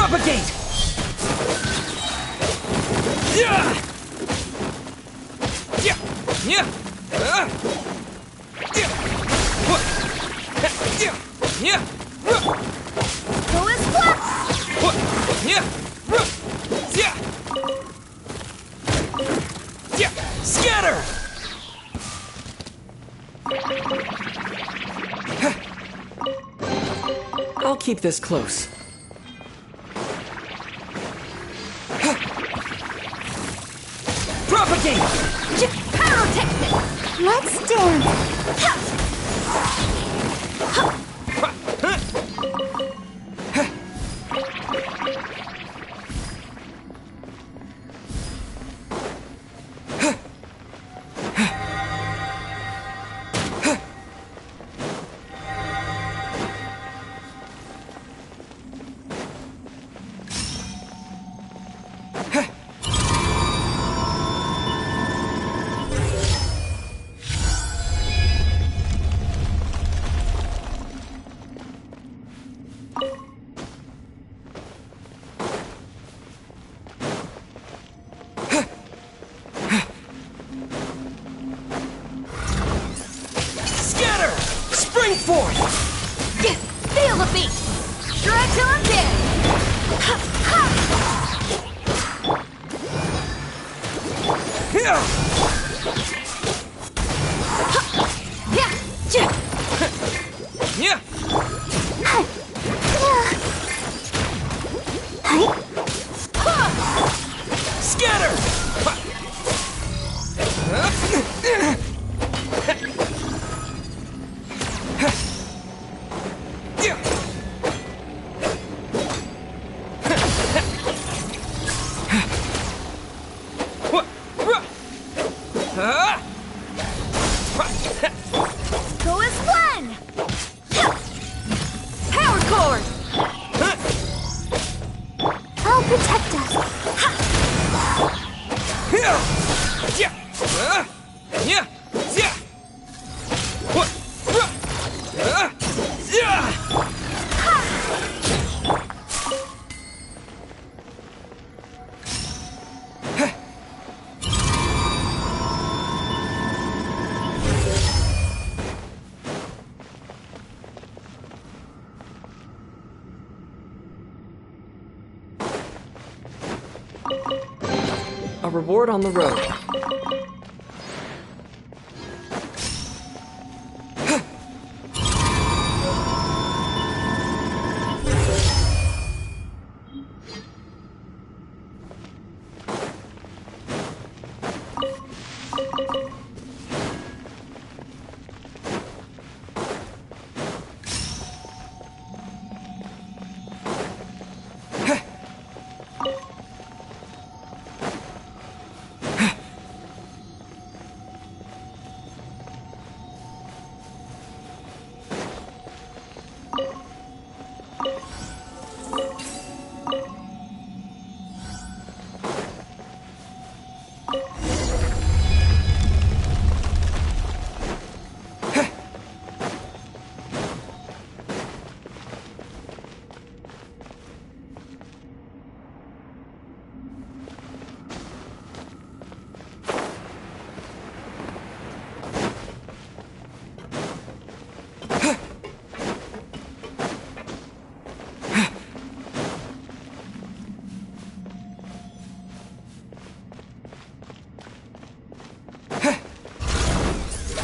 Propagate! Yeah! Yeah! Yeah! Yeah! What? Yeah! Yeah! Go as flat! What? Yeah! Yeah! Yeah! Scatter! I'll keep this close. Propagate! Pyrotechnic! Let's dance! Spring forth! Feel the beat! Strike till I'm dead! Ha! Ha! Yeah! Yeah! Yeah! Yeah! Scatter! Go as one! Power cord! I'll protect us. Yeah! Yeah! Yeah! Yeah! What? Yeah! A reward on the road.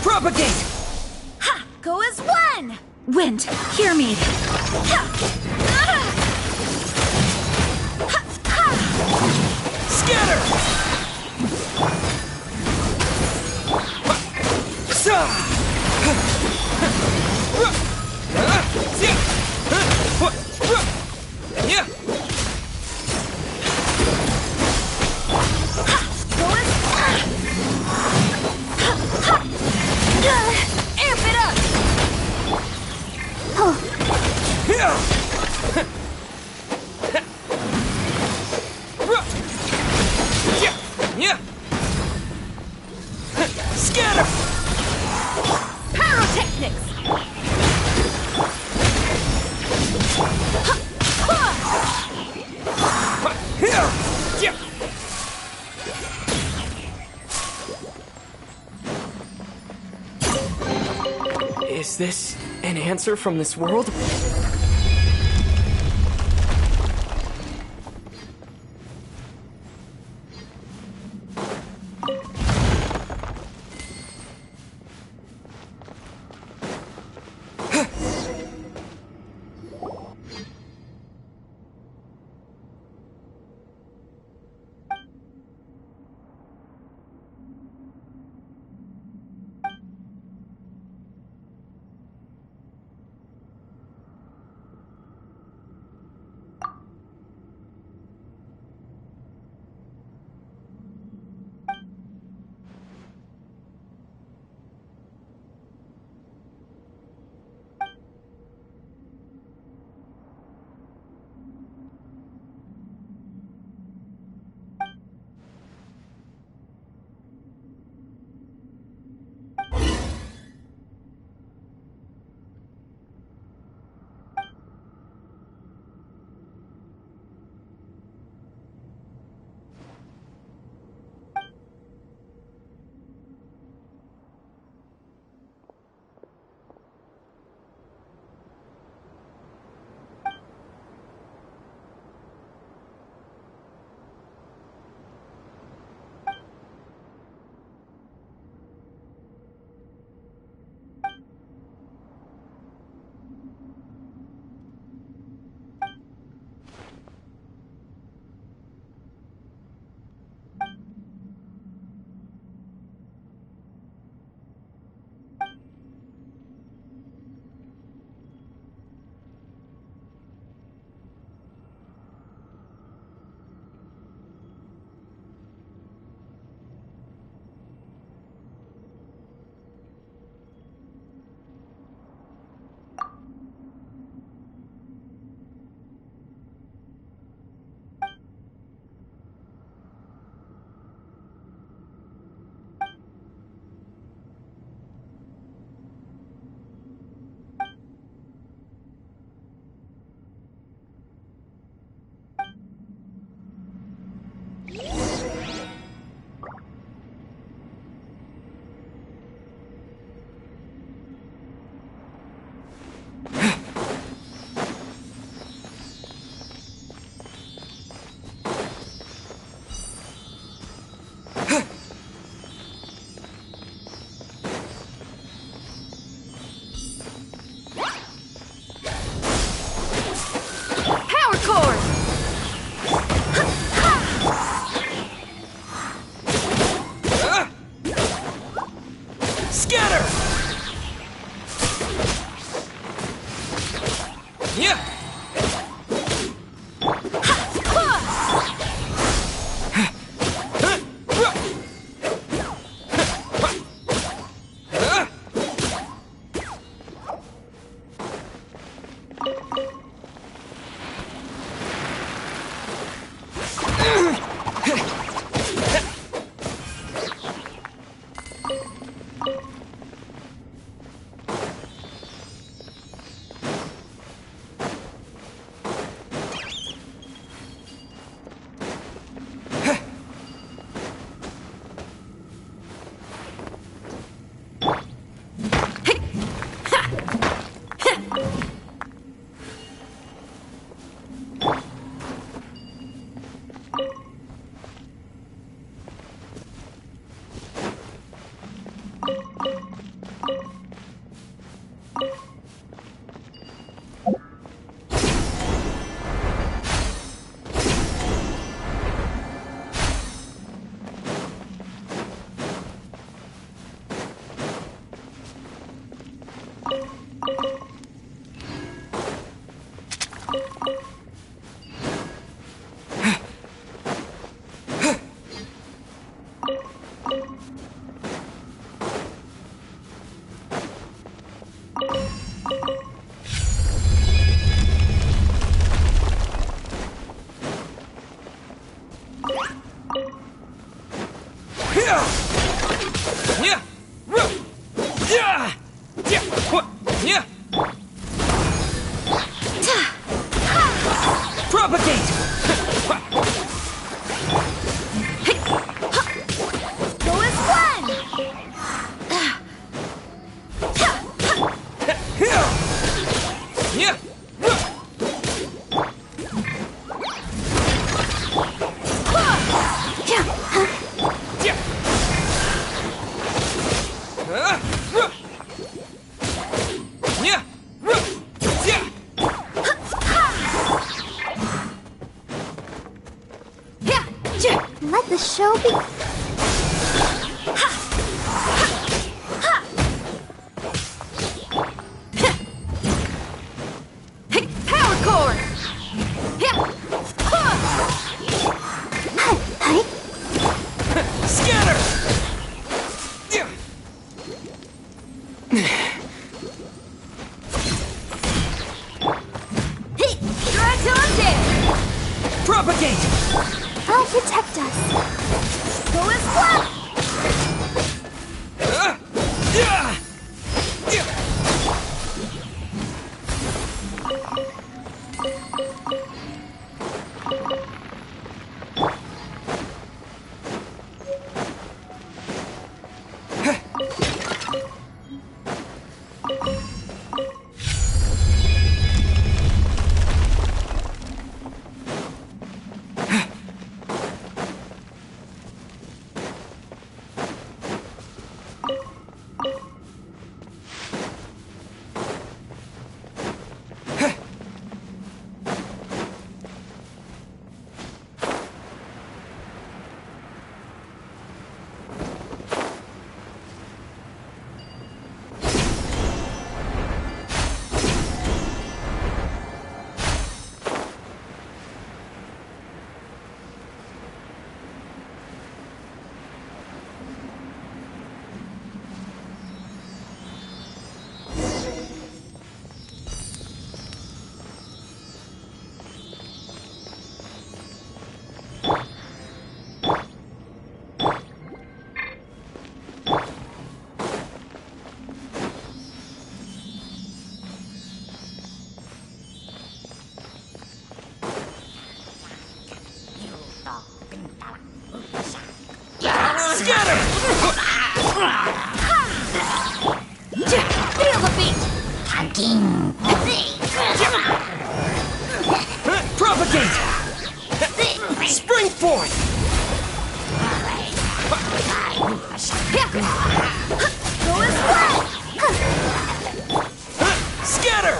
Propagate! Ha! Go as one! Wind, hear me! Ha! Ah! Ha! Ha! Scatter! Yeah! Go as amp it up! Yeah! Yeah! Scatter! Pyrotechnics! Is this an answer from this world? Go as one! show be... Power core! Scatter! Yeah. Propagate! I'll protect us. Go as well! Yeah. Yeah. Scatter! Feel the beat! Propagate! Spring forth! Go as well! Scatter!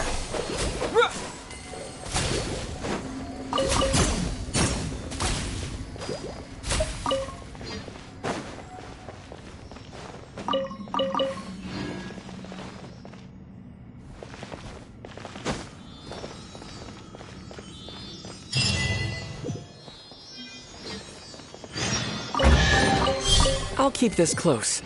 I'll keep this close.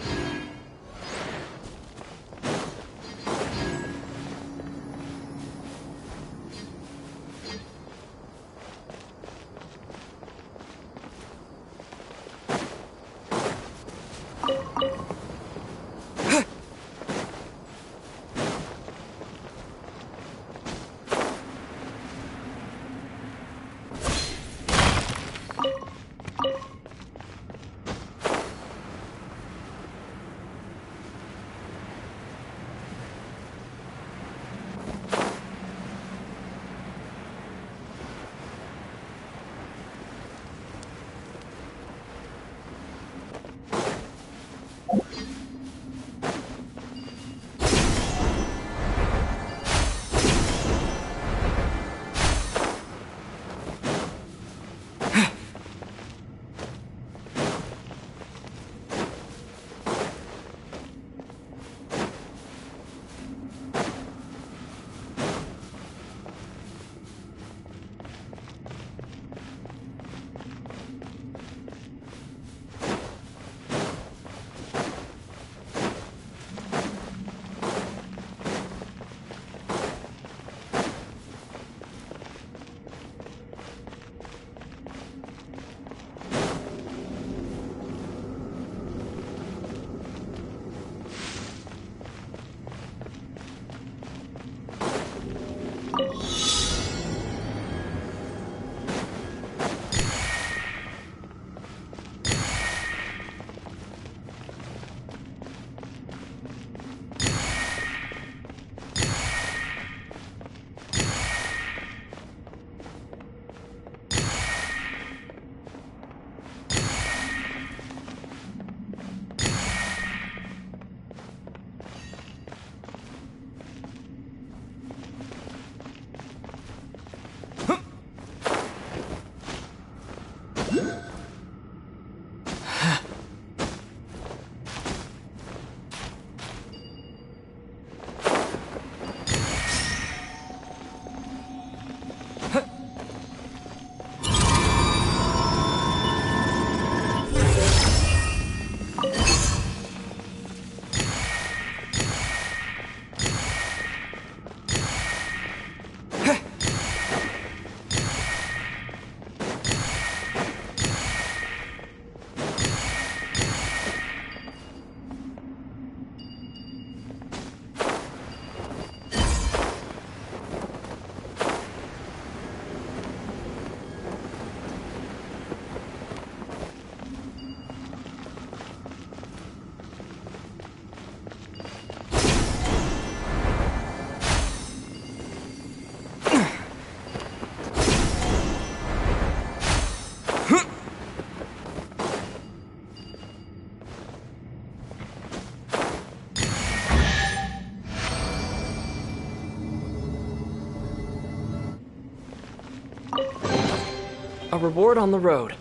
A reward on the road.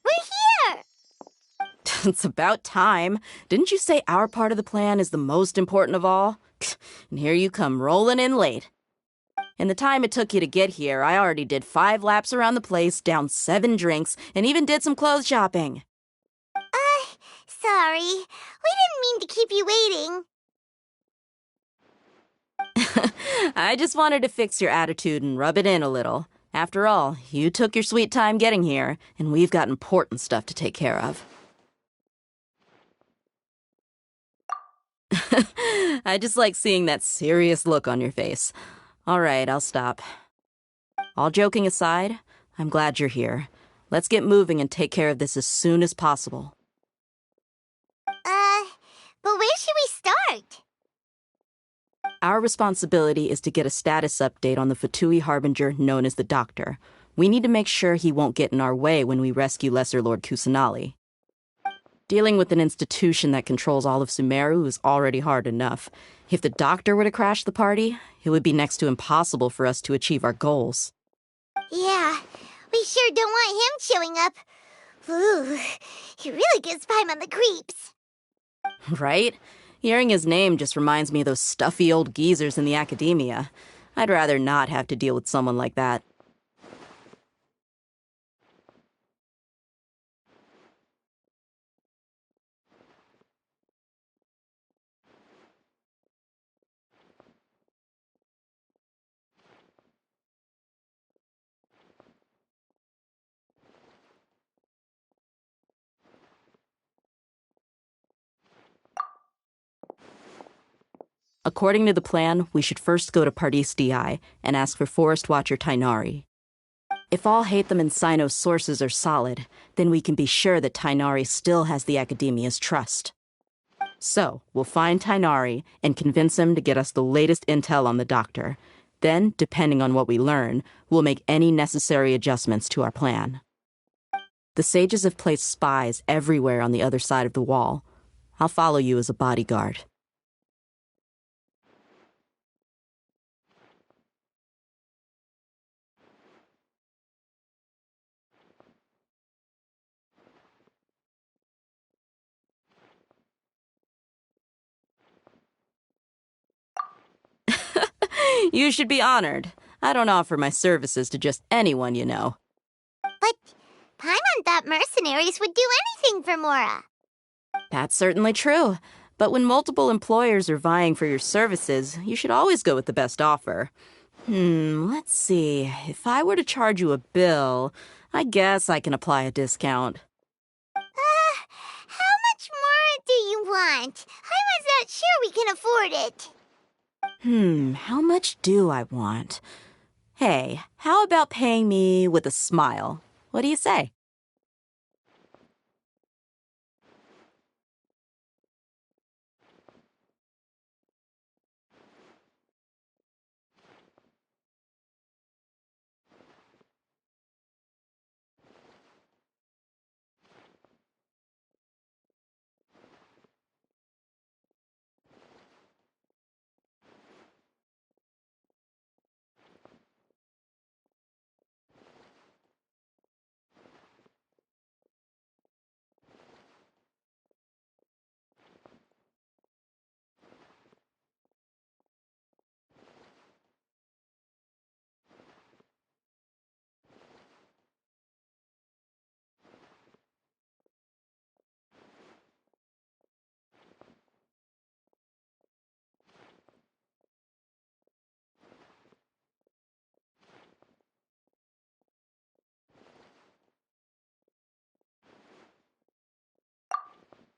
We're here! It's about time. Didn't you say our part of the plan is the most important of all? And here you come rolling in late. In the time it took you to get here, I already did 5 laps around the place, downed 7 drinks, and even did some clothes shopping. Sorry. We didn't mean to keep you waiting. I just wanted to fix your attitude and rub it in a little. After all, you took your sweet time getting here, and we've got important stuff to take care of. I just like seeing that serious look on your face. All right, I'll stop. All joking aside, I'm glad you're here. Let's get moving and take care of this as soon as possible. But where should we start? Our responsibility is to get a status update on the Fatui Harbinger known as the Doctor. We need to make sure he won't get in our way when we rescue Lesser Lord Kusanali. Dealing with an institution that controls all of Sumeru is already hard enough. If the Doctor were to crash the party, it would be next to impossible for us to achieve our goals. Yeah, we sure don't want him showing up. Ooh, he really gives Paimon the creeps. Right? Hearing his name just reminds me of those stuffy old geezers in the academia. I'd rather not have to deal with someone like that. According to the plan, we should first go to Pardis DI and ask for Forest Watcher Tighnari. If all Hatham and Sino's sources are solid, then we can be sure that Tighnari still has the Academia's trust. So, we'll find Tighnari and convince him to get us the latest intel on the Doctor. Then, depending on what we learn, we'll make any necessary adjustments to our plan. The sages have placed spies everywhere on the other side of the wall. I'll follow you as a bodyguard. You should be honored. I don't offer my services to just anyone, you know. But Paimon thought mercenaries would do anything for Mora. That's certainly true. But when multiple employers are vying for your services, you should always go with the best offer. Let's see. If I were to charge you a bill, I guess I can apply a discount. How much Mora do you want? Paimon's not sure we can afford it. How much do I want? Hey, how about paying me with a smile? What do you say?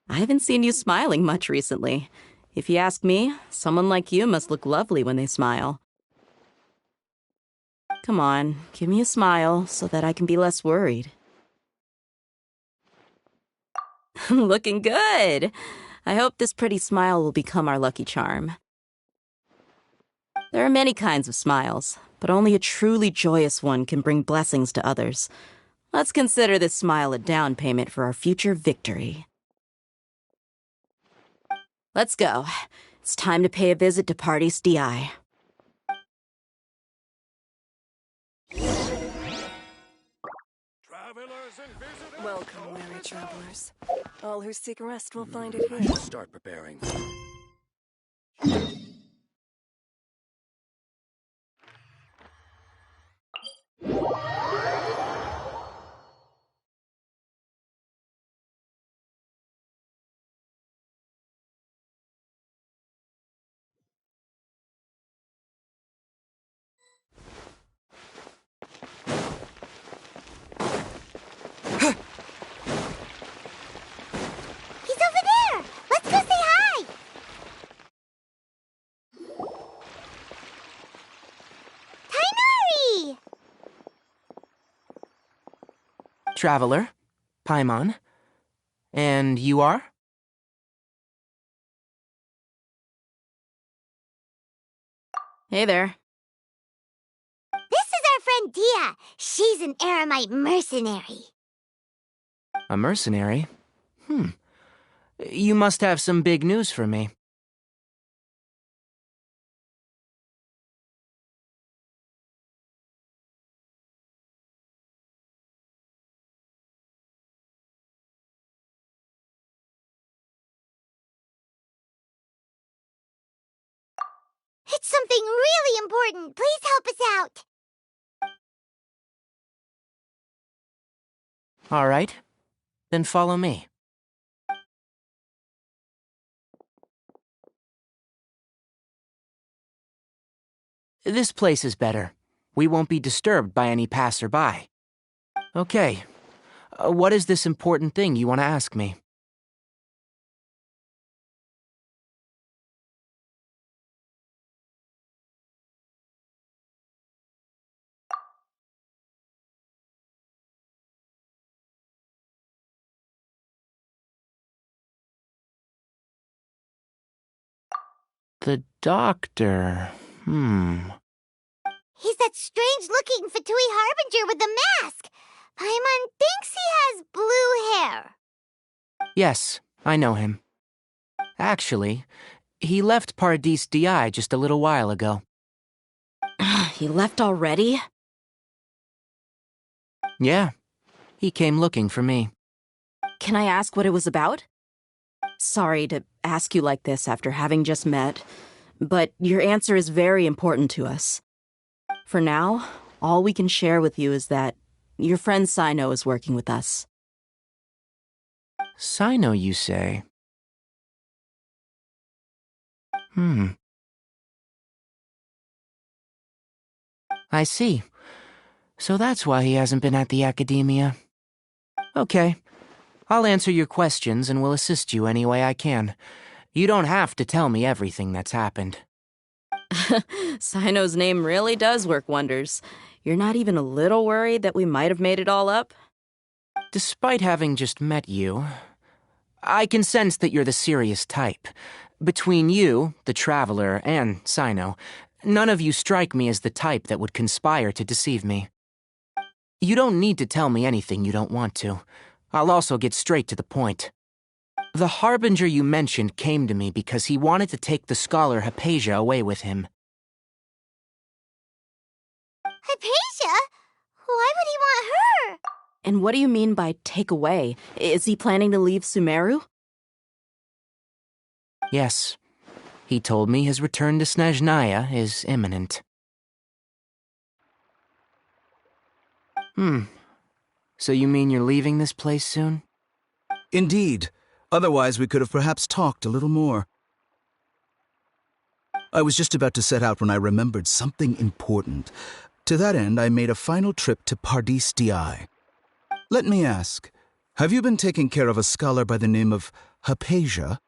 I haven't seen you smiling much recently. If you ask me, someone like you must look lovely when they smile. Come on, give me a smile so that I can be less worried. Looking good! I hope this pretty smile will become our lucky charm. There are many kinds of smiles, but only a truly joyous one can bring blessings to others. Let's consider this smile a down payment for our future victory. Let's go. It's time to pay a visit to Pardis DI. Welcome, weary travelers. All who seek rest will find it here. Start preparing. He's over there! Let's go say hi! Tighnari! Traveler, Paimon. And you are? Hey there. This is our friend Dia. She's an Aramite mercenary. A mercenary? You must have some big news for me. It's something really important. Please help us out. All right. Then follow me. This place is better. We won't be disturbed by any passerby. Okay. What is this important thing you want to ask me? The doctor. He's that strange-looking Fatui Harbinger with the mask. Paimon thinks he has blue hair. Yes, I know him. Actually, he left Pardis DI just a little while ago. He left already? Yeah, he came looking for me. Can I ask what it was about? Sorry to ask you like this after having just met, but your answer is very important to us. For now, all we can share with you is that your friend Sino is working with us. Sino, you say? I see. So that's why he hasn't been at the academia. Okay. I'll answer your questions and will assist you any way I can. You don't have to tell me everything that's happened. Sino's name really does work wonders. You're not even a little worried that we might have made it all up? Despite having just met you, I can sense that you're the serious type. Between you, the Traveler, and Sino, none of you strike me as the type that would conspire to deceive me. You don't need to tell me anything you don't want to. I'll also get straight to the point. The Harbinger you mentioned came to me because he wanted to take the scholar Hypatia away with him. Hypatia? Why would he want her? And what do you mean by take away? Is he planning to leave Sumeru? Yes. He told me his return to Snezhnaya is imminent. So you mean you're leaving this place soon? Indeed. Otherwise, we could have perhaps talked a little more. I was just about to set out when I remembered something important. To that end, I made a final trip to Pardis Di. Let me ask, have you been taking care of a scholar by the name of Hypatia?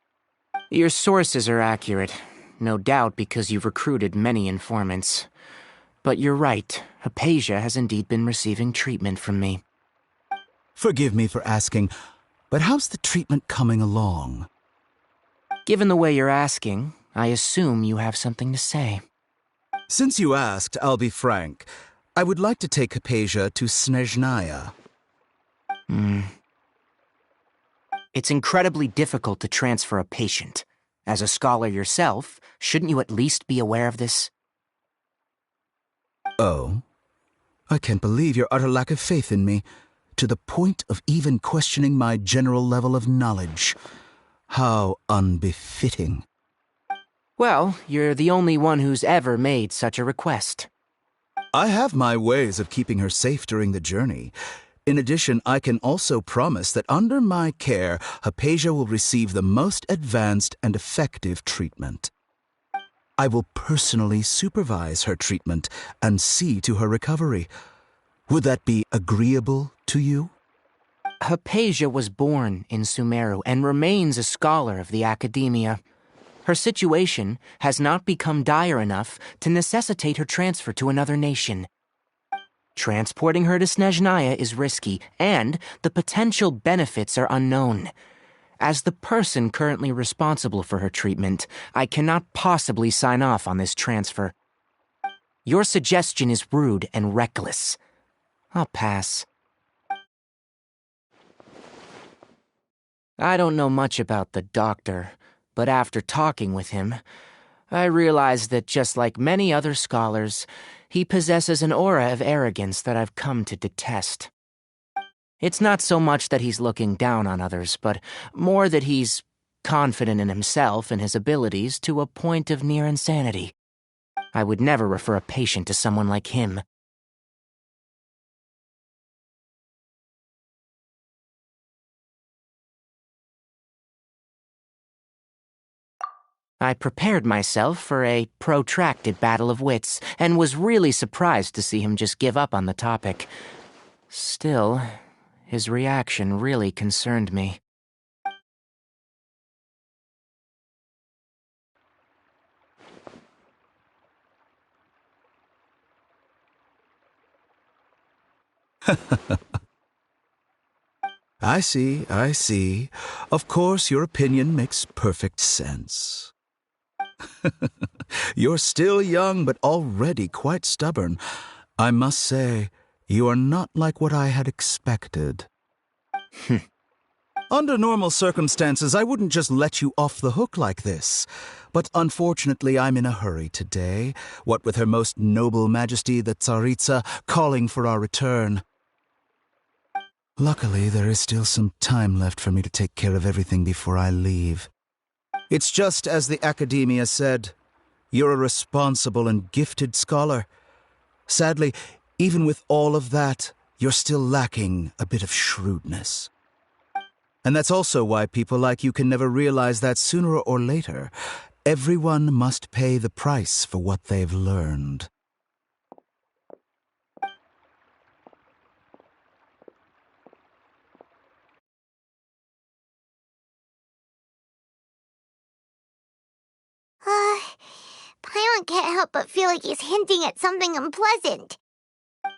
Your sources are accurate, no doubt because you've recruited many informants. But you're right, Hypatia has indeed been receiving treatment from me. Forgive me for asking, but how's the treatment coming along? Given the way you're asking, I assume you have something to say. Since you asked, I'll be frank. I would like to take Hypatia to Snezhnaya. It's incredibly difficult to transfer a patient. As a scholar yourself, shouldn't you at least be aware of this? Oh? I can't believe your utter lack of faith in me, to the point of even questioning my general level of knowledge. How unbefitting. Well, you're the only one who's ever made such a request. I have my ways of keeping her safe during the journey. In addition, I can also promise that under my care, Hypatia will receive the most advanced and effective treatment. I will personally supervise her treatment and see to her recovery. Would that be agreeable to you? Hypatia was born in Sumeru and remains a scholar of the academia. Her situation has not become dire enough to necessitate her transfer to another nation. Transporting her to Snezhnaya is risky, and the potential benefits are unknown. As the person currently responsible for her treatment, I cannot possibly sign off on this transfer. Your suggestion is rude and reckless. I'll pass. I don't know much about the doctor, but after talking with him, I realized that just like many other scholars, he possesses an aura of arrogance that I've come to detest. It's not so much that he's looking down on others, but more that he's confident in himself and his abilities to a point of near insanity. I would never refer a patient to someone like him. I prepared myself for a protracted battle of wits, and was really surprised to see him just give up on the topic. Still, his reaction really concerned me. I see. Of course, your opinion makes perfect sense. You're still young, but already quite stubborn. I must say, you are not like what I had expected. Under normal circumstances, I wouldn't just let you off the hook like this. But unfortunately, I'm in a hurry today, what with Her Most Noble Majesty the Tsaritsa calling for our return. Luckily, there is still some time left for me to take care of everything before I leave. It's just as the Academia said, you're a responsible and gifted scholar. Sadly, even with all of that, you're still lacking a bit of shrewdness. And that's also why people like you can never realize that sooner or later, everyone must pay the price for what they've learned. Paimon can't help but feel like he's hinting at something unpleasant.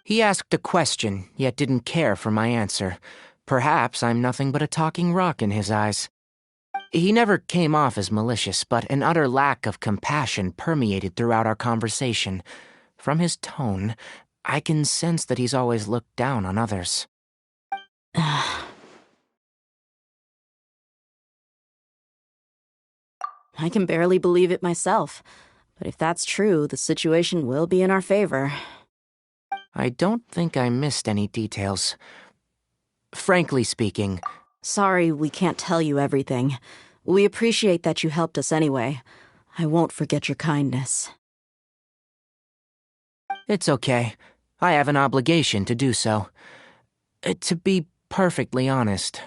He asked a question, yet didn't care for my answer. Perhaps I'm nothing but a talking rock in his eyes. He never came off as malicious, but an utter lack of compassion permeated throughout our conversation. From his tone, I can sense that he's always looked down on others. I can barely believe it myself. But if that's true, the situation will be in our favor. I don't think I missed any details. Frankly speaking... Sorry we can't tell you everything. We appreciate that you helped us anyway. I won't forget your kindness. It's okay. I have an obligation to do so. To be perfectly honest,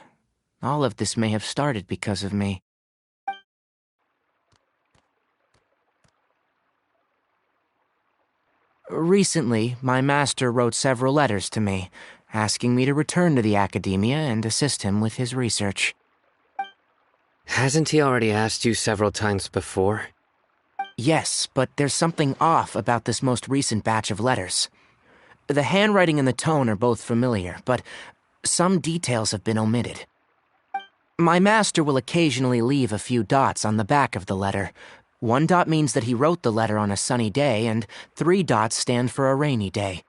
all of this may have started because of me. Recently, my master wrote several letters to me, asking me to return to the academia and assist him with his research. Hasn't he already asked you several times before? Yes, but there's something off about this most recent batch of letters. The handwriting and the tone are both familiar, but some details have been omitted. My master will occasionally leave a few dots on the back of the letter. 1 dot means that he wrote the letter on a sunny day, and 3 dots stand for a rainy day.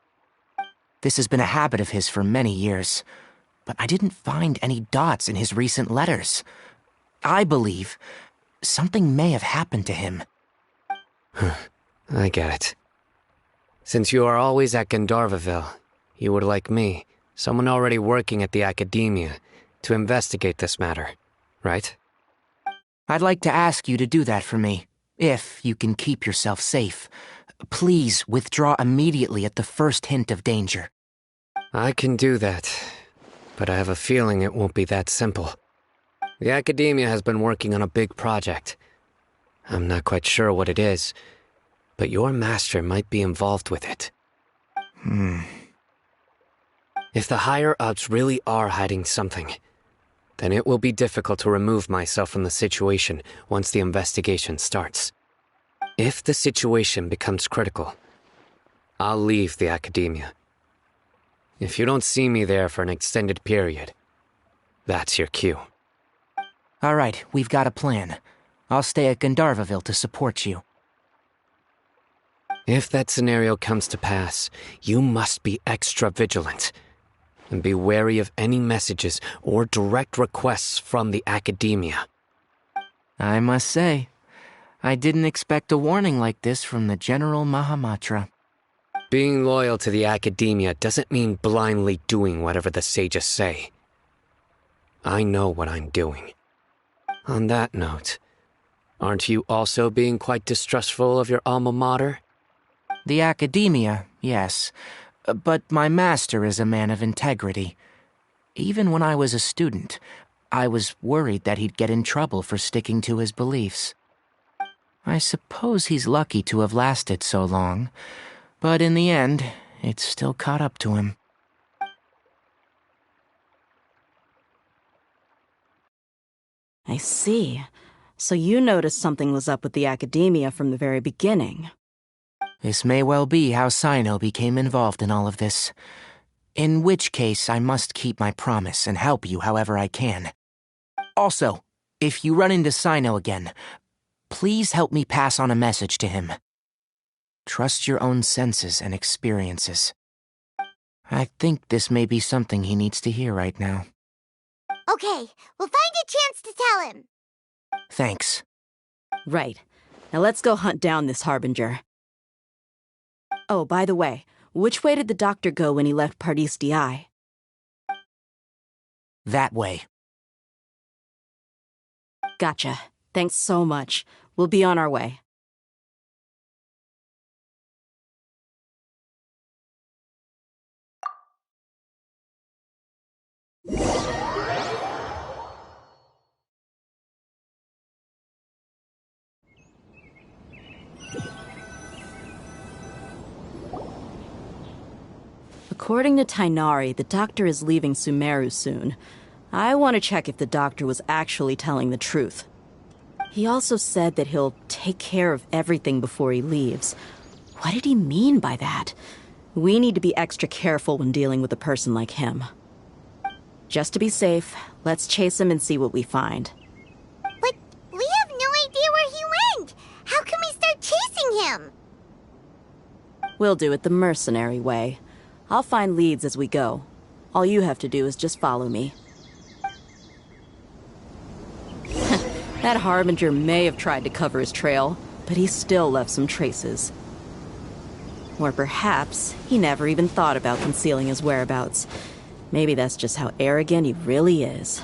This has been a habit of his for many years, but I didn't find any dots in his recent letters. I believe something may have happened to him. I get it. Since you are always at Gandharvaville, you would like me, someone already working at the academia, to investigate this matter, right? I'd like to ask you to do that for me, if you can keep yourself safe. Please withdraw immediately at the first hint of danger. I can do that, but I have a feeling it won't be that simple. The academia has been working on a big project. I'm not quite sure what it is, but your master might be involved with it. If the higher-ups really are hiding something, then it will be difficult to remove myself from the situation once the investigation starts. If the situation becomes critical, I'll leave the academia. If you don't see me there for an extended period, that's your cue. All right, we've got a plan. I'll stay at Gandharvaville to support you. If that scenario comes to pass, you must be extra vigilant. And be wary of any messages or direct requests from the academia. I must say, I didn't expect a warning like this from the General Mahamatra. Being loyal to the academia doesn't mean blindly doing whatever the sages say. I know what I'm doing. On that note, aren't you also being quite distrustful of your alma mater? The academia, yes. But my master is a man of integrity. Even when I was a student, I was worried that he'd get in trouble for sticking to his beliefs. I suppose he's lucky to have lasted so long, but in the end, it's still caught up to him. I see. So you noticed something was up with the academia from the very beginning. This may well be how Sino became involved in all of this. In which case, I must keep my promise and help you however I can. Also, if you run into Sino again, please help me pass on a message to him. Trust your own senses and experiences. I think this may be something he needs to hear right now. Okay, we'll find a chance to tell him. Thanks. Right. Now let's go hunt down this Harbinger. Oh, by the way, which way did the doctor go when he left Pardis DI? That way. Gotcha. Thanks so much. We'll be on our way. According to Tainari, the doctor is leaving Sumeru soon. I want to check if the doctor was actually telling the truth. He also said that he'll take care of everything before he leaves. What did he mean by that? We need to be extra careful when dealing with a person like him. Just to be safe, let's chase him and see what we find. But we have no idea where he went! How can we start chasing him? We'll do it the mercenary way. I'll find leads as we go. All you have to do is just follow me. That Harbinger may have tried to cover his trail, but he still left some traces. Or perhaps he never even thought about concealing his whereabouts. Maybe that's just how arrogant he really is.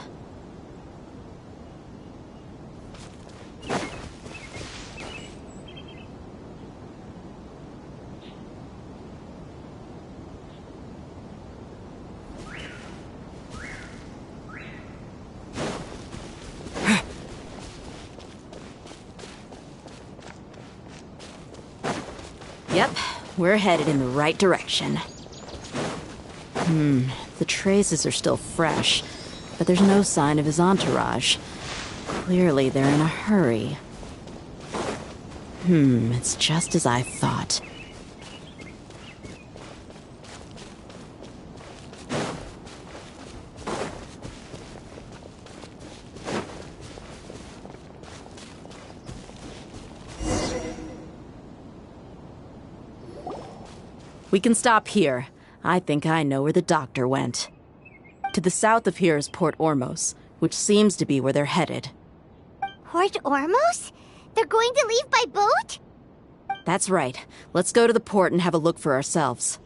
Yep, we're headed in the right direction. The traces are still fresh, but there's no sign of his entourage. Clearly they're in a hurry. It's just as I thought. We can stop here. I think I know where the doctor went. To the south of here is Port Ormos, which seems to be where they're headed. Port Ormos? They're going to leave by boat? That's right. Let's go to the port and have a look for ourselves.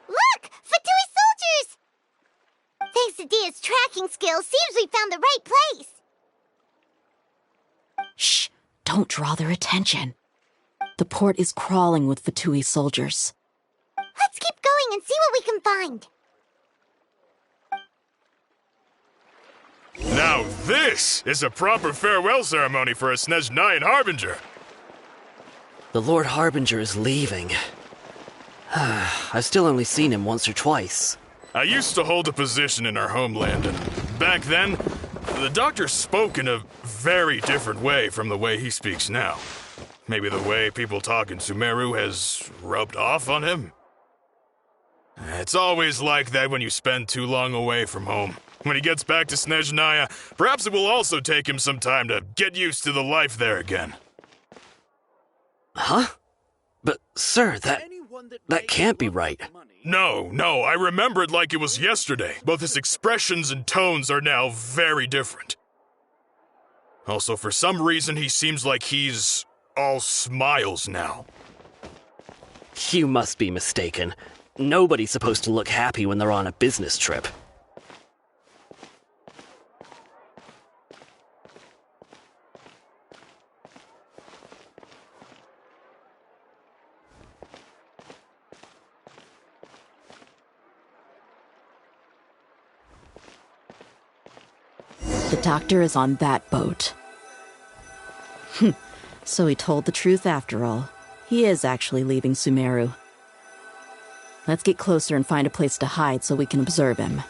Look! Fatui soldiers! Thanks to Dia's tracking skills, seems we found the right place. Shh! Don't draw their attention. The port is crawling with Fatui soldiers. Let's keep going and see what we can find. Now this is a proper farewell ceremony for a Snezhnayan Harbinger. The Lord Harbinger is leaving. I've still only seen him once or twice. I used to hold a position in our homeland, and back then, the doctor spoke in a very different way from the way he speaks now. Maybe the way people talk in Sumeru has rubbed off on him? It's always like that when you spend too long away from home. When he gets back to Snezhnaya, perhaps it will also take him some time to get used to the life there again. Huh? But, sir, that can't be right. No, I remember it like it was yesterday. Both his expressions and tones are now very different. Also, for some reason, he seems like he's all smiles now. You must be mistaken. Nobody's supposed to look happy when they're on a business trip. The doctor is on that boat. So he told the truth after all. He is actually leaving Sumeru. Let's get closer and find a place to hide so we can observe him.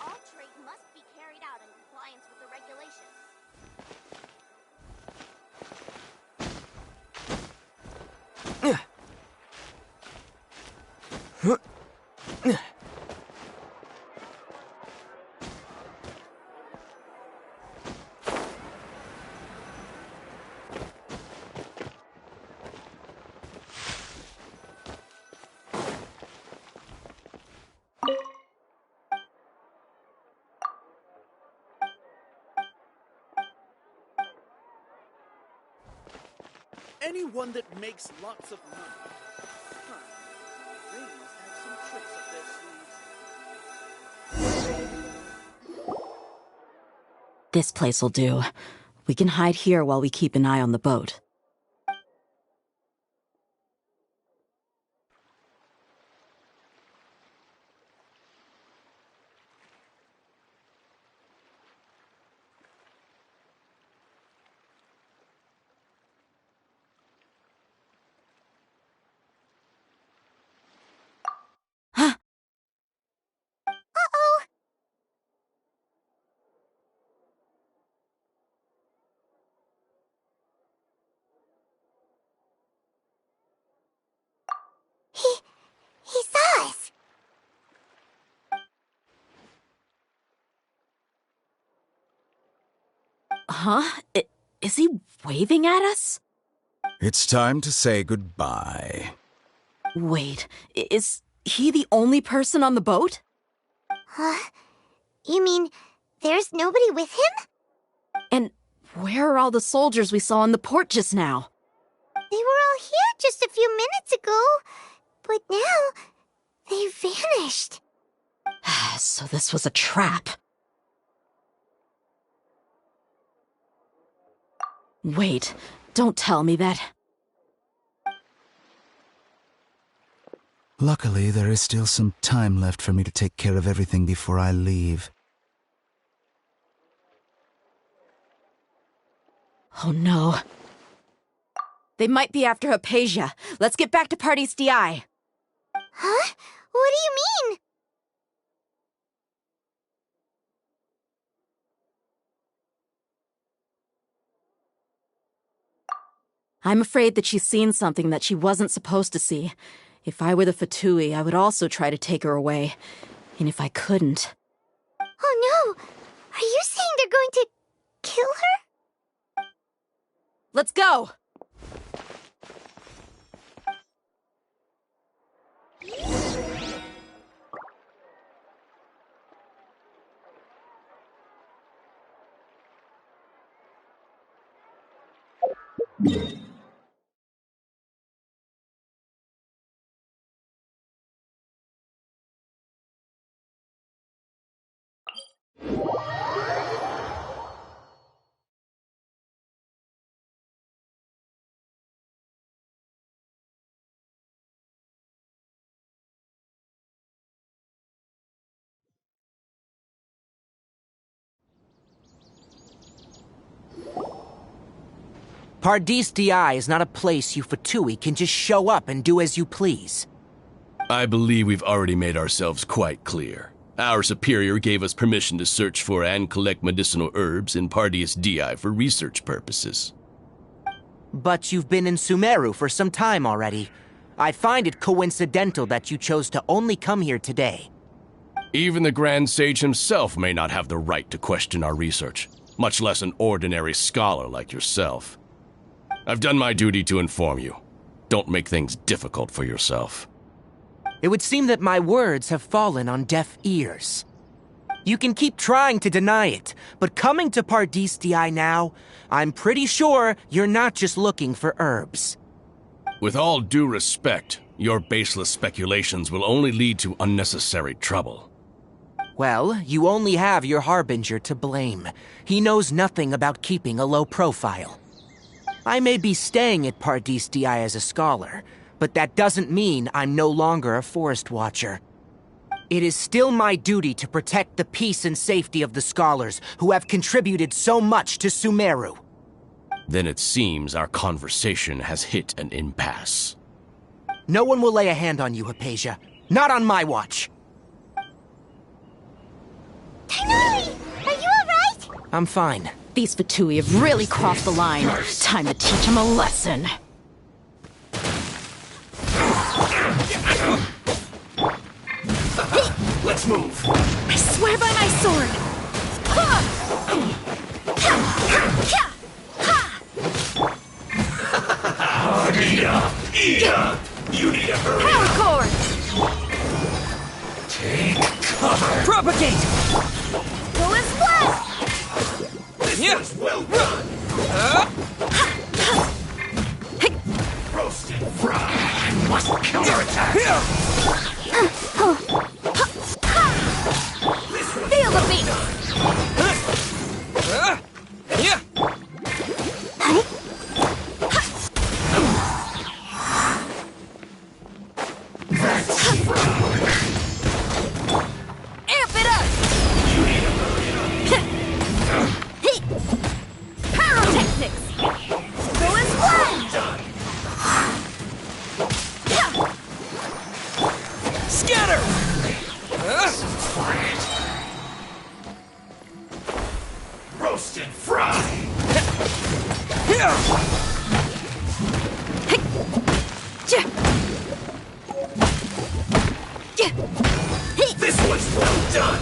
All trade must be carried out in compliance with the regulations. Anyone that makes lots of money. Huh. They must have some tricks up their sleeves. This place'll do. We can hide here while we keep an eye on the boat. He saw us. Huh? Is he waving at us? It's time to say goodbye. Wait, is he the only person on the boat? Huh? You mean there's nobody with him? And where are all the soldiers we saw in the port just now? They were all here just a few minutes ago, but now they've vanished. So this was a trap. Wait, don't tell me that. Luckily, there is still some time left for me to take care of everything before I leave. Oh no. They might be after Hypatia. Let's get back to Pardis DI. Huh? What do you mean? I'm afraid that she's seen something that she wasn't supposed to see. If I were the Fatui, I would also try to take her away. And if I couldn't... Oh no! Are you saying they're going to kill her? Let's go! Pardis DI is not a place you Fatui can just show up and do as you please. I believe we've already made ourselves quite clear. Our superior gave us permission to search for and collect medicinal herbs in Pardis DI for research purposes. But you've been in Sumeru for some time already. I find it coincidental that you chose to only come here today. Even the Grand Sage himself may not have the right to question our research, much less an ordinary scholar like yourself. I've done my duty to inform you. Don't make things difficult for yourself. It would seem that my words have fallen on deaf ears. You can keep trying to deny it, but coming to Pardis DI now, I'm pretty sure you're not just looking for herbs. With all due respect, your baseless speculations will only lead to unnecessary trouble. Well, you only have your Harbinger to blame. He knows nothing about keeping a low profile. I may be staying at Pardis DI as a scholar, but that doesn't mean I'm no longer a Forest Watcher. It is still my duty to protect the peace and safety of the scholars who have contributed so much to Sumeru. Then it seems our conversation has hit an impasse. No one will lay a hand on you, Hypatia. Not on my watch. Tighnari! Are you alright? I'm fine. These Fatui have really crossed the line. Time to teach them a lesson. move. I swear by my sword! Ha! Eat up! Eat up! You need to hurry Power up. cord! Take cover. Propagate! Go as one! This Yeah. was well done. Roast and fry. I must counterattack. Feel the beat! Yeah! Amp it up! Pyrotechnics! Go as one! Scatter! Roast and fry. This was well done.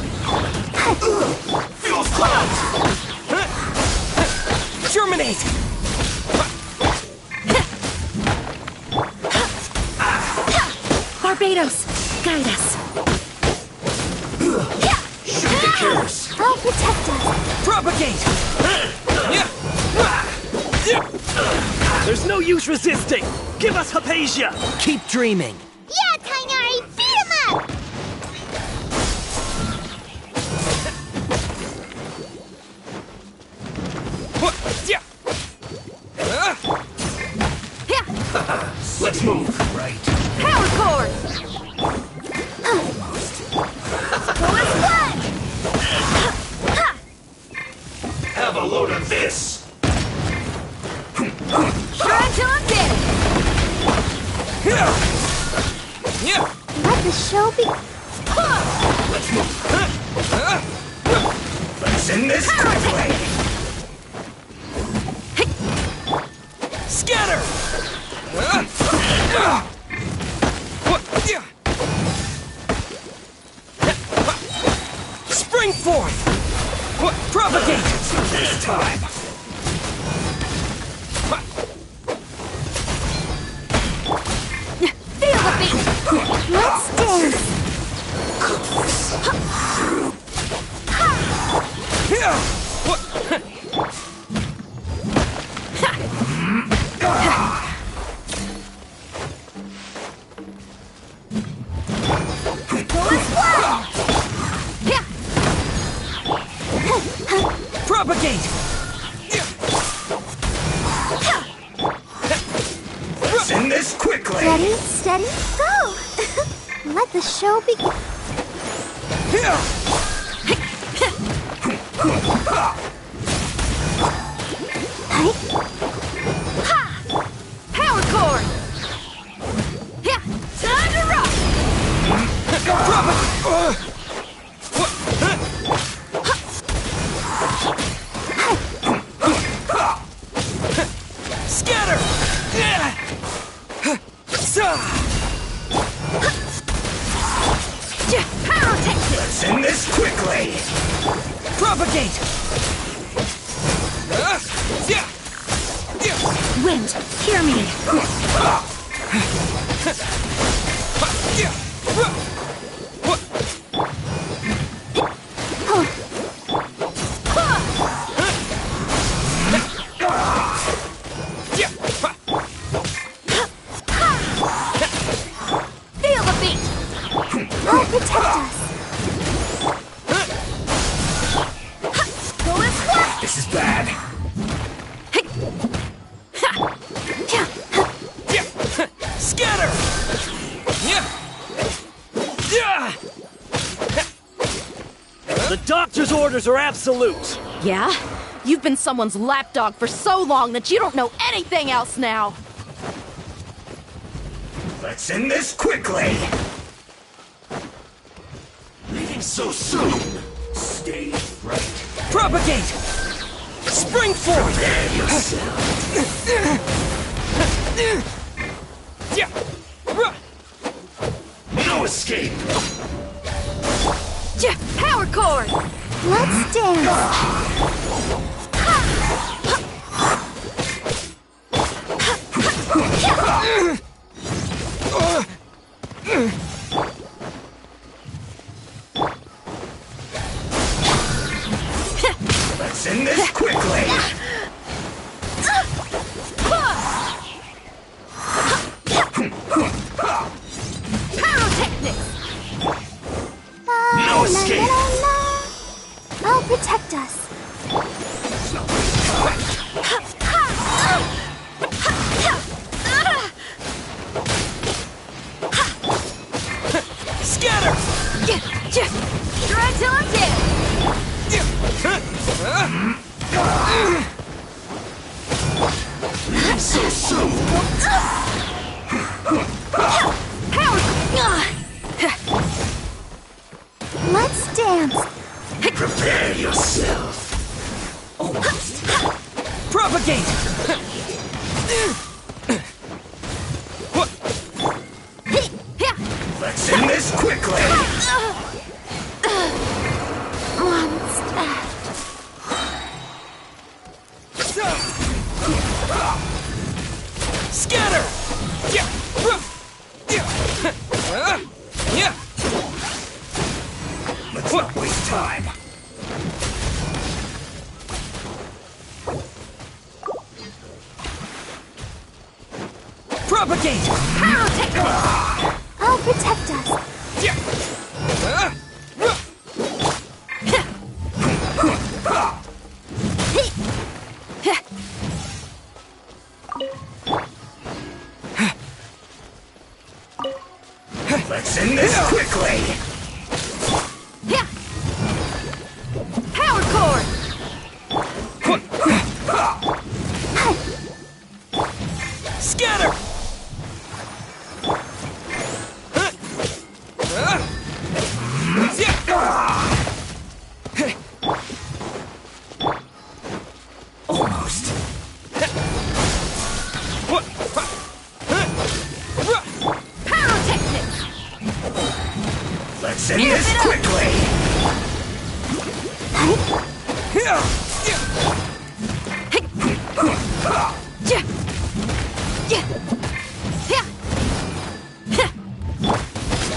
Feels clout. Germinate! Barbados, guide us. Shoot the curse. I'll protect us. Propagate! There's no use resisting. Give us Hypatia. Keep dreaming. Yeah, Tainari, beat him up! Let's move. Right. Power cord! Go as one! Have a load of this. Sure until I'm dead! Let the show be... Let's move. Let's end this quickly. Scatter! Spring forth! Propagate! This time. Feel the beat! Let's dance! Go as one! Propagate! Let's end this quickly. Ready, steady, go! Let the show begin. Power cord! Time to rock! Scatter! Pyrotechnics! Let's end this quickly. Propagate! Wind, hear me! Feel the beat! I'll protect us. Go as one! This is bad. Scatter! The doctor's orders are absolute. Yeah? You've been someone's lapdog for so long that you don't know anything else now! Let's end this quickly. Leaving so soon. Stay right. Propagate! Spring forth! Prepare yourself. No escape. Power chord! Let's dance! Let's end this quickly! Pyrotechnics! No escape! I'll protect us. Scatter! Try till I'm dead! So soon! Let's dance! Prepare yourself! Almost. Propagate! Let's end this quickly! Scatter! Let's not waste time. Propagate! Pyrotechnics! I'll protect us. Let's end this quickly! Power chord! Scatter! Almost. Pyrotechnics! Let's end this quickly!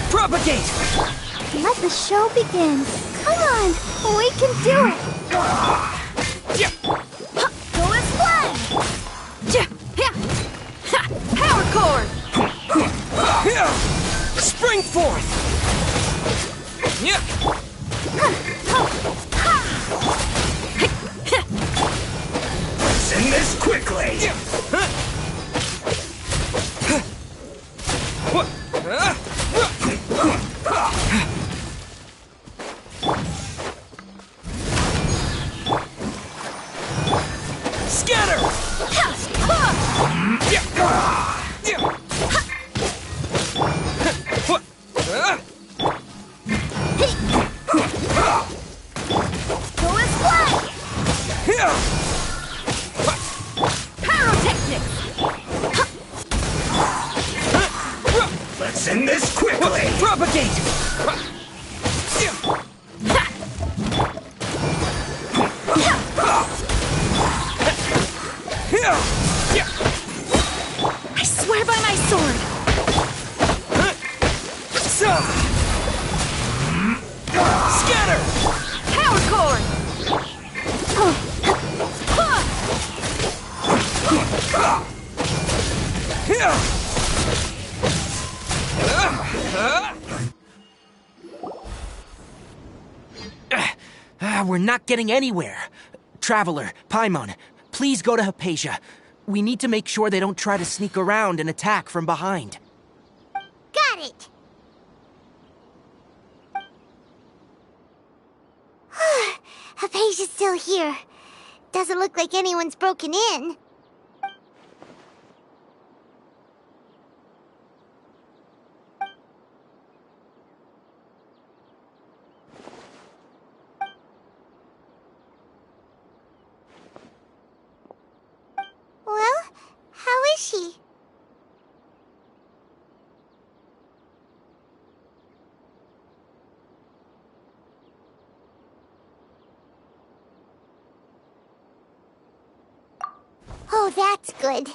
Propagate! Let the show begin. Come on, we can do it. Go as one. Power chord. Spring forth! Let's end this quickly! Scatter! Go as one. Pyrotechnics. Let's end this quickly! Propagate! I swear by my sword. Scatter! Power chord. We're not getting anywhere. Traveler, Paimon, please go to Hypatia. We need to make sure they don't try to sneak around and attack from behind. Got it! Hypatia's still here. Doesn't look like anyone's broken in. Well, how is she? Oh, that's good.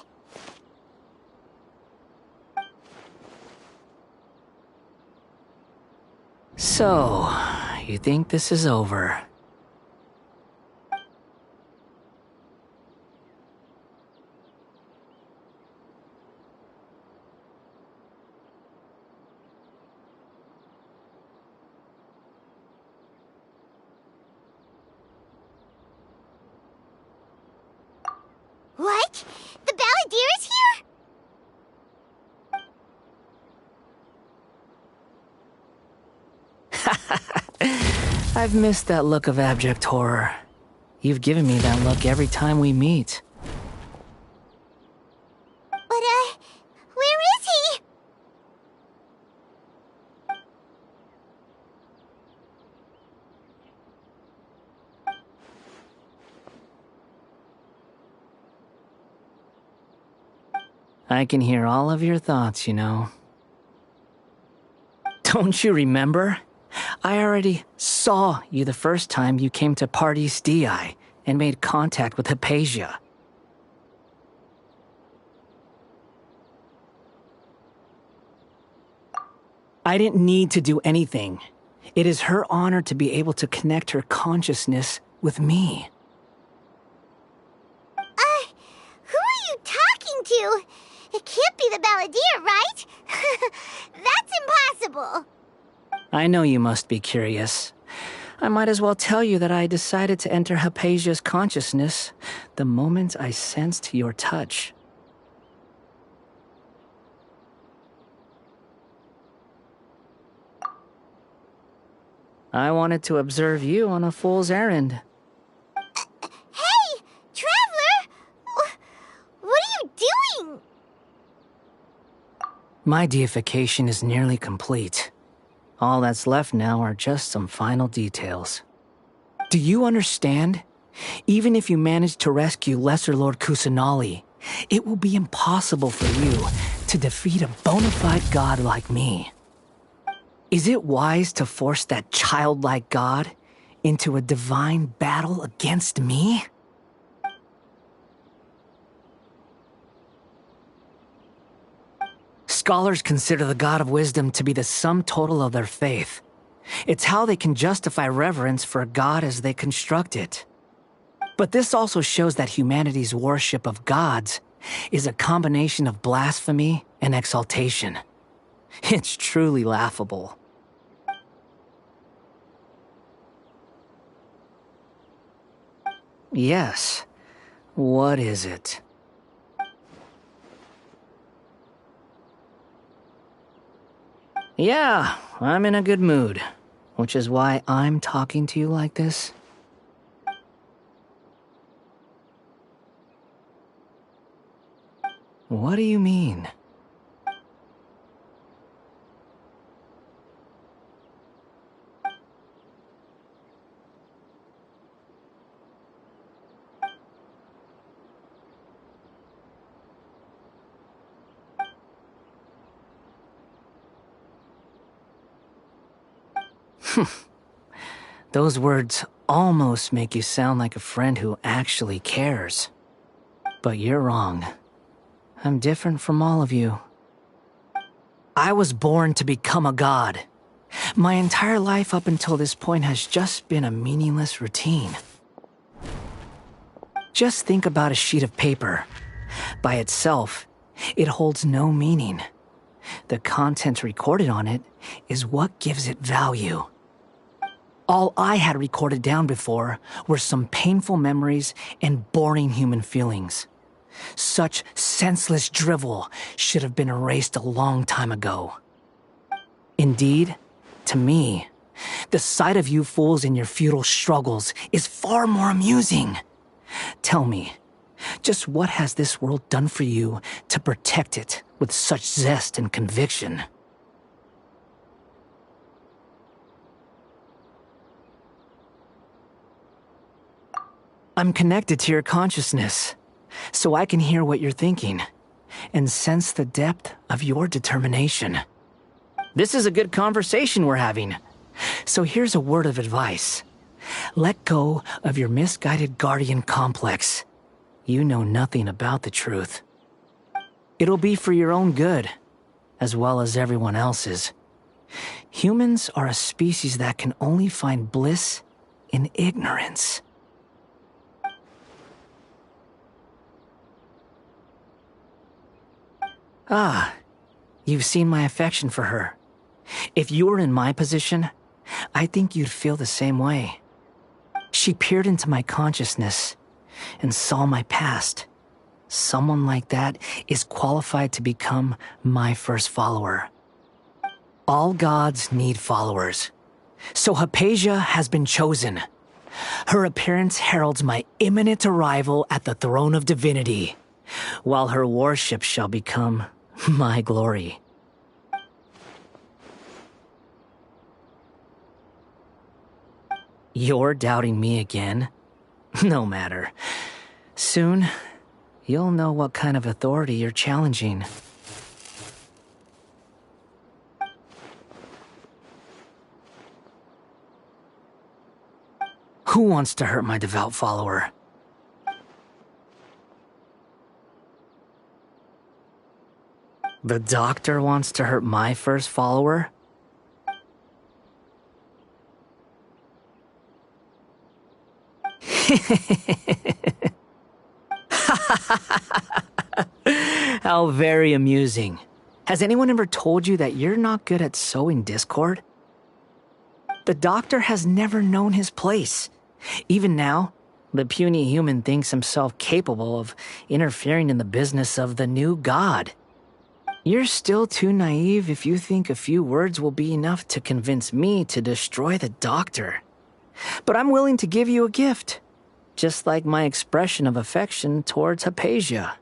So, you think this is over? What? The Balladeer is here? I've missed that look of abject horror. You've given me that look every time we meet. But, where is he? I can hear all of your thoughts, you know. Don't you remember? I already saw you the first time you came to Parties DI and made contact with Hypatia. I didn't need to do anything. It is her honor to be able to connect her consciousness with me. Who are you talking to? It can't be the Balladeer, right? That's impossible. I know you must be curious. I might as well tell you that I decided to enter Hypatia's consciousness the moment I sensed your touch. I wanted to observe you on a fool's errand. Hey, Traveler! What are you doing? My deification is nearly complete. All that's left now are just some final details. Do you understand? Even if you manage to rescue Lesser Lord Kusanali, it will be impossible for you to defeat a bona fide god like me. Is it wise to force that childlike god into a divine battle against me? Scholars consider the God of Wisdom to be the sum total of their faith. It's how they can justify reverence for a god as they construct it. But this also shows that humanity's worship of gods is a combination of blasphemy and exaltation. It's truly laughable. Yes. What is it? Yeah, I'm in a good mood, which is why I'm talking to you like this. What do you mean? Those words almost make you sound like a friend who actually cares. But you're wrong. I'm different from all of you. I was born to become a god. My entire life up until this point has just been a meaningless routine. Just think about a sheet of paper. By itself, it holds no meaning. The content recorded on it is what gives it value. All I had recorded down before were some painful memories and boring human feelings. Such senseless drivel should have been erased a long time ago. Indeed, to me, the sight of you fools in your futile struggles is far more amusing. Tell me, just what has this world done for you to protect it with such zest and conviction? I'm connected to your consciousness, so I can hear what you're thinking and sense the depth of your determination. This is a good conversation we're having. So here's a word of advice. Let go of your misguided guardian complex. you know nothing about the truth. It'll be for your own good, as well as everyone else's. Humans are a species that can only find bliss in ignorance. Ah, you've seen my affection for her. If you were in my position, I think you'd feel the same way. She peered into my consciousness and saw my past. Someone like that is qualified to become my first follower. All gods need followers. So Hypatia has been chosen. Her appearance heralds my imminent arrival at the throne of divinity, while her worship shall become my glory. You're doubting me again? No matter. Soon, you'll know what kind of authority you're challenging. Who wants to hurt my devout follower? The doctor wants to hurt my first follower? How very amusing. Has anyone ever told you that you're not good at sowing discord? The doctor has never known his place. Even now, the puny human thinks himself capable of interfering in the business of the new god. You're still too naive if you think a few words will be enough to convince me to destroy the doctor. But I'm willing to give you a gift, just like my expression of affection towards Hypatia.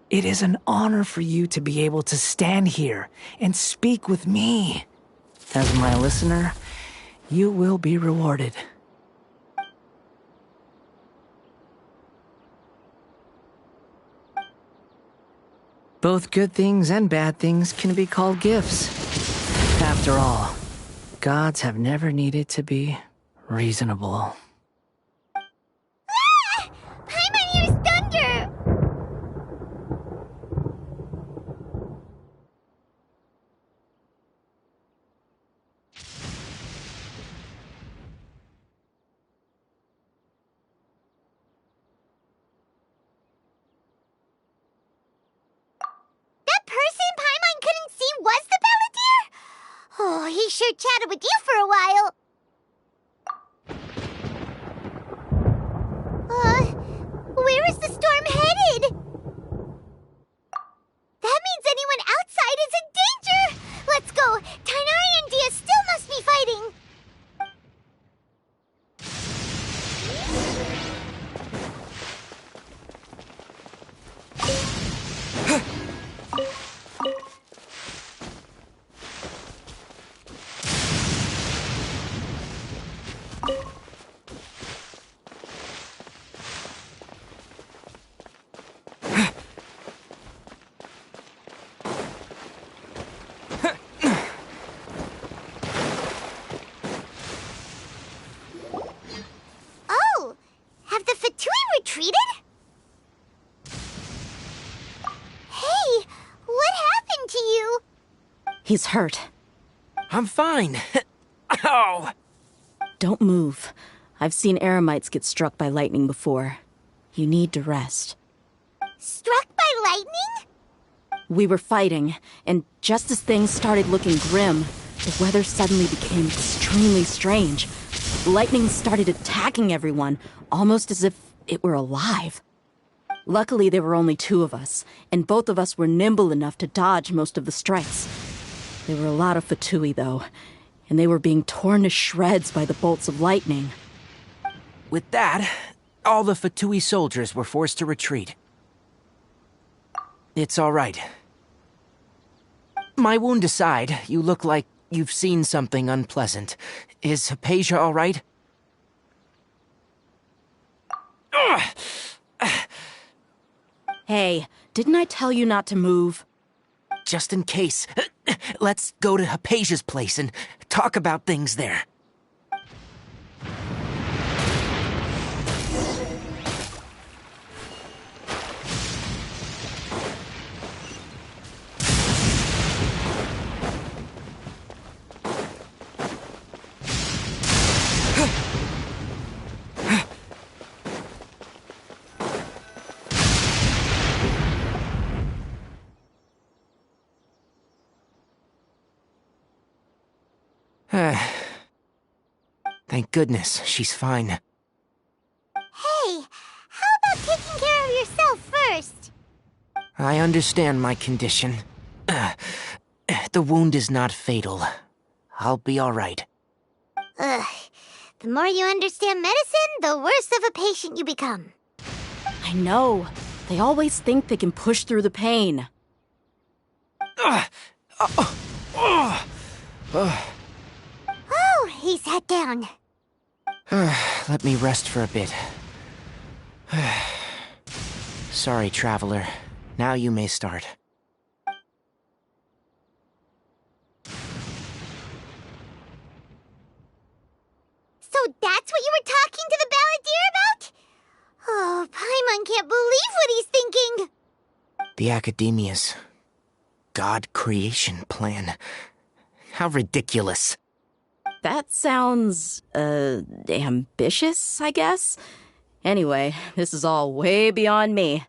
It is an honor for you to be able to stand here and speak with me. As my listener, you will be rewarded. Both good things and bad things can be called gifts. After all, gods have never needed to be reasonable. Ah! Paimon hears thunder! That person Paimon couldn't see was the Palantir? Oh, he sure chatted with you for a while. Where is the storm headed? That means anyone outside is in danger! Let's go! Tighnari and Dia still must be fighting! Oh! Have the Fatui retreated? Hey! What happened to you? He's hurt. I'm fine. Ow! Don't move. I've seen Eremites get struck by lightning before. You need to rest. Struck by lightning? We were fighting, and just as things started looking grim, the weather suddenly became extremely strange. Lightning started attacking everyone, almost as if it were alive. Luckily, there were only two of us, and both of us were nimble enough to dodge most of the strikes. There were a lot of Fatui, though, and they were being torn to shreds by the bolts of lightning. With that, all the Fatui soldiers were forced to retreat. It's all right. My wound aside, you look like you've seen something unpleasant. Is Hypatia all right? Hey, didn't I tell you not to move? Just in case, let's go to Hypatia's place and talk about things there. Thank goodness, she's fine. Hey, how about taking care of yourself first? I understand my condition. The wound is not fatal. I'll be all right. Ugh. The more you understand medicine, the worse of a patient you become. I know. They always think they can push through the pain. Oh, he sat down. Let me rest for a bit. Sorry, Traveler. Now you may start. So that's what you were talking to the Balladeer about? Oh, Paimon can't believe what he's thinking. The Academia's God creation plan. How ridiculous. That sounds, ambitious, I guess? Anyway, this is all way beyond me.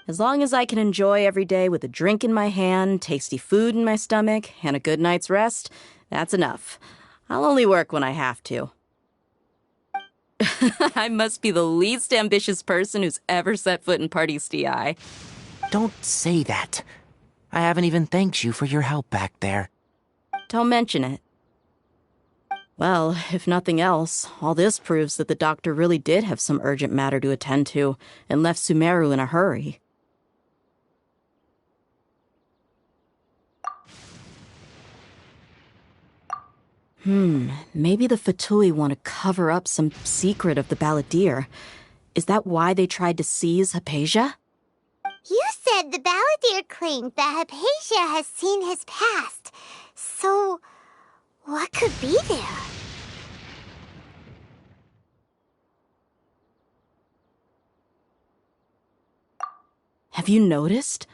As long as I can enjoy every day with a drink in my hand, tasty food in my stomach, and a good night's rest, that's enough. I'll only work when I have to. I must be the least ambitious person who's ever set foot in Parties DI. Don't say that. I haven't even thanked you for your help back there. Don't mention it. Well, if nothing else, all this proves that the doctor really did have some urgent matter to attend to and left Sumeru in a hurry. Maybe the Fatui want to cover up some secret of the Balladeer. Is that why they tried to seize Hypatia? You said the Balladeer claimed that Hypatia has seen his past. So, what could be there? Have you noticed?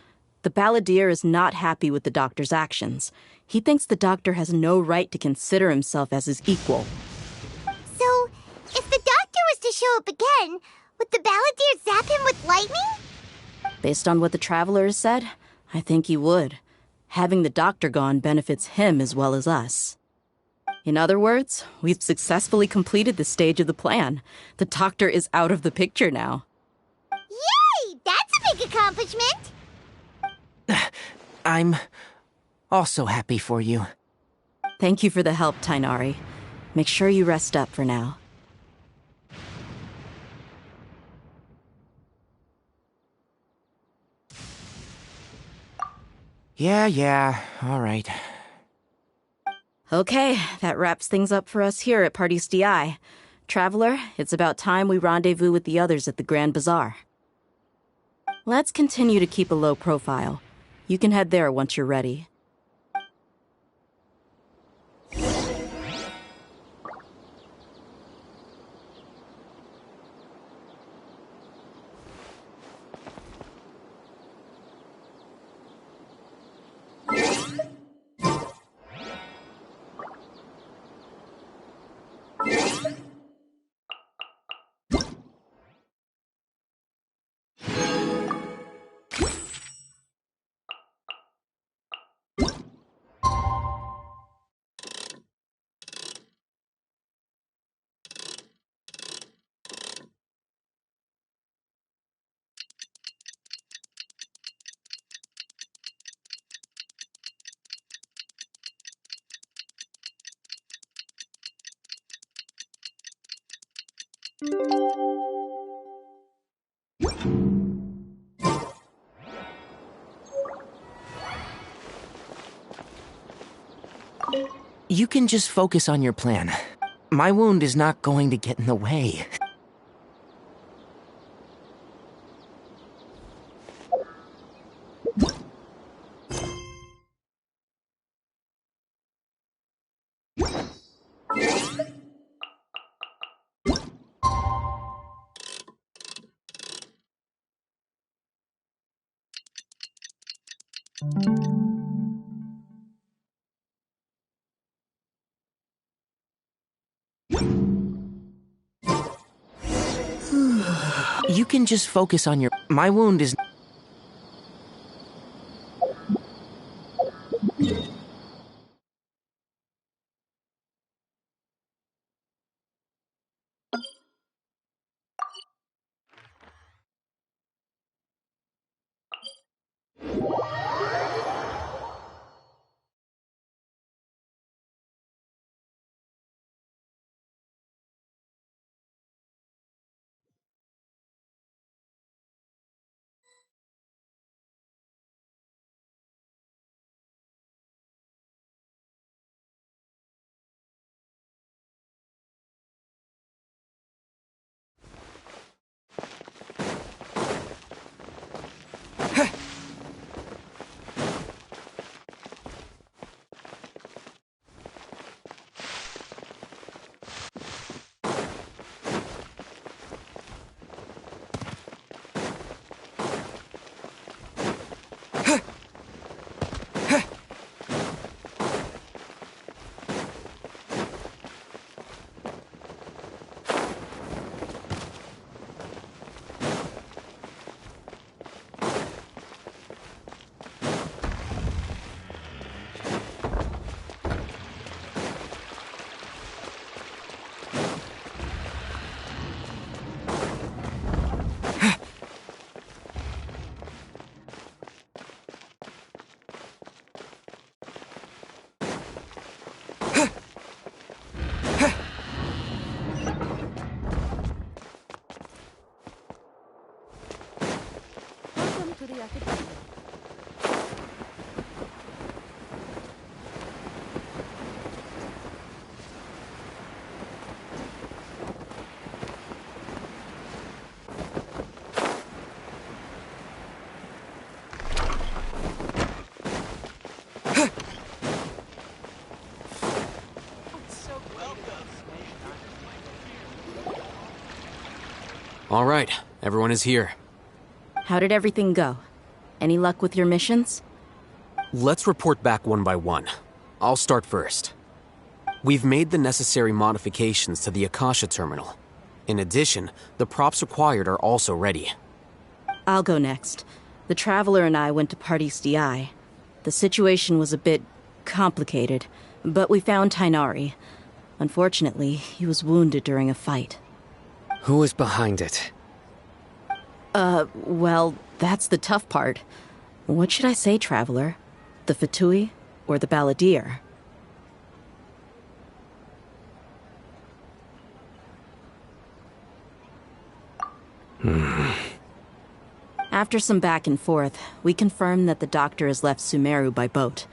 The Balladeer is not happy with the doctor's actions. He thinks the doctor has no right to consider himself as his equal. So, if the doctor was to show up again, would the Balladeer zap him with lightning? Based on what the Traveler has said, I think he would. Having the doctor gone benefits him as well as us. In other words, we've successfully completed this stage of the plan. The doctor is out of the picture now. Yay! That's a big accomplishment! I'm also happy for you. Thank you for the help, Tighnari. Make sure you rest up for now. Yeah, all right. Okay, that wraps things up for us here at Parties DI. Traveler, it's about time we rendezvous with the others at the Grand Bazaar. Let's continue to keep a low profile. You can head there once you're ready. You can just focus on your plan. My wound is not going to get in the way. You can just focus on your... My wound is... Welcome to the academy. All right, everyone is here. How did everything go? Any luck with your missions? Let's report back one by one. I'll start first. We've made the necessary modifications to the Akasha terminal. In addition, the props required are also ready. I'll go next. The Traveler and I went to Parties DI. The situation was a bit complicated, but we found Tighnari. Unfortunately, he was wounded during a fight. Who was behind it? Well, that's the tough part. What should I say, Traveler? The Fatui or the Balladeer? After some back and forth, we confirmed that the doctor has left Sumeru by boat.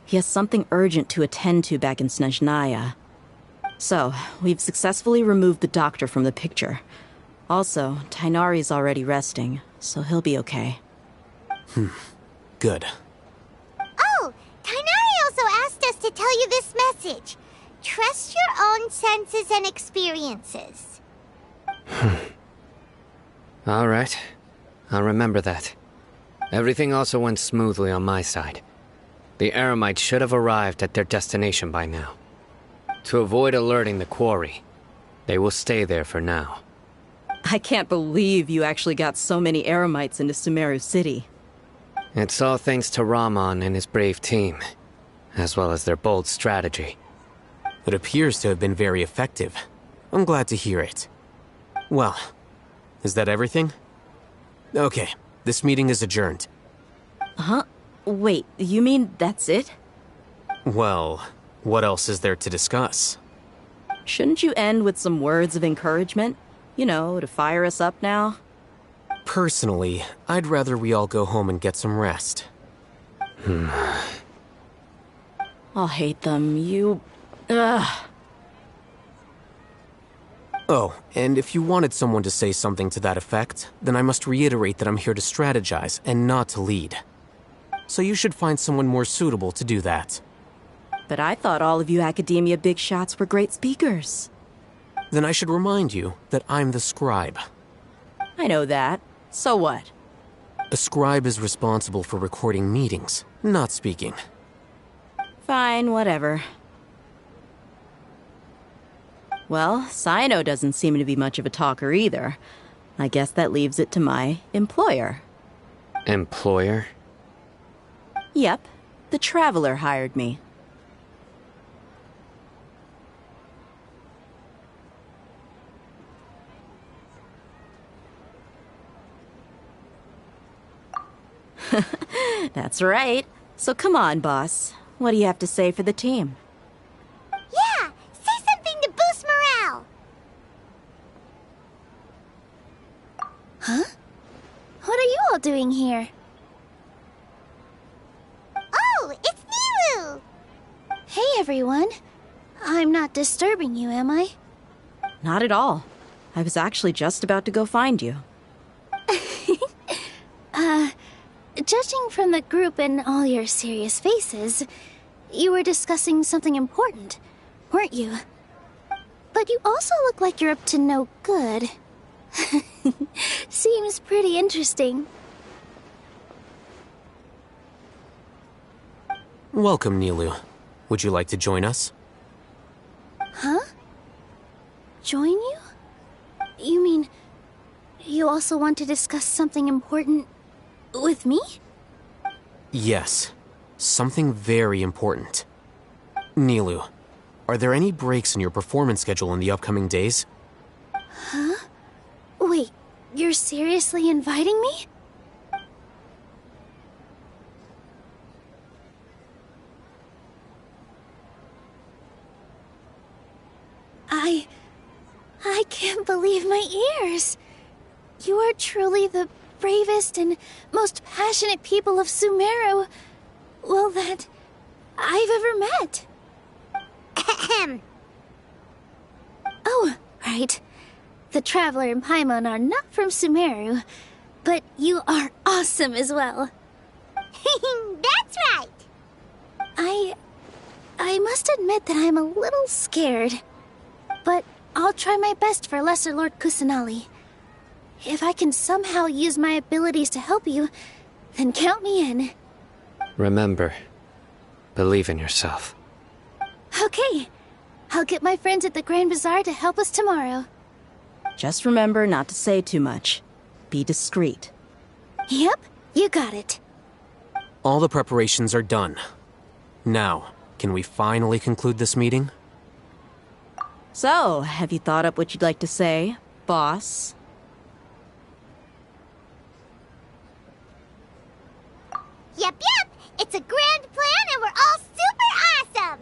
He has something urgent to attend to back in Snezhnaya. So, we've successfully removed the doctor from the picture. Also, Tighnari's already resting, so he'll be okay. Good. Oh, Tighnari also asked us to tell you this message. Trust your own senses and experiences. All right. I'll remember that. Everything also went smoothly on my side. The Eremites should have arrived at their destination by now. To avoid alerting the quarry, they will stay there for now. I can't believe you actually got so many Eremites into Sumeru City. It's all thanks to Rahman and his brave team, as well as their bold strategy. It appears to have been very effective. I'm glad to hear it. Well, is that everything? Okay, this meeting is adjourned. Huh? Wait, you mean that's it? Well, what else is there to discuss? Shouldn't you end with some words of encouragement? You know, to fire us up now? Personally, I'd rather we all go home and get some rest. I'll hate them, Ugh. Oh, and if you wanted someone to say something to that effect, then I must reiterate that I'm here to strategize and not to lead. So you should find someone more suitable to do that. But I thought all of you Academia big shots were great speakers. Then I should remind you that I'm the scribe. I know that. So what? A scribe is responsible for recording meetings, not speaking. Fine, whatever. Well, Cyno doesn't seem to be much of a talker either. I guess that leaves it to my employer. Employer? Yep, the Traveler hired me. That's right. So come on, boss. What do you have to say for the team? Yeah, say something to boost morale. Huh? What are you all doing here? Oh, it's Nilou! Hey, everyone. I'm not disturbing you, am I? Not at all. I was actually just about to go find you. Judging from the group and all your serious faces, you were discussing something important, weren't you? But you also look like you're up to no good. Seems pretty interesting. Welcome, Nilou. Would you like to join us? Huh? Join you? You mean you also want to discuss something important with me? Yes. Something very important. Nilou, are there any breaks in your performance schedule in the upcoming days? Huh? Wait, you're seriously inviting me? I can't believe my ears. You are truly the bravest and most passionate people of Sumeru, well, that I've ever met. Ahem. Oh, right. The Traveler and Paimon are not from Sumeru, but you are awesome as well. That's right. I must admit that I'm a little scared. But I'll try my best for Lesser Lord Kusanali. If I can somehow use my abilities to help you, then count me in. Remember, believe in yourself. Okay. I'll get my friends at the Grand Bazaar to help us tomorrow. Just remember not to say too much. Be discreet. Yep, you got it. All the preparations are done. Now, can we finally conclude this meeting? So, have you thought up what you'd like to say, boss? Yep. It's a grand plan and we're all super awesome.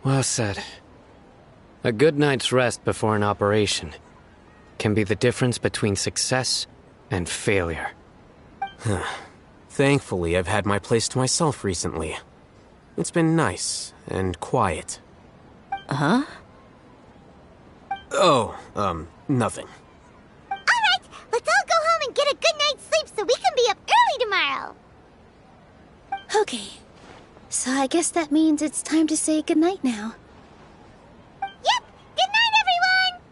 Well said. A good night's rest before an operation can be the difference between success and failure. Thankfully, I've had my place to myself recently. It's been nice and quiet. Huh? Oh, nothing. Alright, let's all go home and get a good night's sleep so we can be up early tomorrow. Okay. So I guess that means it's time to say goodnight now. Yep, good night, everyone!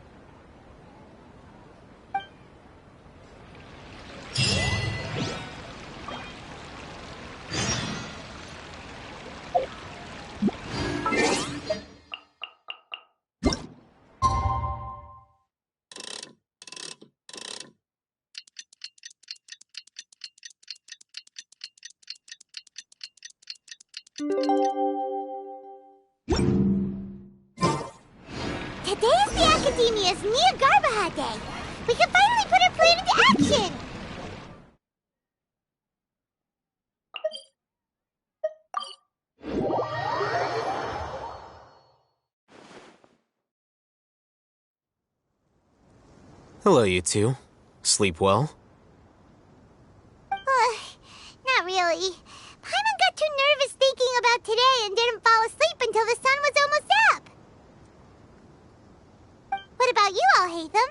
Today is the Academia's Nia Garbaha Day. We can finally put our plan into action. Hello, you two. Sleep well? Not really. Paimon got too nervous thinking about today and didn't fall asleep until the sun was almost up. What about you all, Hatham?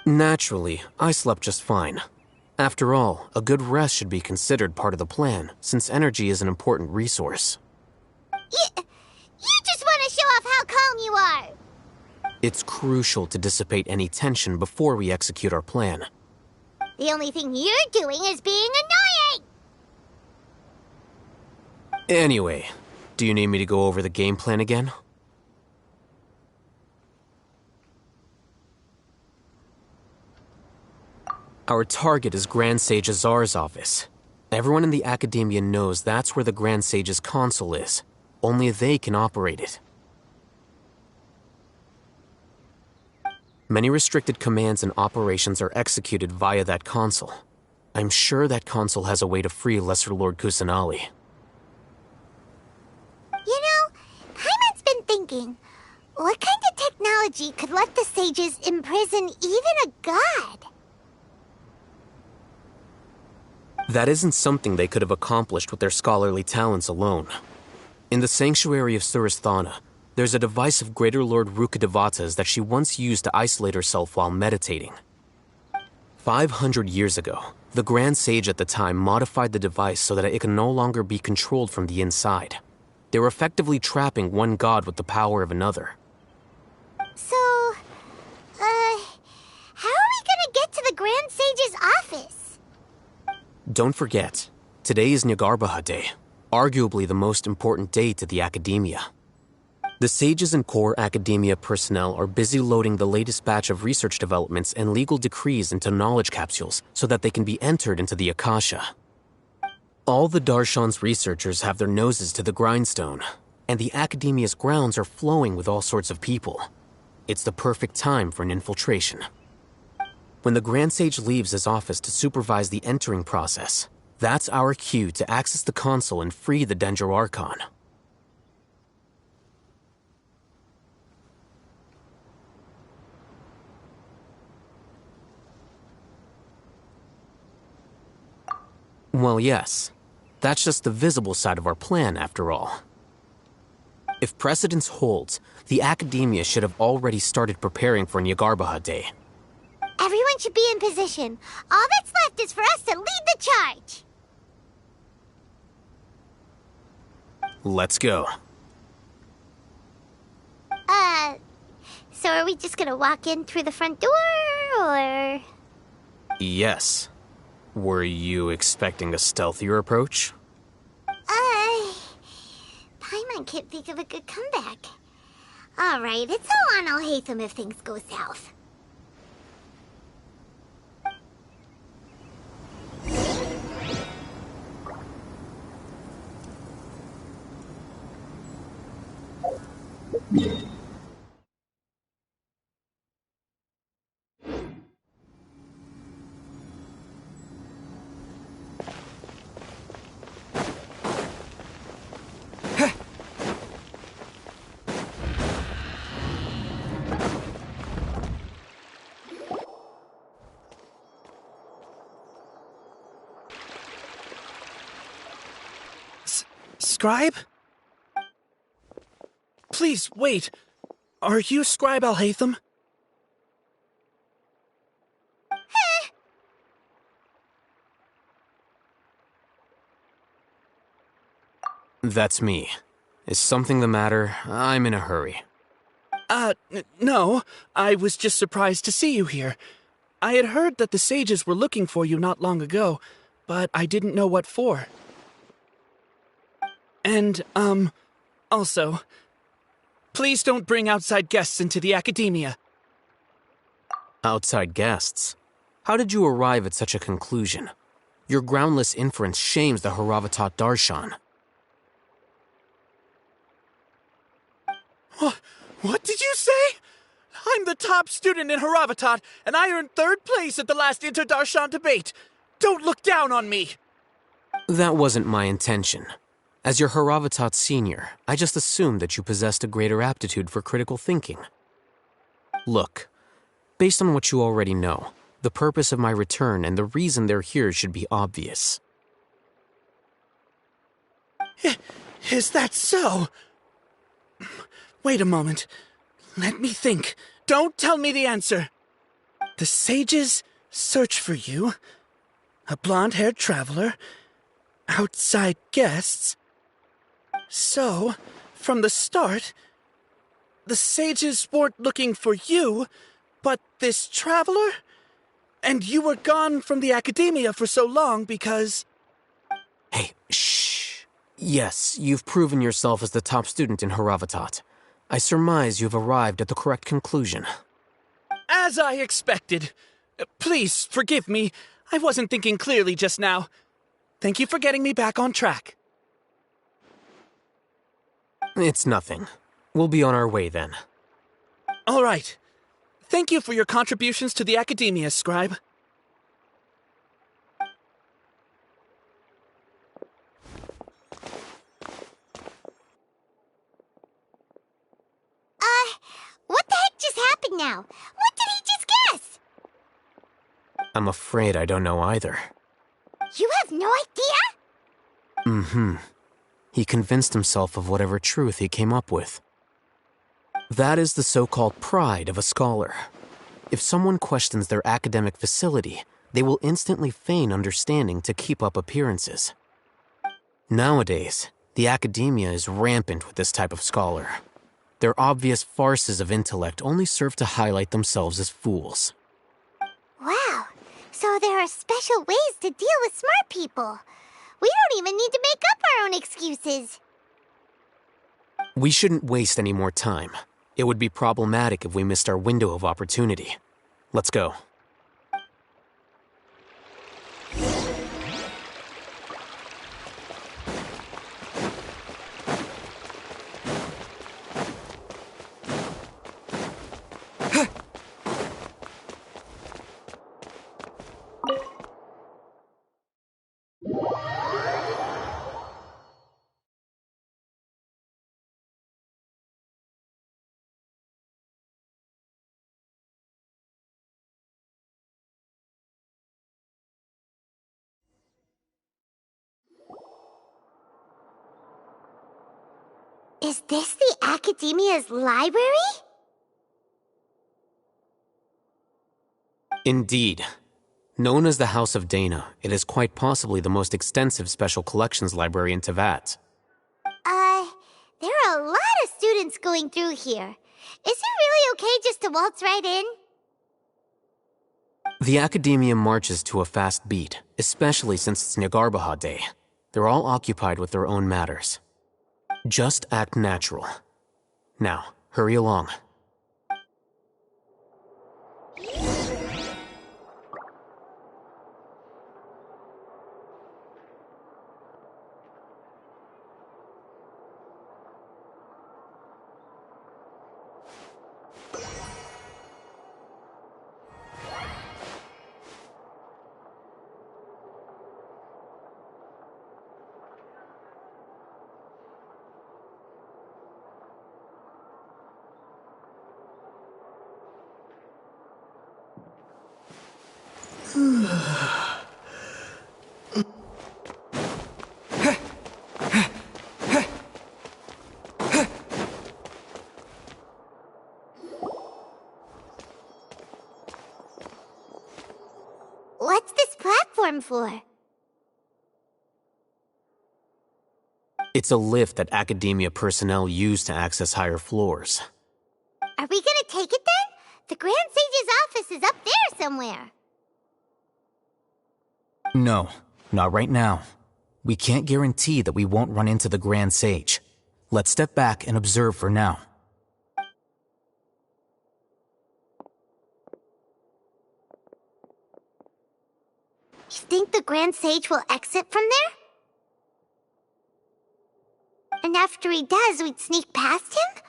Naturally, I slept just fine. After all, a good rest should be considered part of the plan, since energy is an important resource. You just want to show off how calm you are. It's crucial to dissipate any tension before we execute our plan. The only thing you're doing is being annoying! Anyway, do you need me to go over the game plan again? Our target is Grand Sage Azar's office. Everyone in the Academia knows that's where the Grand Sage's console is. Only they can operate it. Many restricted commands and operations are executed via that console. I'm sure that console has a way to free Lesser Lord Kusanali. You know, Paimon's been thinking, what kind of technology could let the sages imprison even a god? That isn't something they could have accomplished with their scholarly talents alone. In the Sanctuary of Suristhana, there's a device of Greater Lord Rukkhadevata's that she once used to isolate herself while meditating. 500 years ago, the Grand Sage at the time modified the device so that it can no longer be controlled from the inside. They were effectively trapping one god with the power of another. So, how are we gonna get to the Grand Sage's office? Don't forget, today is Nyagarbha Day, arguably the most important day to the Academia. The sages and core Academia personnel are busy loading the latest batch of research developments and legal decrees into knowledge capsules so that they can be entered into the Akasha. All the Darshan's researchers have their noses to the grindstone, and the Academia's grounds are flowing with all sorts of people. It's the perfect time for an infiltration. When the Grand Sage leaves his office to supervise the entering process, that's our cue to access the console and free the Dendro Archon. Well, yes. That's just the visible side of our plan, after all. If precedence holds, the Academia should have already started preparing for Nyagarbha Day. Everyone should be in position. All that's left is for us to lead the charge. Let's go. So are we just gonna walk in through the front door, or...? Yes. Were you expecting a stealthier approach? Paimon can't think of a good comeback. Alright, it's all on Alhaitham if things go south. Scribe? Please, wait. Are you Scribe Alhaitham? That's me. Is something the matter? I'm in a hurry. No. I was just surprised to see you here. I had heard that the sages were looking for you not long ago, but I didn't know what for. And, also, please don't bring outside guests into the Academia. Outside guests? How did you arrive at such a conclusion? Your groundless inference shames the Haravatat Darshan. What did you say? I'm the top student in Haravatat, and I earned 3rd place at the last Inter-Darshan debate. Don't look down on me! That wasn't my intention. As your Haravatat senior, I just assumed that you possessed a greater aptitude for critical thinking. Look, based on what you already know, the purpose of my return and the reason they're here should be obvious. Is that so? Wait a moment. Let me think. Don't tell me the answer. The sages search for you. A blonde-haired traveler. Outside guests. So, from the start, the sages weren't looking for you, but this traveler? And you were gone from the academia for so long because... Hey, shh. Yes, you've proven yourself as the top student in Haravatat. I surmise you've arrived at the correct conclusion. As I expected. Please, forgive me. I wasn't thinking clearly just now. Thank you for getting me back on track. It's nothing. We'll be on our way then. All right. Thank you for your contributions to the academia, Scribe. What the heck just happened now? What did he just guess? I'm afraid I don't know either. You have no idea? Mm-hmm. He convinced himself of whatever truth he came up with. That is the so-called pride of a scholar. If someone questions their academic facility, they will instantly feign understanding to keep up appearances. Nowadays, the academia is rampant with this type of scholar. Their obvious farces of intellect only serve to highlight themselves as fools. Wow, so there are special ways to deal with smart people. We don't even need to make up our own excuses. We shouldn't waste any more time. It would be problematic if we missed our window of opportunity. Let's go. Is this the Academia's library? Indeed. Known as the House of Dana, it is quite possibly the most extensive special collections library in Teyvat. There are a lot of students going through here. Is it really okay just to waltz right in? The Academia marches to a fast beat, especially since it's Nagarbaha Day. They're all occupied with their own matters. Just act natural. Now, hurry along. What's this platform for? It's a lift that Academia personnel use to access higher floors. Are we gonna take it then? The Grand Sage's office is up there somewhere. No, not right now. We can't guarantee that we won't run into the Grand Sage. Let's step back and observe for now. You think the Grand Sage will exit from there? And after he does, we'd sneak past him?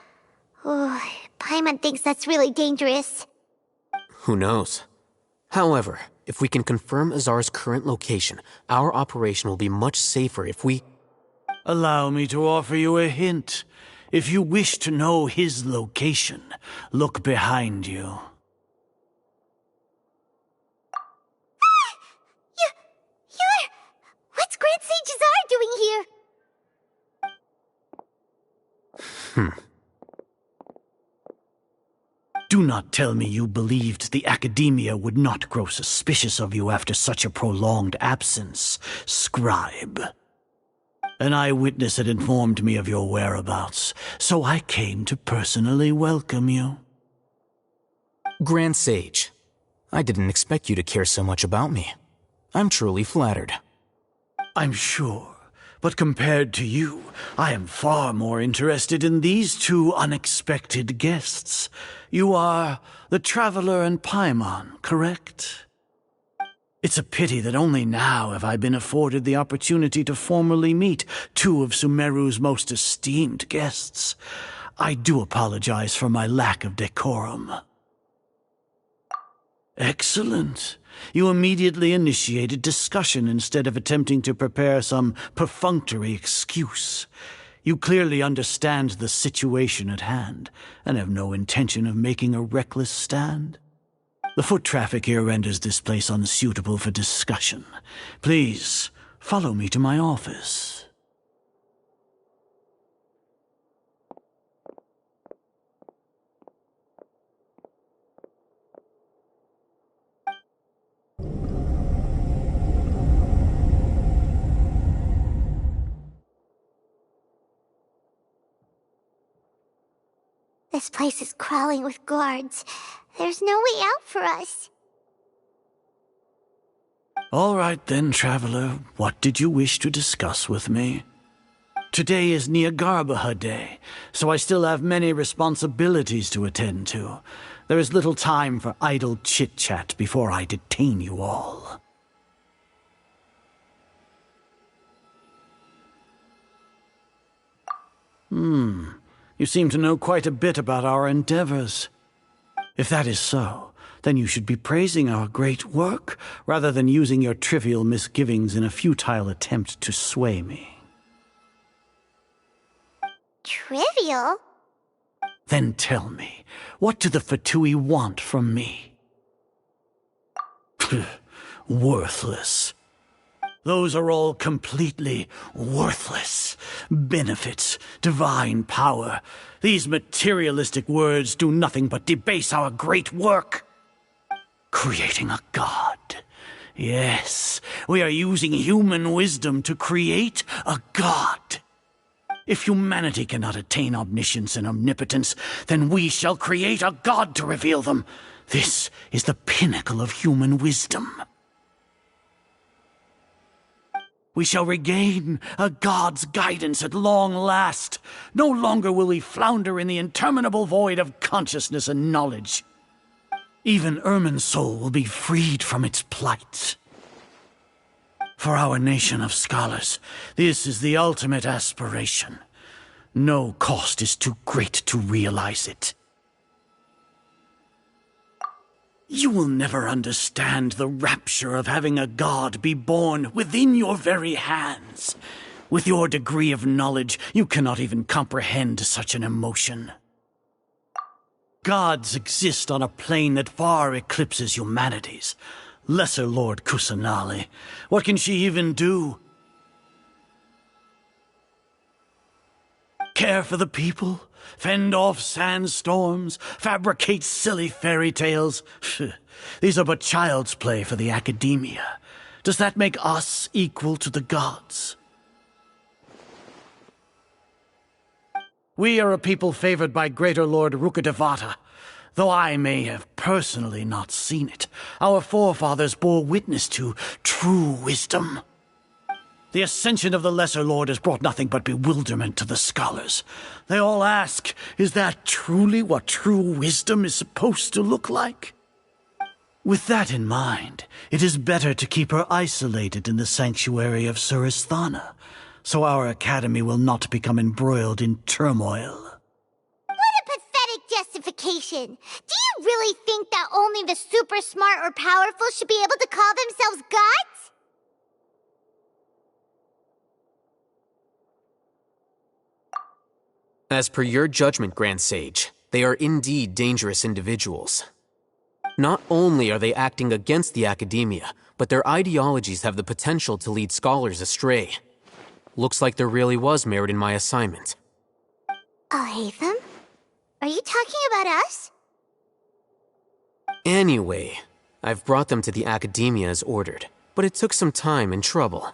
Oh, Paimon thinks that's really dangerous. Who knows? However, if we can confirm Azar's current location, our operation will be much safer if we... Allow me to offer you a hint. If you wish to know his location, look behind you. What's Grand Sage Azar doing here? Do not tell me you believed the Academia would not grow suspicious of you after such a prolonged absence, Scribe. An eyewitness had informed me of your whereabouts, so I came to personally welcome you. Grand Sage, I didn't expect you to care so much about me. I'm truly flattered. I'm sure, but compared to you, I am far more interested in these two unexpected guests. You are the Traveler and Paimon, correct? It's a pity that only now have I been afforded the opportunity to formally meet two of Sumeru's most esteemed guests. I do apologize for my lack of decorum. Excellent. You immediately initiated discussion instead of attempting to prepare some perfunctory excuse. You clearly understand the situation at hand, and have no intention of making a reckless stand. The foot traffic here renders this place unsuitable for discussion. Please, follow me to my office. This place is crawling with guards. There's no way out for us. All right then, Traveler. What did you wish to discuss with me? Today is Niagarbaha Day, so I still have many responsibilities to attend to. There is little time for idle chit-chat before I detain you all. You seem to know quite a bit about our endeavors. If that is so, then you should be praising our great work, rather than using your trivial misgivings in a futile attempt to sway me. Trivial? Then tell me, what do the Fatui want from me? Worthless. Those are all completely worthless. Benefits, divine power. These materialistic words do nothing but debase our great work. Creating a god. Yes, we are using human wisdom to create a god. If humanity cannot attain omniscience and omnipotence, then we shall create a god to reveal them. This is the pinnacle of human wisdom. We shall regain a god's guidance at long last. No longer will we flounder in the interminable void of consciousness and knowledge. Even Irminsul will be freed from its plight. For our nation of scholars, this is the ultimate aspiration. No cost is too great to realize it. You will never understand the rapture of having a god be born within your very hands. With your degree of knowledge, you cannot even comprehend such an emotion. Gods exist on a plane that far eclipses humanity's. Lesser Lord Kusanali, what can she even do? Care for the people? Fend off sandstorms? Fabricate silly fairy tales? These are but child's play for the academia. Does that make us equal to the gods? We are a people favored by Greater Lord Rukkhadevata. Though I may have personally not seen it, our forefathers bore witness to true wisdom. The ascension of the Lesser Lord has brought nothing but bewilderment to the scholars. They all ask, is that truly what true wisdom is supposed to look like? With that in mind, it is better to keep her isolated in the sanctuary of Suristhana, so our academy will not become embroiled in turmoil. What a pathetic justification! Do you really think that only the super smart or powerful should be able to call themselves gods? As per your judgment, Grand Sage, they are indeed dangerous individuals. Not only are they acting against the academia, but their ideologies have the potential to lead scholars astray. Looks like there really was merit in my assignment. Alhaitham? Are you talking about us? Anyway, I've brought them to the academia as ordered, but it took some time and trouble.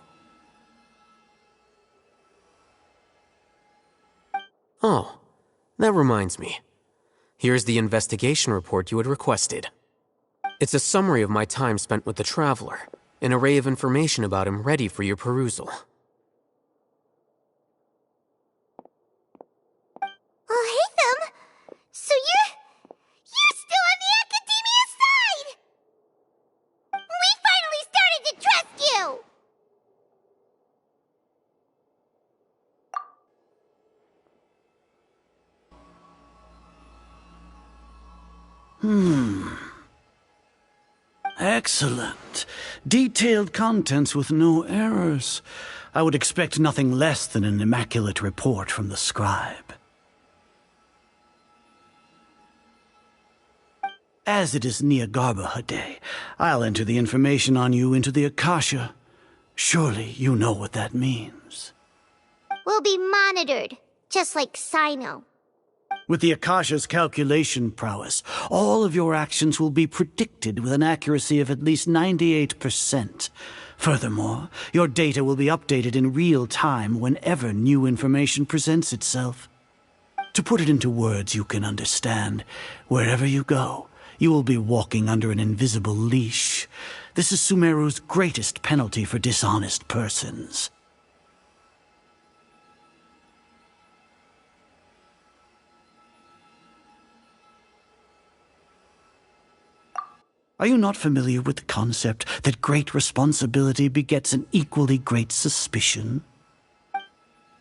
Oh, that reminds me. Here's the investigation report you had requested. It's a summary of my time spent with the Traveler, an array of information about him ready for your perusal. Oh, Haytham! So you're still on the Academia side! We finally started to trust you! Excellent. Detailed contents with no errors. I would expect nothing less than an immaculate report from the scribe. As it is Niagarbaha Day, I'll enter the information on you into the Akasha. Surely you know what that means. We'll be monitored, just like Sino. With the Akasha's calculation prowess, all of your actions will be predicted with an accuracy of at least 98%. Furthermore, your data will be updated in real time whenever new information presents itself. To put it into words you can understand, wherever you go, you will be walking under an invisible leash. This is Sumeru's greatest penalty for dishonest persons. Are you not familiar with the concept that great responsibility begets an equally great suspicion?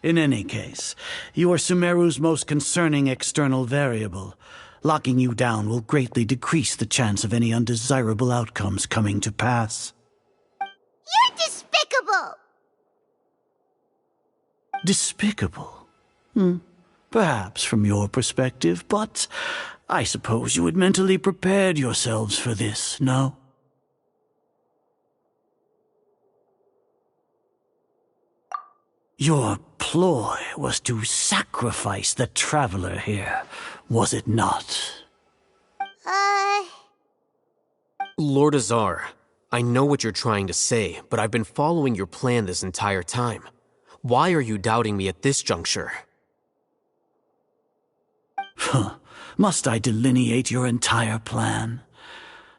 In any case, you are Sumeru's most concerning external variable. Locking you down will greatly decrease the chance of any undesirable outcomes coming to pass. You're despicable! Despicable? Perhaps from your perspective, but I suppose you had mentally prepared yourselves for this, no? Your ploy was to sacrifice the Traveler here, was it not? Lord Azar, I know what you're trying to say, but I've been following your plan this entire time. Why are you doubting me at this juncture? Must I delineate your entire plan?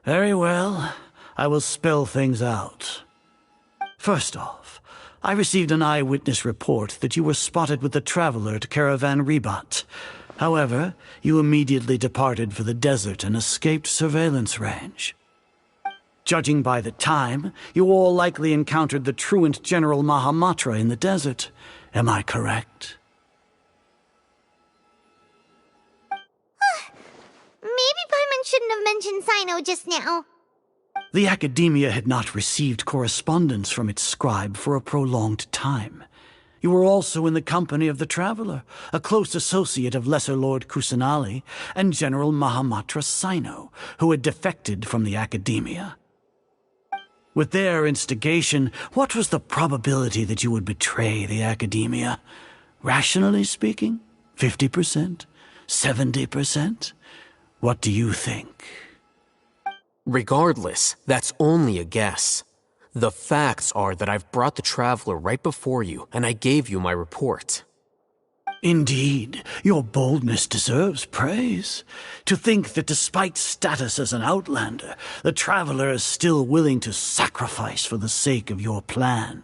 Very well, I will spell things out. First off, I received an eyewitness report that you were spotted with the Traveler at Caravan Ribat. However, you immediately departed for the desert and escaped surveillance range. Judging by the time, you all likely encountered the truant General Mahamatra in the desert. Am I correct? Maybe Paimon shouldn't have mentioned Sino just now. The Academia had not received correspondence from its scribe for a prolonged time. You were also in the company of the Traveler, a close associate of Lesser Lord Kusanali and General Mahamatra Sino, who had defected from the Academia. With their instigation, what was the probability that you would betray the Academia? Rationally speaking, 50%? 70%? What do you think? Regardless, that's only a guess. The facts are that I've brought the Traveler right before you, and I gave you my report. Indeed, your boldness deserves praise. To think that despite status as an outlander, the Traveler is still willing to sacrifice for the sake of your plan.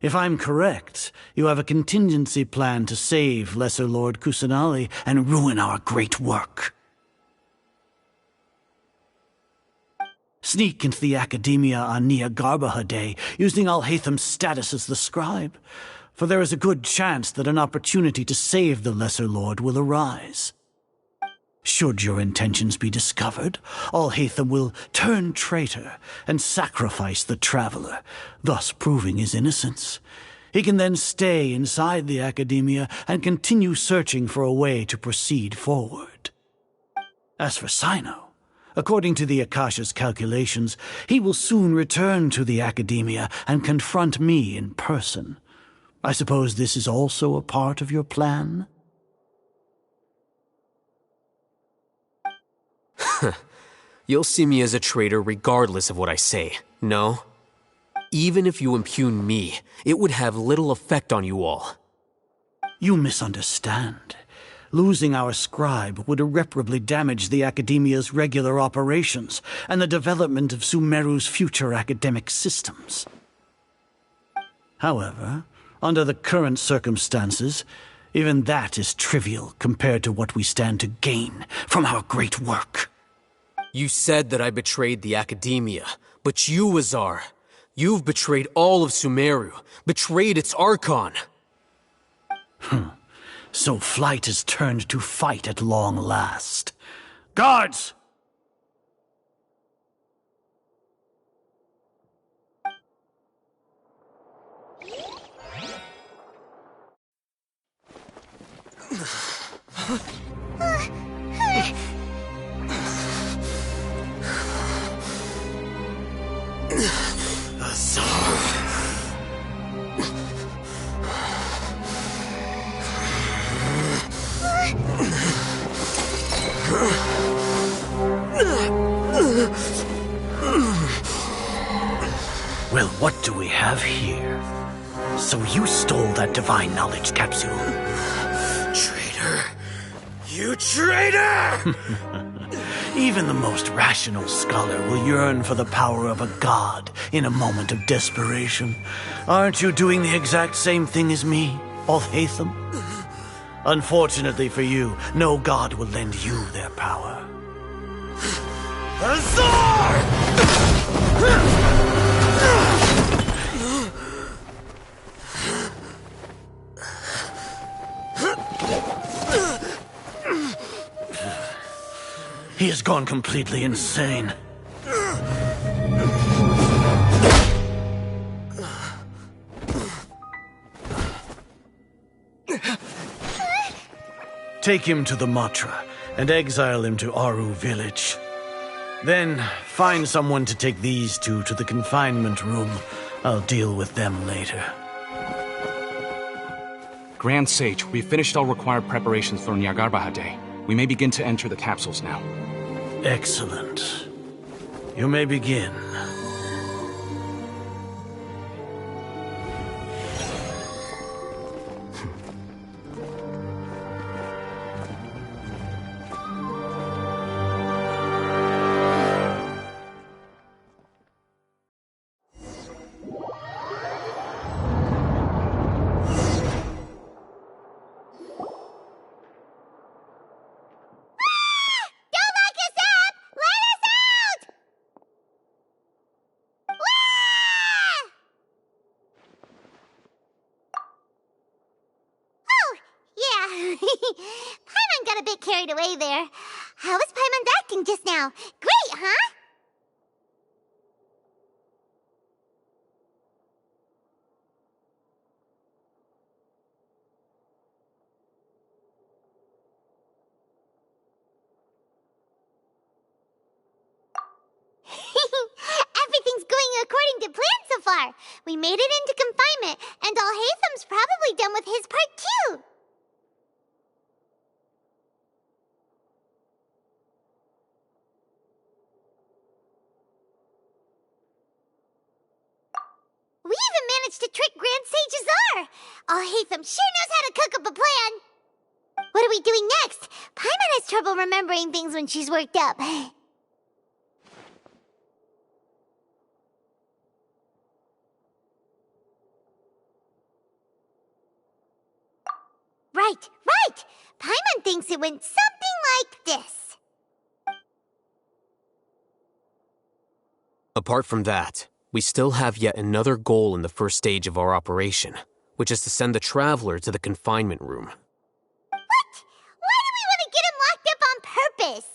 If I'm correct, you have a contingency plan to save Lesser Lord Kusanali and ruin our great work. Sneak into the Academia on Niagarbaha Day, using Alhaitham's status as the scribe, for there is a good chance that an opportunity to save the Lesser Lord will arise. Should your intentions be discovered, Alhaitham will turn traitor and sacrifice the Traveler, thus proving his innocence. He can then stay inside the Academia and continue searching for a way to proceed forward. As for Sino, according to the Akasha's calculations, he will soon return to the Academia and confront me in person. I suppose this is also a part of your plan? You'll see me as a traitor regardless of what I say, no? Even if you impugn me, it would have little effect on you all. You misunderstand. Losing our scribe would irreparably damage the Academia's regular operations and the development of Sumeru's future academic systems. However, under the current circumstances, even that is trivial compared to what we stand to gain from our great work. You said that I betrayed the Academia, but you, Azar, you've betrayed all of Sumeru, betrayed its Archon. So flight has turned to fight at long last. Guards! Well, what do we have here? So you stole that divine knowledge capsule. Traitor! You traitor! Even the most rational scholar will yearn for the power of a god in a moment of desperation. Aren't you doing the exact same thing as me, Alhaitham? Unfortunately for you, no god will lend you their power. Azar! He has gone completely insane. Take him to the Matra and exile him to Aru village. Then find someone to take these two to the confinement room. I'll deal with them later. Grand Sage, we've finished all required preparations for Nyargarbaha Day. We may begin to enter the capsules now. Excellent. You may begin. Paimon got a bit carried away there. How was Paimon acting just now? Great, huh? Everything's going according to plan so far. We made it into confinement, and Alhaitham's probably done with his part too. We even managed to trick Grand Sage Azar! Alhaitham sure knows how to cook up a plan! What are we doing next? Paimon has trouble remembering things when she's worked up. Right! Paimon thinks it went something like this. Apart from that, we still have yet another goal in the first stage of our operation, which is to send the Traveler to the confinement room. What? Why do we want to get him locked up on purpose?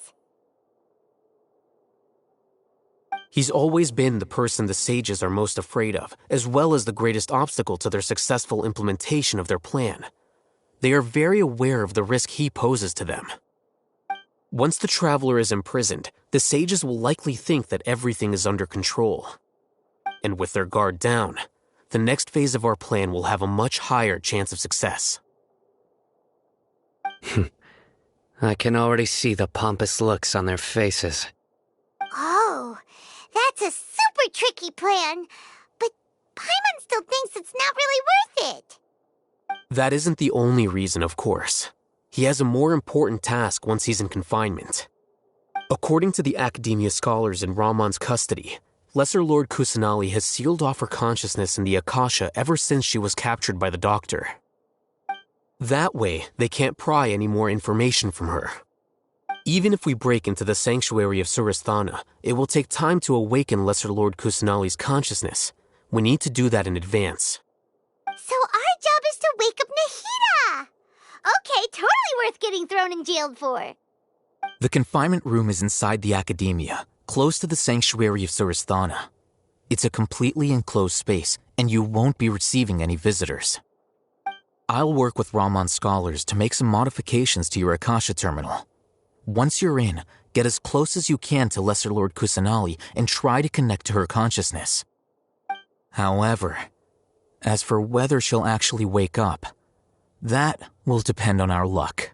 He's always been the person the sages are most afraid of, as well as the greatest obstacle to their successful implementation of their plan. They are very aware of the risk he poses to them. Once the Traveler is imprisoned, the sages will likely think that everything is under control. And with their guard down, the next phase of our plan will have a much higher chance of success. I can already see the pompous looks on their faces. Oh, that's a super tricky plan. But Paimon still thinks it's not really worth it. That isn't the only reason, of course. He has a more important task once he's in confinement. According to the Academia scholars in Ramon's custody, Lesser Lord Kusanali has sealed off her consciousness in the Akasha ever since she was captured by the Doctor. That way, they can't pry any more information from her. Even if we break into the sanctuary of Surasthana, it will take time to awaken Lesser Lord Kusanali's consciousness. We need to do that in advance. So our job is to wake up Nahida! Okay, totally worth getting thrown in jail for. The confinement room is inside the Academia, close to the sanctuary of Surasthana. It's a completely enclosed space, and you won't be receiving any visitors. I'll work with Ramon's scholars to make some modifications to your Akasha terminal. Once you're in, get as close as you can to Lesser Lord Kusanali and try to connect to her consciousness. However, as for whether she'll actually wake up, that will depend on our luck.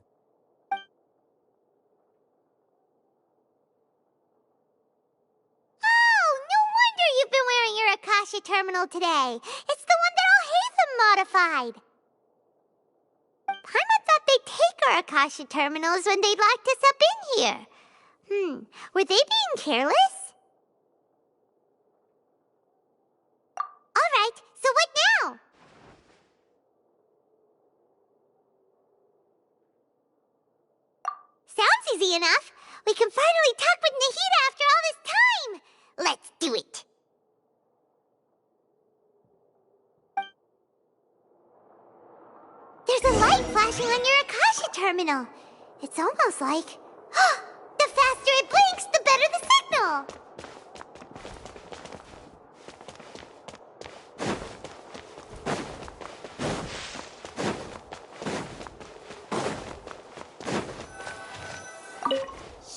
Oh, no wonder you've been wearing your Akasha terminal today. It's the one that Al-Haytham modified. Paimon thought they'd take our Akasha terminals when they locked us up in here. Were they being careless? Alright, so what now? Sounds easy enough. We can finally talk with Nahida after all this time. Let's do it. There's a light flashing on your Akasha terminal. It's almost like... the faster it blinks, the better the signal.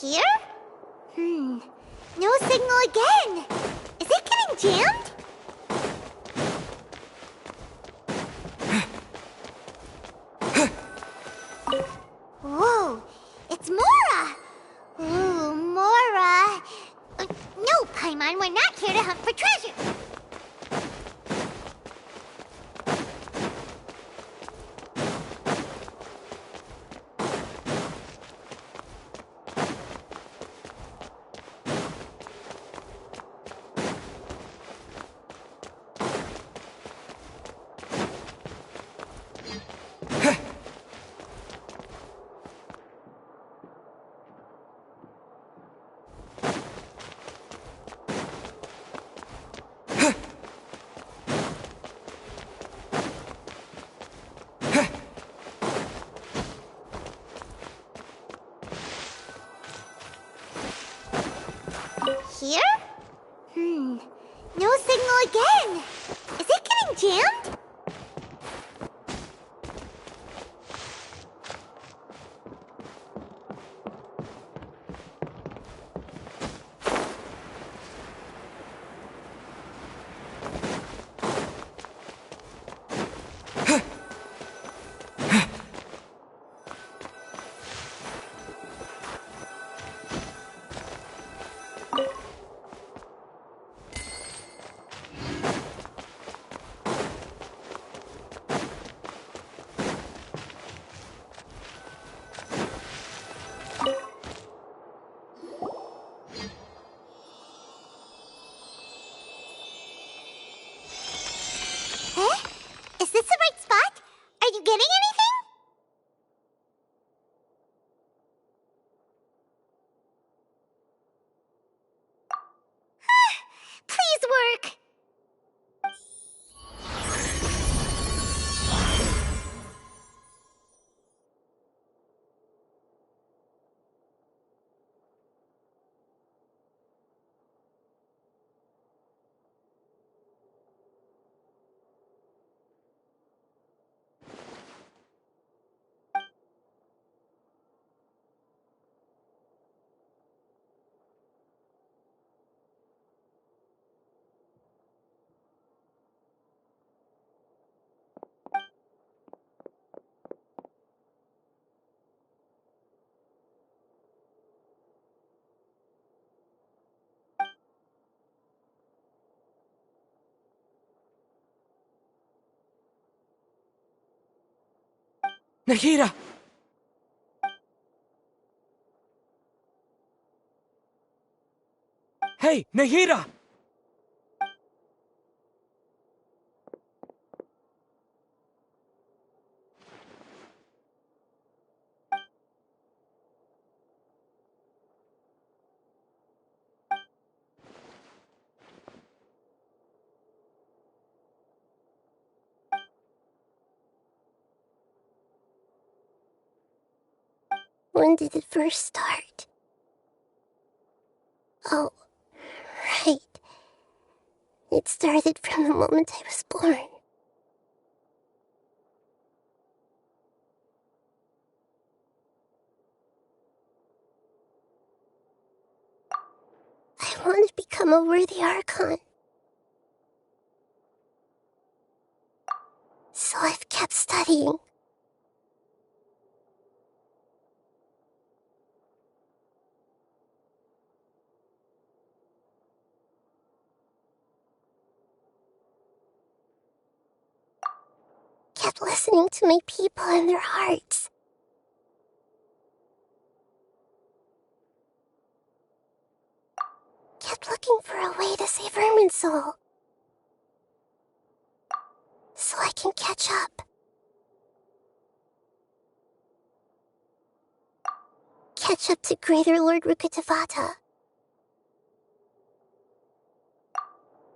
Here? No signal again. Is it getting jammed? Whoa, it's Mora! Ooh, Mora! No, Paimon, we're not here to hunt for treasure. Here? No signal again. Is it getting jammed? Is this the right spot? Are you getting anything? Please work. Nahida! Hey, Nahida! When did it first start? Oh, right. It started from the moment I was born. I want to become a worthy Archon. So I've kept studying. Kept listening to my people and their hearts. Kept looking for a way to save Irminsul. So I can catch up. Catch up to Greater Lord Rukkhadevata.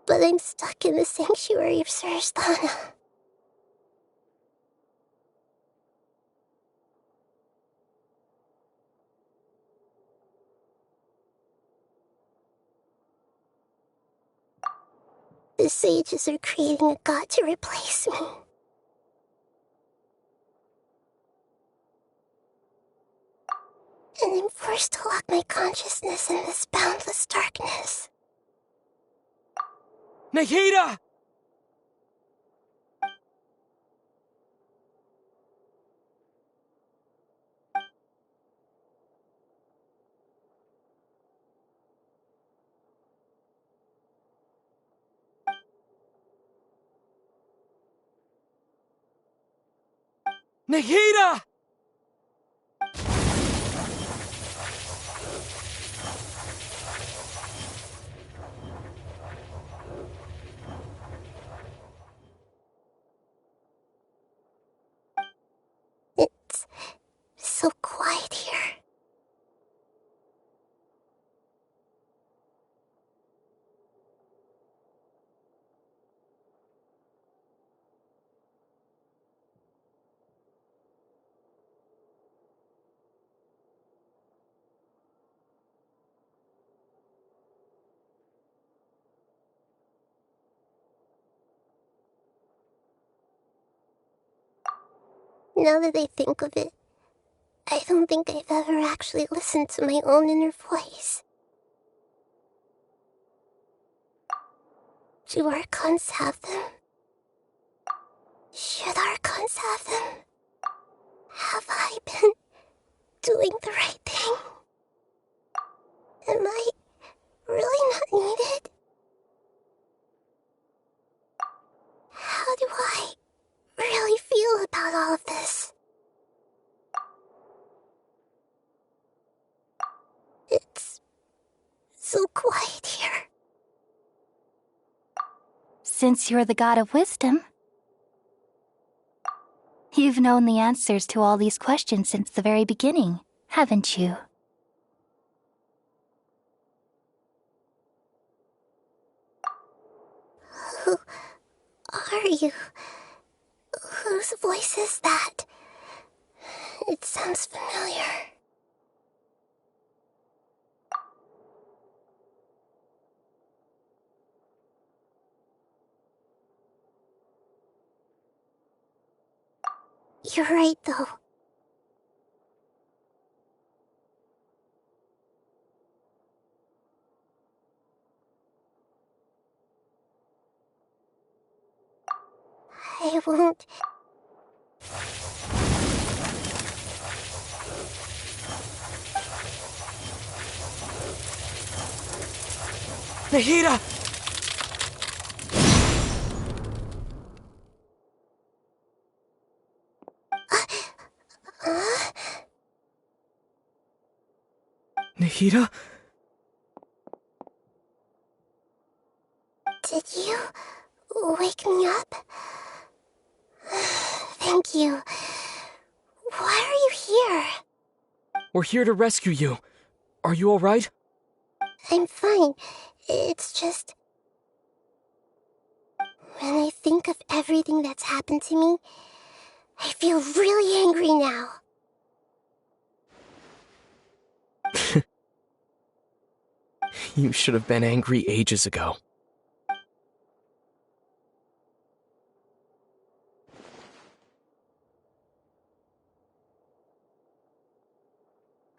But I'm stuck in the sanctuary of Surasthana. The sages are creating a god to replace me. And I'm forced to lock my consciousness in this boundless darkness. Nahida! Nahida! It's so quiet here. Now that I think of it, I don't think I've ever actually listened to my own inner voice. Do Archons have them? Should Archons have them? Have I been doing the right thing? Am I really not needed? How do I really feel about all of this? It's so quiet here. Since you're the god of wisdom, you've known the answers to all these questions since the very beginning, haven't you? Who are you? Whose voice is that? It sounds familiar. You're right, though. I won't. Nahida! Nahida? Did you wake me up? Thank you. Why are you here? We're here to rescue you. Are you alright? I'm fine. It's just... when I think of everything that's happened to me, I feel really angry now. You should have been angry ages ago.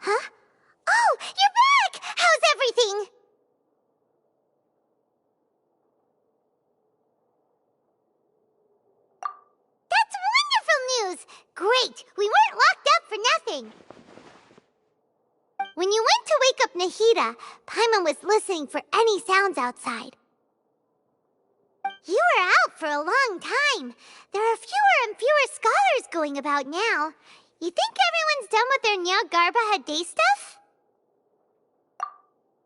Huh? Oh, you're back! How's everything? That's wonderful news! Great! We weren't locked up for nothing! When you went to wake up Nahida, Paimon was listening for any sounds outside. You were out for a long time. There are fewer and fewer scholars going about now. You think everyone's done with their Nyargarba Day stuff?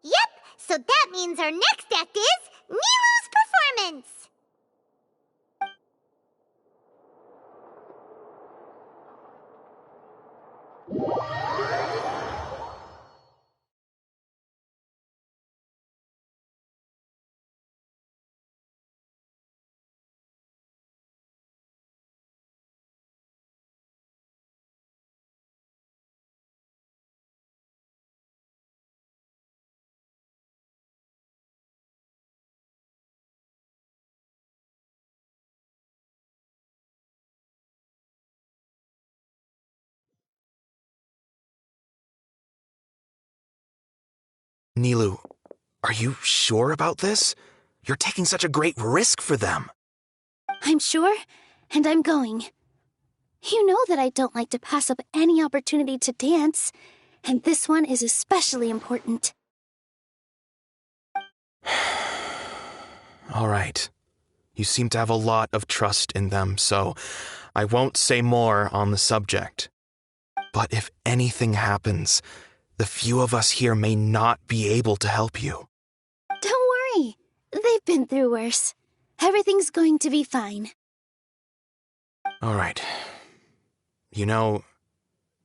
Yep, so that means our next act is Nilou's performance! Nilou, are you sure about this? You're taking such a great risk for them. I'm sure, and I'm going. You know that I don't like to pass up any opportunity to dance, and this one is especially important. All right. You seem to have a lot of trust in them, so I won't say more on the subject. But if anything happens, the few of us here may not be able to help you. Don't worry. They've been through worse. Everything's going to be fine. All right. You know,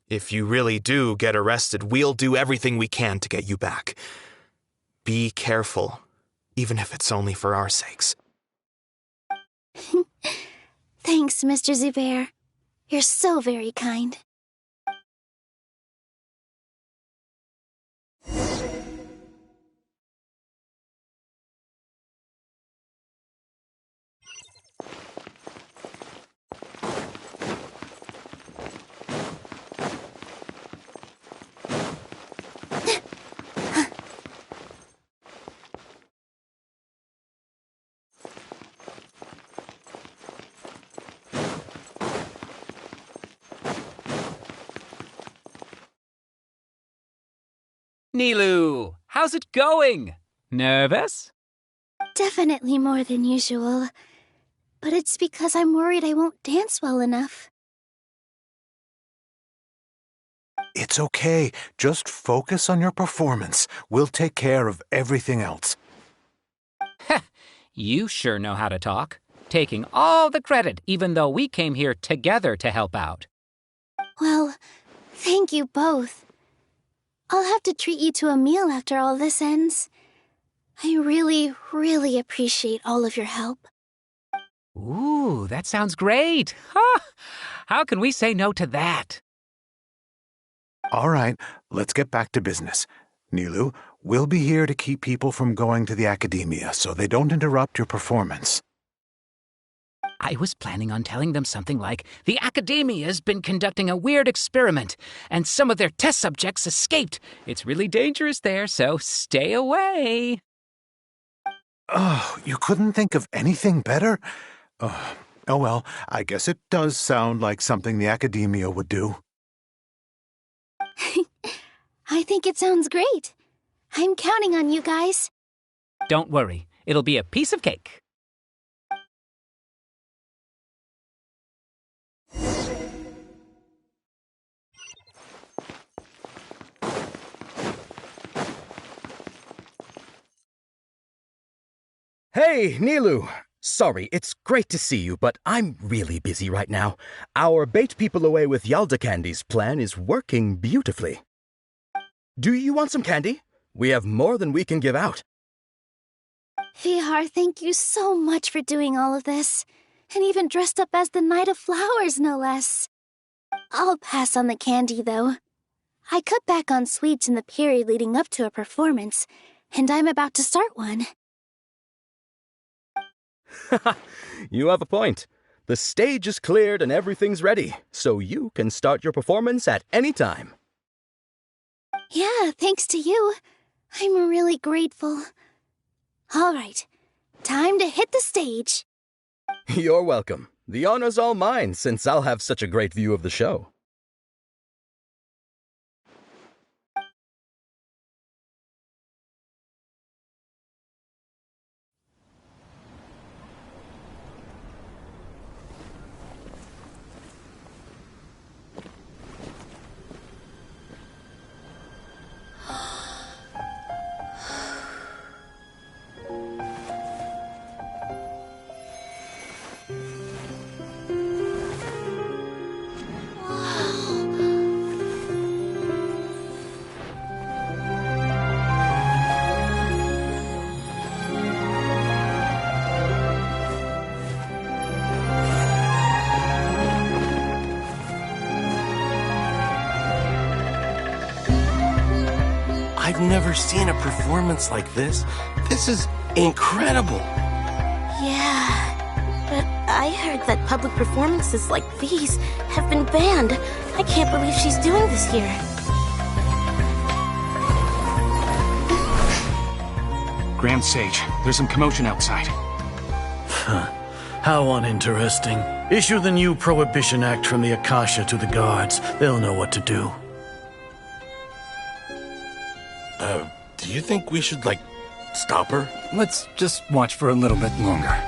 if you really do get arrested, we'll do everything we can to get you back. Be careful, even if it's only for our sakes. Thanks, Mr. Zubair. You're so very kind. Nilou, how's it going? Nervous? Definitely more than usual. But it's because I'm worried I won't dance well enough. It's okay. Just focus on your performance. We'll take care of everything else. You sure know how to talk. Taking all the credit, even though we came here together to help out. Well, thank you both. I'll have to treat you to a meal after all this ends. I really, really appreciate all of your help. Ooh, that sounds great. Huh? How can we say no to that? All right, let's get back to business. Nilou, we'll be here to keep people from going to the academia so they don't interrupt your performance. I was planning on telling them something like, the Academia's been conducting a weird experiment, and some of their test subjects escaped. It's really dangerous there, so stay away. Oh, you couldn't think of anything better? Oh well, I guess it does sound like something the Academia would do. I think it sounds great. I'm counting on you guys. Don't worry, it'll be a piece of cake. Hey, Nilu! Sorry, it's great to see you, but I'm really busy right now. Our Bait People Away with Yalda Candies plan is working beautifully. Do you want some candy? We have more than we can give out. Vihar, thank you so much for doing all of this. And even dressed up as the Knight of Flowers, no less. I'll pass on the candy, though. I cut back on sweets in the period leading up to a performance, and I'm about to start one. You have a point. The stage is cleared and everything's ready, so you can start your performance at any time. Yeah, thanks to you. I'm really grateful. All right, time to hit the stage. You're welcome. The honor's all mine, since I'll have such a great view of the show. I've never seen a performance like this. This is incredible. Yeah, but I heard that public performances like these have been banned. I can't believe she's doing this here. Grand Sage, there's some commotion outside. How uninteresting. Issue the new Prohibition Act from the Akasha to the guards. They'll know what to do. Do you think we should, stop her? Let's just watch for a little bit longer.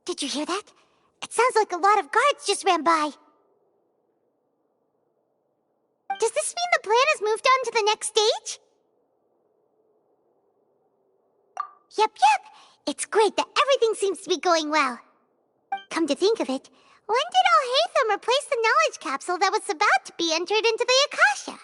Did you hear that? It sounds like a lot of guards just ran by. Does this mean the plan has moved on to the next stage? Yep. It's great that everything seems to be going well. Come to think of it, when did Alhaitham replace the knowledge capsule that was about to be entered into the Akasha?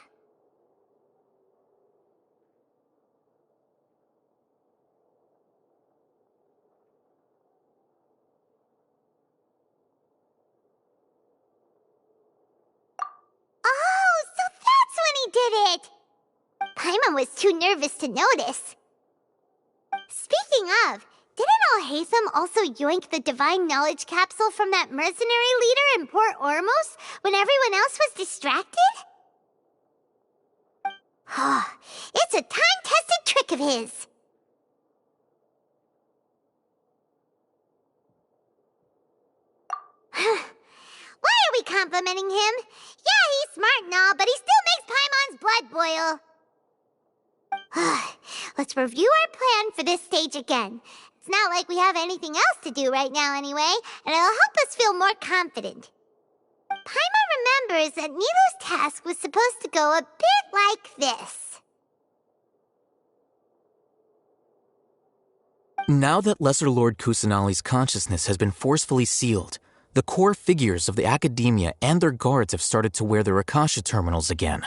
Oh, so that's when he did it! Paimon was too nervous to notice. Speaking of, didn't Alhaitham also yoink the divine knowledge capsule from that mercenary leader in Port Ormos when everyone else was distracted? It's a time-tested trick of his. Why are we complimenting him? Yeah, he's smart and all, but he still makes Paimon's blood boil. Let's review our plan for this stage again. It's not like we have anything else to do right now anyway, and it'll help us feel more confident. Paimon remembers that Nilu's task was supposed to go a bit like this. Now that Lesser Lord Kusanali's consciousness has been forcefully sealed, The core figures of the Academia and their guards have started to wear their Akasha terminals again.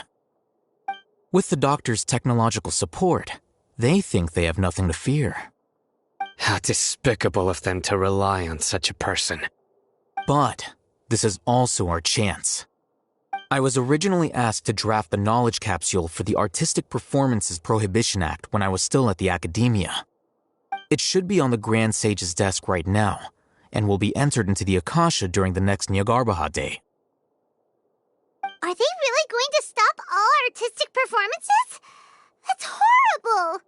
With the doctor's technological support, they think they have nothing to fear. How despicable of them to rely on such a person. But this is also our chance. I was originally asked to draft the knowledge capsule for the Artistic Performances Prohibition Act when I was still at the Academia. It should be on the Grand Sage's desk right now, and will be entered into the Akasha during the next Nyargarbaha Day. Are they really going to stop all artistic performances? That's horrible!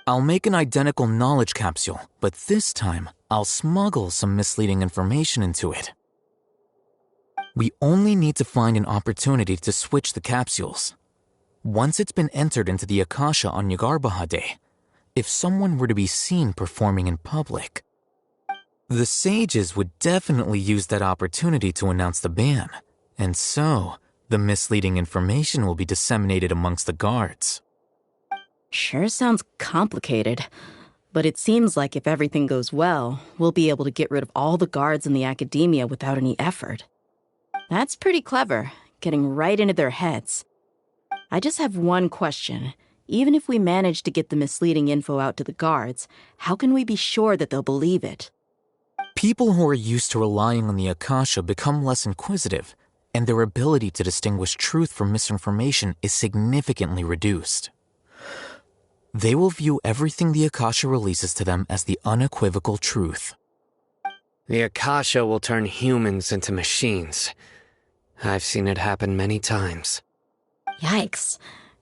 I'll make an identical knowledge capsule, but this time I'll smuggle some misleading information into it. We only need to find an opportunity to switch the capsules. Once it's been entered into the Akasha on Nyargarbaha Day, if someone were to be seen performing in public, the sages would definitely use that opportunity to announce the ban, and so the misleading information will be disseminated amongst the guards. Sure sounds complicated, but it seems like if everything goes well, we'll be able to get rid of all the guards in the Academia without any effort. That's pretty clever, getting right into their heads. I just have one question. Even if we manage to get the misleading info out to the guards, how can we be sure that they'll believe it? People who are used to relying on the Akasha become less inquisitive, and their ability to distinguish truth from misinformation is significantly reduced. They will view everything the Akasha releases to them as the unequivocal truth. The Akasha will turn humans into machines. I've seen it happen many times. Yikes.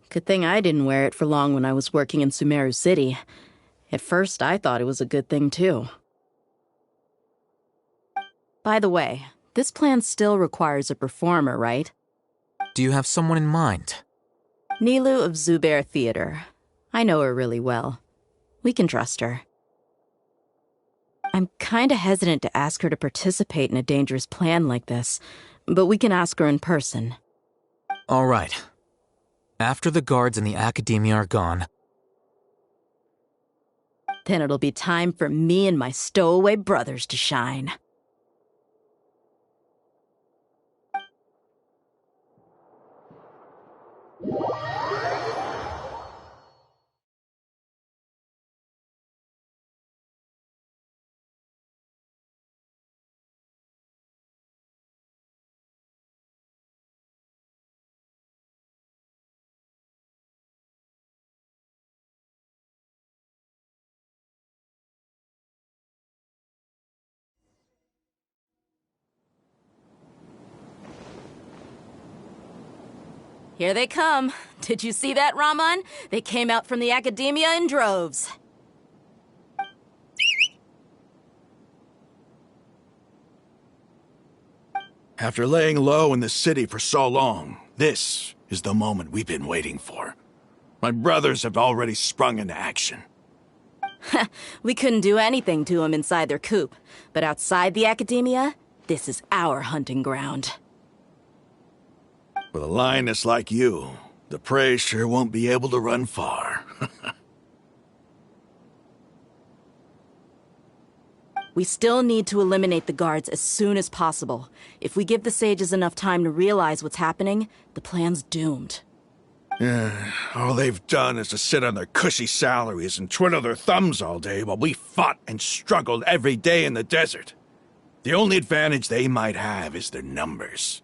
Good thing I didn't wear it for long when I was working in Sumeru City. At first, I thought it was a good thing, too. By the way, this plan still requires a performer, right? Do you have someone in mind? Nilou of Zubair Theater. I know her really well. We can trust her. I'm kinda hesitant to ask her to participate in a dangerous plan like this, but we can ask her in person. All right. After the guards in the Academia are gone, then it'll be time for me and my stowaway brothers to shine. Here they come. Did you see that, Raman? They came out from the Academia in droves. After laying low in the city for so long, this is the moment we've been waiting for. My brothers have already sprung into action. We couldn't do anything to them inside their coop, but outside the Academia, this is our hunting ground. With a lioness like you, the prey sure won't be able to run far. We still need to eliminate the guards as soon as possible. If we give the sages enough time to realize what's happening, the plan's doomed. All they've done is to sit on their cushy salaries and twiddle their thumbs all day while we fought and struggled every day in the desert. The only advantage they might have is their numbers.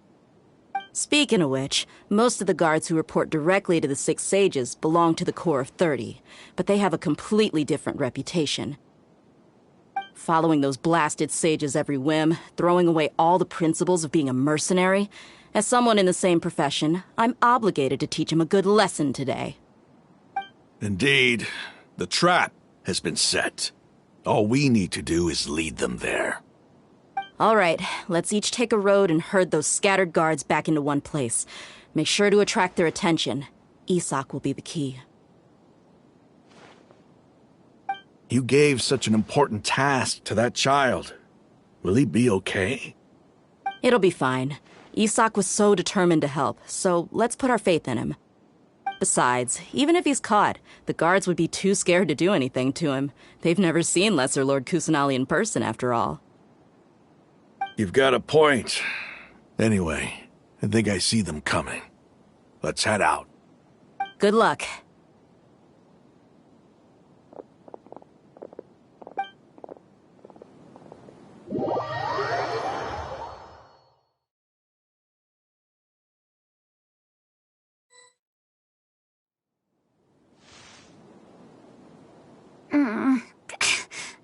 Speaking of which, most of the guards who report directly to the Six Sages belong to the Corps of 30, but they have a completely different reputation. Following those blasted sages every whim, throwing away all the principles of being a mercenary. As someone in the same profession, I'm obligated to teach him a good lesson today. Indeed, the trap has been set. All we need to do is lead them there. All right, let's each take a road and herd those scattered guards back into one place. Make sure to attract their attention. Isak will be the key. You gave such an important task to that child. Will he be okay? It'll be fine. Isak was so determined to help, so let's put our faith in him. Besides, even if he's caught, the guards would be too scared to do anything to him. They've never seen Lesser Lord Kusanali in person, after all. You've got a point. Anyway, I think I see them coming. Let's head out. Good luck.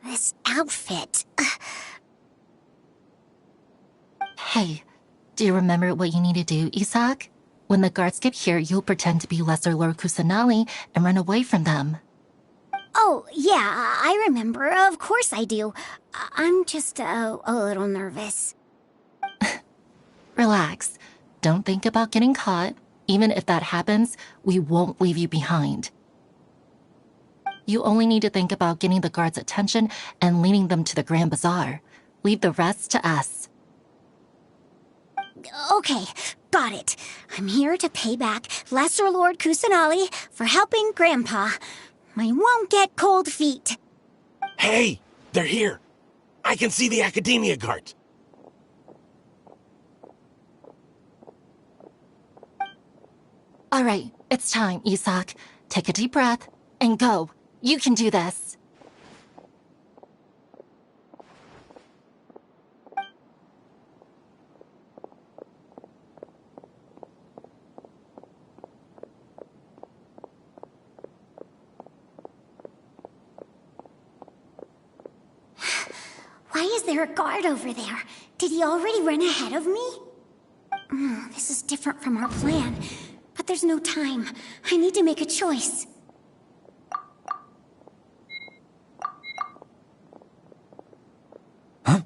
This outfit. Hey, do you remember what you need to do, Isaac? When the guards get here, you'll pretend to be Lesser Lord Kusanali and run away from them. Oh, yeah, I remember. Of course I do. I'm just a little nervous. Relax. Don't think about getting caught. Even if that happens, we won't leave you behind. You only need to think about getting the guards' attention and leading them to the Grand Bazaar. Leave the rest to us. Okay, got it. I'm here to pay back Lesser Lord Kusanali for helping Grandpa. I won't get cold feet. Hey, they're here. I can see the Academia guards. All right, it's time, Isaac. Take a deep breath and go. You can do this. Why is there a guard over there? Did he already run ahead of me? This is different from our plan. But there's no time. I need to make a choice. Huh?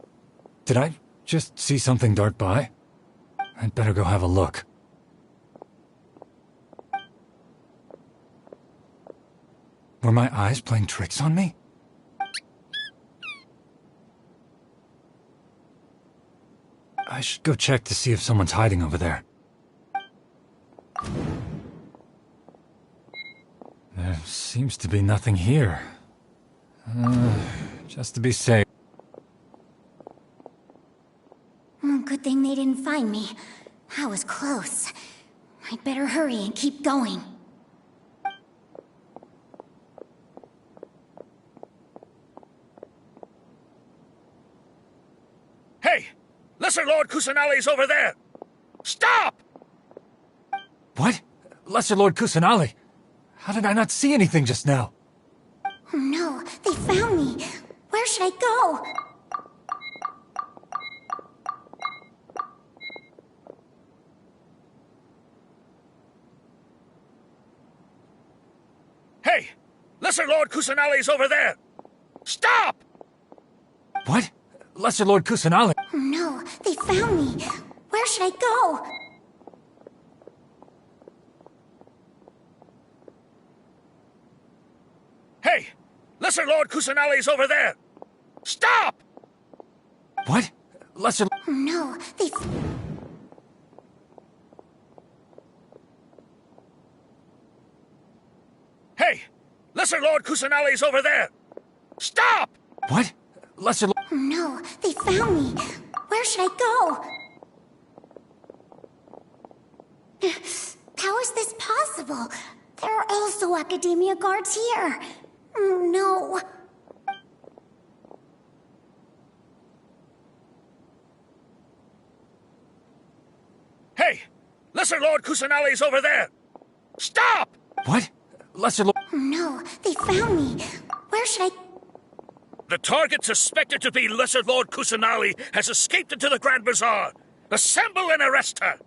Did I just see something dart by? I'd better go have a look. Were my eyes playing tricks on me? I should go check to see if someone's hiding over there. There seems to be nothing here. Just to be safe. Good thing they didn't find me. That was close. I'd better hurry and keep going. Hey! Lesser Lord Kusanali's over there! Stop! What? Lesser Lord Kusanali? How did I not see anything just now? Oh no, they found me. Where should I go? Hey! Lesser Lord Kusanali's over there! Stop! What? Lesser Lord Kusanali? Oh no, they found me. Where should I go? Hey! Lesser Lord Kusanali's over there! Stop! What? Lesser... Oh no, they... Hey! Lesser Lord Kusanali's over there! Stop! What? Lesser... Oh no, they found me. Where should I go? How is this possible? There are also Academia guards here. No. Hey! Lesser Lord Kusanali's over there! Stop! What? Lesser Lord... Oh no, they found me. Where should I... The target suspected to be Lesser Lord Kusanali has escaped into the Grand Bazaar. Assemble and arrest her!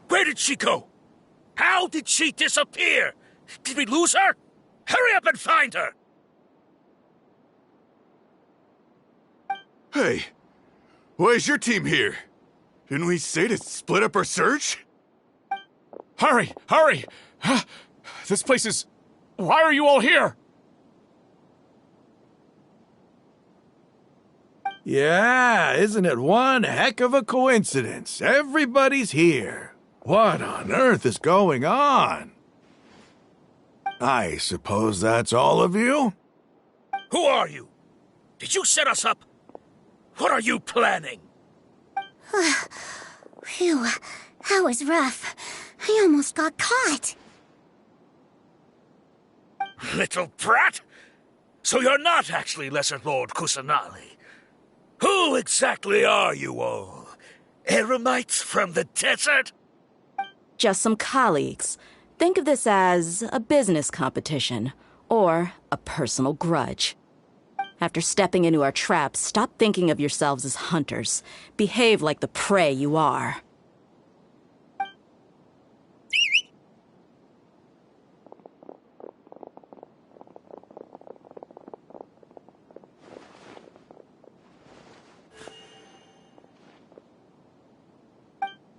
Where did she go? How did she disappear? Did we lose her? Hurry up and find her! Hey, why is your team here? Didn't we say to split up our search? Hurry! Hurry! This place is... Why are you all here? Yeah, isn't it one heck of a coincidence? Everybody's here. What on earth is going on? I suppose that's all of you? Who are you? Did you set us up? What are you planning? Phew, that was rough. I almost got caught. Little brat! So you're not actually Lesser Lord Kusanali. Who exactly are you all? Eremites from the desert? Just some colleagues. Think of this as a business competition, or a personal grudge. After stepping into our traps, stop thinking of yourselves as hunters. Behave like the prey you are.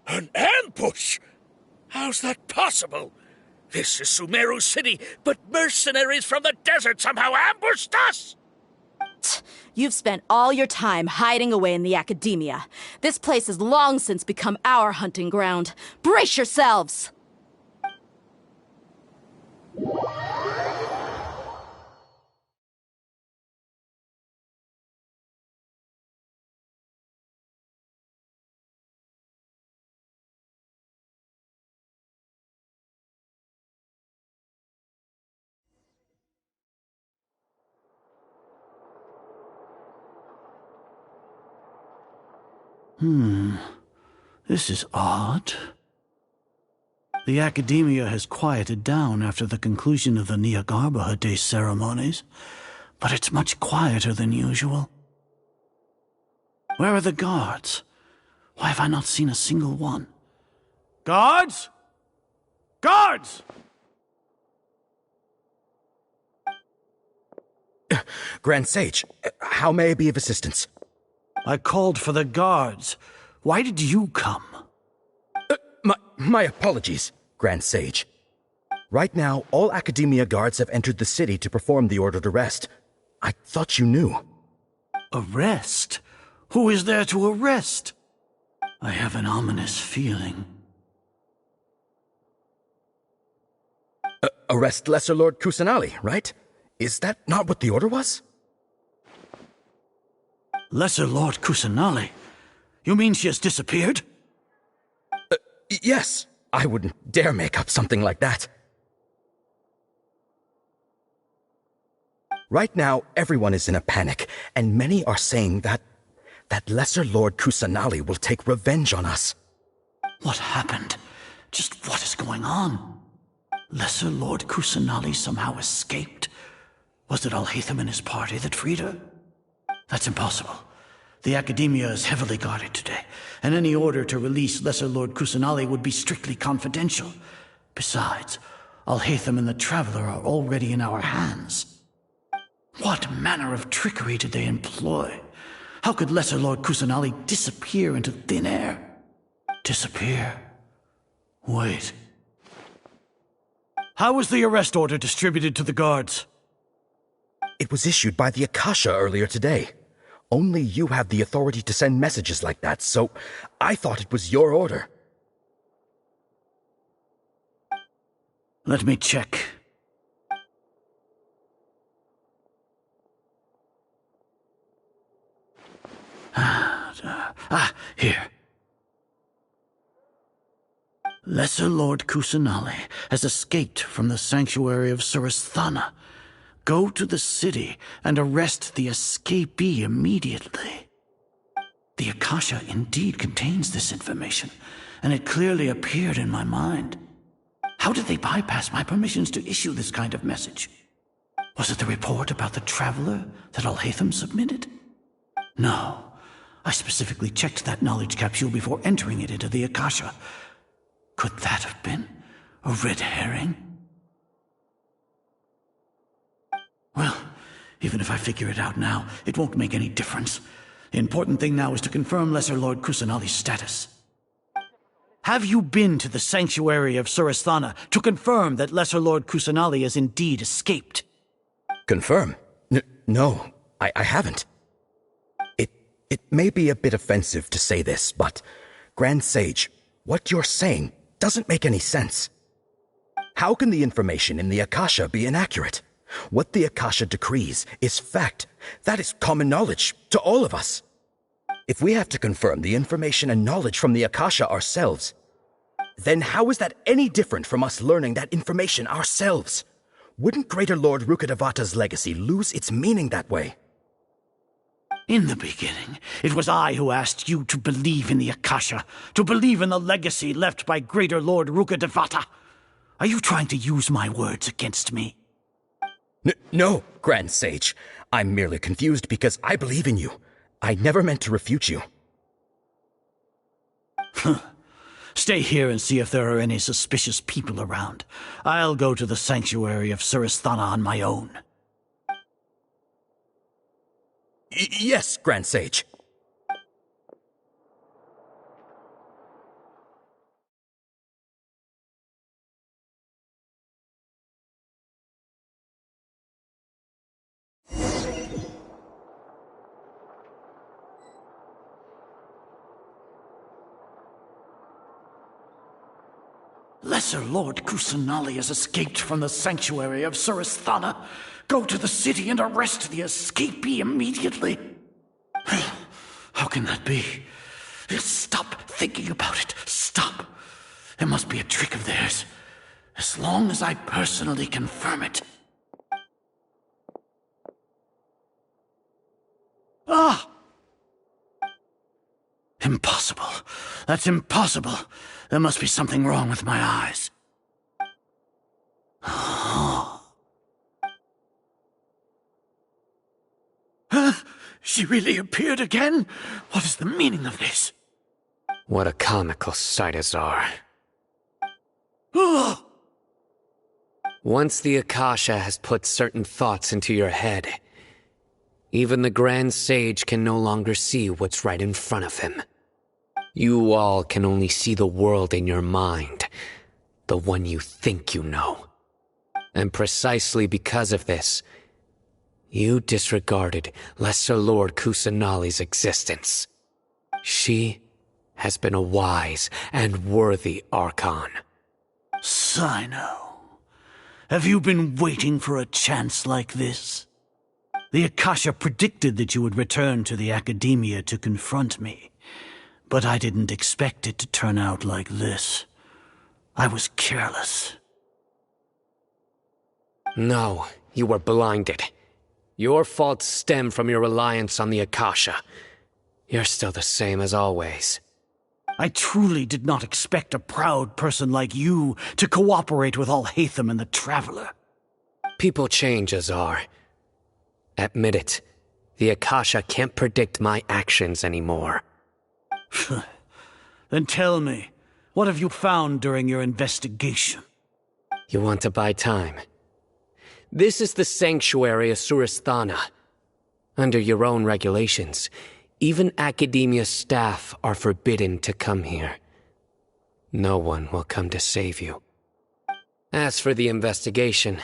An ambush? How's that possible? This is Sumeru City, but mercenaries from the desert somehow ambushed us! You've spent all your time hiding away in the academia. This place has long since become our hunting ground. Brace yourselves! This is odd. The Academia has quieted down after the conclusion of the Nyagarbha Day ceremonies, but it's much quieter than usual. Where are the guards? Why have I not seen a single one? Guards? Guards! Grand Sage, how may I be of assistance? I called for the guards. Why did you come? My apologies, Grand Sage. Right now, all Academia guards have entered the city to perform the ordered arrest. I thought you knew. Arrest? Who is there to arrest? I have an ominous feeling. Arrest Lesser Lord Kusanali, right? Is that not what the order was? Lesser Lord Kusanali? You mean she has disappeared? Yes. I wouldn't dare make up something like that. Right now, everyone is in a panic, and many are saying that Lesser Lord Kusanali will take revenge on us. What happened? Just what is going on? Lesser Lord Kusanali somehow escaped? Was it Alhaitham and his party that freed her? That's impossible. The Academia is heavily guarded today, and any order to release Lesser Lord Kusanali would be strictly confidential. Besides, Alhaitham and the Traveler are already in our hands. What manner of trickery did they employ? How could Lesser Lord Kusanali disappear into thin air? Disappear? Wait. How was the arrest order distributed to the guards? It was issued by the Akasha earlier today. Only you have the authority to send messages like that, so I thought it was your order. Let me check. Here. Lesser Lord Kusanali has escaped from the sanctuary of Surasthana. Go to the city and arrest the escapee immediately. The Akasha indeed contains this information, and it clearly appeared in my mind. How did they bypass my permissions to issue this kind of message? Was it the report about the Traveler that Alhaitham submitted? No. I specifically checked that knowledge capsule before entering it into the Akasha. Could that have been a red herring? Well, even if I figure it out now, it won't make any difference. The important thing now is to confirm Lesser Lord Kusanali's status. Have you been to the sanctuary of Surasthana to confirm that Lesser Lord Kusanali has indeed escaped? Confirm? No, I haven't. It may be a bit offensive to say this, but, Grand Sage, what you're saying doesn't make any sense. How can the information in the Akasha be inaccurate? What the Akasha decrees is fact. That is common knowledge to all of us. If we have to confirm the information and knowledge from the Akasha ourselves, then how is that any different from us learning that information ourselves? Wouldn't Greater Lord Rukkhadevata's legacy lose its meaning that way? In the beginning, it was I who asked you to believe in the Akasha, to believe in the legacy left by Greater Lord Rukkhadevata. Are you trying to use my words against me? No, Grand Sage. I'm merely confused because I believe in you. I never meant to refute you. Stay here and see if there are any suspicious people around. I'll go to the sanctuary of Suristhana on my own. Yes, Grand Sage. Lesser Lord Kusanali has escaped from the sanctuary of Suristhana. Go to the city and arrest the escapee immediately. How can that be? Stop thinking about it. Stop. It must be a trick of theirs. As long as I personally confirm it. Ah! Impossible. That's impossible. There must be something wrong with my eyes. She really appeared again? What is the meaning of this? What a comical sight, Azar. Once the Akasha has put certain thoughts into your head, even the Grand Sage can no longer see what's right in front of him. You all can only see the world in your mind, the one you think you know. And precisely because of this, you disregarded Lesser Lord Kusanali's existence. She has been a wise and worthy Archon. Cyno, have you been waiting for a chance like this? The Akasha predicted that you would return to the Academia to confront me, but I didn't expect it to turn out like this. I was careless. No, you were blinded. Your faults stem from your reliance on the Akasha. You're still the same as always. I truly did not expect a proud person like you to cooperate with Alhaitham and the Traveler. People change, Azar. Admit it. The Akasha can't predict my actions anymore. Then tell me, what have you found during your investigation? You want to buy time? This is the sanctuary of Suristhana. Under your own regulations, even Academia staff are forbidden to come here. No one will come to save you. As for the investigation,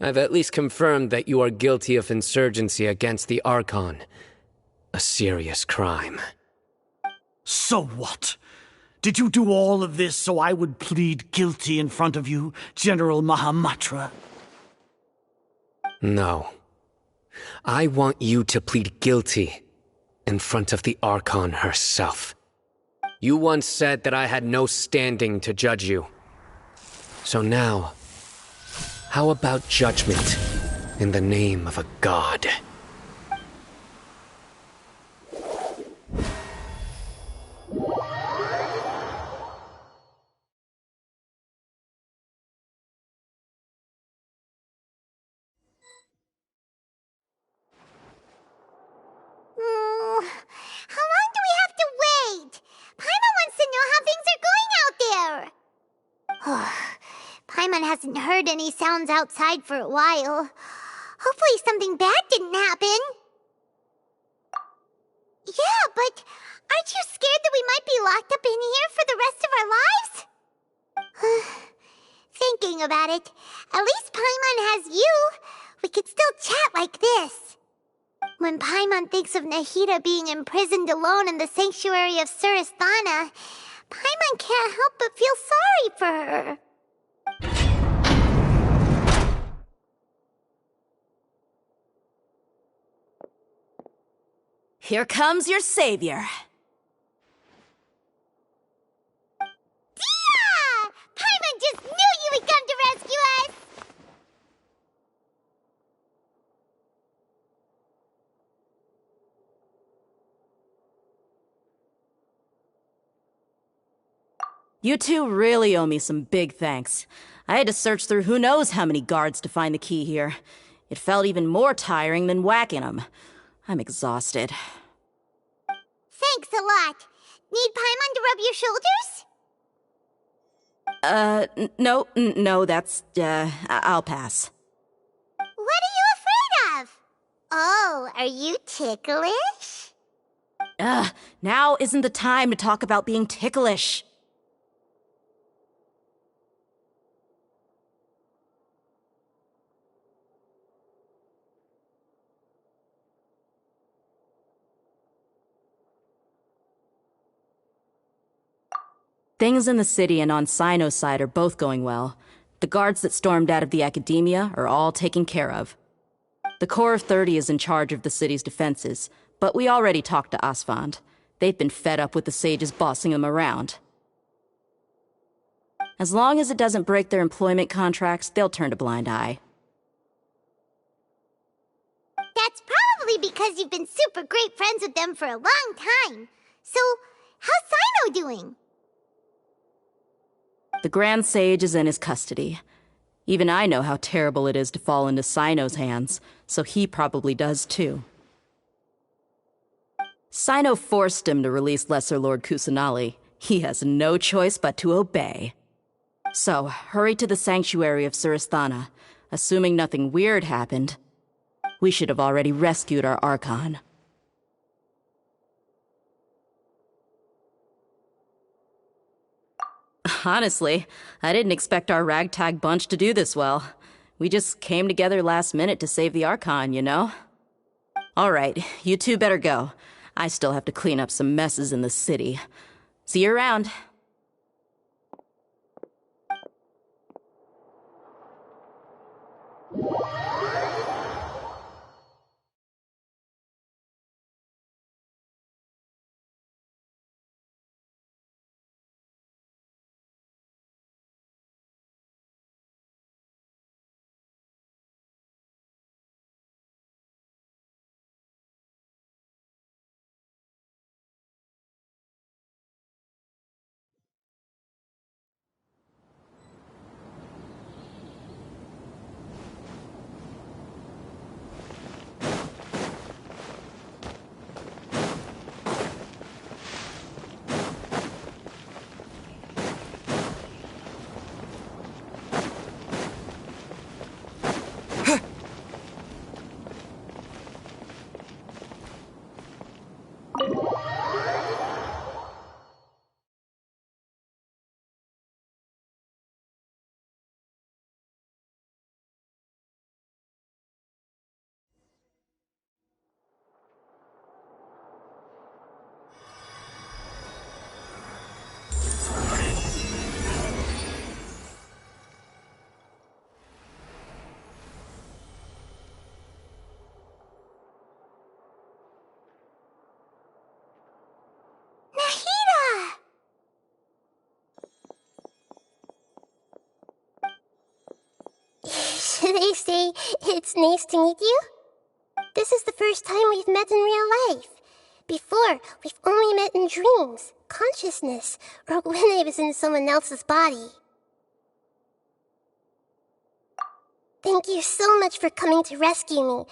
I've at least confirmed that you are guilty of insurgency against the Archon. A serious crime. So what? Did you do all of this so I would plead guilty in front of you, General Mahamatra? No. I want you to plead guilty in front of the Archon herself. You once said that I had no standing to judge you. So now, how about judgment in the name of a god? How long do we have to wait? Paimon wants to know how things are going out there. Paimon hasn't heard any sounds outside for a while. Hopefully something bad didn't happen. Yeah, but aren't you scared that we might be locked up in here for the rest of our lives? Thinking about it, at least Paimon has you. We could still chat like this. When Paimon thinks of Nahida being imprisoned alone in the sanctuary of Surasthana, Paimon can't help but feel sorry for her. Here comes your savior. Tia! Paimon just knew you would come to rescue us! You two really owe me some big thanks. I had to search through who knows how many guards to find the key here. It felt even more tiring than whacking them. I'm exhausted. Thanks a lot. Need Paimon to rub your shoulders? No, that's, I'll pass. What are you afraid of? Oh, are you ticklish? Now isn't the time to talk about being ticklish. Things in the city and on Cyno's side are both going well. The guards that stormed out of the Academia are all taken care of. The Corps of 30 is in charge of the city's defenses, but we already talked to Asfand. They've been fed up with the sages bossing them around. As long as it doesn't break their employment contracts, they'll turn a blind eye. That's probably because you've been super great friends with them for a long time. So, how's Cyno doing? The Grand Sage is in his custody. Even I know how terrible it is to fall into Cyno's hands, so he probably does too. Cyno forced him to release Lesser Lord Kusanali. He has no choice but to obey. So, hurry to the sanctuary of Surasthana. Assuming nothing weird happened, we should have already rescued our Archon. Honestly, I didn't expect our ragtag bunch to do this well. We just came together last minute to save the Archon, you know? Alright, you two better go. I still have to clean up some messes in the city. See you around. Should I say it's nice to meet you? This is the first time we've met in real life. Before, we've only met in dreams, consciousness, or when I was in someone else's body. Thank you so much for coming to rescue me,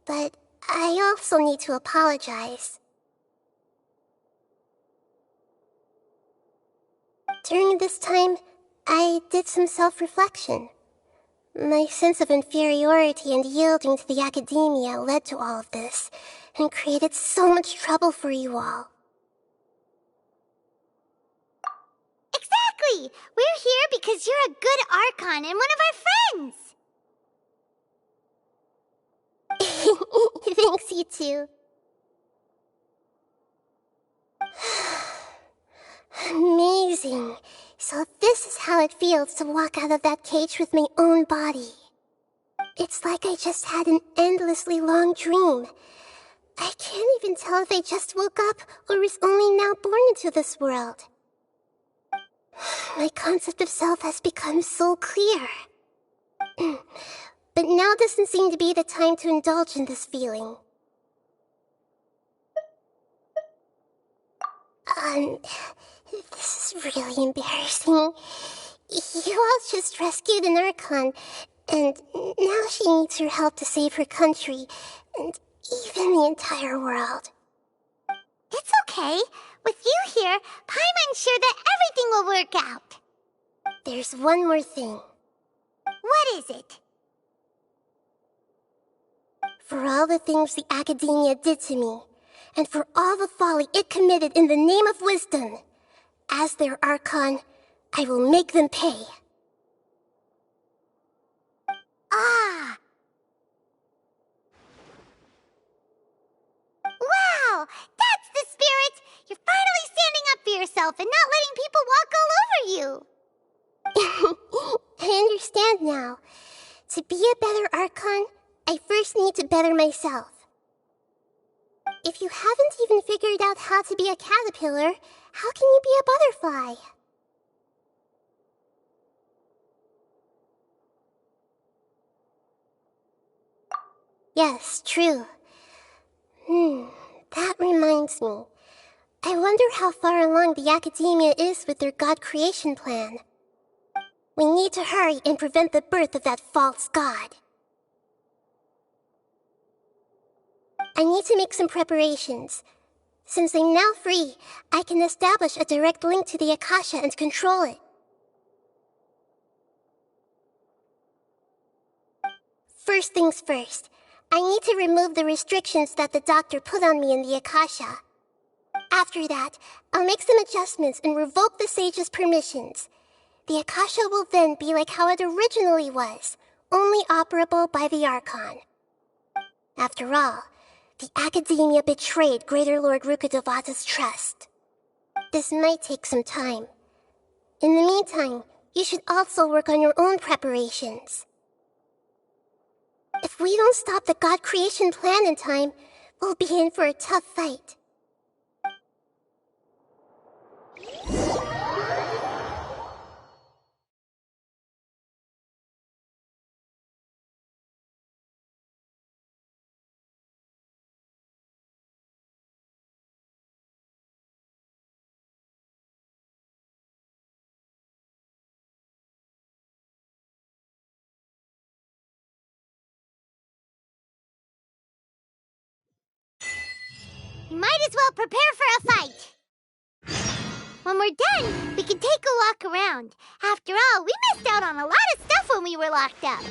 but I also need to apologize. During this time, I did some self-reflection. My sense of inferiority and yielding to the Academia led to all of this, and created so much trouble for you all. Exactly! We're here because you're a good Archon and one of our friends! Thanks, you two. Amazing. So this is how it feels to walk out of that cage with my own body. It's like I just had an endlessly long dream. I can't even tell if I just woke up or was only now born into this world. My concept of self has become so clear. But now doesn't seem to be the time to indulge in this feeling. This is really embarrassing. You all just rescued an Archon, and now she needs your help to save her country, and even the entire world. It's okay. With you here, Paimon's sure that everything will work out. There's one more thing. What is it? For all the things the Academia did to me, and for all the folly it committed in the name of wisdom, as their Archon, I will make them pay. Ah! Wow! That's the spirit! You're finally standing up for yourself and not letting people walk all over you! I understand now. To be a better Archon, I first need to better myself. If you haven't even figured out how to be a caterpillar, how can you be a butterfly? Yes, true. That reminds me. I wonder how far along the Academia is with their god creation plan. We need to hurry and prevent the birth of that false god. I need to make some preparations. Since I'm now free, I can establish a direct link to the Akasha and control it. First things first, I need to remove the restrictions that the doctor put on me in the Akasha. After that, I'll make some adjustments and revoke the sage's permissions. The Akasha will then be like how it originally was, only operable by the Archon. After all, the Academia betrayed Greater Lord Rukkhadevata's trust. This might take some time. In the meantime, you should also work on your own preparations. If we don't stop the god creation plan in time, we'll be in for a tough fight. We might as well prepare for a fight. When we're done, we can take a walk around. After all, we missed out on a lot of stuff when we were locked up.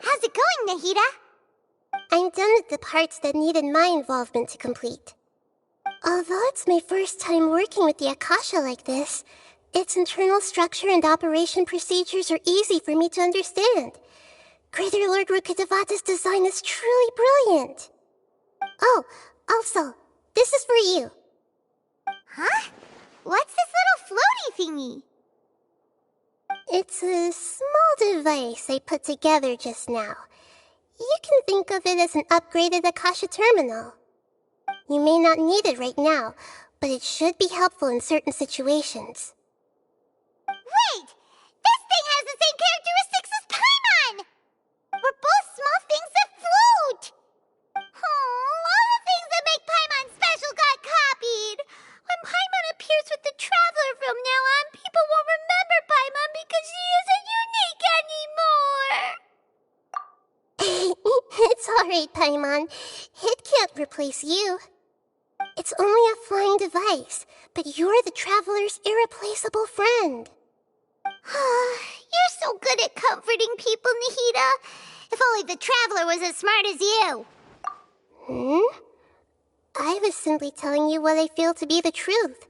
How's it going, Nahida? I'm done with the parts that needed my involvement to complete. Although it's my first time working with the Akasha like this, its internal structure and operation procedures are easy for me to understand. Greater Lord Rukkhadevata's design is truly brilliant. Oh, also, this is for you. Huh? What's this little floaty thingy? It's a small device I put together just now. You can think of it as an upgraded Akasha terminal. You may not need it right now, but it should be helpful in certain situations. Wait! This thing has the same characteristics as Paimon! We're both small things that float! All the things that make Paimon special got copied! When Paimon appears with the Traveler from now on, people won't remember Paimon because she isn't unique anymore! It's alright, Paimon. It can't replace you. It's only a flying device, but you're the Traveler's irreplaceable friend. You're so good at comforting people, Nahida. If only the Traveler was as smart as you. I was simply telling you what I feel to be the truth.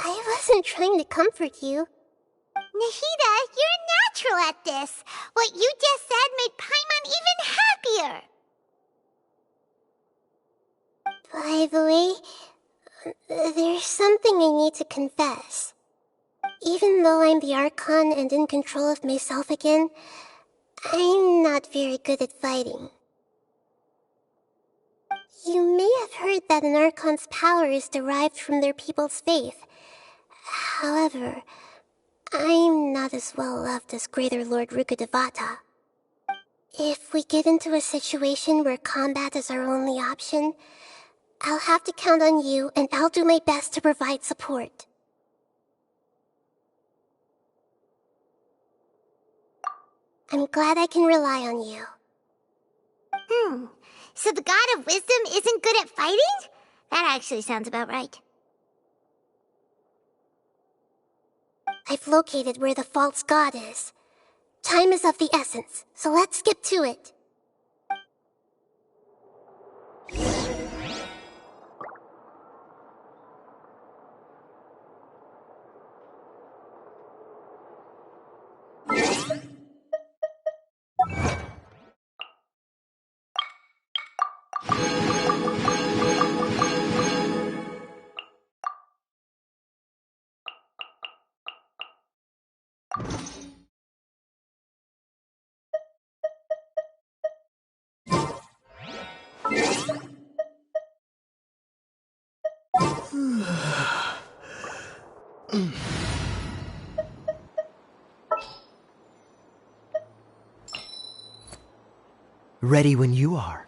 I wasn't trying to comfort you. Nahida, you're natural at this. What you just said made Paimon even happier. By the way, there's something I need to confess. Even though I'm the Archon and in control of myself again, I'm not very good at fighting. You may have heard that an Archon's power is derived from their people's faith. However, I'm not as well loved as Greater Lord Rukkhadevata. If we get into a situation where combat is our only option, I'll have to count on you, and I'll do my best to provide support. I'm glad I can rely on you. So the God of Wisdom isn't good at fighting? That actually sounds about right. I've located where the false god is. Time is of the essence, so let's skip to it. Ready when you are.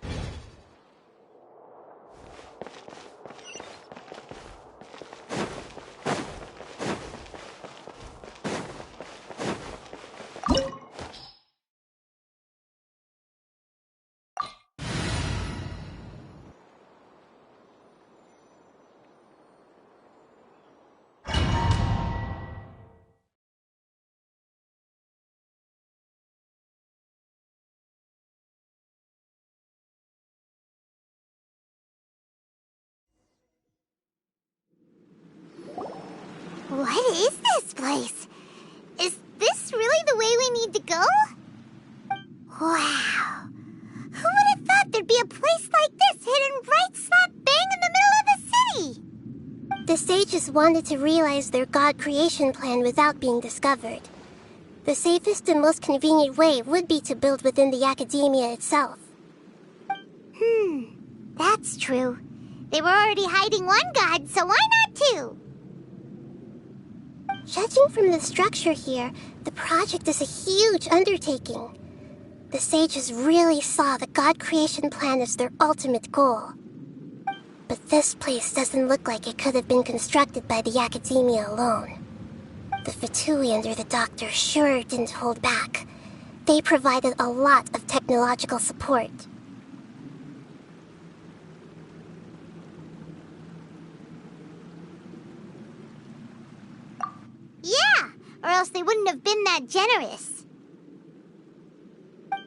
What is this place? Is this really the way we need to go? Wow. Who would have thought there'd be a place like this hidden right slap bang in the middle of the city? The sages wanted to realize their god creation plan without being discovered. The safest and most convenient way would be to build within the academia itself. That's true. They were already hiding one god, so why not two? Judging from the structure here, the project is a huge undertaking. The sages really saw the god creation plan as their ultimate goal. But this place doesn't look like it could have been constructed by the academia alone. The Fatui under the Doctor sure didn't hold back. They provided a lot of technological support. Yeah, or else they wouldn't have been that generous.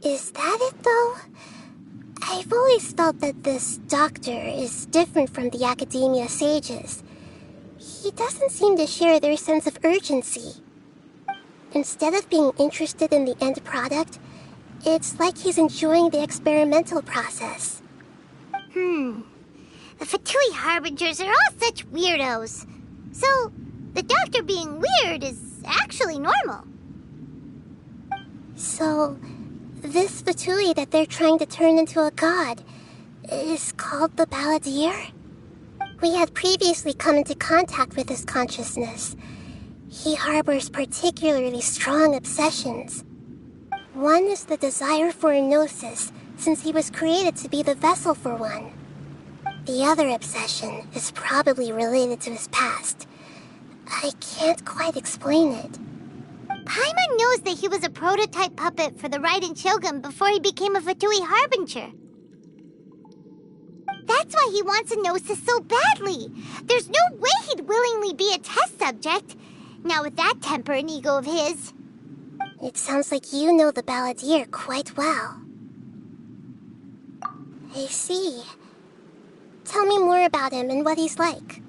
Is that it, though? I've always felt that this Doctor is different from the Academia sages. He doesn't seem to share their sense of urgency. Instead of being interested in the end product, it's like he's enjoying the experimental process. The Fatui Harbingers are all such weirdos. So, the Doctor being weird is actually normal. So, this Fatui that they're trying to turn into a god is called the Balladeer? We had previously come into contact with his consciousness. He harbors particularly strong obsessions. One is the desire for a gnosis, since he was created to be the vessel for one. The other obsession is probably related to his past. I can't quite explain it. Paimon knows that he was a prototype puppet for the Raiden Shogun before he became a Fatui Harbinger. That's why he wants a gnosis so badly. There's no way he'd willingly be a test subject. Not with that temper and ego of his. It sounds like you know the Balladeer quite well. I see. Tell me more about him and what he's like.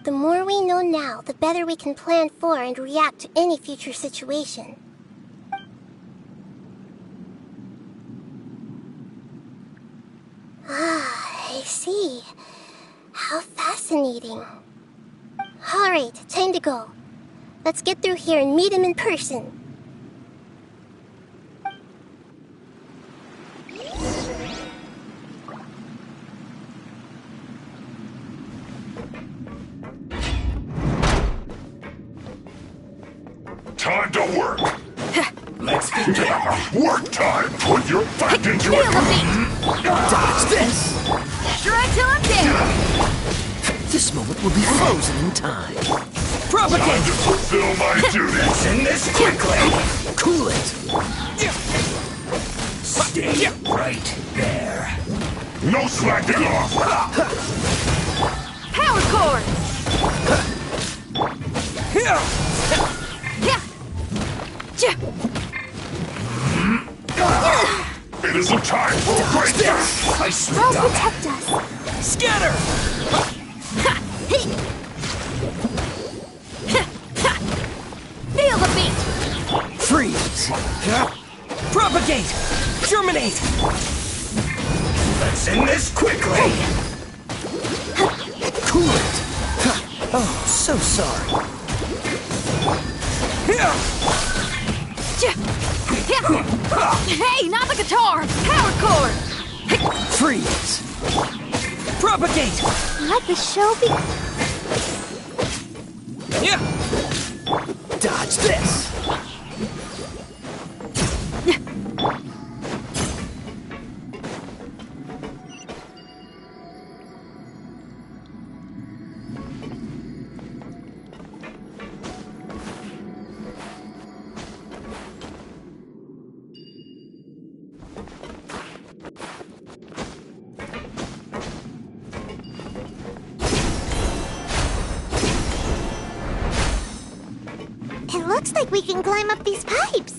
The more we know now, the better we can plan for and react to any future situation. Ah, I see. How fascinating. Alright, time to go. Let's get through here and meet him in person. Time to work. Let's get to work time. Put your fight into it. Dodge this! Strike till I'm dead! This moment will be frozen in time. Propagate! Time to fulfill my duties. Send this quickly! Cool it! Stay right there. No slacking off. Power cord! It isn't time for a break. I I'll protect us. Scatter! Feel the beat! Freeze! Propagate! Germinate! Let's end this quickly. Cool it! Oh, so sorry. Hey, not the guitar! Power cord! Freeze! Propagate! Let the show be... Yeah! Dodge this! It looks like we can climb up these pipes.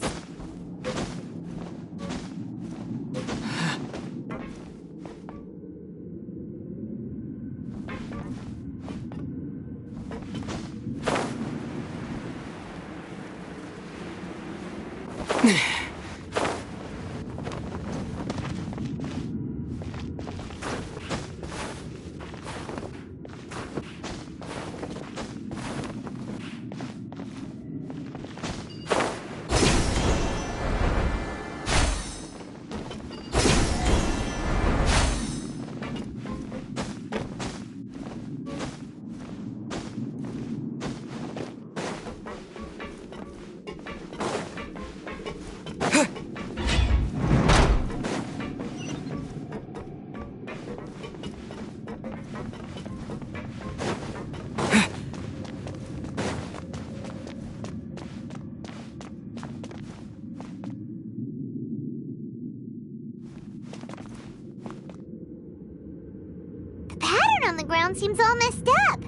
On the ground seems all messed up.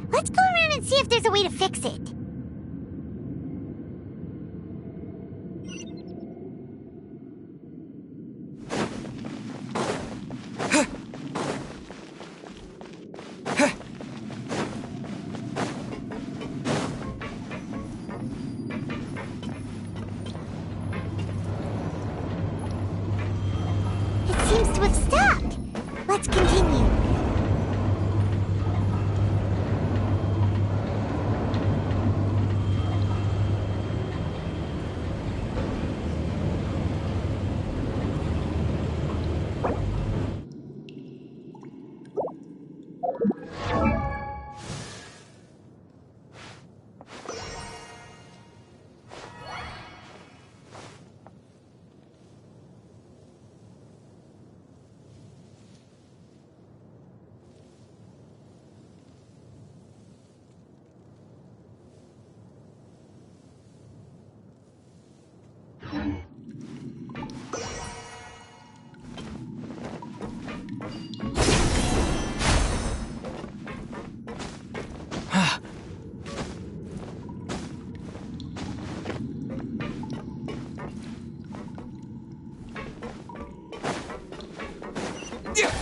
Let's go around and see if there's a way to fix it. It seems to have stopped. Let's continue.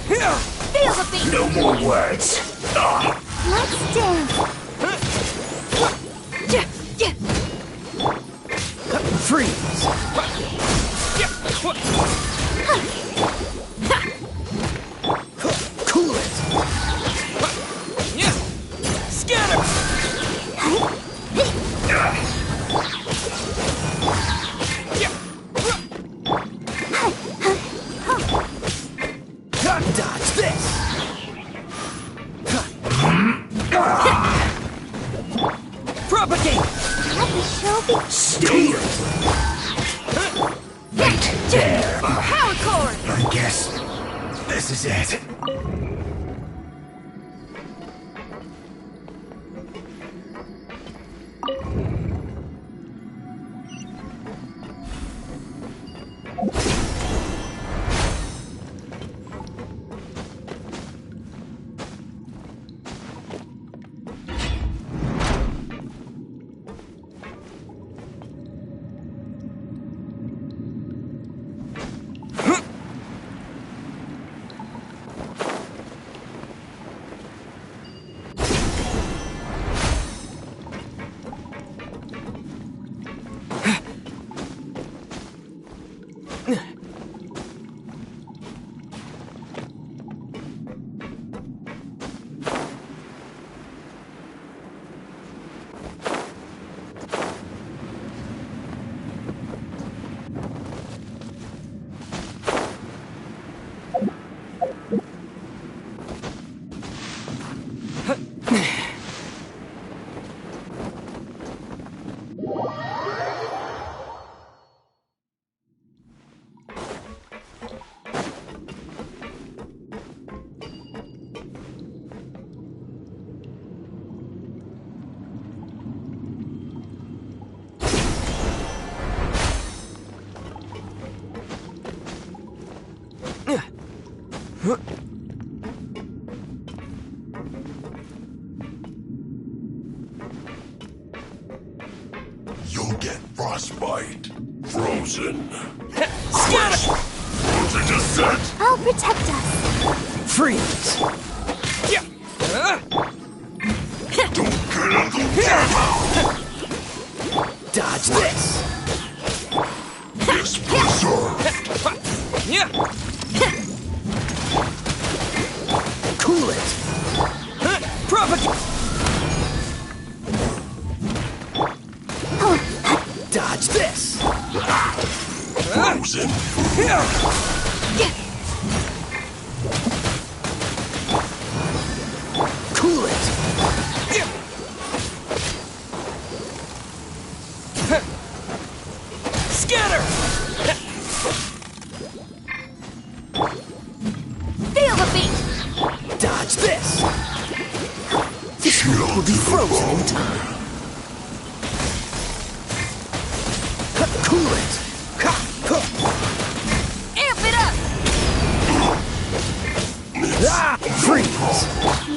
Feel the beat! No more words. Let's dance. Freeze! Cool it! Scatter! Dodge this! Propagate! Let the show be. Stay right there. Power cord! I guess this is it. You'll get frostbite. Frozen. Scatter! Frozen descent. I'll protect us. Freeze! Don't get in the way. Dodge this! This preserved. Cool it! Propagate! Dodge this! Frozen. Cool it! Scatter! Feel the beat! Dodge this! This world will be frozen in time. Cool it! Amp it up! Freeze!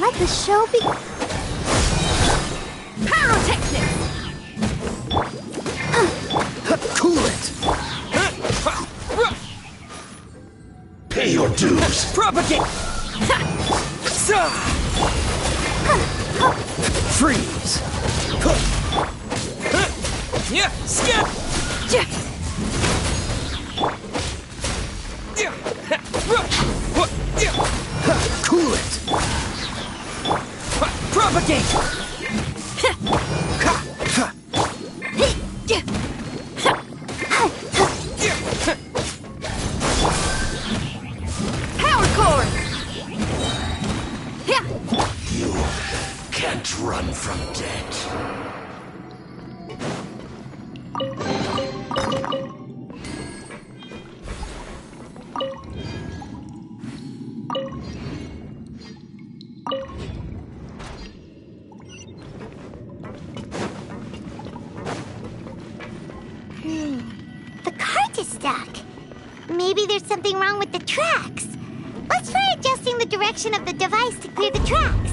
Let the show be. Pyrotechnics! Cool it! Pay your dues. Propagate! Freeze! Cool it! Propagate! Power cord! run from debt. The cart is stuck. Maybe there's something wrong with the tracks. Let's try adjusting the direction of the device to clear the tracks.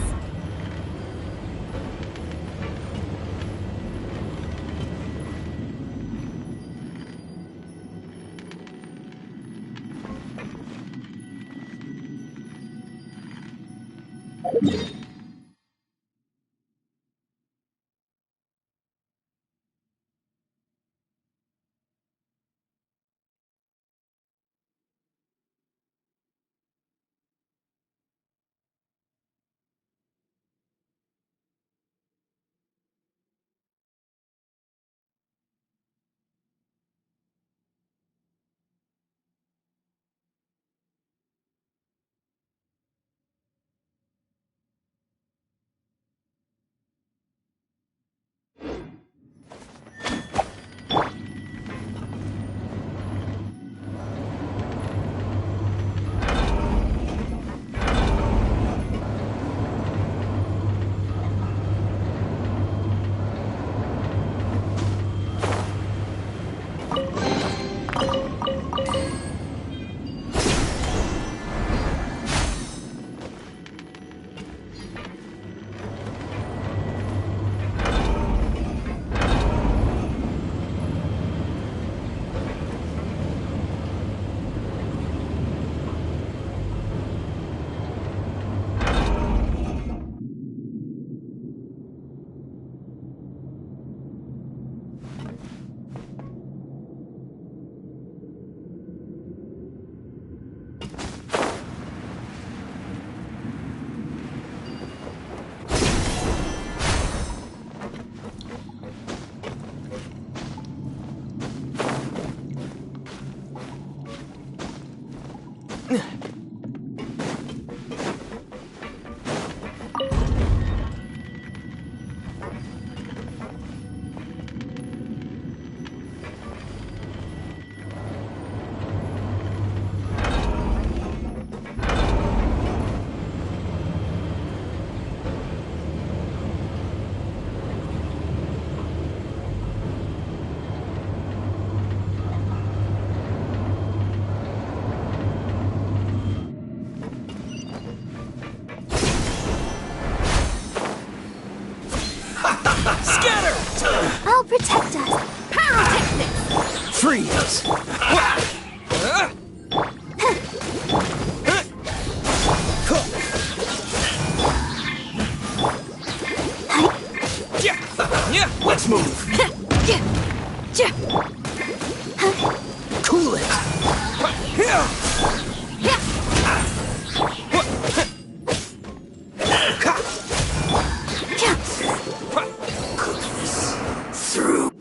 I'll protect us. Pyrotechnics! Freeze! Yeah, let's move. Cool it. Through.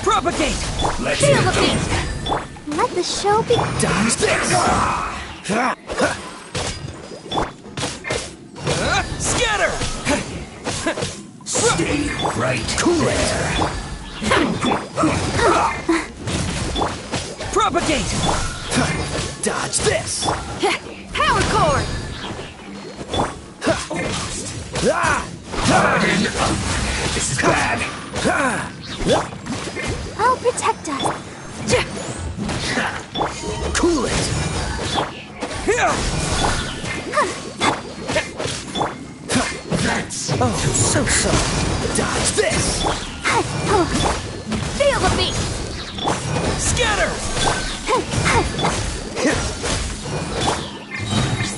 Propagate! Let's Feel the go. beat! Let the show be. Dodge this! Scatter! Stay right there. Propagate! Dodge this! Power cord! This is bad. I'll protect us. Cool it! That's Oh, so. Dodge this! Feel the beat! Scatter!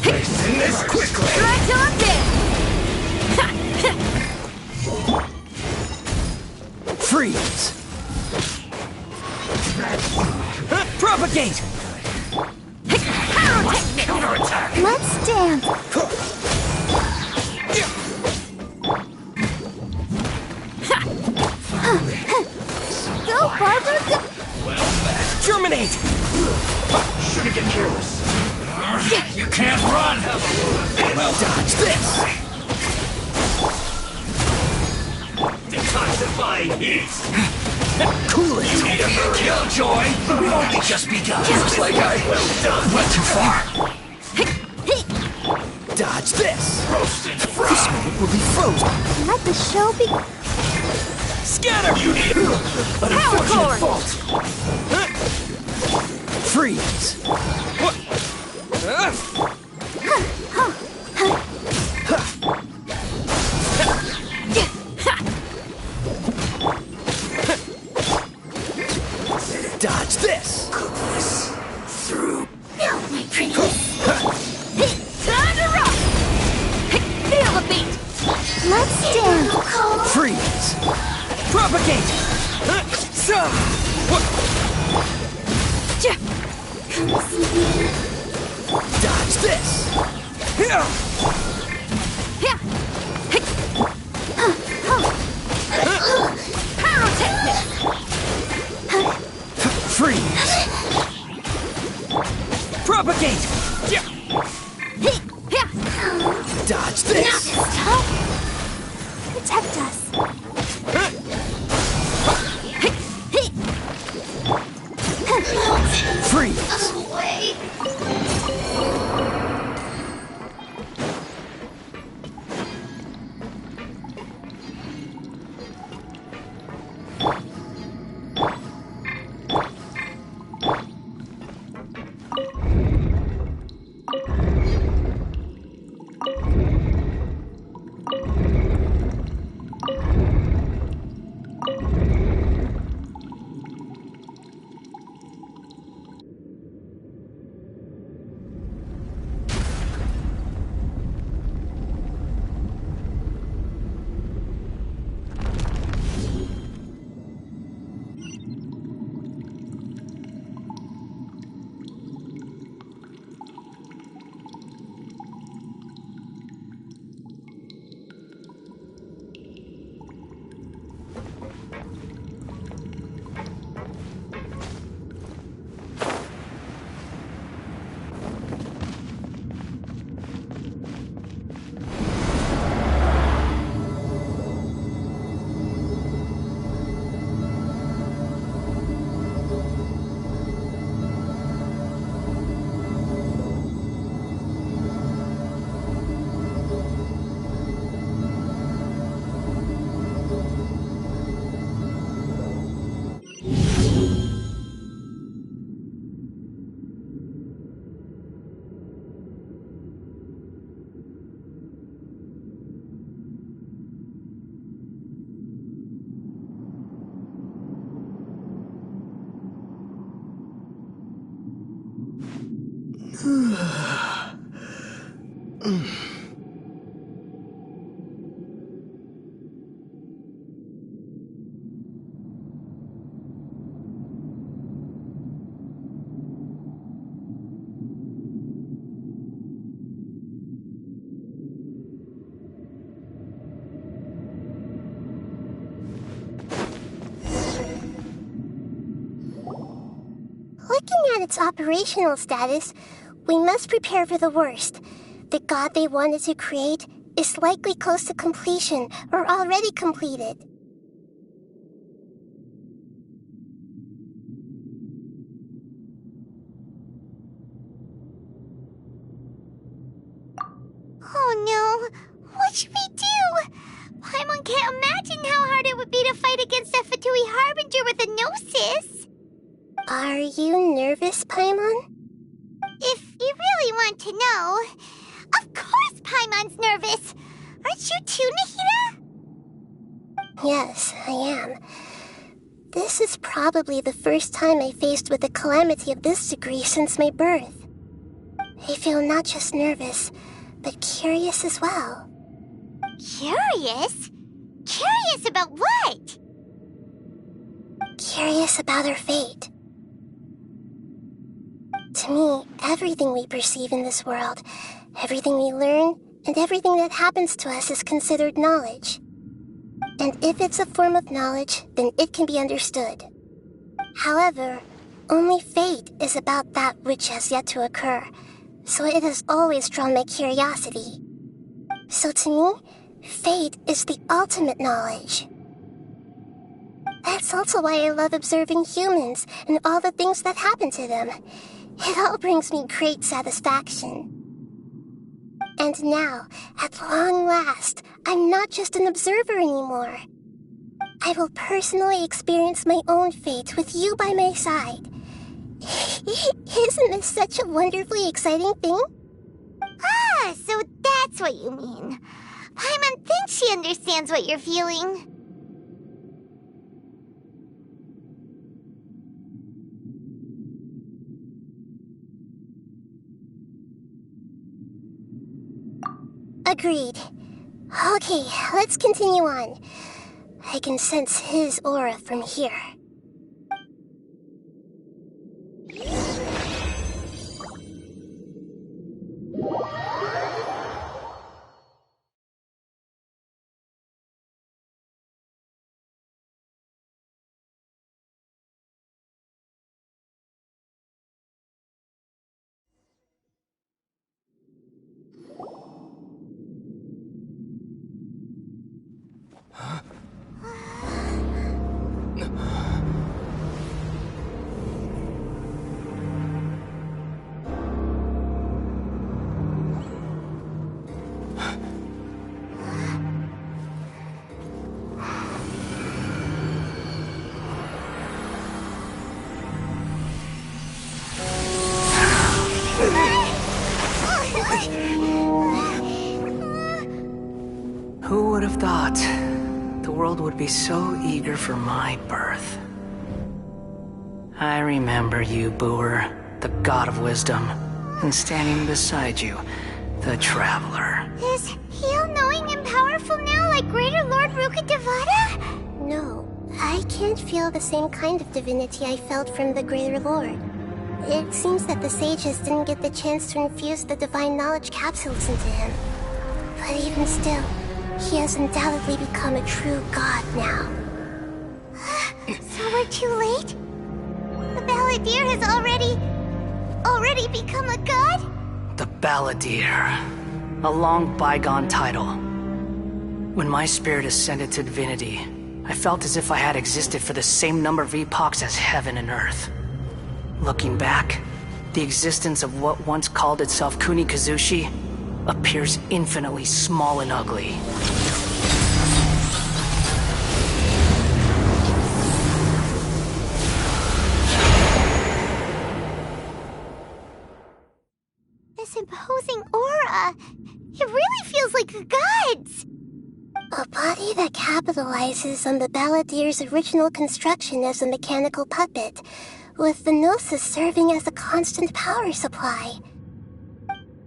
Placing this quickly. Right till I'm dead! Freeze! Propagate! Counterattack. Let's dance. Go, Barbara, go. Terminate! Shouldn't get careless. You can't run. Well, dodge this! Detoxifying heat. Cool it! You need a hurry. Killjoy. We've only just begun. Looks like well done. Went too far. Dodge this! Roasted This fried. moment will be frozen! Let the show be. Scatter! You need an Power unfortunate cord. fault. Freeze! Dodge this! Through. My princess! Time to rock! Feel the beat! Let's dance. Freeze! Propagate! Dodge this! Pyrotechnic! Freeze! Propagate! Dodge this! Protect us. Freeze! its operational status, we must prepare for the worst. The god they wanted to create is likely close to completion or already completed. Oh no! What should we do? Paimon can't imagine how hard it would be to fight against a Fatui Harbinger with a Gnosis. Are you nervous, Paimon? If you really want to know, of course Paimon's nervous. Aren't you too, Nahida? Yes, I am. This is probably the first time I faced with a calamity of this degree since my birth. I feel not just nervous, but curious as well. Curious? Curious about what? Curious about our fate. To me, everything we perceive in this world, everything we learn, and everything that happens to us is considered knowledge. And if it's a form of knowledge, then it can be understood. However, only fate is about that which has yet to occur, so it has always drawn my curiosity. So to me, fate is the ultimate knowledge. That's also why I love observing humans and all the things that happen to them. It all brings me great satisfaction. And now, at long last, I'm not just an observer anymore. I will personally experience my own fate with you by my side. Isn't this such a wonderfully exciting thing? Ah, so that's what you mean. Paimon thinks she understands what you're feeling. Agreed. Okay, let's continue on. I can sense his aura from here. Who would have thought the world would be so eager for my birth? I remember you, Booer, the god of wisdom, and standing beside you, the traveler. Is he all-knowing and powerful now like Greater Lord Rukkhadevata? No, I can't feel the same kind of divinity I felt from the Greater Lord. It seems that the sages didn't get the chance to infuse the divine knowledge capsules into him. But even still, he has undoubtedly become a true god now. So we're too late? The Balladeer has already become a god? The Balladeer. A long bygone title. When my spirit ascended to divinity, I felt as if I had existed for the same number of epochs as heaven and earth. Looking back, the existence of what once called itself Kunikazushi appears infinitely small and ugly. This imposing aura, it really feels like the gods! A body that capitalizes on the Balladeer's original construction as a mechanical puppet, with the Gnosis serving as a constant power supply.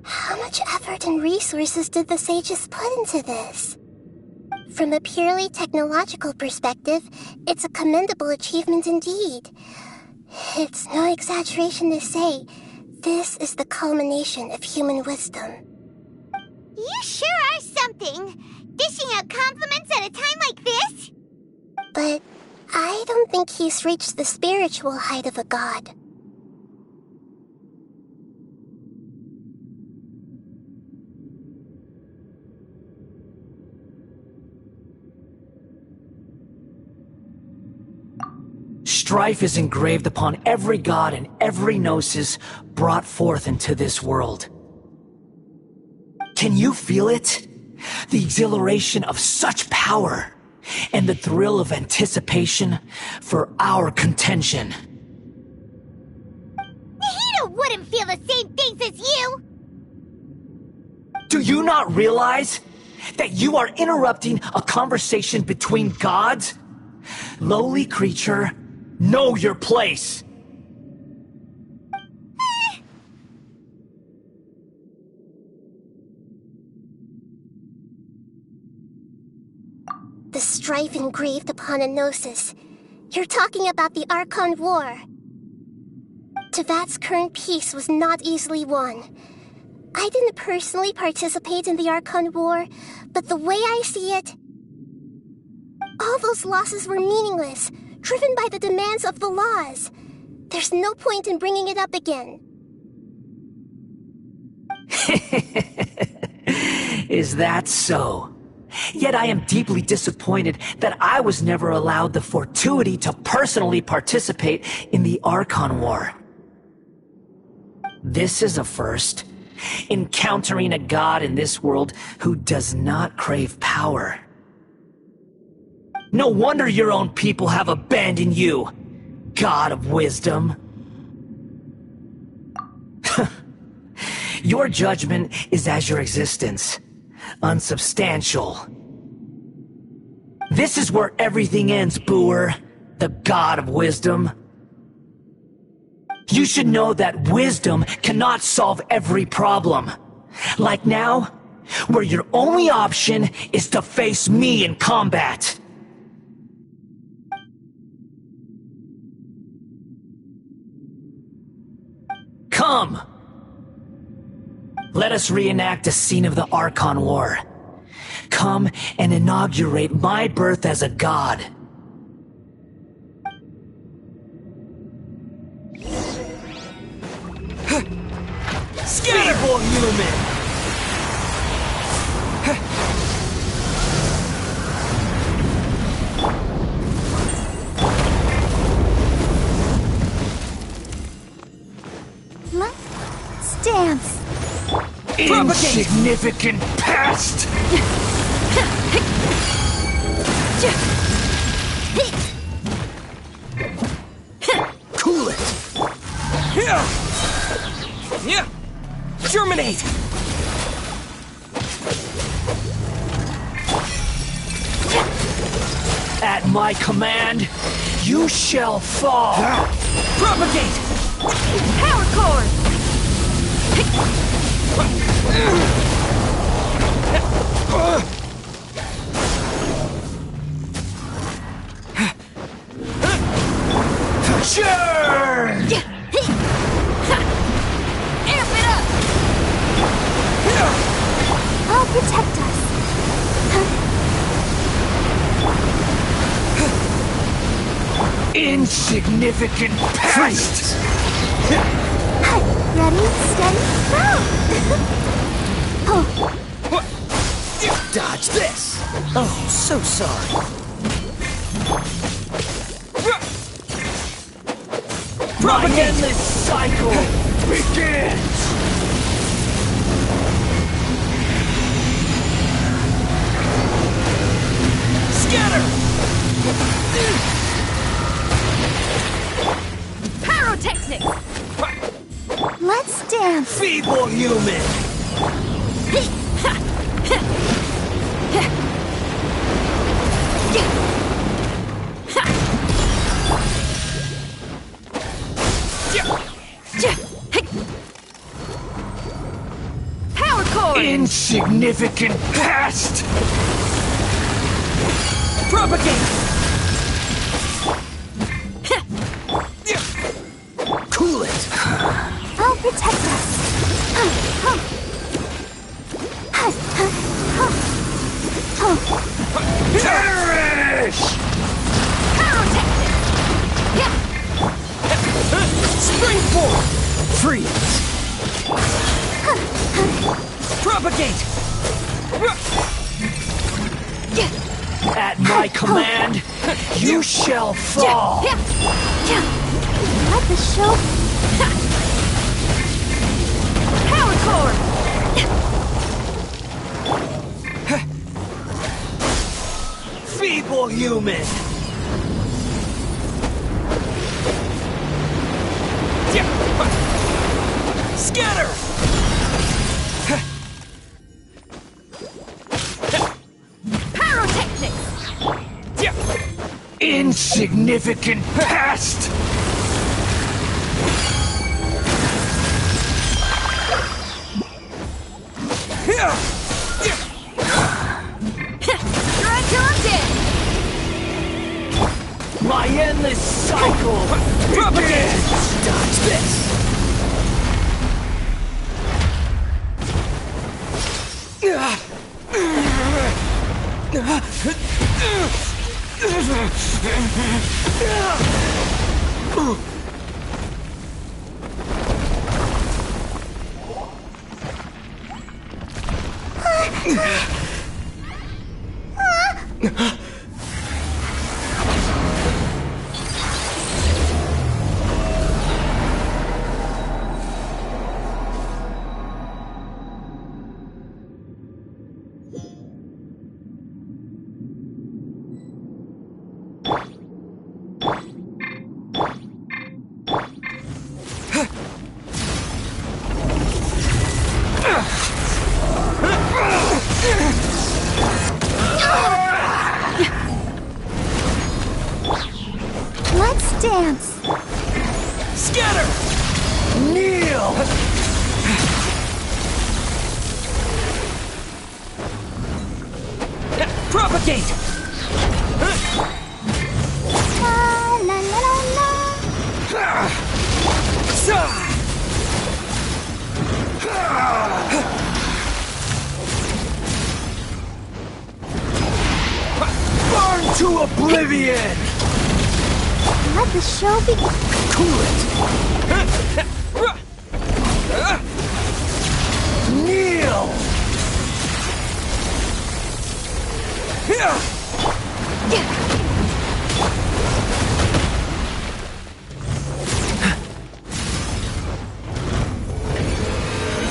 How much effort and resources did the sages put into this? From a purely technological perspective, it's a commendable achievement indeed. It's no exaggeration to say, this is the culmination of human wisdom. You sure are something! Dishing out compliments at a time like this? But I don't think he's reached the spiritual height of a god. strife is engraved upon every god and every gnosis brought forth into this world. Can you feel it? The exhilaration of such power, and the thrill of anticipation for our contention. Nahida wouldn't feel the same things as you! Do you not realize that you are interrupting a conversation between gods? Lowly creature, know your place! The strife engraved upon a gnosis. You're talking about the Archon War. Tevat's current peace was not easily won. I didn't personally participate in the Archon War, but the way I see it, all those losses were meaningless, driven by the demands of the laws. There's no point in bringing it up again. Is that so? Yet I am deeply disappointed that I was never allowed the fortuity to personally participate in the Archon War. This is a first. Encountering a god in this world who does not crave power. No wonder your own people have abandoned you, God of Wisdom. Your judgment is as your existence. Unsubstantial. This is where everything ends, Booer, the God of Wisdom. You should know that wisdom cannot solve every problem. Like now, where your only option is to face me in combat. Come! Let us reenact a scene of the Archon War. Come and inaugurate my birth as a god. Feeble human! Let's dance. Insignificant pest! Cool it! Yeah! Germinate! At my command, you shall fall! Propagate! Power core! Churn! Amp it up! I'll protect us. Insignificant pest! Ready, steady, go! Dodge this! Oh, so sorry. My endless cycle begins! Scatter! Pyrotechnics! Let's dance. Feeble human! Power core! Insignificant pest! Propagate! Cool it! I'll protect us. Perish! Springboard! Freeze! Propagate! At my command, you shall fall! Let the show... Power core! Feeble human! Scatter! Pyrotechnics! Insignificant pest! Try till I'm dead! My endless cycle! Propagate! Dodge this! Let's dance! Scatter! Kneel! Propagate! La la la la la! Burn to oblivion! Let the show begin. Cool it! Kneel!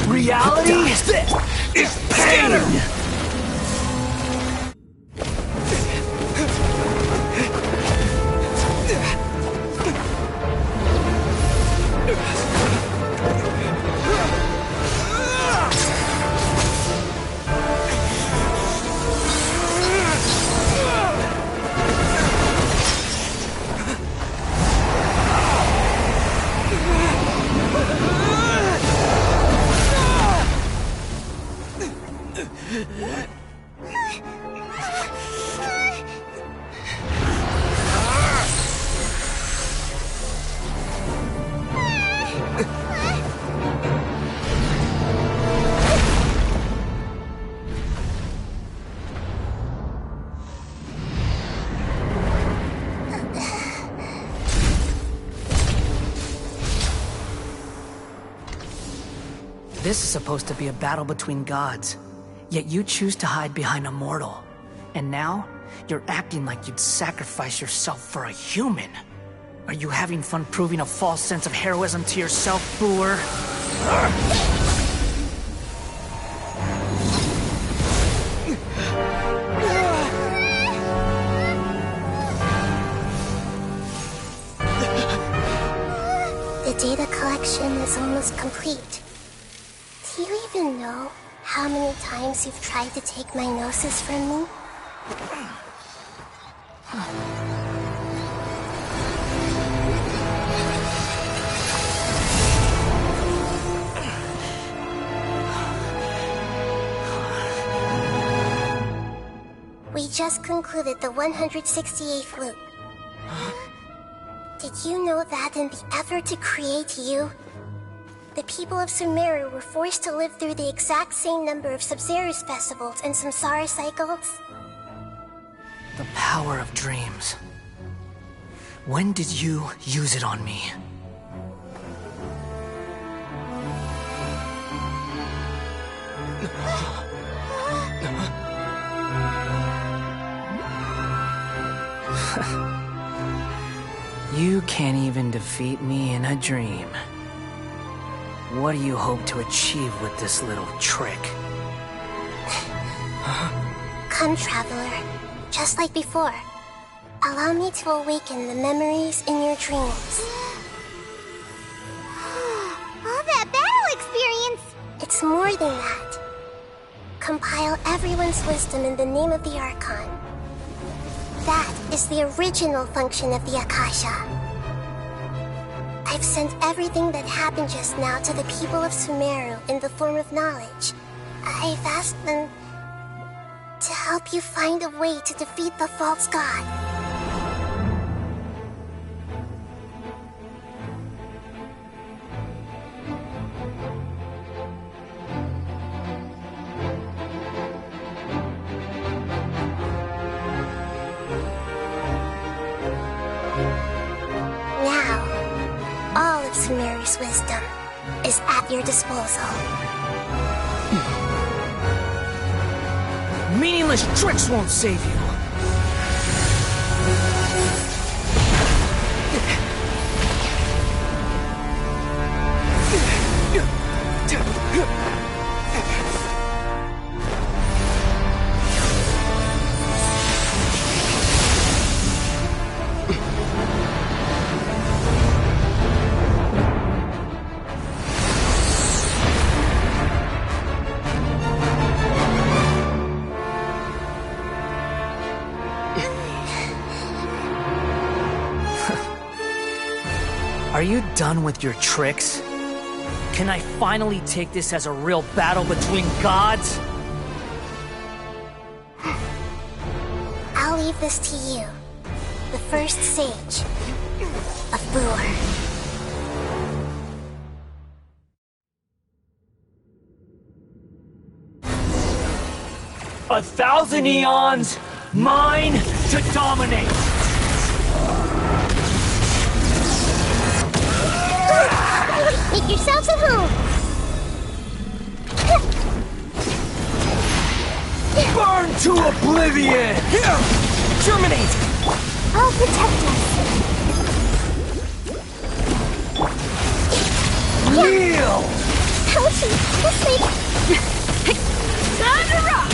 Reality is pain! This is supposed to be a battle between gods, yet you choose to hide behind a mortal. And now, you're acting like you'd sacrifice yourself for a human. Are you having fun proving a false sense of heroism to yourself, Booer? The data collection is almost complete. Do you even know how many times you've tried to take my gnosis from me? We just concluded the 168th loop. Did you know that in the effort to create you, the people of Sumeru were forced to live through the exact same number of Sabzeruz festivals and Samsara cycles? The power of dreams. When did you use it on me? You can't even defeat me in a dream. What do you hope to achieve with this little trick? Come, Traveler. Just like before. Allow me to awaken the memories in your dreams. All that battle experience! It's more than that. Compile everyone's wisdom in the name of the Archon. That is the original function of the Akasha. I've sent everything that happened just now to the people of Sumeru in the form of knowledge. I've asked them to help you find a way to defeat the false god. Sumeru's wisdom is at your disposal. Meaningless tricks won't save you. Are you done with your tricks? Can I finally take this as a real battle between gods? I'll leave this to you, the first sage of Booer. 1,000 eons, mine to dominate! Make yourselves at home! Burn to oblivion! Here! Germinate! I'll protect us! Kneel! Ouchie! This way! Time to rock!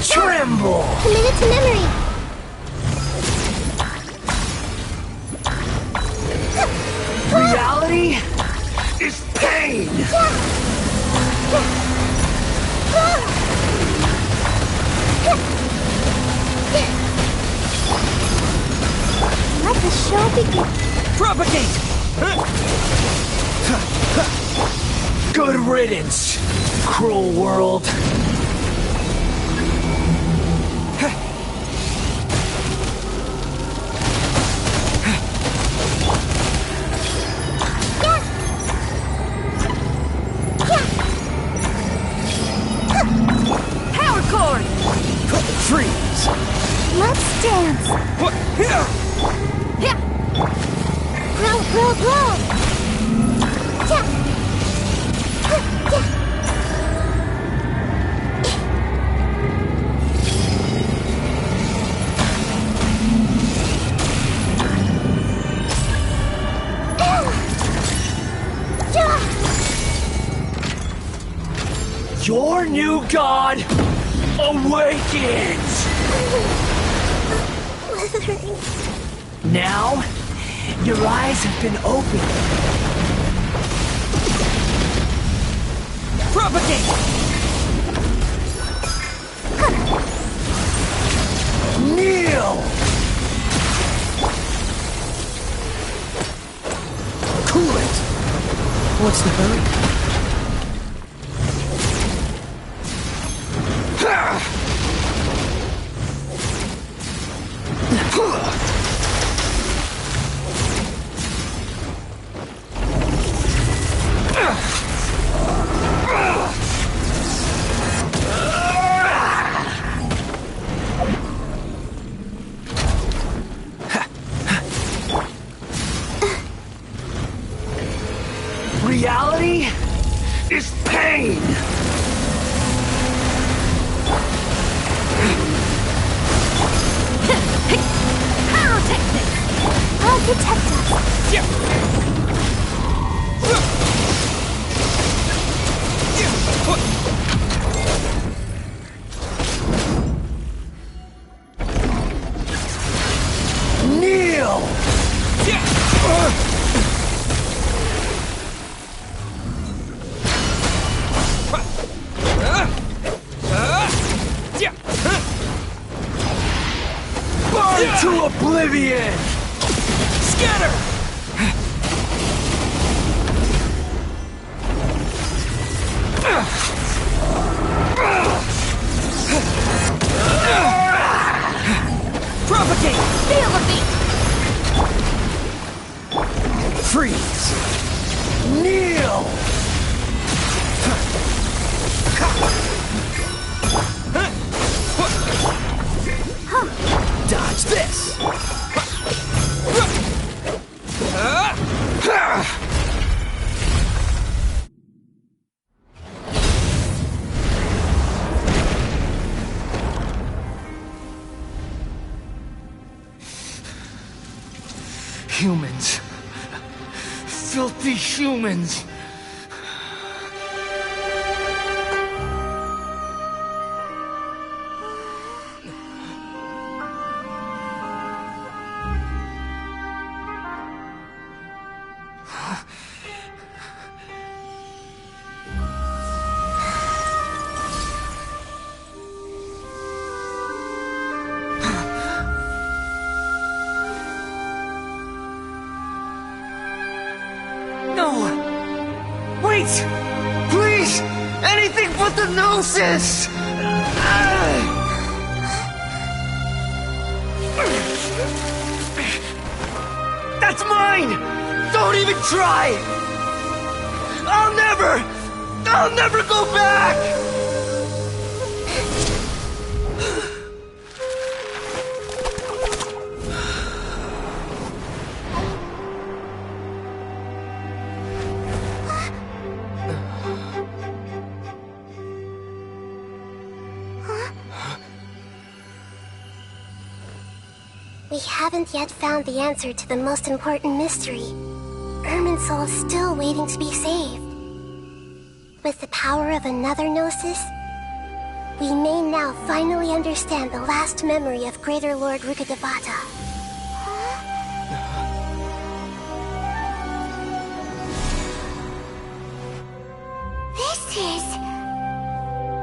Tremble! Committed to memory! Reality is pain! Let the show begin! Propagate! Good riddance, cruel world! Power cord! Freeze! Let's dance! What? Here! Yeah! Grow, grow, grow! Yeah! Your new god awakens! Withering. Now, your eyes have been opened. Propagate! Kneel! Cool it! What's the hurry? reality is pain! Pyrotechnic! Architecta! Kneel! Burn to oblivion! Scatter! Propagate! Feel the beat! Freeze! Kneel! Dodge this! Humans. Filthy humans. Wait! Please! Anything but the Gnosis! That's mine! Don't even try! I'll never go back! We haven't yet found the answer to the most important mystery. Irminsul is still waiting to be saved. With the power of another Gnosis, we may now finally understand the last memory of Greater Lord Rukkhadevata. This is...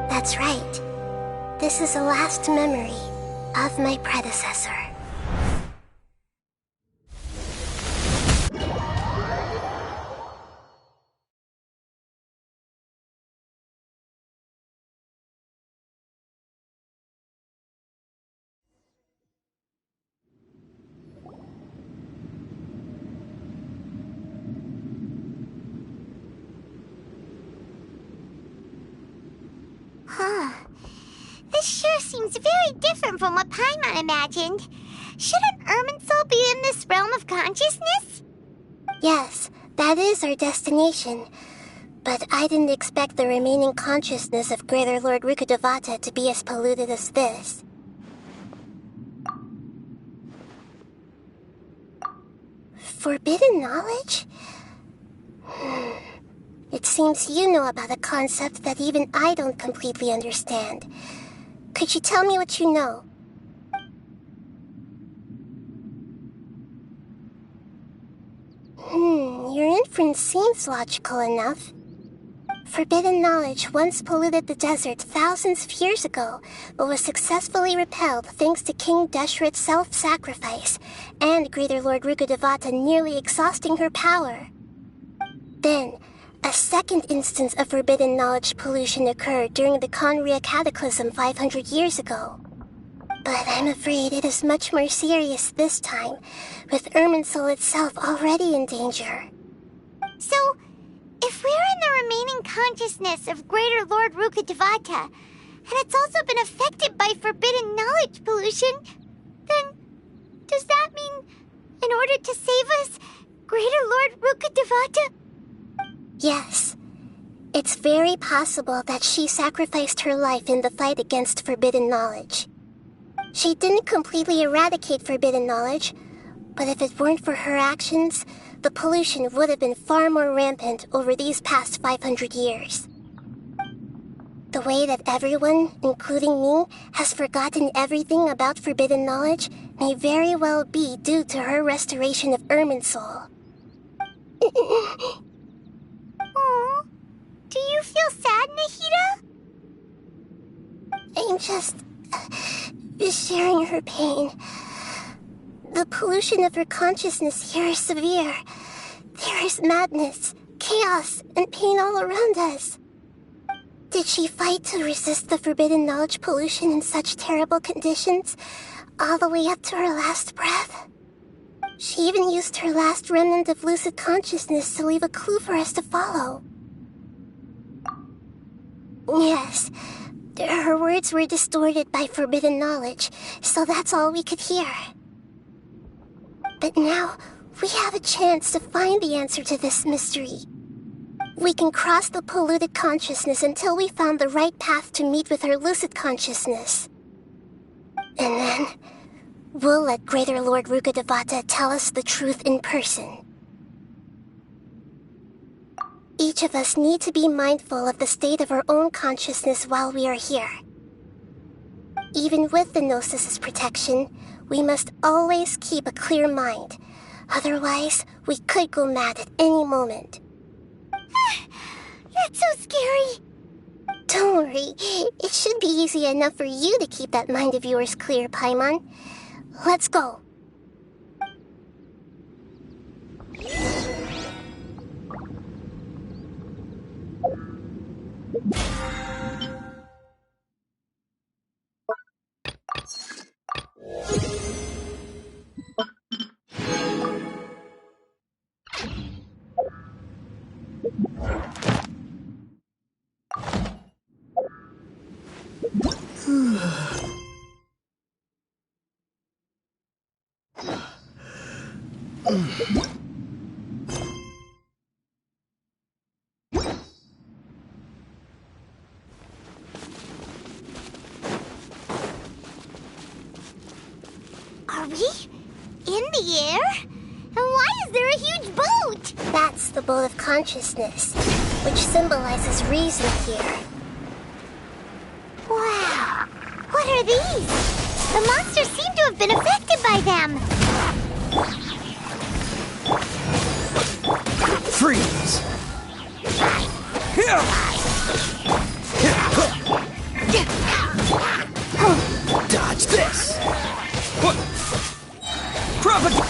That's right. This is the last memory of my predecessor. Huh. This sure seems very different from what Paimon imagined. Shouldn't Irminsul be in this realm of consciousness? Yes, that is our destination. But I didn't expect the remaining consciousness of Greater Lord Rukkhadevata to be as polluted as this. Forbidden knowledge? It seems you know about a concept that even I don't completely understand. Could you tell me what you know? Your inference seems logical enough. Forbidden knowledge once polluted the desert thousands of years ago, but was successfully repelled thanks to King Deshret's self-sacrifice, and Greater Lord Rukkhadevata nearly exhausting her power. Then, a second instance of forbidden knowledge pollution occurred during the Conria Cataclysm 500 years ago. But I'm afraid it is much more serious this time, with Irminsul itself already in danger. So, if we're in the remaining consciousness of Greater Lord Rukkhadevata, and it's also been affected by forbidden knowledge pollution, then does that mean, in order to save us, Greater Lord Rukkhadevata... Yes. It's very possible that she sacrificed her life in the fight against forbidden knowledge. She didn't completely eradicate forbidden knowledge, but if it weren't for her actions, the pollution would have been far more rampant over these past 500 years. The way that everyone, including me, has forgotten everything about forbidden knowledge may very well be due to her restoration of Irminsul. Aww. Do you feel sad, Nahida? I'm just sharing her pain. The pollution of her consciousness here is severe. There is madness, chaos, and pain all around us. Did she fight to resist the forbidden knowledge pollution in such terrible conditions, all the way up to her last breath? She even used her last remnant of lucid consciousness to leave a clue for us to follow. Yes, her words were distorted by forbidden knowledge, so that's all we could hear. But now, we have a chance to find the answer to this mystery. We can cross the polluted consciousness until we found the right path to meet with her lucid consciousness. And then, we'll let Greater Lord Rukkhadevata tell us the truth in person. Each of us need to be mindful of the state of our own consciousness while we are here. Even with the Gnosis' protection, we must always keep a clear mind. Otherwise, we could go mad at any moment. That's so scary. Don't worry. It should be easy enough for you to keep that mind of yours clear, Paimon. Let's go. Are we in the air? And why is there a huge boat? That's the boat of consciousness, which symbolizes reason here. Wow. What are these? The monsters seem to have been affected by them. Freeze! Dodge this! Propagate!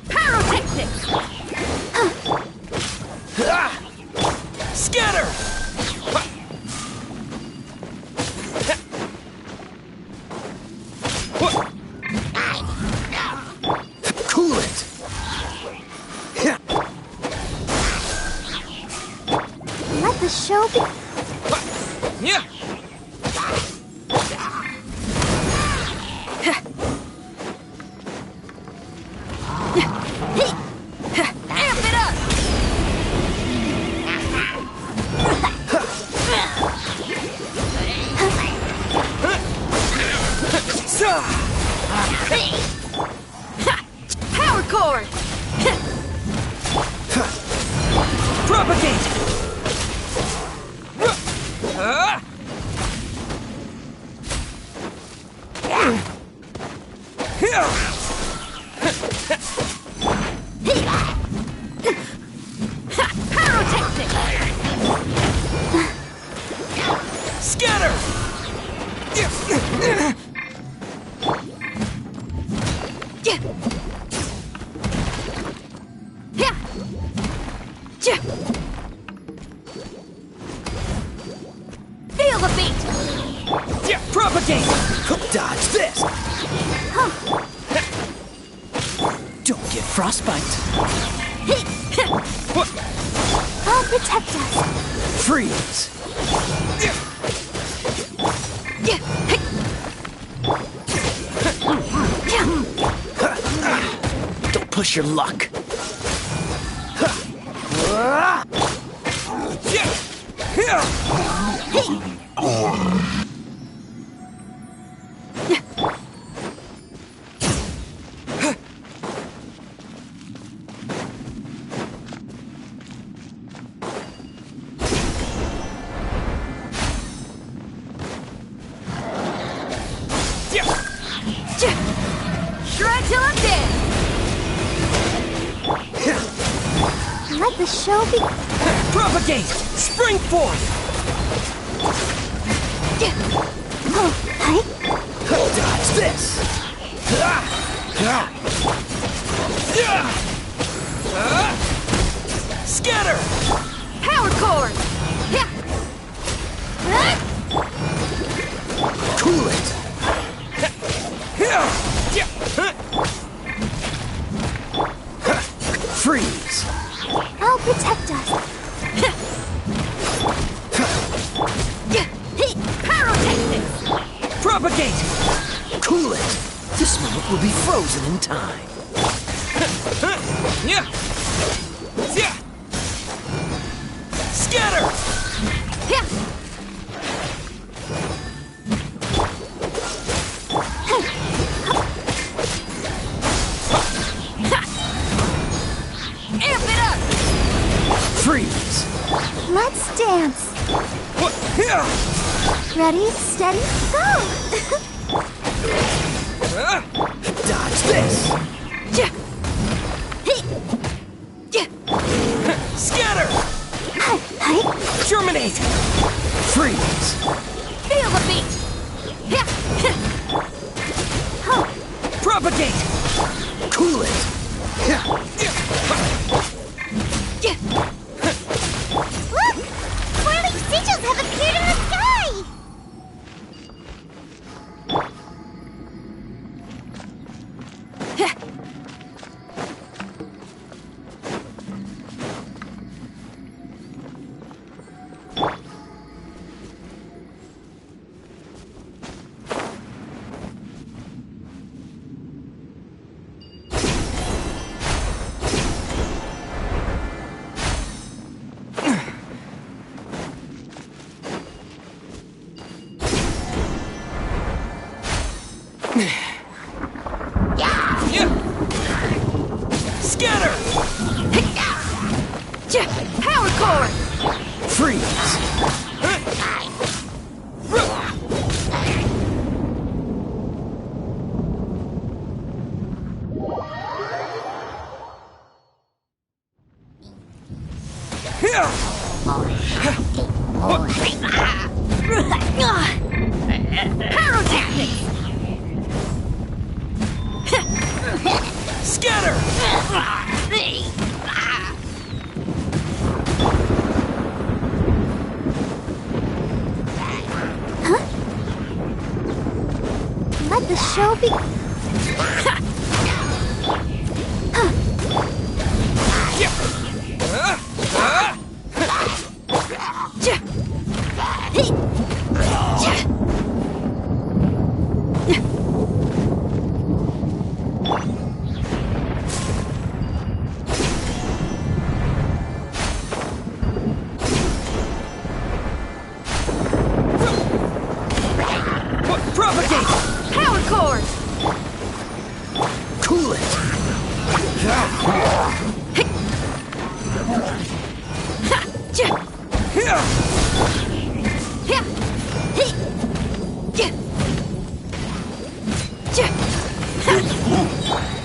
Pyrotechnics! Scatter! Cool it! Let the show be... Yeah! Amp it up! Power cord! Propagate! Scatter! Feel the beat! Propagate! Dodge this! Don't get frostbite! I'll protect us. Freeze! push your luck. Shred till I'm dead! Let the show be... Propagate! Spring forth! Dodge this! Scatter! Power cord! Cool it! Freeze! I'll protect us. Pyrotechnics! Propagate! Cool it! This moment will be frozen in time. Scatter! Amp it up! Freeze! Let's dance. Ready, steady, go! Dodge this! Scatter! Germinate! Freeze! Feel the beat! Propagate! Cool it! Look! Swirling sigils have appeared in the sky! Scatter! Power cord! Freeze! Pyrotechnics! Scatter! Let the show be... Propagate! Power cord! Cool it!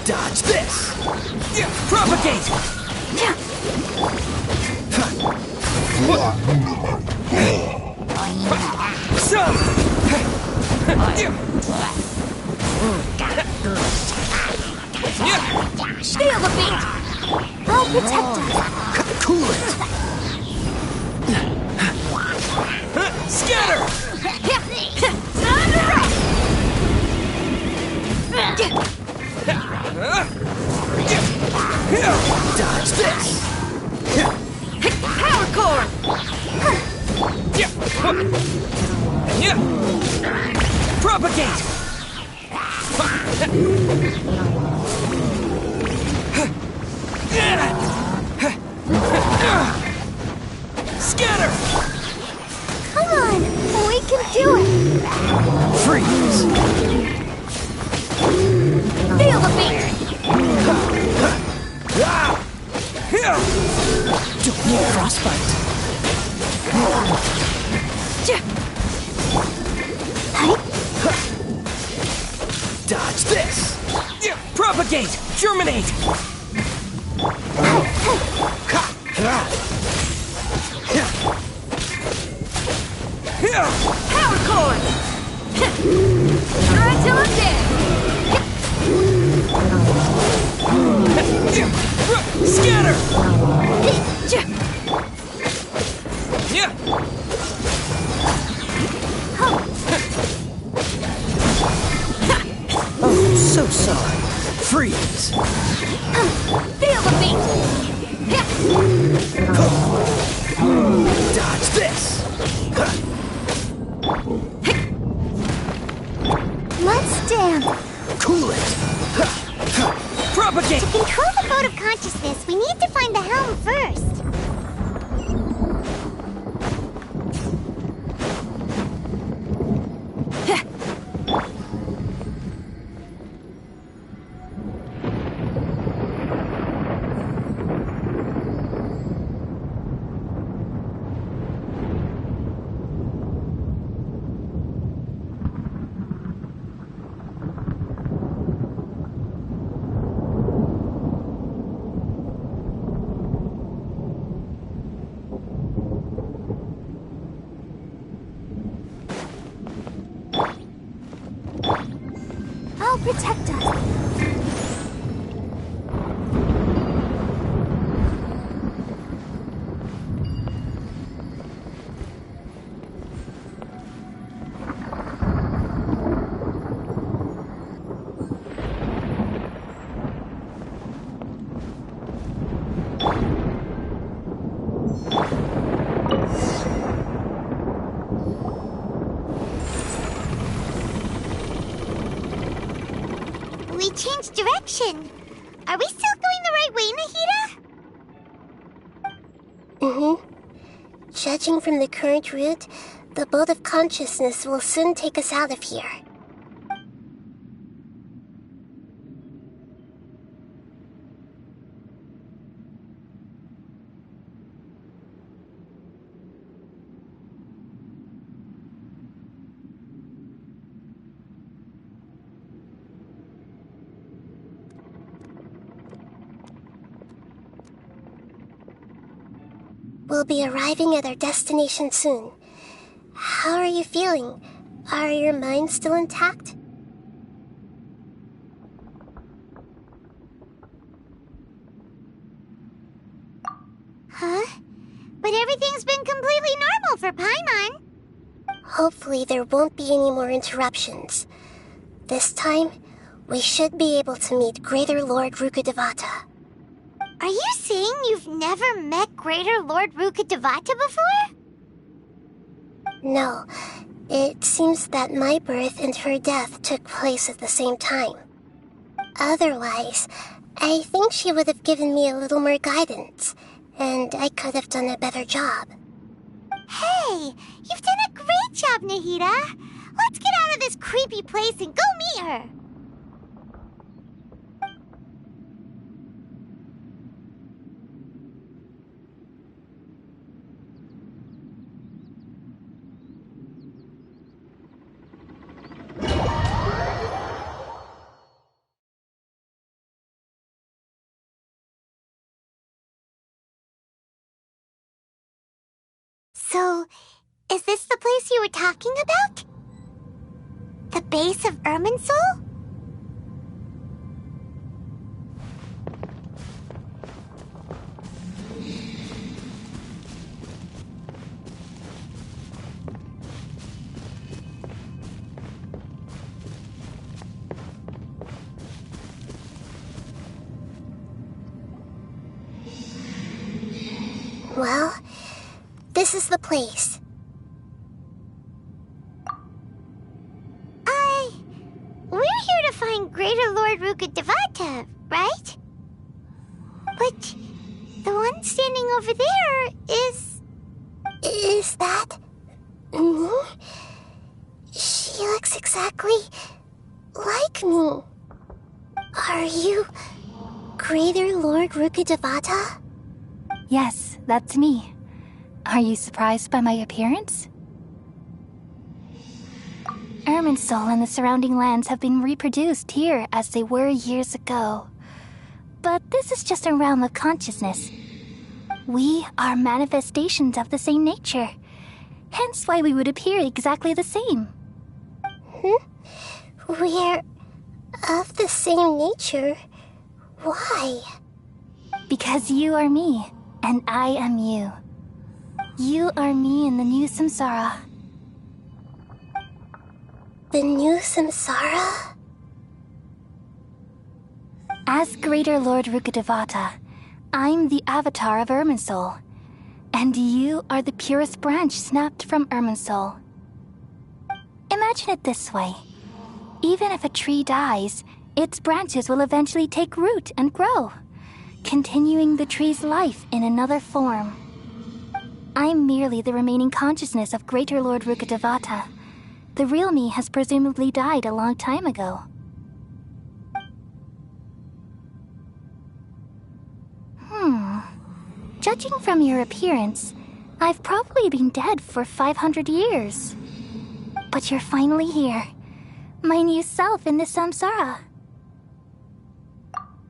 Dodge this! Propagate! Some! Feel the beat! I'll protect us. Cool it! Scatter! Dodge this! Power cord! Propagate! Scatter! Come on! We can do it! Freeze! Feel the beat! Don't need frostbite. Dodge this! Propagate! Germinate! Power cord! Try till I'm dead! Scatter! Oh, so sorry. Freeze! Feel the beat! Dodge this! Let's dance. Cool it! Propagate! To control the boat of consciousness, we need to find the helm first. I'll protect us. We changed direction. Are we still going the right way, Nahida? Mm-hmm. Judging from the current route, the boat of consciousness will soon take us out of here. We'll be arriving at our destination soon. How are you feeling? Are your minds still intact? Huh? But everything's been completely normal for Paimon. Hopefully there won't be any more interruptions. This time, we should be able to meet Greater Lord Rukkhadevata. Are you saying you've never met Greater Lord Rukkhadevata before? No. It seems that my birth and her death took place at the same time. Otherwise, I think she would have given me a little more guidance, and I could have done a better job. Hey, you've done a great job, Nahida. Let's get out of this creepy place and go meet her. So, is this the place you were talking about? The base of Irminsul? Well, this is the place. We're here to find Greater Lord Rukkhadevata, right? But the one standing over there is... Is that... me? She looks exactly like me. Are you Greater Lord Rukkhadevata? Yes, that's me. Are you surprised by my appearance? Irminsul and the surrounding lands have been reproduced here as they were years ago. But this is just a realm of consciousness. We are manifestations of the same nature, hence why we would appear exactly the same. We're of the same nature? Why? Because you are me, and I am you. You are me in the new samsara. The new samsara? As Greater Lord Rukkhadevata, I'm the avatar of Irminsul, and you are the purest branch snapped from Irminsul. Imagine it this way. Even if a tree dies, its branches will eventually take root and grow, continuing the tree's life in another form. I'm merely the remaining consciousness of Greater Lord Rukkhadevata. The real me has presumably died a long time ago. Judging from your appearance, I've probably been dead for 500 years. But you're finally here. My new self in the samsara.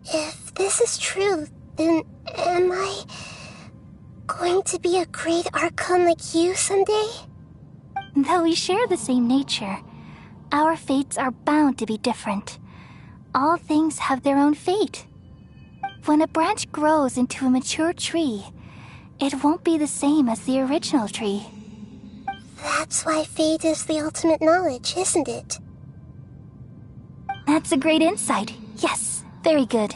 If this is true, then am I going to be a great Archon like you someday? Though we share the same nature, our fates are bound to be different. All things have their own fate. When a branch grows into a mature tree, it won't be the same as the original tree. That's why fate is the ultimate knowledge, isn't it? That's a great insight. Yes, very good.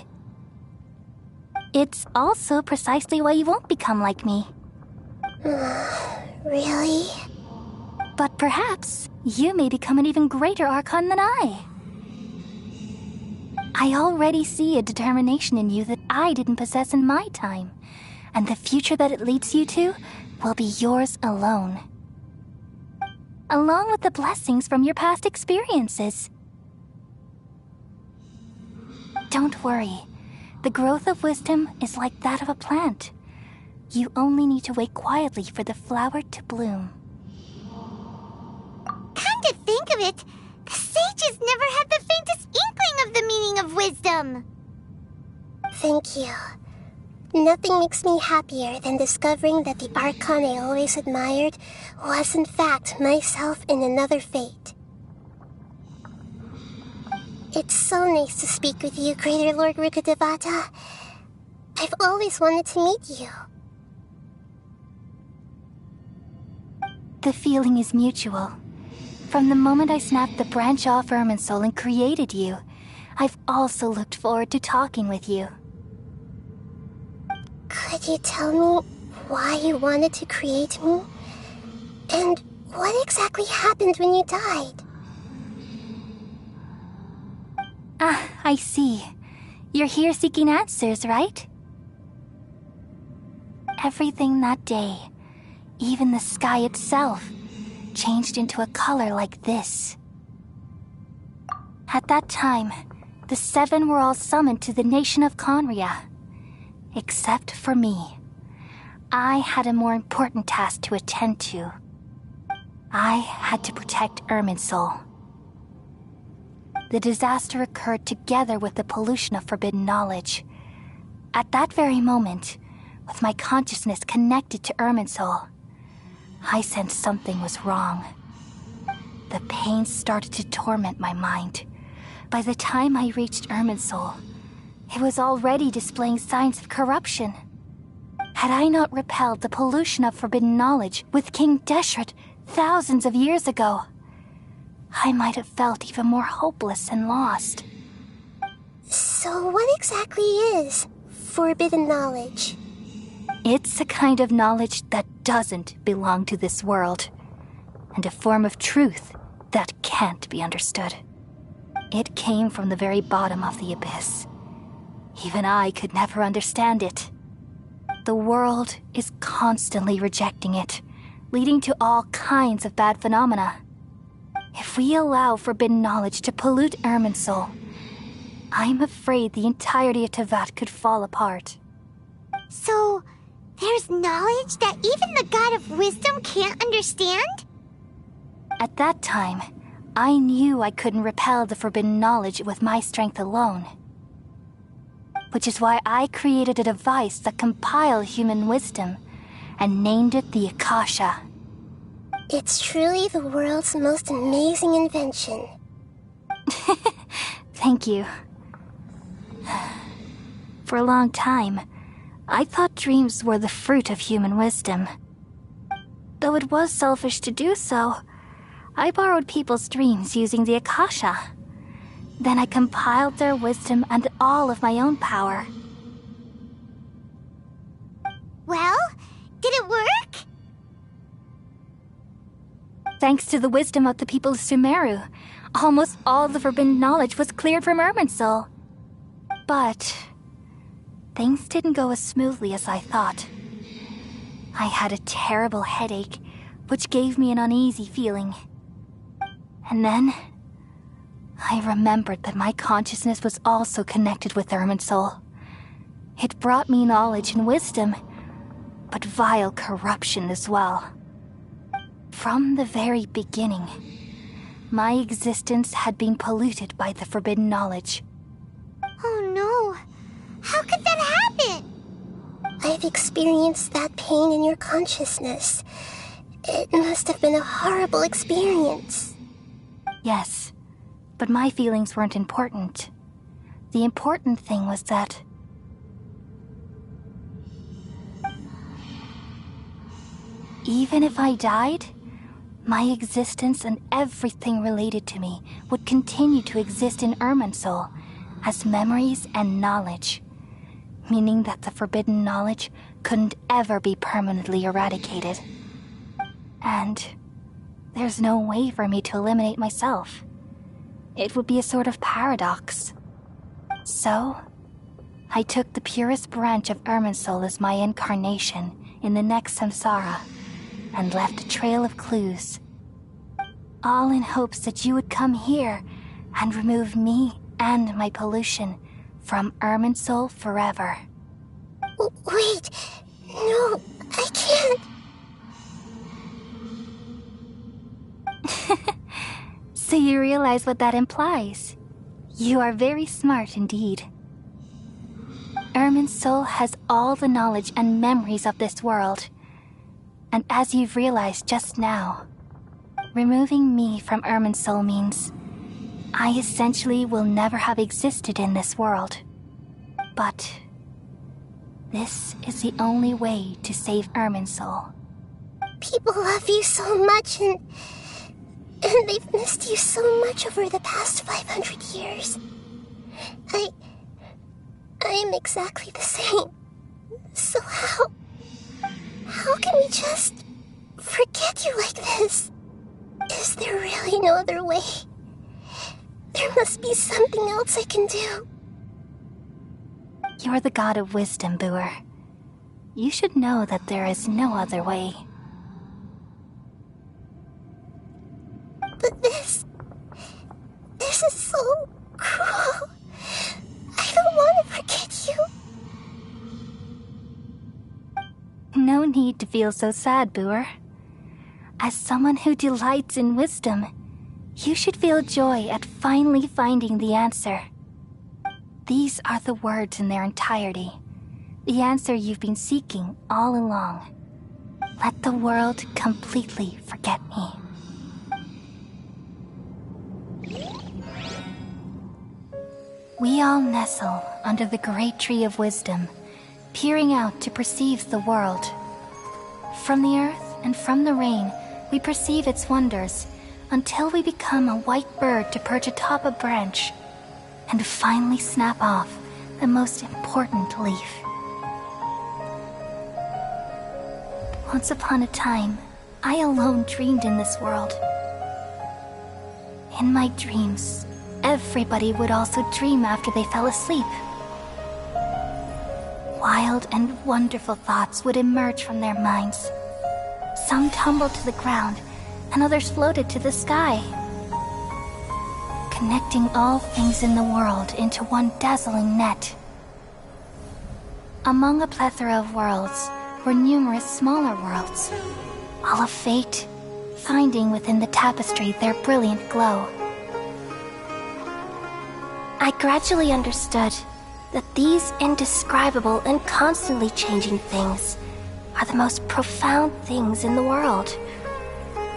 It's also precisely why you won't become like me. Really? But perhaps you may become an even greater Archon than I. I already see a determination in you that I didn't possess in my time, and the future that it leads you to will be yours alone. Along with the blessings from your past experiences. Don't worry. The growth of wisdom is like that of a plant. You only need to wait quietly for the flower to bloom. Come to think of it, the sages never had the faintest inkling of the meaning of wisdom. Thank you. Nothing makes me happier than discovering that the Archon I always admired was in fact myself in another fate. It's so nice to speak with you, Greater Lord Rukkhadevata. I've always wanted to meet you. The feeling is mutual. From the moment I snapped the branch off Irminsul and created you, I've also looked forward to talking with you. Could you tell me why you wanted to create me? And what exactly happened when you died? Ah, I see. You're here seeking answers, right? Everything that day, even the sky itself, changed into a color like this. At that time, the seven were all summoned to the nation of Conria. Except for me. I had a more important task to attend to. I had to protect Irminsul. The disaster occurred together with the pollution of forbidden knowledge. At that very moment, with my consciousness connected to Irminsul, I sensed something was wrong. The pain started to torment my mind. By the time I reached Irminsul, it was already displaying signs of corruption. Had I not repelled the pollution of forbidden knowledge with King Deshret thousands of years ago, I might have felt even more hopeless and lost. So what exactly is forbidden knowledge? It's a kind of knowledge that doesn't belong to this world, and a form of truth that can't be understood. It came from the very bottom of the abyss. Even I could never understand it. The world is constantly rejecting it, leading to all kinds of bad phenomena. If we allow forbidden knowledge to pollute Irminsul, I'm afraid the entirety of Teyvat could fall apart. So, there's knowledge that even the God of Wisdom can't understand? At that time, I knew I couldn't repel the forbidden knowledge with my strength alone. Which is why I created a device that compiled human wisdom and named it the Akasha. It's truly the world's most amazing invention. Thank you. For a long time, I thought dreams were the fruit of human wisdom. Though it was selfish to do so, I borrowed people's dreams using the Akasha. Then I compiled their wisdom and all of my own power. Well, did it work? Thanks to the wisdom of the people of Sumeru, almost all the forbidden knowledge was cleared from Irminsul. But things didn't go as smoothly as I thought. I had a terrible headache, which gave me an uneasy feeling. And then I remembered that my consciousness was also connected with Irminsul. It brought me knowledge and wisdom, but vile corruption as well. From the very beginning, my existence had been polluted by the forbidden knowledge. Oh no! How could that happen? I've experienced that pain in your consciousness. It must have been a horrible experience. Yes, but my feelings weren't important. The important thing was that even if I died, my existence and everything related to me would continue to exist in Irminsul as memories and knowledge, meaning that the forbidden knowledge couldn't ever be permanently eradicated. And there's no way for me to eliminate myself. It would be a sort of paradox. So, I took the purest branch of Irminsul as my incarnation in the next samsara, and left a trail of clues. All in hopes that you would come here and remove me and my pollution from Irminsul forever. Wait, no, I can't. So you realize what that implies? You are very smart indeed. Irminsul has all the knowledge and memories of this world. And as you've realized just now, removing me from Irminsul means I essentially will never have existed in this world. But this is the only way to save Irminsul. People love you so much, and they've missed you so much over the past 500 years. I am exactly the same. So how can we just forget you like this? Is there really no other way? There must be something else I can do. You're the god of wisdom, Buer. You should know that there is no other way. But this is so cruel. I don't want to forget you. No need to feel so sad, Buer. As someone who delights in wisdom, you should feel joy at finally finding the answer. These are the words in their entirety, the answer you've been seeking all along. Let the world completely forget me. We all nestle under the great tree of wisdom, peering out to perceive the world. From the earth and from the rain, we perceive its wonders, until we become a white bird to perch atop a branch, and finally snap off the most important leaf. Once upon a time, I alone dreamed in this world. In my dreams, everybody would also dream after they fell asleep. wild and wonderful thoughts would emerge from their minds. Some tumbled to the ground, and others floated to the sky, connecting all things in the world into one dazzling net. Among a plethora of worlds were numerous smaller worlds, all of fate, finding within the tapestry their brilliant glow. I gradually understood that these indescribable and constantly changing things are the most profound things in the world.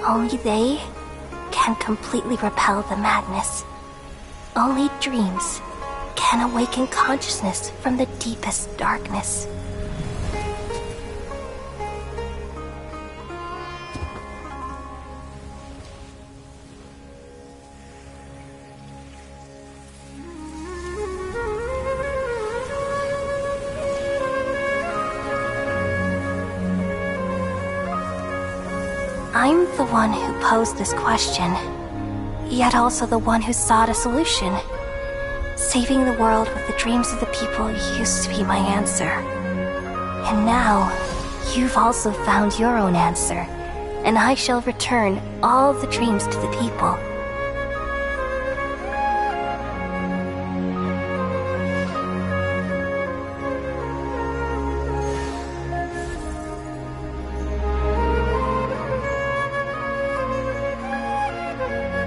Only they can completely repel the madness. Only dreams can awaken consciousness from the deepest darkness. I'm the one who posed this question, yet also the one who sought a solution. Saving the world with the dreams of the people used to be my answer. And now, you've also found your own answer, and I shall return all the dreams to the people.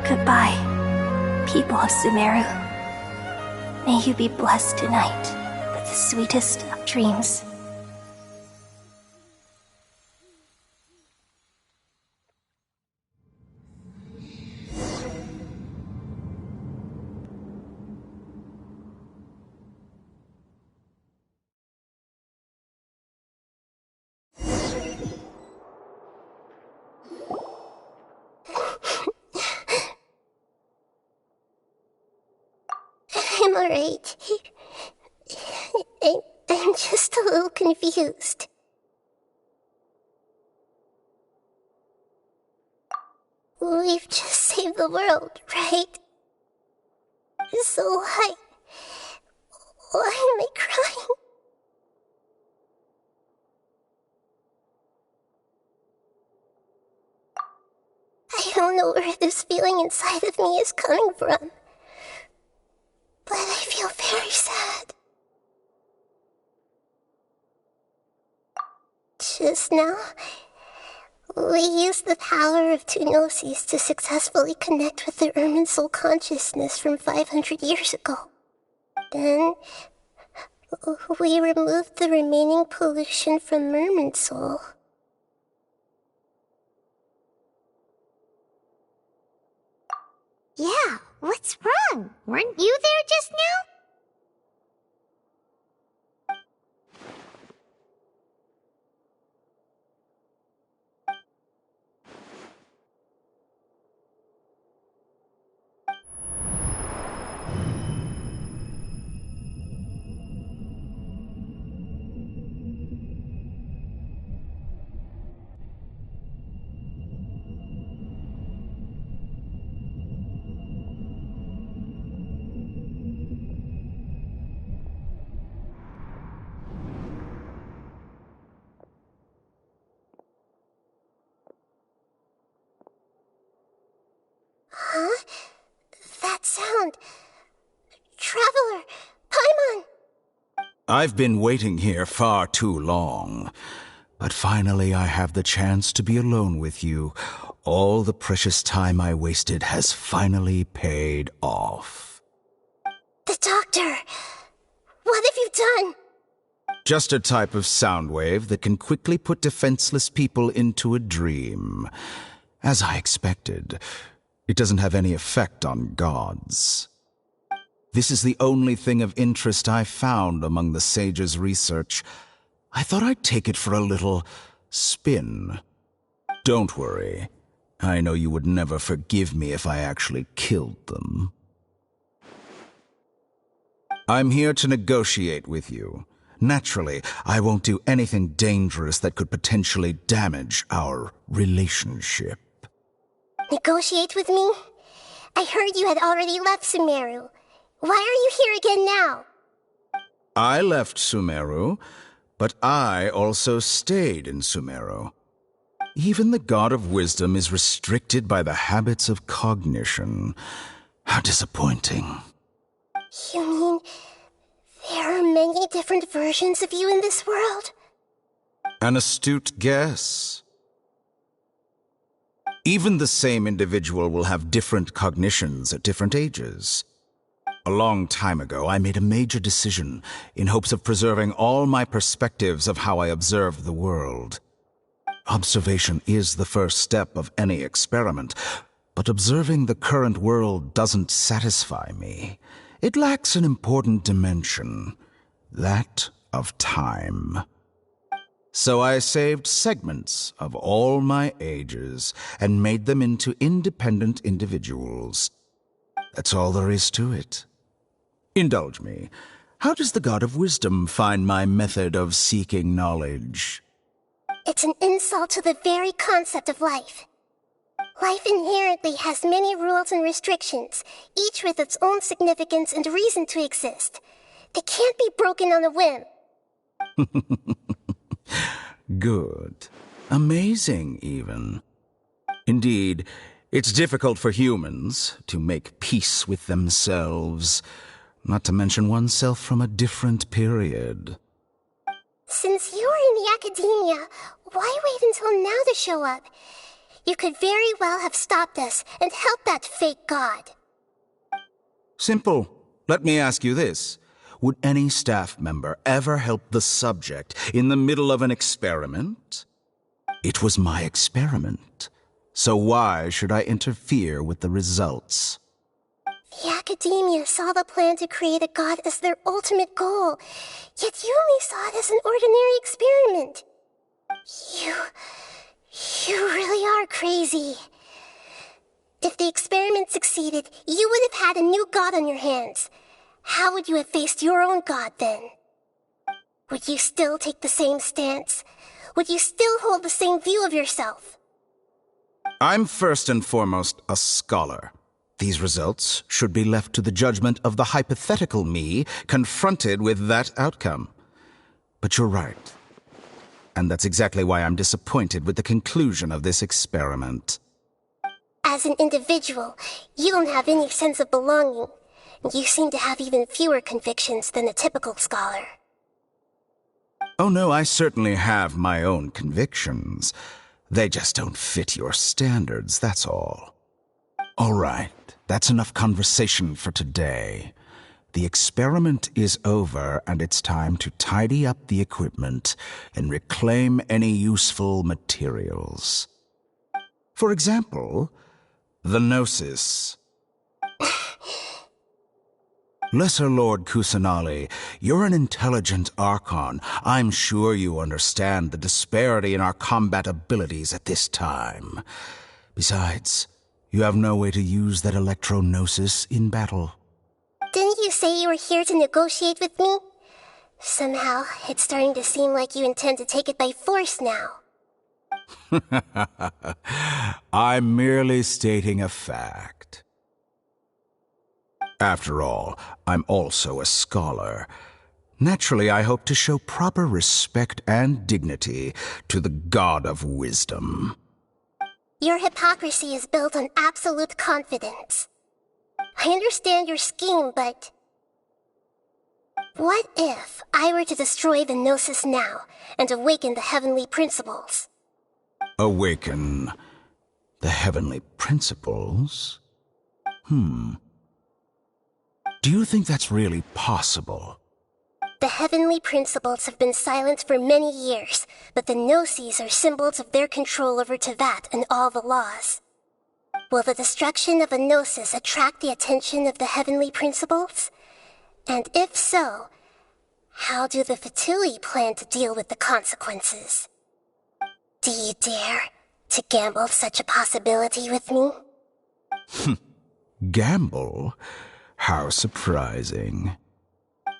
Goodbye, people of Sumeru. May you be blessed tonight with the sweetest of dreams. I'm alright. I'm just a little confused. We've just saved the world, right? So why am I crying? I don't know where this feeling inside of me is coming from, but I feel very sad. Just now, we used the power of two Gnosis to successfully connect with the Irminsul consciousness from 500 years ago. Then, we removed the remaining pollution from Irminsul. Yeah, what's wrong? Weren't you there just now? Huh? That sound. Traveler! Paimon! I've been waiting here far too long. But finally I have the chance to be alone with you. All the precious time I wasted has finally paid off. The doctor! What have you done? Just a type of sound wave that can quickly put defenseless people into a dream. As I expected, it doesn't have any effect on gods. This is the only thing of interest I found among the sage's research. I thought I'd take it for a little spin. Don't worry. I know you would never forgive me if I actually killed them. I'm here to negotiate with you. Naturally, I won't do anything dangerous that could potentially damage our relationship. Negotiate with me? I heard you had already left Sumeru. Why are you here again now? I left Sumeru, But I also stayed in Sumeru. Even the God of Wisdom is restricted by the habits of cognition. How disappointing. You mean there are many different versions of you in this world? An astute guess. Even the same individual will have different cognitions at different ages. A long time ago, I made a major decision in hopes of preserving all my perspectives of how I observe the world. Observation is the first step of any experiment, but observing the current world doesn't satisfy me. It lacks an important dimension, that of time. So I saved segments of all my ages and made them into independent individuals. That's all there is to it. Indulge me. How does the God of Wisdom find my method of seeking knowledge? It's an insult to the very concept of life. Life inherently has many rules and restrictions, each with its own significance and reason to exist. They can't be broken on a whim. Good. Amazing, even. Indeed, it's difficult for humans to make peace with themselves, not to mention oneself from a different period. Since you are in the academia, why wait until now to show up? You could very well have stopped us and helped that fake god. Simple. Let me ask you this. Would any staff member ever help the subject in the middle of an experiment? It was my experiment. So why should I interfere with the results? The academia saw the plan to create a god as their ultimate goal, yet you only saw it as an ordinary experiment. You really are crazy. If the experiment succeeded, you would have had a new god on your hands. How would you have faced your own god then? Would you still take the same stance? Would you still hold the same view of yourself? I'm first and foremost a scholar. These results should be left to the judgment of the hypothetical me confronted with that outcome. But you're right. And that's exactly why I'm disappointed with the conclusion of this experiment. As an individual, you don't have any sense of belonging. You seem to have even fewer convictions than a typical scholar. Oh no, I certainly have my own convictions. They just don't fit your standards, that's all. All right, that's enough conversation for today. The experiment is over, and it's time to tidy up the equipment and reclaim any useful materials. For example, the Gnosis. Lesser Lord Kusanali, you're an intelligent Archon. I'm sure you understand the disparity in our combat abilities at this time. Besides, you have no way to use that Electro-Gnosis in battle. Didn't you say you were here to negotiate with me? Somehow, it's starting to seem like you intend to take it by force now. I'm merely stating a fact. After all, I'm also a scholar. Naturally, I hope to show proper respect and dignity to the God of Wisdom. Your hypocrisy is built on absolute confidence. I understand your scheme, but... what if I were to destroy the Gnosis now and awaken the heavenly principles? Awaken the heavenly principles? Do you think that's really possible? The heavenly principles have been silent for many years, but the Gnosis are symbols of their control over Teyvat and all the laws. Will the destruction of a Gnosis attract the attention of the heavenly principles? And if so, how do the Fatui plan to deal with the consequences? Do you dare to gamble such a possibility with me? Gamble? How surprising.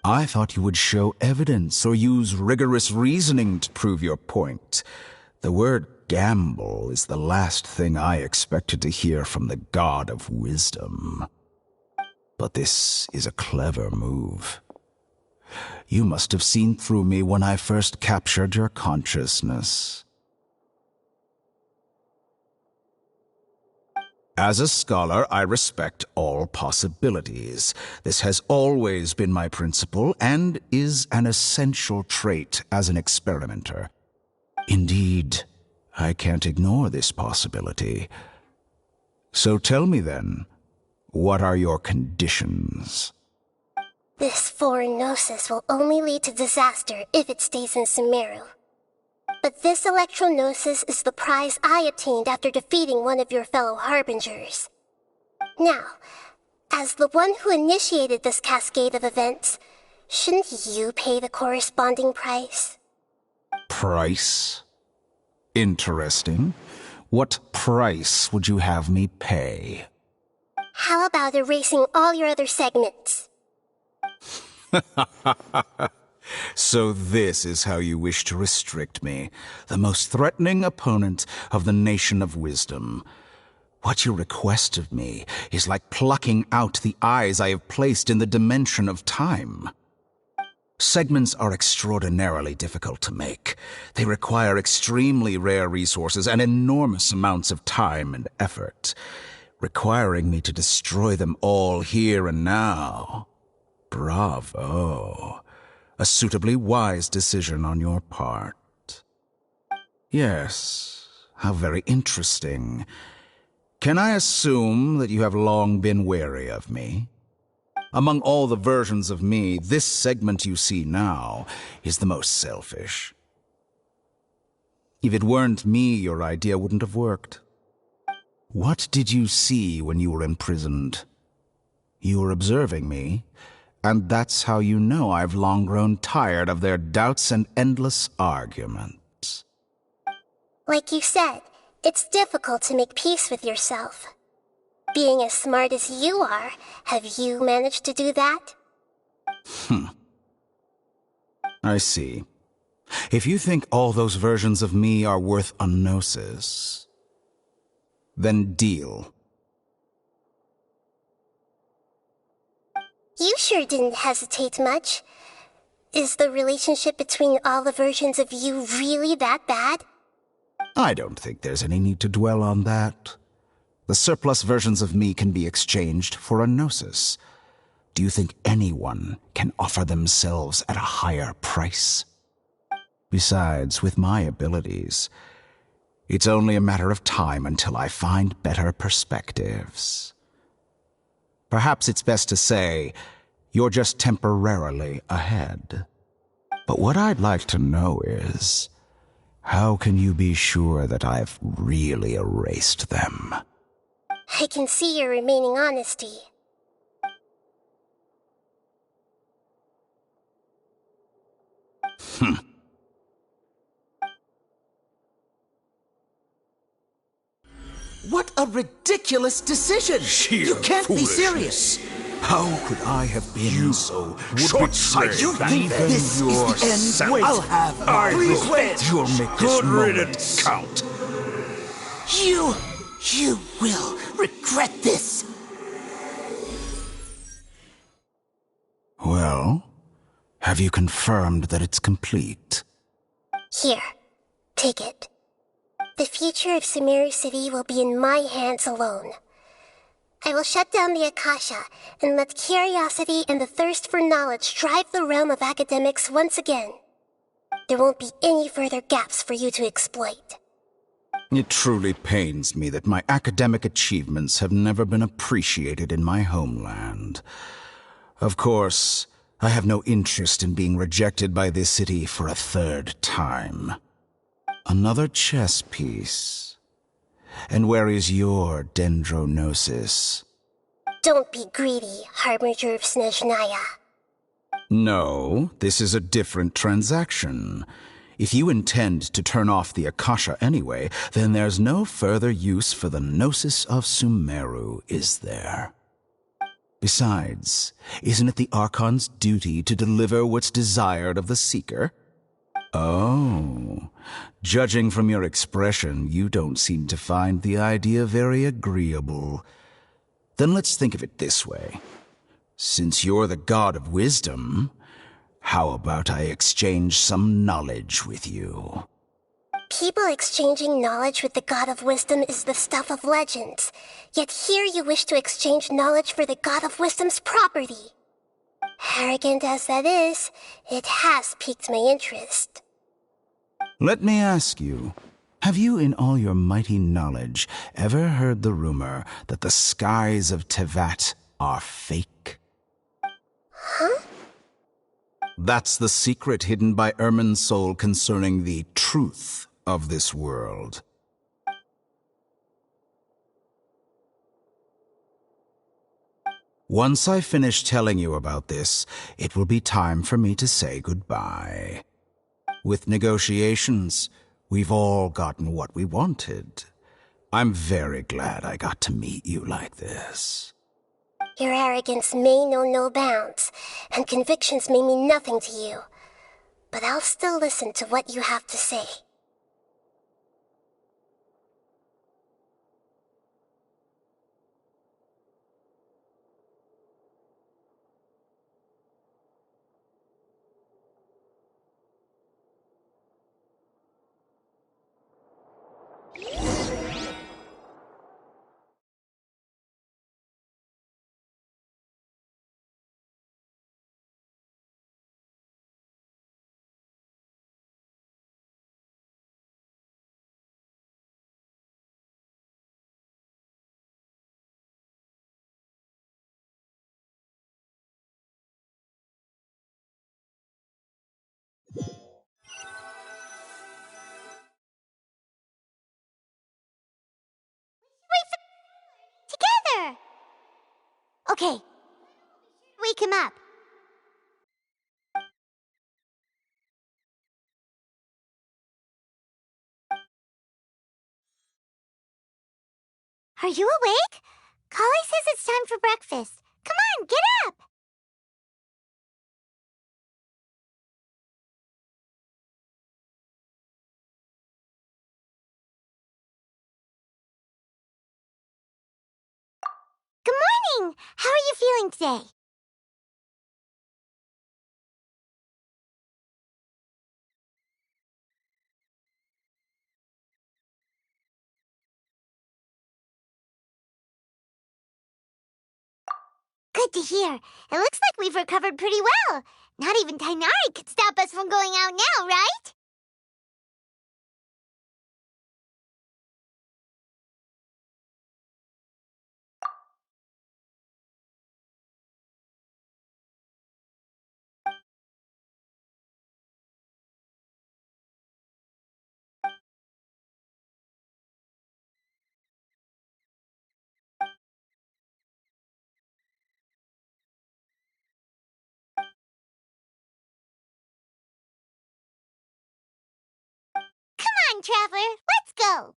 I thought you would show evidence or use rigorous reasoning to prove your point. The word gamble is the last thing I expected to hear from the God of Wisdom. But this is a clever move. You must have seen through me when I first captured your consciousness. As a scholar, I respect all possibilities. This has always been my principle and is an essential trait as an experimenter. Indeed, I can't ignore this possibility. So tell me then, what are your conditions? This foreign gnosis will only lead to disaster if it stays in Sumeru. But this electro-gnosis is the prize I obtained after defeating one of your fellow harbingers. Now, as the one who initiated this cascade of events, shouldn't you pay the corresponding price? Price? Interesting. What price would you have me pay? How about erasing all your other segments? So this is how you wish to restrict me, the most threatening opponent of the Nation of Wisdom. What you request of me is like plucking out the eyes I have placed in the dimension of time. Segments are extraordinarily difficult to make. They require extremely rare resources and enormous amounts of time and effort, requiring me to destroy them all here and now. Bravo. A suitably wise decision on your part. Yes, how very interesting. Can I assume that you have long been wary of me? Among all the versions of me, this segment you see now is the most selfish. If it weren't me, your idea wouldn't have worked. What did you see when you were imprisoned? You were observing me, and that's how you know I've long grown tired of their doubts and endless arguments. Like you said, it's difficult to make peace with yourself. Being as smart as you are, have you managed to do that? I see. If you think all those versions of me are worth a gnosis, then deal. You sure didn't hesitate much. Is the relationship between all the versions of you really that bad? I don't think there's any need to dwell on that. The surplus versions of me can be exchanged for a gnosis. Do you think anyone can offer themselves at a higher price? Besides, with my abilities, it's only a matter of time until I find better perspectives. Perhaps it's best to say, you're just temporarily ahead. But what I'd like to know is, how can you be sure that I've really erased them? I can see your remaining honesty. What a ridiculous decision! You can't be serious! How could I have been so short-sighted? You think this is the end? I'll have free quit! You'll make this moment count. You will regret this! Well, have you confirmed that it's complete? Here, take it. The future of Sumeru City will be in my hands alone. I will shut down the Akasha and let curiosity and the thirst for knowledge drive the realm of academics once again. There won't be any further gaps for you to exploit. It truly pains me that my academic achievements have never been appreciated in my homeland. Of course, I have no interest in being rejected by this city for a third time. Another chess piece. And where is your dendrognosis? Don't be greedy, Harbinger of Snezhnaya. No, this is a different transaction. If you intend to turn off the Akasha anyway, then there's no further use for the Gnosis of Sumeru, is there? Besides, isn't it the Archon's duty to deliver what's desired of the Seeker? Oh, judging from your expression, you don't seem to find the idea very agreeable. Then let's think of it this way. Since you're the god of wisdom, How about I exchange some knowledge with you? People exchanging knowledge with the God of Wisdom is the stuff of legends. Yet here you wish to exchange knowledge for the God of Wisdom's property. Arrogant as that is, it has piqued my interest. Let me ask you, have you in all your mighty knowledge ever heard the rumor that the skies of Tevat are fake? Huh? That's the secret hidden by Irminsul concerning the truth of this world. Once I finish telling you about this, it will be time for me to say goodbye. With negotiations, we've all gotten what we wanted. I'm very glad I got to meet you like this. Your arrogance may know no bounds, and convictions may mean nothing to you. But I'll still listen to what you have to say. Together! Okay. Wake him up. Are you awake? Kali says it's time for breakfast. Come on, get up! Good morning! How are you feeling today? Good to hear. It looks like we've recovered pretty well. Not even Tighnari could stop us from going out now, right? Come on, Traveler, let's go!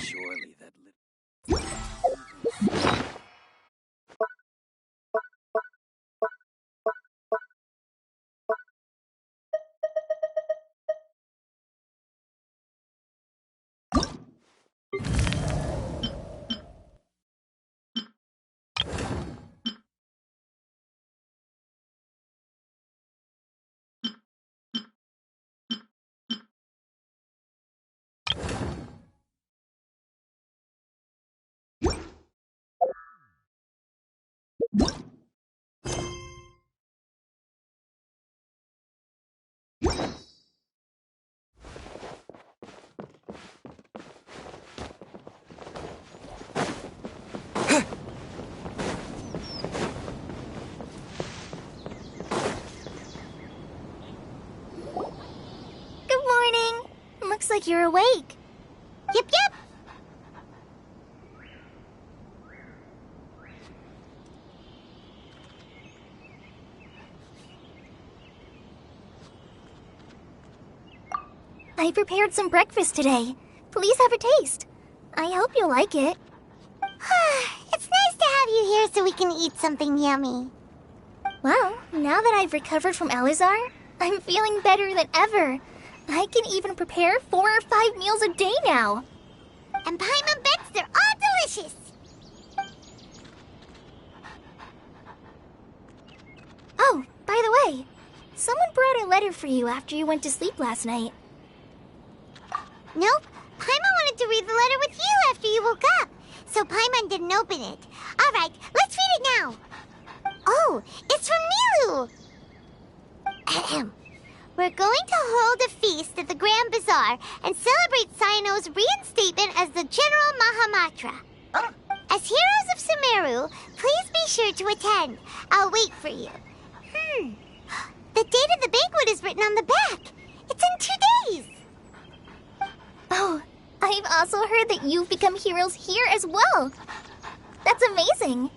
Surely that little... like you're awake. Yep, yep. I prepared some breakfast today. Please have a taste. I hope you'll like it. It's nice to have you here so we can eat something yummy. Well, now that I've recovered from Elazar, I'm feeling better than ever. I can even prepare 4 or 5 meals a day now. And Paimon bets they're all delicious. Oh, by the way, someone brought a letter for you after you went to sleep last night. Nope. Paimon wanted to read the letter with you after you woke up, so Paimon didn't open it. All right, let's read it now. Oh, it's from Nilou. Ahem. We're going to hold a feast at the Grand Bazaar and celebrate Cyno's reinstatement as the General Mahamatra. As heroes of Sumeru, please be sure to attend. I'll wait for you. The date of the banquet is written on the back. It's in 2 days. Oh, I've also heard that you've become heroes here as well. That's amazing.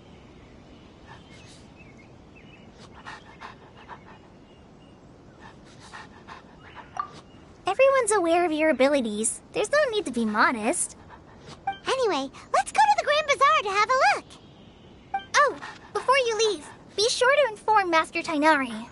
Everyone's aware of your abilities. There's no need to be modest. Anyway, let's go to the Grand Bazaar to have a look. Oh, before you leave, be sure to inform Master Tighnari.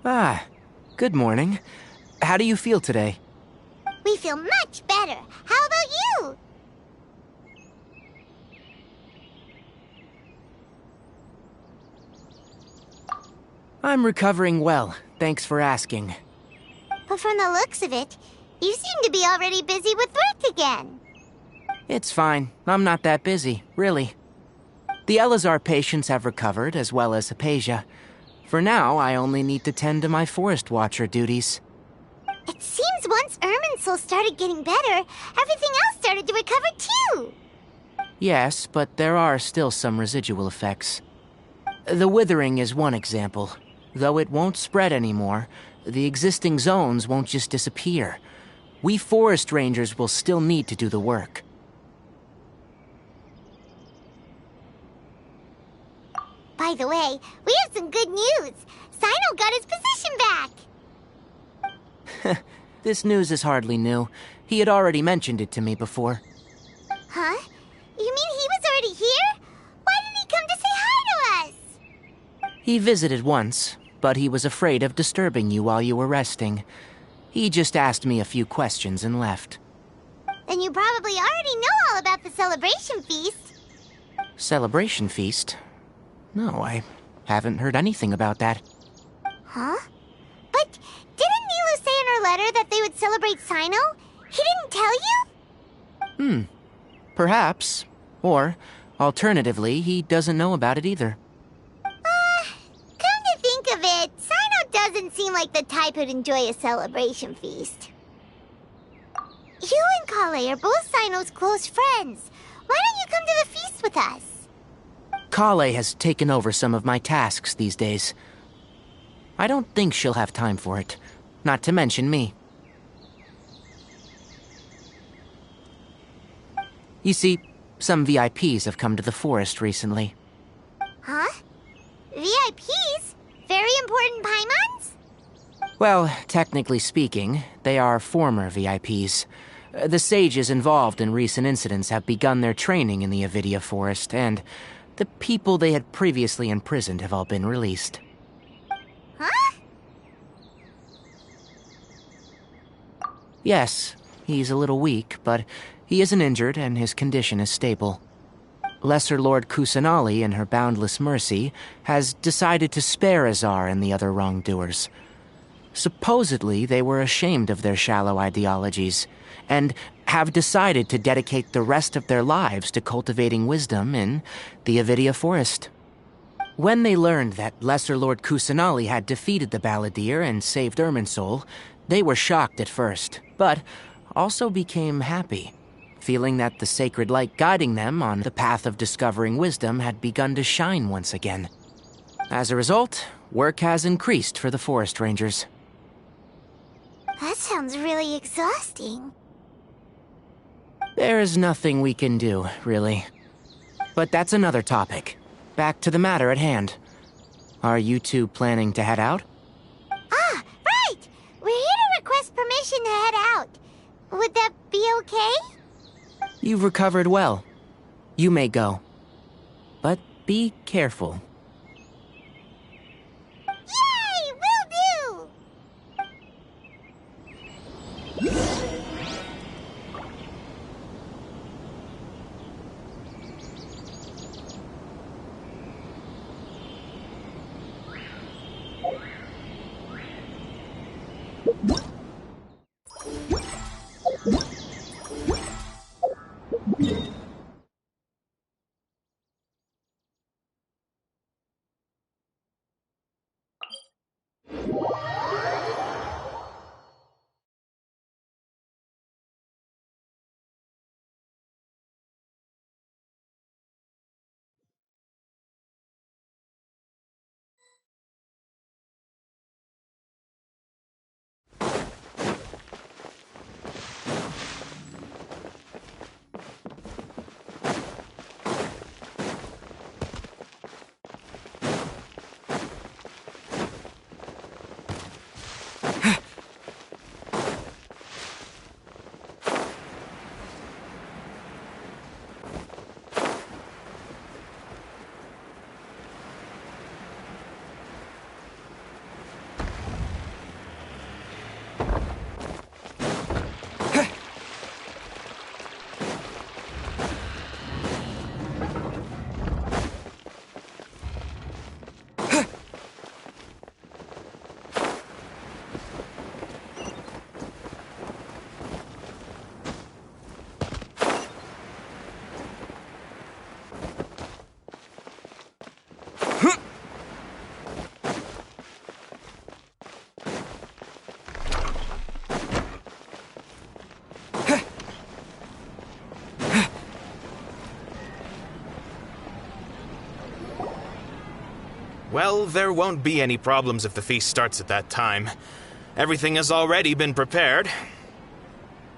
Ah, good morning. How do you feel today? We feel much better. How about you? I'm recovering well, thanks for asking. But from the looks of it, you seem to be already busy with work again. It's fine. I'm not that busy, really. The Elazar patients have recovered, as well as Hypatia. For now, I only need to tend to my Forest Watcher duties. It seems once Irminsul started getting better, everything else started to recover too. Yes, but there are still some residual effects. The withering is one example. Though it won't spread anymore, the existing zones won't just disappear. We forest rangers will still need to do the work. By the way, we have some good news. Cyno got his position back. This news is hardly new. He had already mentioned it to me before. Huh? You mean he was already here? Why didn't he come to say hi to us? He visited once, but he was afraid of disturbing you while you were resting. He just asked me a few questions and left. Then you probably already know all about the celebration feast. Celebration feast? No, I haven't heard anything about that. Huh? But didn't Nilou say in her letter that they would celebrate Cyno? He didn't tell you? Perhaps. Or, alternatively, he doesn't know about it either. Come to think of it, Cyno doesn't seem like the type who'd enjoy a celebration feast. You and Kale are both Cyno's close friends. Why don't you come to the feast with us? Kale has taken over some of my tasks these days. I don't think she'll have time for it. Not to mention me. You see, some VIPs have come to the forest recently. Huh? VIPs? Very important Paimons? Well, technically speaking, they are former VIPs. The sages involved in recent incidents have begun their training in the Avidia Forest, and the people they had previously imprisoned have all been released. Huh? Yes, he's a little weak, but he isn't injured and his condition is stable. Lesser Lord Kusanali, in her boundless mercy, has decided to spare Azar and the other wrongdoers. Supposedly, they were ashamed of their shallow ideologies, and have decided to dedicate the rest of their lives to cultivating wisdom in the Avidia Forest. When they learned that Lesser Lord Kusanali had defeated the Balladeer and saved Irminsul, they were shocked at first, but also became happy, feeling that the sacred light guiding them on the path of discovering wisdom had begun to shine once again. As a result, work has increased for the Forest Rangers. That sounds really exhausting. There is nothing we can do, really. But that's another topic. Back to the matter at hand. Are you two planning to head out? Ah, right! We're here to request permission to head out. Would that be okay? You've recovered well. You may go. But be careful. Yay! Will do! Well, there won't be any problems if the feast starts at that time. Everything has already been prepared.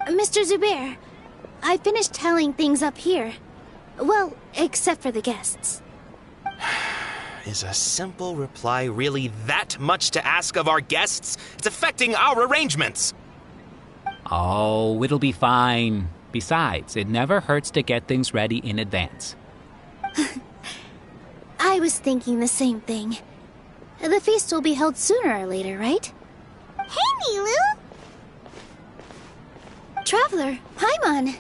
Mr. Zubair, I finished tallying things up here. Well, except for the guests. Is a simple reply really that much to ask of our guests? It's affecting our arrangements. Oh, it'll be fine. Besides, it never hurts to get things ready in advance. I was thinking the same thing. The feast will be held sooner or later, right? Hey, Nilou! Traveler, Paimon!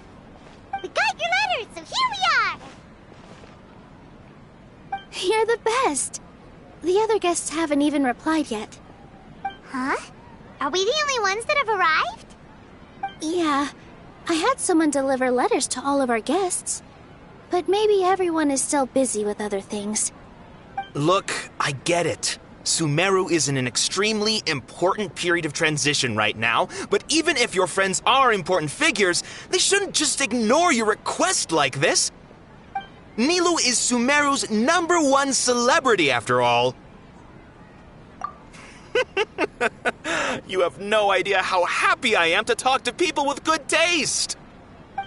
We got your letters, so here we are! You're the best! The other guests haven't even replied yet. Huh? Are we the only ones that have arrived? Yeah, I had someone deliver letters to all of our guests. But maybe everyone is still busy with other things. Look, I get it. Sumeru is in an extremely important period of transition right now, but even if your friends are important figures, they shouldn't just ignore your request like this. Nilou is Sumeru's #1 celebrity, after all. You have no idea how happy I am to talk to people with good taste.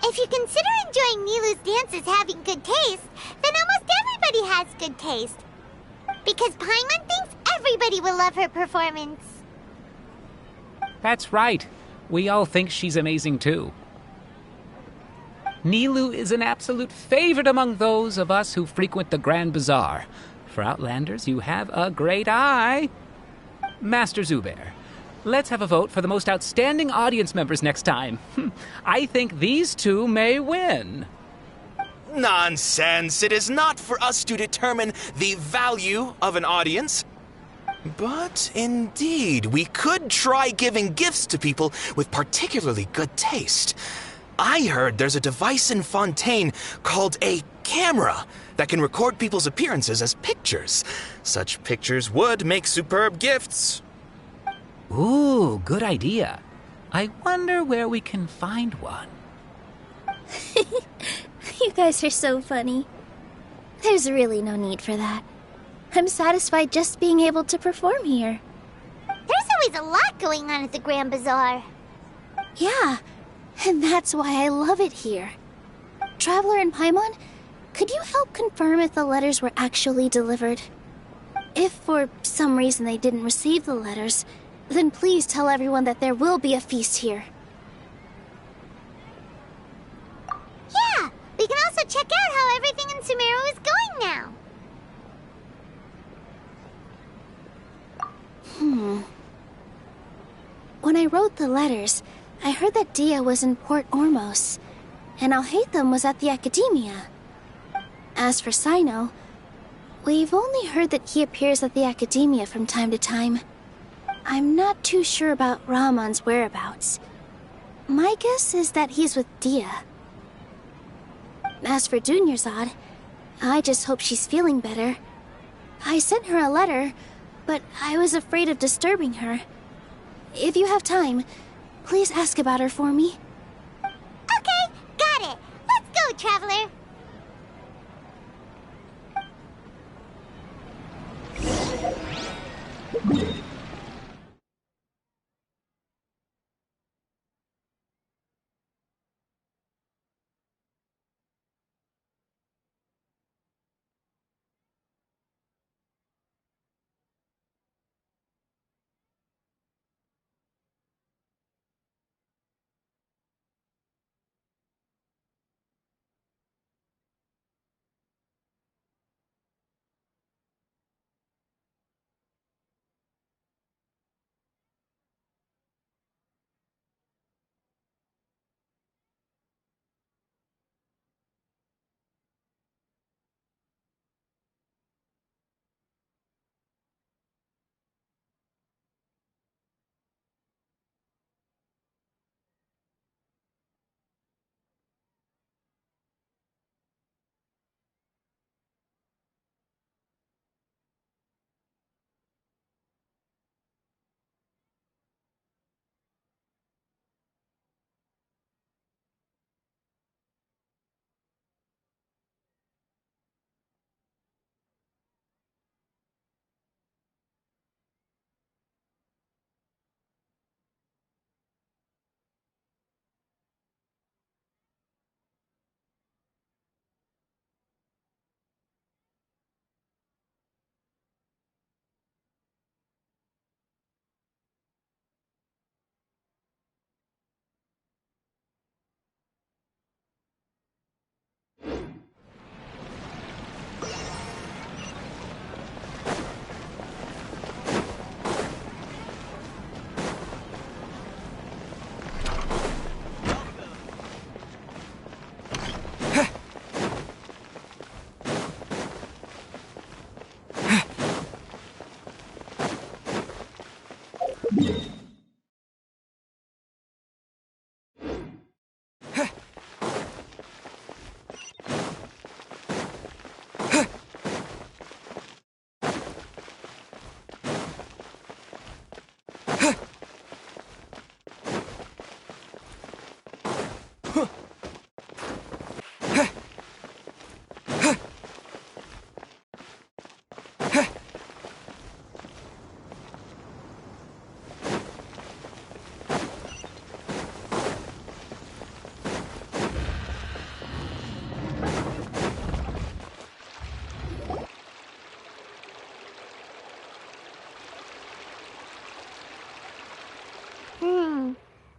If you consider enjoying Nilou's dances having good taste, then almost everybody has good taste. Because Paimon thinks everybody will love her performance. That's right. We all think she's amazing too. Nilou is an absolute favorite among those of us who frequent the Grand Bazaar. For Outlanders, you have a great eye. Master Zubair, let's have a vote for the most outstanding audience members next time. I think these two may win. Nonsense! It is not for us to determine the value of an audience. But indeed, we could try giving gifts to people with particularly good taste. I heard there's a device in Fontaine called a camera that can record people's appearances as pictures. Such pictures would make superb gifts. Ooh, good idea. I wonder where we can find one. You guys are so funny. There's really no need for that. I'm satisfied just being able to perform here. There's always a lot going on at the Grand Bazaar. Yeah, and that's why I love it here. Traveler and Paimon, could you help confirm if the letters were actually delivered? If for some reason they didn't receive the letters, then please tell everyone that there will be a feast here. Yeah, we can also check out how everything in Sumeru is going now. When I wrote the letters, I heard that Dia was in Port Ormos, and Alhaitham was at the Academia. As for Sino, we've only heard that he appears at the Academia from time to time. I'm not too sure about Rahman's whereabouts. My guess is that he's with Dia. As for Dunyarzad, I just hope she's feeling better. I sent her a letter, but I was afraid of disturbing her. If you have time, please ask about her for me. Okay, got it. Let's go, Traveler.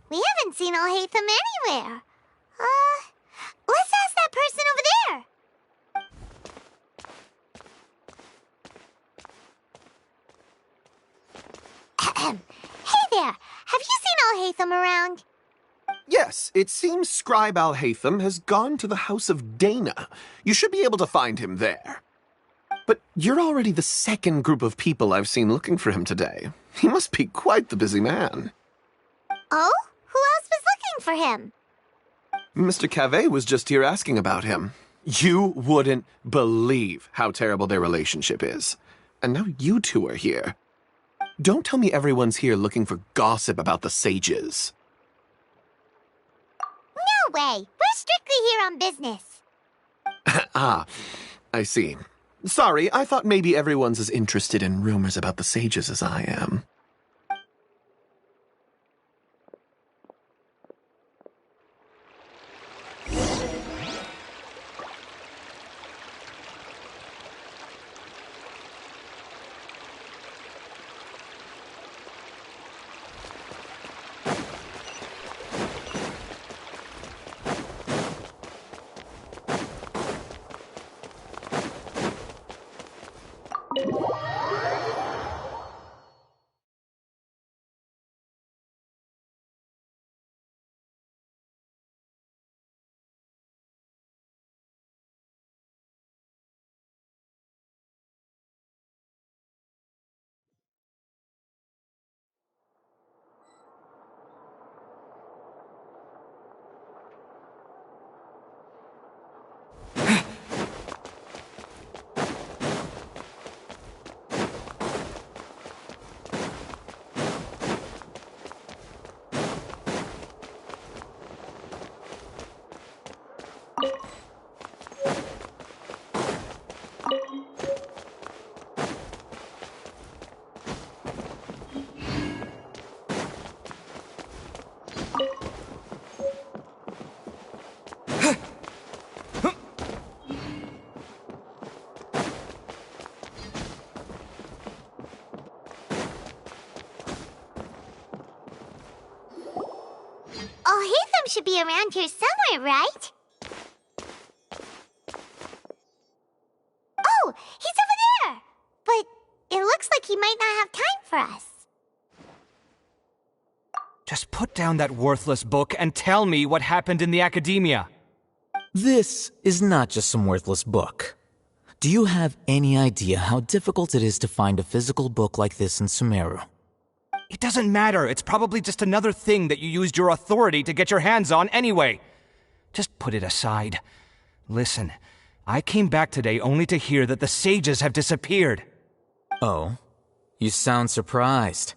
We haven't seen Alhaitham anywhere. Let's ask that person over there. Hey there, have you seen Alhaitham around? Yes, it seems Scribe Alhaitham has gone to the House of Dana. You should be able to find him there. But you're already the second group of people I've seen looking for him today. He must be quite the busy man. Oh? Who else was looking for him? Mr. Cavey was just here asking about him. You wouldn't believe how terrible their relationship is. And now you two are here. Don't tell me everyone's here looking for gossip about the sages. No way! We're strictly here on business. Ah, I see. Sorry, I thought maybe everyone's as interested in rumors about the sages as I am. Alhaitham should be around here somewhere, right? Oh, he's over there! But it looks like he might not have time for us. Just put down that worthless book and tell me what happened in the academia. This is not just some worthless book. Do you have any idea how difficult it is to find a physical book like this in Sumeru? It doesn't matter. It's probably just another thing that you used your authority to get your hands on anyway. Just put it aside. Listen, I came back today only to hear that the sages have disappeared. Oh? You sound surprised.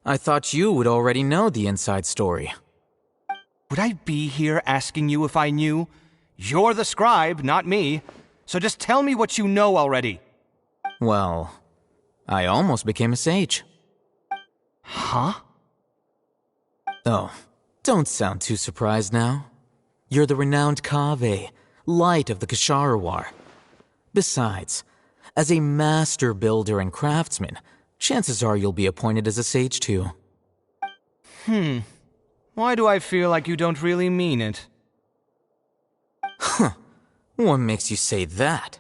I thought you would already know the inside story. Would I be here asking you if I knew? You're the scribe, not me. So just tell me what you know already. Well, I almost became a sage. Huh? Oh, don't sound too surprised now. You're the renowned Kaveh, light of the Kshahrewar. Besides, as a master builder and craftsman, chances are you'll be appointed as a sage too. Why do I feel like you don't really mean it? Huh. What makes you say that?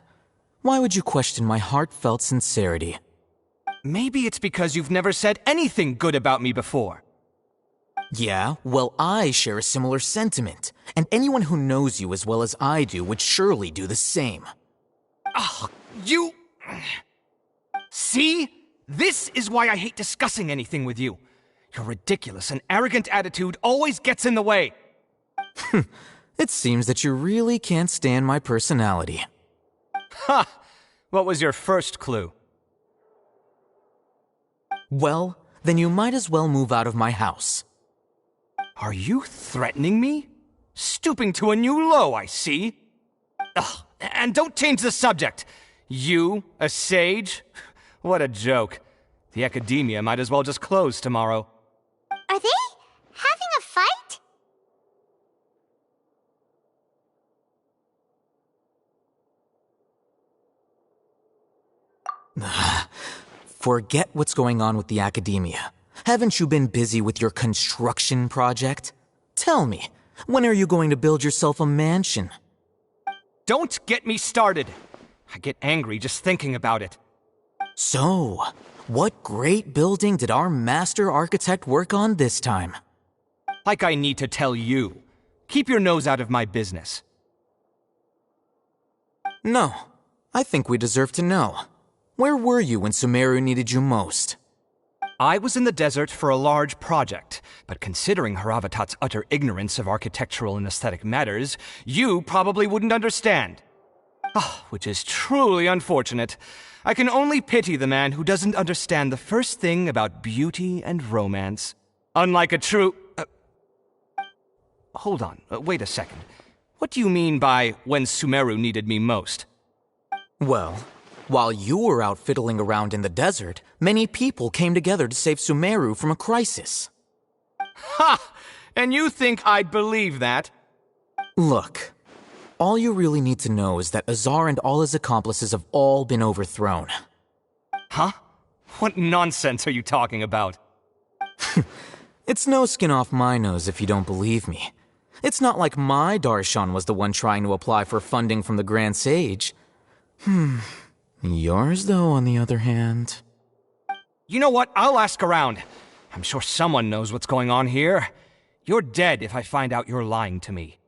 Why would you question my heartfelt sincerity? Maybe it's because you've never said anything good about me before. Yeah, well, I share a similar sentiment, and anyone who knows you as well as I do would surely do the same. Ugh, you... See? This is why I hate discussing anything with you. Your ridiculous and arrogant attitude always gets in the way. It seems that you really can't stand my personality. Ha! What was your first clue? Well, then you might as well move out of my house. Are you threatening me? Stooping to a new low, I see. Ugh, and don't change the subject. You, a sage? What a joke. The academia might as well just close tomorrow. Are they having a fight? Forget what's going on with the academia. Haven't you been busy with your construction project? Tell me, when are you going to build yourself a mansion? Don't get me started. I get angry just thinking about it. So, what great building did our master architect work on this time? Like I need to tell you. Keep your nose out of my business. No, I think we deserve to know. Where were you when Sumeru needed you most? I was in the desert for a large project, but considering Haravatat's utter ignorance of architectural and aesthetic matters, you probably wouldn't understand. Which is truly unfortunate. I can only pity the man who doesn't understand the first thing about beauty and romance. Unlike a true... Hold on, wait a second. What do you mean by when Sumeru needed me most? Well, while you were out fiddling around in the desert, many people came together to save Sumeru from a crisis. Ha! And you think I'd believe that? Look, all you really need to know is that Azar and all his accomplices have all been overthrown. Huh? What nonsense are you talking about? It's no skin off my nose if you don't believe me. It's not like my Darshan was the one trying to apply for funding from the Grand Sage. Yours, though, on the other hand... You know what? I'll ask around. I'm sure someone knows what's going on here. You're dead if I find out you're lying to me.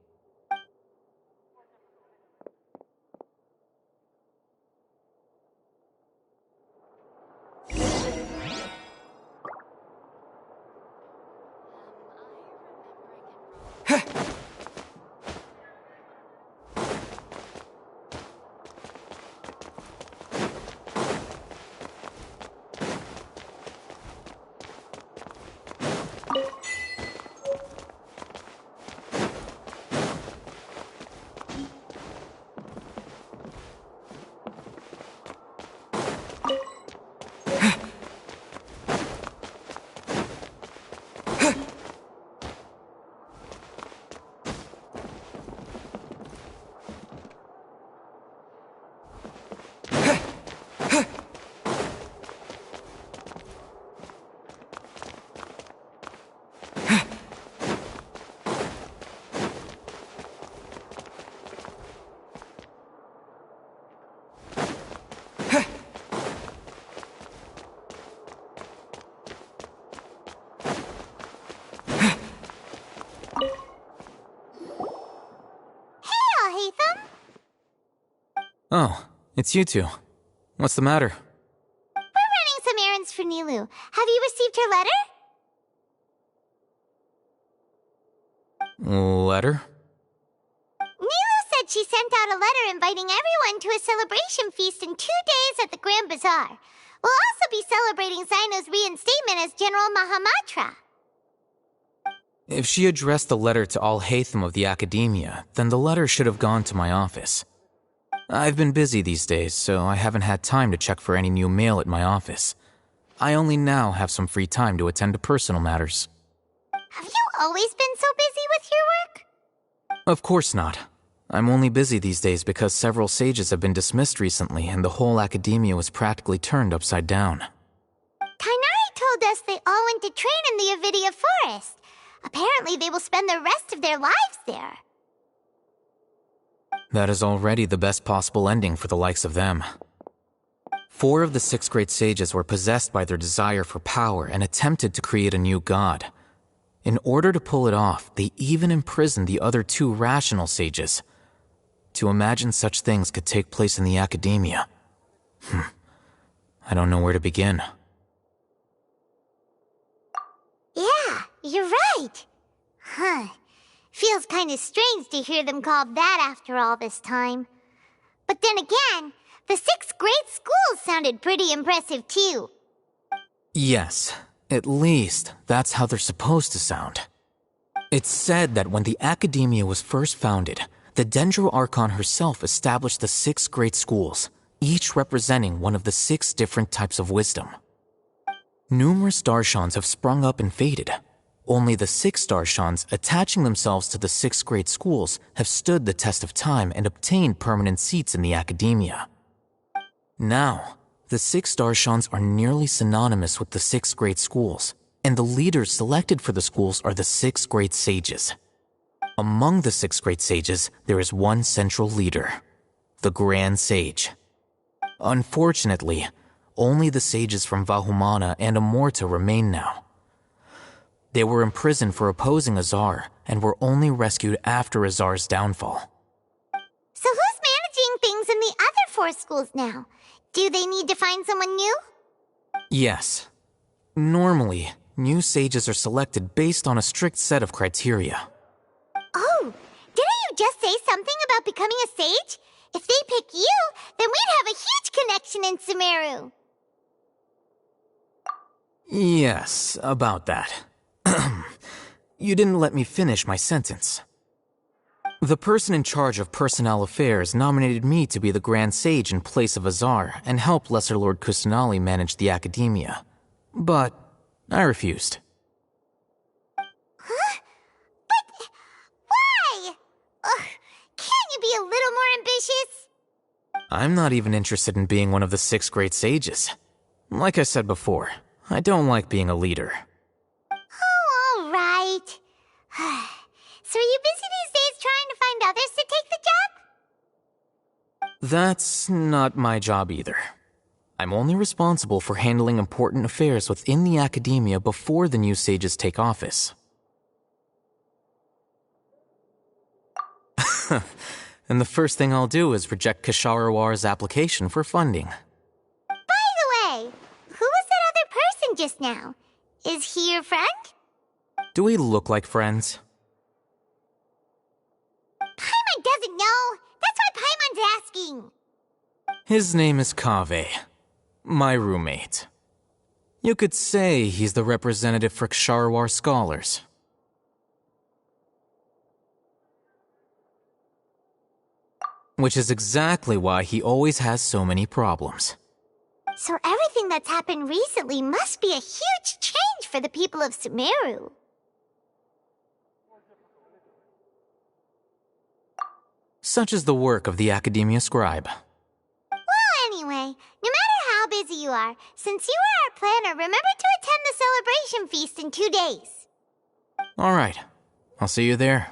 Oh, it's you two. What's the matter? We're running some errands for Nilou. Have you received her letter? Letter? Nilou said she sent out a letter inviting everyone to a celebration feast in 2 days at the Grand Bazaar. We'll also be celebrating Zaino's reinstatement as General Mahamatra. If she addressed the letter to Al-Haytham of the Academia, then the letter should have gone to my office. I've been busy these days, so I haven't had time to check for any new mail at my office. I only now have some free time to attend to personal matters. Have you always been so busy with your work? Of course not. I'm only busy these days because several sages have been dismissed recently and the whole Academia was practically turned upside down. Tighnari told us they all went to train in the Avidia Forest. Apparently they will spend the rest of their lives there. That is already the best possible ending for the likes of them. 4 of the 6 great sages were possessed by their desire for power and attempted to create a new god. In order to pull it off, they even imprisoned the other 2 rational sages. To imagine such things could take place in the Academia. I don't know where to begin. Yeah, you're right. Feels kind of strange to hear them called that after all this time. But then again, the 6 great schools sounded pretty impressive too. Yes, at least that's how they're supposed to sound. It's said that when the Academia was first founded, the Dendro Archon herself established the 6 great schools, each representing one of the 6 different types of wisdom. Numerous Darshans have sprung up and faded. Only the 6 Darshans attaching themselves to the 6 great schools have stood the test of time and obtained permanent seats in the Academia. Now, the 6 Darshans are nearly synonymous with the 6 great schools, and the leaders selected for the schools are the 6 great sages. Among the 6 great sages, there is one central leader, the Grand Sage. Unfortunately, only the sages from Vahumana and Amorta remain now. They were imprisoned for opposing Azar and were only rescued after Azar's downfall. So who's managing things in the other 4 schools now. Do they need to find someone new? Yes. Normally, new sages are selected based on a strict set of criteria. Oh, didn't you just say something about becoming a sage? If they pick you, then we'd have a huge connection in Sumeru. Yes, about that. You didn't let me finish my sentence. The person in charge of personnel affairs nominated me to be the Grand Sage in place of Azar and help Lesser Lord Kusanali manage the academia. But I refused. Huh? But why? Ugh, can't you be a little more ambitious? I'm not even interested in being one of the 6 great sages. Like I said before, I don't like being a leader. Oh, all right. So are you busy these days trying to find others to take the job? That's not my job either. I'm only responsible for handling important affairs within the academia before the new sages take office. And the first thing I'll do is reject Kasharawar's application for funding. By the way, who was that other person just now? Is he your friend? Do we look like friends? Paimon doesn't know. That's why Paimon's asking. His name is Kaveh, my roommate. You could say he's the representative for Ksharawar scholars. Which is exactly why he always has so many problems. So everything that's happened recently must be a huge change for the people of Sumeru. Such is the work of the Academia Scribe. Well, anyway, no matter how busy you are, since you are our planner, remember to attend the celebration feast in 2 days. Alright, I'll see you there.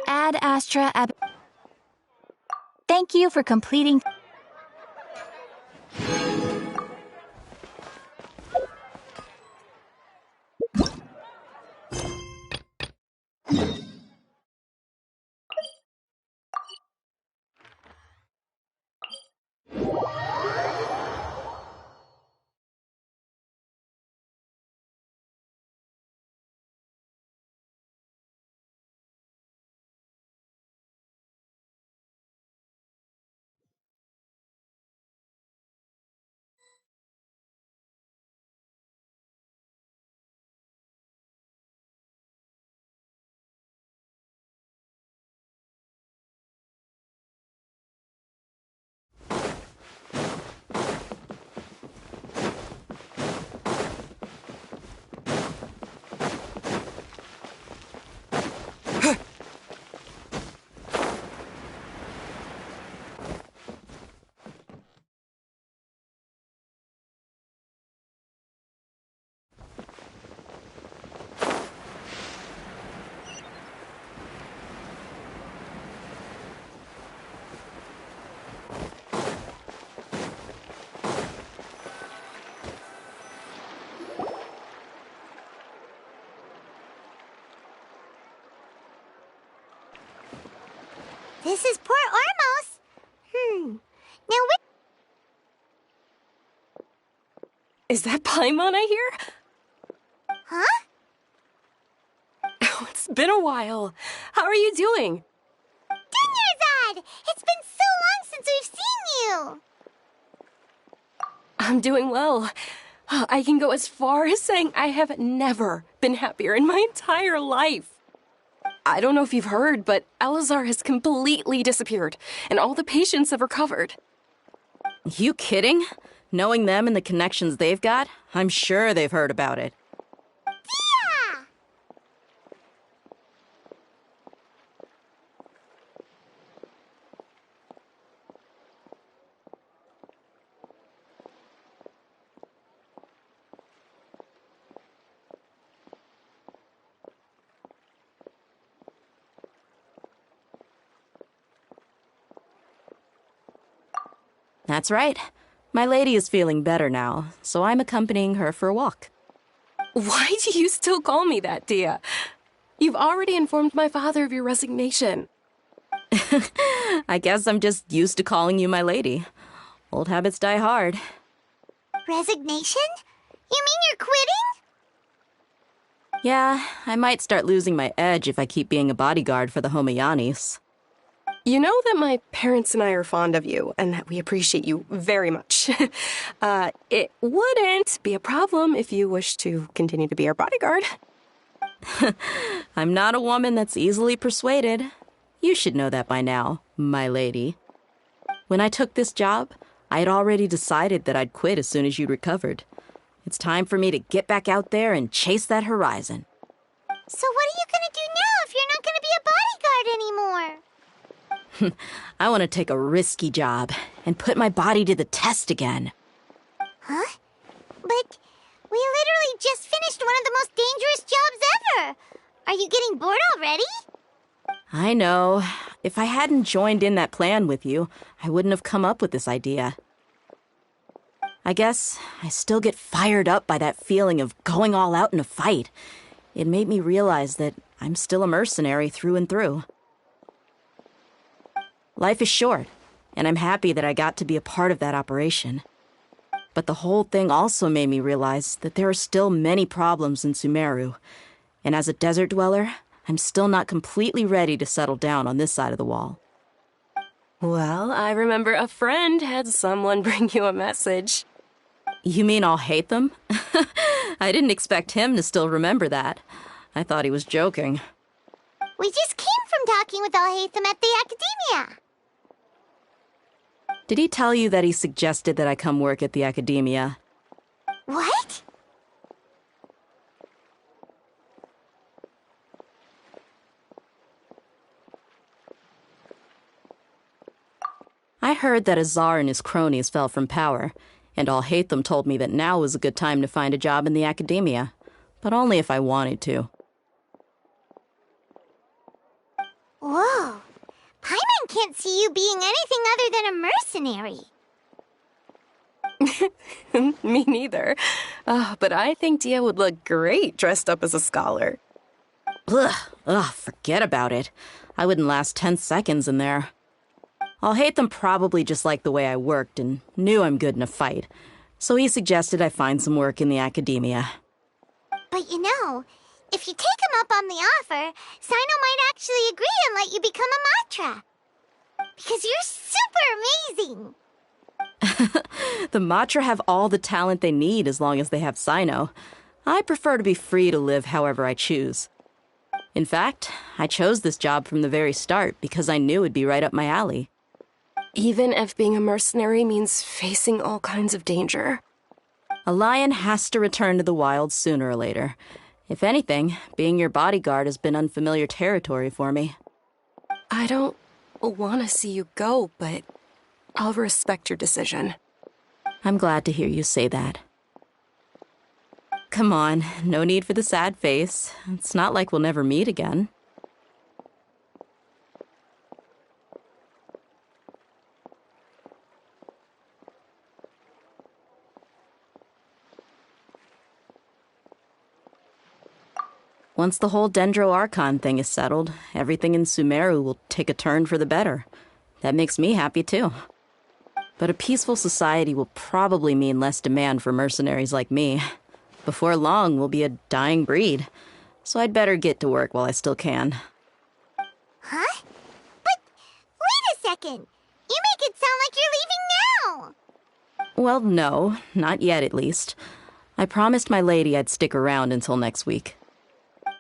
Ad Astra Ab. Thank you for completing. This is Port Ormos. Now Is that Paimon I hear? Huh? Oh, it's been a while. How are you doing? Dunyarzad! It's been so long since we've seen you! I'm doing well. I can go as far as saying I have never been happier in my entire life. I don't know if you've heard, but Elazar has completely disappeared, and all the patients have recovered. You kidding? Knowing them and the connections they've got, I'm sure they've heard about it. Yeah! That's right. My lady is feeling better now, so I'm accompanying her for a walk. Why do you still call me that, Dia? You've already informed my father of your resignation. I guess I'm just used to calling you my lady. Old habits die hard. Resignation? You mean you're quitting? Yeah, I might start losing my edge if I keep being a bodyguard for the Homayanis. You know that my parents and I are fond of you, and that we appreciate you very much. It wouldn't be a problem if you wish to continue to be our bodyguard. I'm not a woman that's easily persuaded. You should know that by now, my lady. When I took this job, I had already decided that I'd quit as soon as you'd recovered. It's time for me to get back out there and chase that horizon. So what are you gonna do now if you're not gonna be a bodyguard anymore? I want to take a risky job and put my body to the test again. Huh? But we literally just finished one of the most dangerous jobs ever. Are you getting bored already? I know. If I hadn't joined in that plan with you, I wouldn't have come up with this idea. I guess I still get fired up by that feeling of going all out in a fight. It made me realize that I'm still a mercenary through and through. Life is short, and I'm happy that I got to be a part of that operation. But the whole thing also made me realize that there are still many problems in Sumeru, and as a desert dweller, I'm still not completely ready to settle down on this side of the wall. Well, I remember a friend had someone bring you a message. You mean I'll hate them? I didn't expect him to still remember that. I thought he was joking. We just came from talking with Alhaitham at the Academia. Did he tell you that he suggested that I come work at the Academia? What? I heard that Azar and his cronies fell from power, and Alhaitham told me that now was a good time to find a job in the Academia, but only if I wanted to. Whoa. Paimon can't see you being anything other than a mercenary. Me neither. But I think Dia would look great dressed up as a scholar. Ugh, forget about it. I wouldn't last 10 seconds in there. Alhaitham probably just liked the way I worked and knew I'm good in a fight, so he suggested I find some work in the Academia. But you know, if you take him up on the offer, Sino might actually agree and let you become a Matra. Because you're super amazing. The Matra have all the talent they need as long as they have Sino. I prefer to be free to live however I choose. In fact, I chose this job from the very start because I knew it'd be right up my alley. Even if being a mercenary means facing all kinds of danger. A lion has to return to the wild sooner or later. If anything, being your bodyguard has been unfamiliar territory for me. I don't want to see you go, but I'll respect your decision. I'm glad to hear you say that. Come on, no need for the sad face. It's not like we'll never meet again. Once the whole Dendro Archon thing is settled, everything in Sumeru will take a turn for the better. That makes me happy, too. But a peaceful society will probably mean less demand for mercenaries like me. Before long, we'll be a dying breed. So I'd better get to work while I still can. Huh? But wait a second. You make it sound like you're leaving now. Well, no. Not yet, at least. I promised my lady I'd stick around until next week.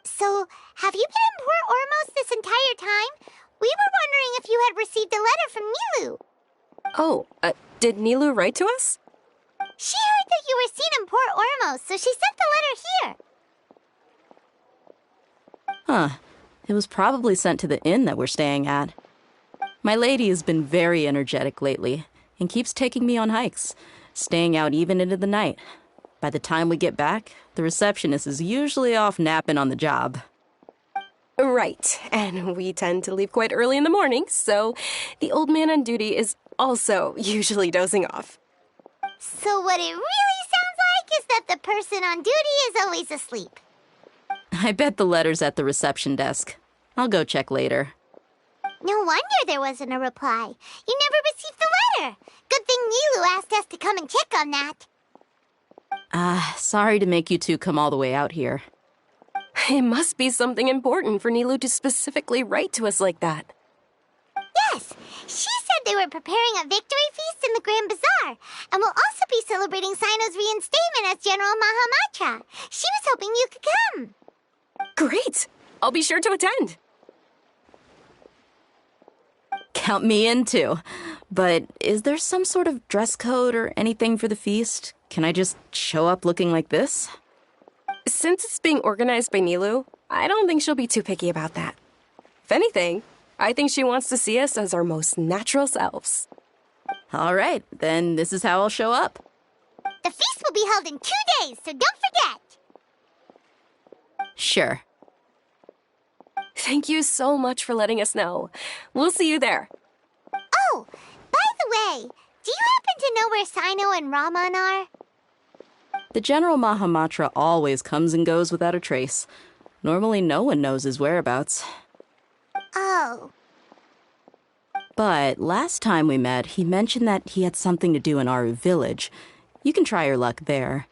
So, have you been in Port Ormos this entire time? We were wondering if you had received a letter from Nilou. Oh, did Nilou write to us? She heard that you were seen in Port Ormos, so she sent the letter here. Huh. It was probably sent to the inn that we're staying at. My lady has been very energetic lately and keeps taking me on hikes, staying out even into the night. By the time we get back, the receptionist is usually off napping on the job. Right, and we tend to leave quite early in the morning, so the old man on duty is also usually dozing off. So what it really sounds like is that the person on duty is always asleep. I bet the letter's at the reception desk. I'll go check later. No wonder there wasn't a reply. You never received the letter. Good thing Nilou asked us to come and check on that. Sorry to make you two come all the way out here. It must be something important for Nilou to specifically write to us like that. Yes, she said they were preparing a victory feast in the Grand Bazaar, and will also be celebrating Sino's reinstatement as General Mahamatra. She was hoping you could come. Great! I'll be sure to attend. Count me in, too. But is there some sort of dress code or anything for the feast? Can I just show up looking like this? Since it's being organized by Nilou, I don't think she'll be too picky about that. If anything, I think she wants to see us as our most natural selves. All right, then this is how I'll show up. The feast will be held in 2 days, so don't forget. Sure. Thank you so much for letting us know. We'll see you there. Oh, by the way, do you happen to know where Sino and Raman are? The General Mahamatra always comes and goes without a trace. Normally no one knows his whereabouts. Oh. But last time we met, he mentioned that he had something to do in Aru Village. You can try your luck there.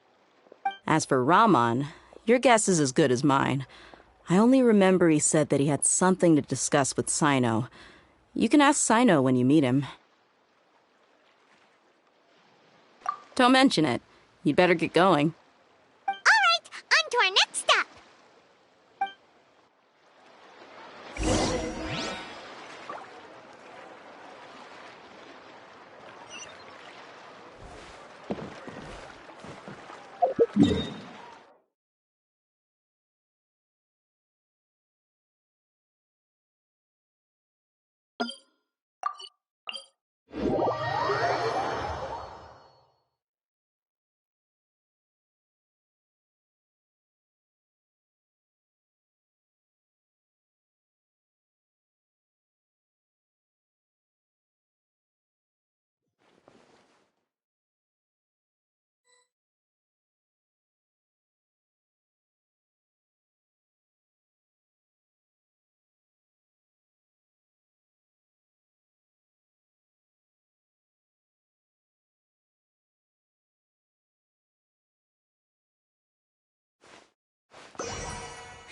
As for Raman, your guess is as good as mine. I only remember he said that he had something to discuss with Sino. You can ask Sino when you meet him. Don't mention it. You'd better get going. All right, on to our next stop.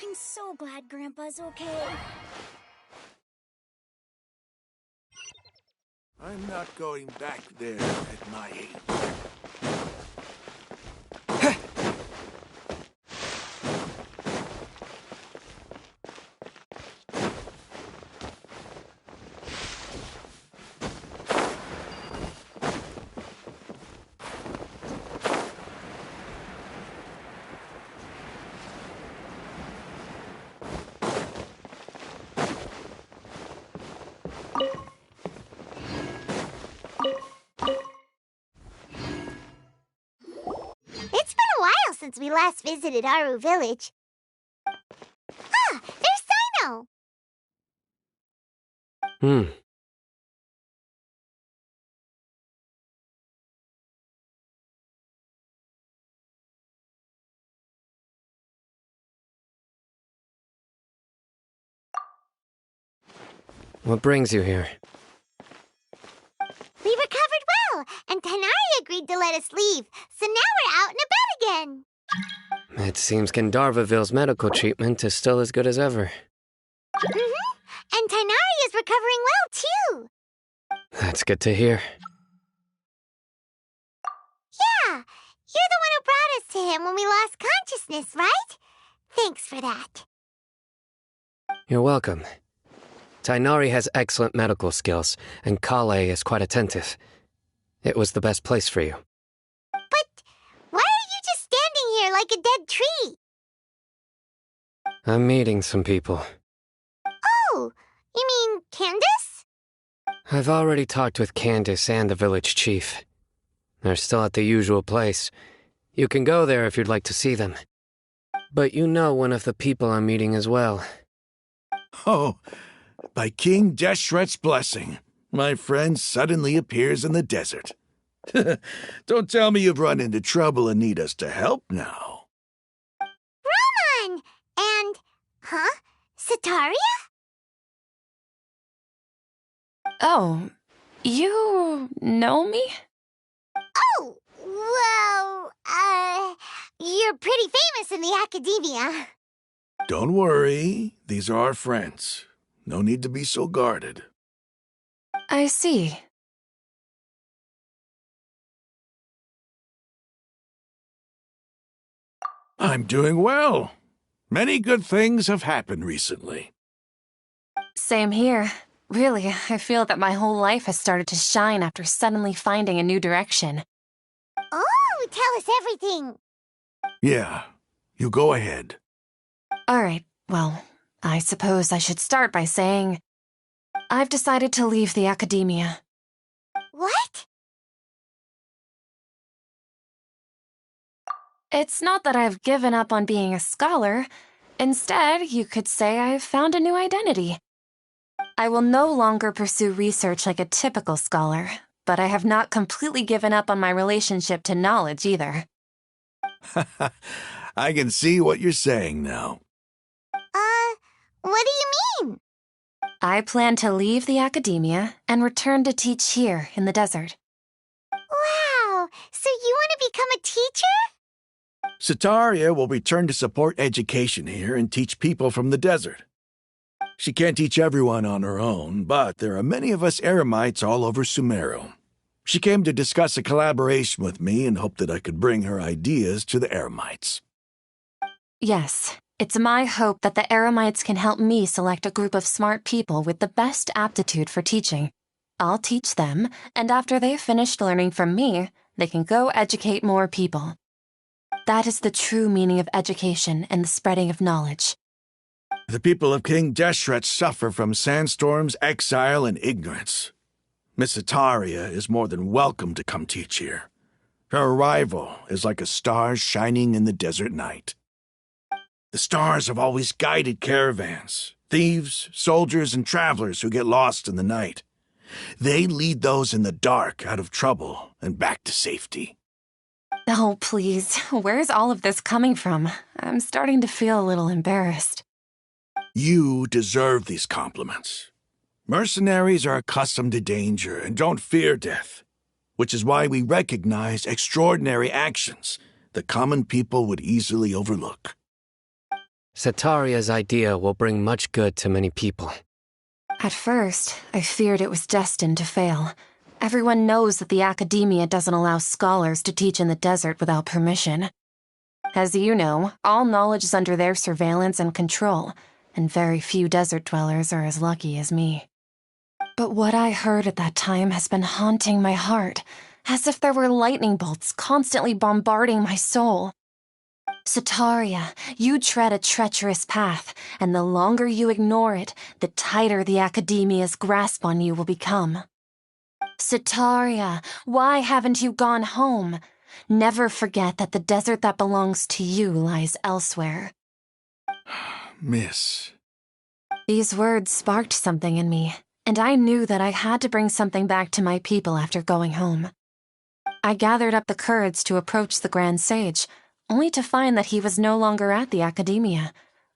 I'm so glad Grandpa's okay. I'm not going back there at my age. It's been a while since we last visited Aru Village. Ah, there's Sino! What brings you here? We recovered well, and Tighnari agreed to let us leave, so now we're out and about again. It seems Gandharvaville's medical treatment is still as good as ever. And Tighnari is recovering well, too. That's good to hear. Yeah, you're the one who brought us to him when we lost consciousness, right? Thanks for that. You're welcome. Tighnari has excellent medical skills, and Kale is quite attentive. It was the best place for you. But why are you just standing here like a dead tree? I'm meeting some people. Oh, you mean Candace? I've already talked with Candace and the village chief. They're still at the usual place. You can go there if you'd like to see them. But you know one of the people I'm meeting as well. Oh, by King Deshret's blessing, my friend suddenly appears in the desert. Don't tell me you've run into trouble and need us to help now. Raman! And, Setaria? Oh, you know me? Oh, well, you're pretty famous in the academia. Don't worry, these are our friends. No need to be so guarded. I see. I'm doing well. Many good things have happened recently. Same here. Really, I feel that my whole life has started to shine after suddenly finding a new direction. Oh, tell us everything. Yeah, you go ahead. All right, well, I suppose I should start by saying I've decided to leave the academia. What? It's not that I've given up on being a scholar. Instead, you could say I've found a new identity. I will no longer pursue research like a typical scholar, but I have not completely given up on my relationship to knowledge either. I can see what you're saying now. What do you mean? I plan to leave the academia and return to teach here in the desert. Wow, so you want to become a teacher? Setaria will return to support education here and teach people from the desert. She can't teach everyone on her own, but there are many of us Eremites all over Sumeru. She came to discuss a collaboration with me and hoped that I could bring her ideas to the Eremites. Yes, it's my hope that the Eremites can help me select a group of smart people with the best aptitude for teaching. I'll teach them, and after they've finished learning from me, they can go educate more people. That is the true meaning of education and the spreading of knowledge. The people of King Deshret suffer from sandstorms, exile, and ignorance. Miss Ataria is more than welcome to come teach here. Her arrival is like a star shining in the desert night. The stars have always guided caravans, thieves, soldiers, and travelers who get lost in the night. They lead those in the dark out of trouble and back to safety. Oh, please, where's all of this coming from? I'm starting to feel a little embarrassed. You deserve these compliments. Mercenaries are accustomed to danger and don't fear death, which is why we recognize extraordinary actions that common people would easily overlook. Sataria's idea will bring much good to many people. At first, I feared it was destined to fail. Everyone knows that the academia doesn't allow scholars to teach in the desert without permission. As you know, all knowledge is under their surveillance and control, and very few desert dwellers are as lucky as me. But what I heard at that time has been haunting my heart, as if there were lightning bolts constantly bombarding my soul. Sataria, you tread a treacherous path, and the longer you ignore it, the tighter the academia's grasp on you will become. Sataria, why haven't you gone home? Never forget that the desert that belongs to you lies elsewhere. Miss. These words sparked something in me, and I knew that I had to bring something back to my people after going home. I gathered up the courage to approach the Grand Sage, only to find that he was no longer at the Academia.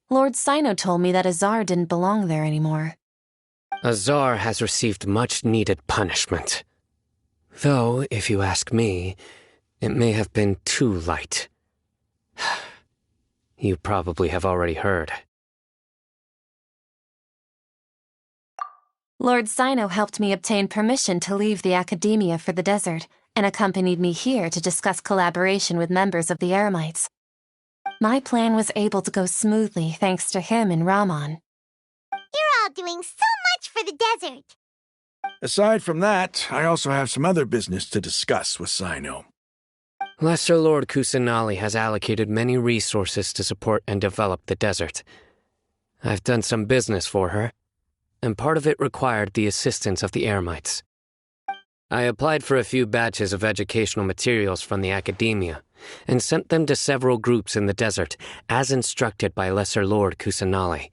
Lord Sino told me that Azar didn't belong there anymore. Azar has received much-needed punishment. Though, if you ask me, it may have been too light. You probably have already heard. Lord Sino helped me obtain permission to leave the Academia for the desert, and accompanied me here to discuss collaboration with members of the Eremites. My plan was able to go smoothly thanks to him and Rahman. You're all doing so much for the desert. Aside from that, I also have some other business to discuss with Sino. Lesser Lord Kusanali has allocated many resources to support and develop the desert. I've done some business for her, and part of it required the assistance of the Eremites. I applied for a few batches of educational materials from the Academia, and sent them to several groups in the desert, as instructed by Lesser Lord Kusanali.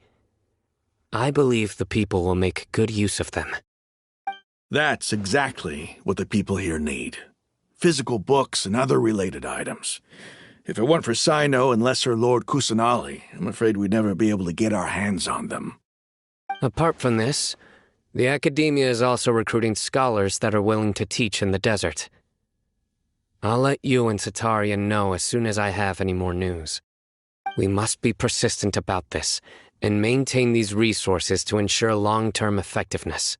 I believe the people will make good use of them. That's exactly what the people here need. Physical books and other related items. If it weren't for Sino and Lesser Lord Kusanali, I'm afraid we'd never be able to get our hands on them. Apart from this, the Academia is also recruiting scholars that are willing to teach in the desert. I'll let you and Sataria know as soon as I have any more news. We must be persistent about this, and maintain these resources to ensure long-term effectiveness.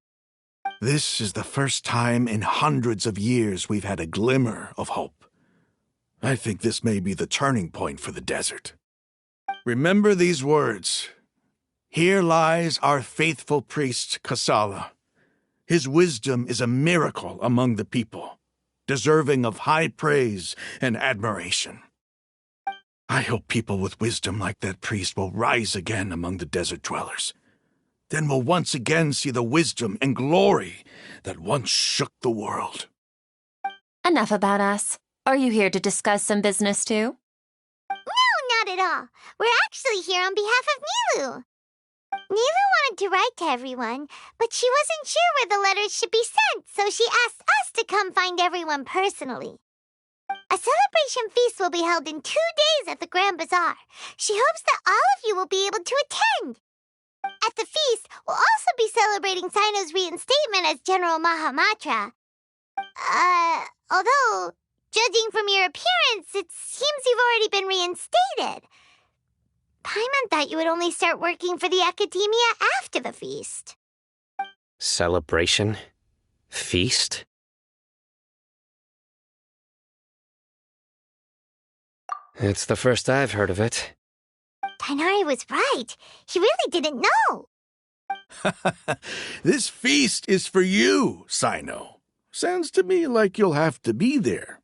This is the first time in hundreds of years we've had a glimmer of hope. I think this may be the turning point for the desert. Remember these words. Here lies our faithful priest, Kasala. His wisdom is a miracle among the people, deserving of high praise and admiration. I hope people with wisdom like that priest will rise again among the desert dwellers. Then we'll once again see the wisdom and glory that once shook the world. Enough about us. Are you here to discuss some business too? No, not at all. We're actually here on behalf of Nilu. Nilu wanted to write to everyone, but she wasn't sure where the letters should be sent, so she asked us to come find everyone personally. A celebration feast will be held in 2 days at the Grand Bazaar. She hopes that all of you will be able to attend. At the feast, we'll also be celebrating Sino's reinstatement as General Mahamatra. Although, judging from your appearance, it seems you've already been reinstated. Paimon thought you would only start working for the Academia after the feast. Celebration? Feast? It's the first I've heard of it. Tighnari was right. He really didn't know. This feast is for you, Cyno. Sounds to me like you'll have to be there.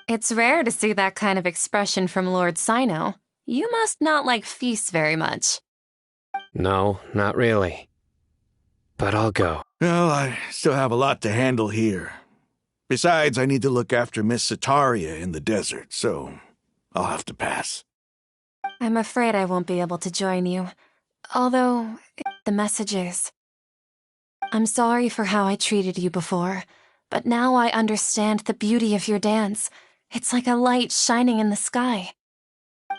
It's rare to see that kind of expression from Lord Cyno. You must not like feasts very much. No, not really. But I'll go. Well, I still have a lot to handle here. Besides, I need to look after Miss Sataria in the desert, so I'll have to pass. I'm afraid I won't be able to join you. Although, the messages. I'm sorry for how I treated you before, but now I understand the beauty of your dance. It's like a light shining in the sky.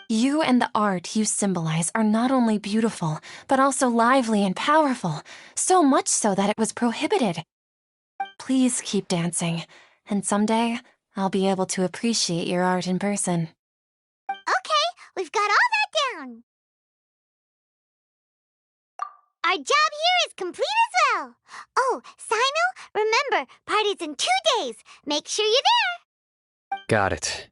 You and the art you symbolize are not only beautiful, but also lively and powerful, so much so that it was prohibited. Please keep dancing, and someday I'll be able to appreciate your art in person. Okay, we've got all that down. Our job here is complete as well. Oh, Cyno, remember, party's in 2 days. Make sure you're there. Got it.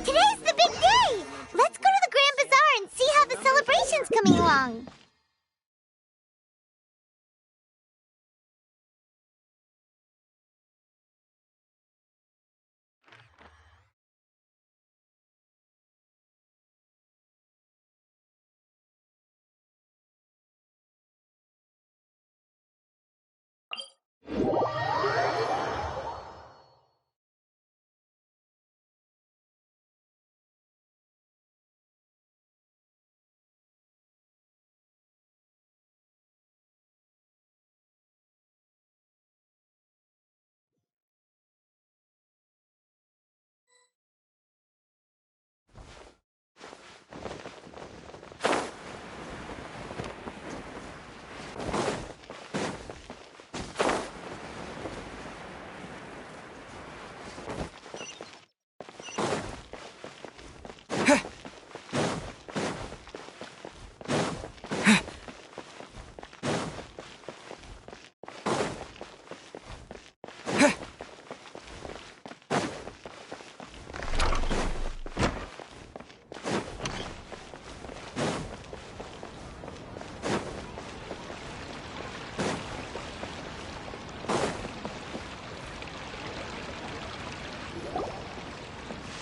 Today's the big day. Let's go to the Grand Bazaar and see how the celebration's coming along.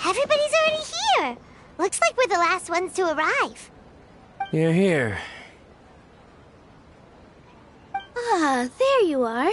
Everybody's already here. Looks like we're the last ones to arrive. You're here. Ah, there you are.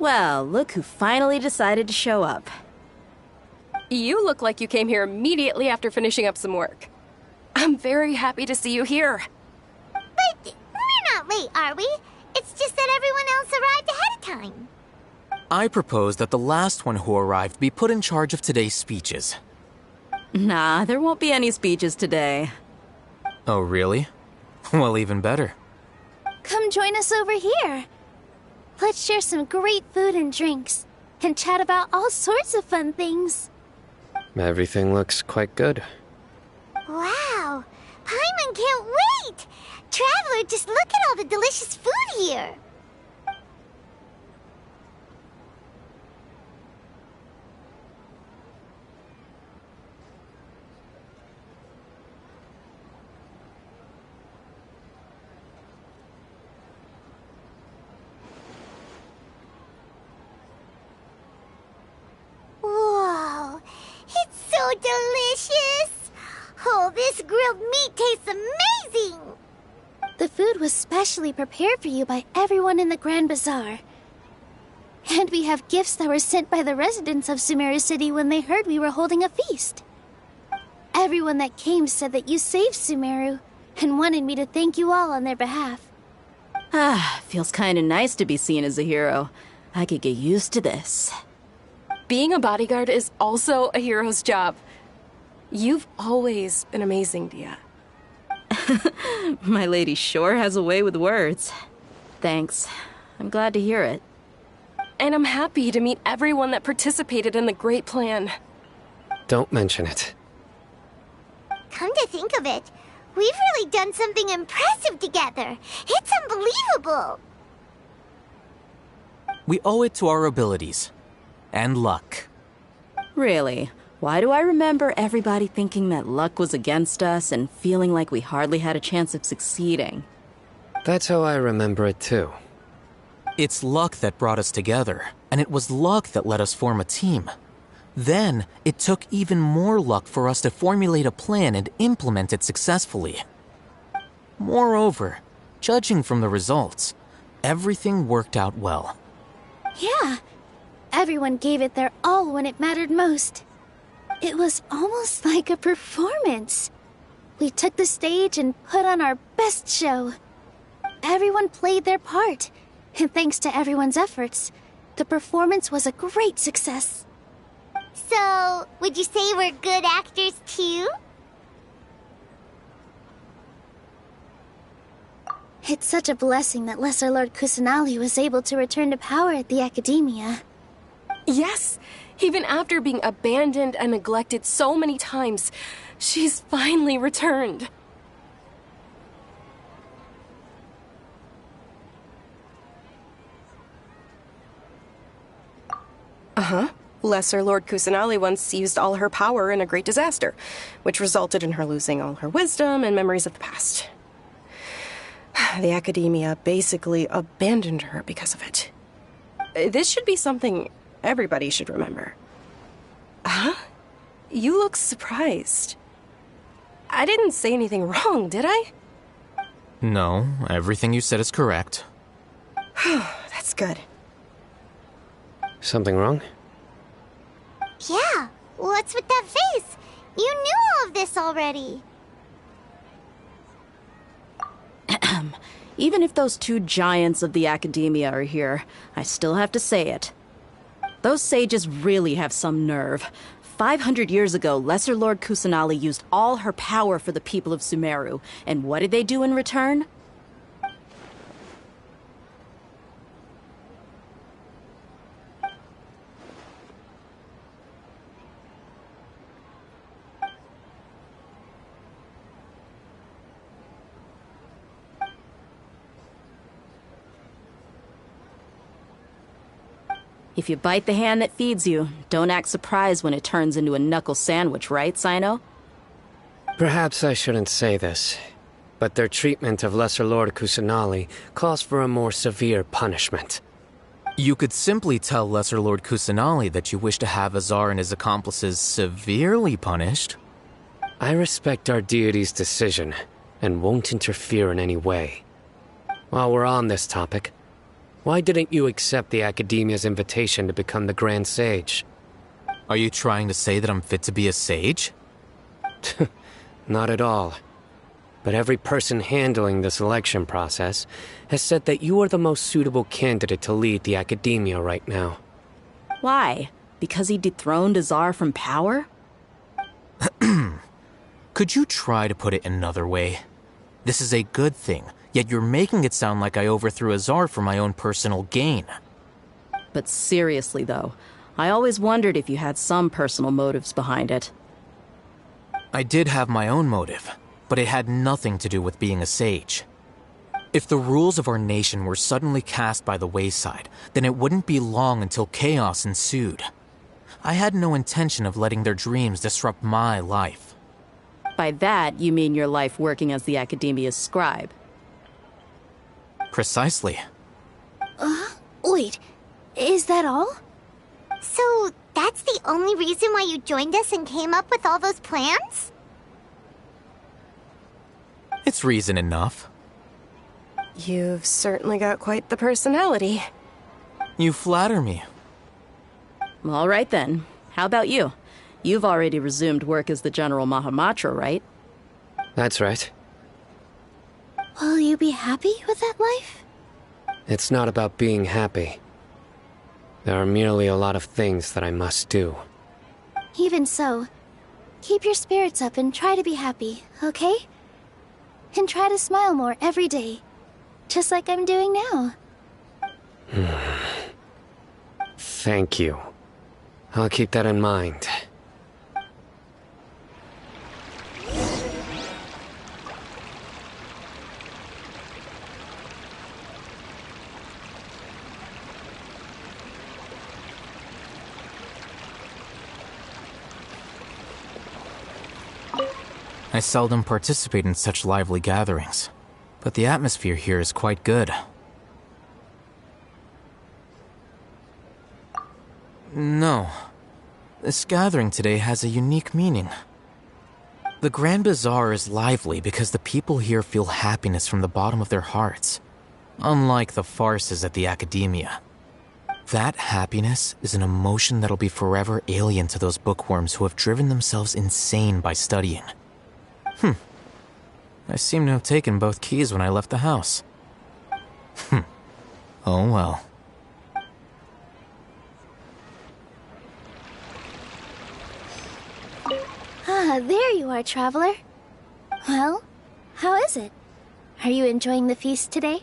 Well, look who finally decided to show up. You look like you came here immediately after finishing up some work. I'm very happy to see you here. But we're not late, are we? It's just that everyone else arrived ahead of time. I propose that the last one who arrived be put in charge of today's speeches. Nah, there won't be any speeches today. Oh, really? Well, even better. Come join us over here. Let's share some great food and drinks, and chat about all sorts of fun things. Everything looks quite good. Wow, Paimon can't wait! Traveler, just look at all the delicious food here. delicious! Oh, this grilled meat tastes amazing! The food was specially prepared for you by everyone in the Grand Bazaar. And we have gifts that were sent by the residents of Sumeru City when they heard we were holding a feast. Everyone that came said that you saved Sumeru and wanted me to thank you all on their behalf. Feels kinda nice to be seen as a hero. I could get used to this. Being a bodyguard is also a hero's job. You've always been amazing, Dia. My lady sure has a way with words. Thanks. I'm glad to hear it. And I'm happy to meet everyone that participated in the great plan. Don't mention it. Come to think of it, we've really done something impressive together. It's unbelievable. We owe it to our abilities. And luck. Really? Why do I remember everybody thinking that luck was against us and feeling like we hardly had a chance of succeeding? That's how I remember it too. It's luck that brought us together, and it was luck that let us form a team. Then, it took even more luck for us to formulate a plan and implement it successfully. Moreover, judging from the results, everything worked out well. Yeah, everyone gave it their all when it mattered most. It was almost like a performance. We took the stage and put on our best show. Everyone played their part, and thanks to everyone's efforts, the performance was a great success. So, would you say we're good actors too? It's such a blessing that Lesser Lord Kusanali was able to return to power at the Academia. Yes, even after being abandoned and neglected so many times, she's finally returned. Uh-huh. Lesser Lord Kusanali once used all her power in a great disaster, which resulted in her losing all her wisdom and memories of the past. The Academia basically abandoned her because of it. This should be something everybody should remember. Huh? You look surprised. I didn't say anything wrong, did I? No, everything you said is correct. That's good. Something wrong? Yeah, what's with that face? You knew all of this already. Even if those two giants of the Academia are here, I still have to say it. Those sages really have some nerve. 500 years ago, Lesser Lord Kusanali used all her power for the people of Sumeru, and what did they do in return? If you bite the hand that feeds you, don't act surprised when it turns into a knuckle sandwich, right, Sino? Perhaps I shouldn't say this, but their treatment of Lesser Lord Kusanali calls for a more severe punishment. You could simply tell Lesser Lord Kusanali that you wish to have Azar and his accomplices severely punished. I respect our deity's decision, and won't interfere in any way. While we're on this topic, why didn't you accept the Academia's invitation to become the Grand Sage? Are you trying to say that I'm fit to be a sage? Not at all. But every person handling the selection process has said that you are the most suitable candidate to lead the Academia right now. Why? Because he dethroned Azar from power? Could you try to put it another way? This is a good thing, yet you're making it sound like I overthrew Azar for my own personal gain. But seriously, though, I always wondered if you had some personal motives behind it. I did have my own motive, but it had nothing to do with being a sage. If the rules of our nation were suddenly cast by the wayside, then it wouldn't be long until chaos ensued. I had no intention of letting their dreams disrupt my life. By that, you mean your life working as the Academia's scribe. Precisely. Wait, is that all? So, That's the only reason why you joined us and came up with all those plans? It's reason enough. You've certainly got quite the personality. You flatter me. All right then. How about you? You've already resumed work as the General Mahamatra, right? That's right. Will you be happy with that life? It's not about being happy. There are merely a lot of things that I must do. Even so, keep your spirits up and try to be happy, okay? And try to smile more every day, just like I'm doing now. Thank you. I'll keep that in mind. I seldom participate in such lively gatherings, but the atmosphere here is quite good. No. This gathering today has a unique meaning. The Grand Bazaar is lively because the people here feel happiness from the bottom of their hearts, unlike the farces at the Academia. That happiness is an emotion that'll be forever alien to those bookworms who have driven themselves insane by studying. I seem to have taken both keys when I left the house. Oh well. Ah, there you are, traveler. Well, how is it? Are you enjoying the feast today?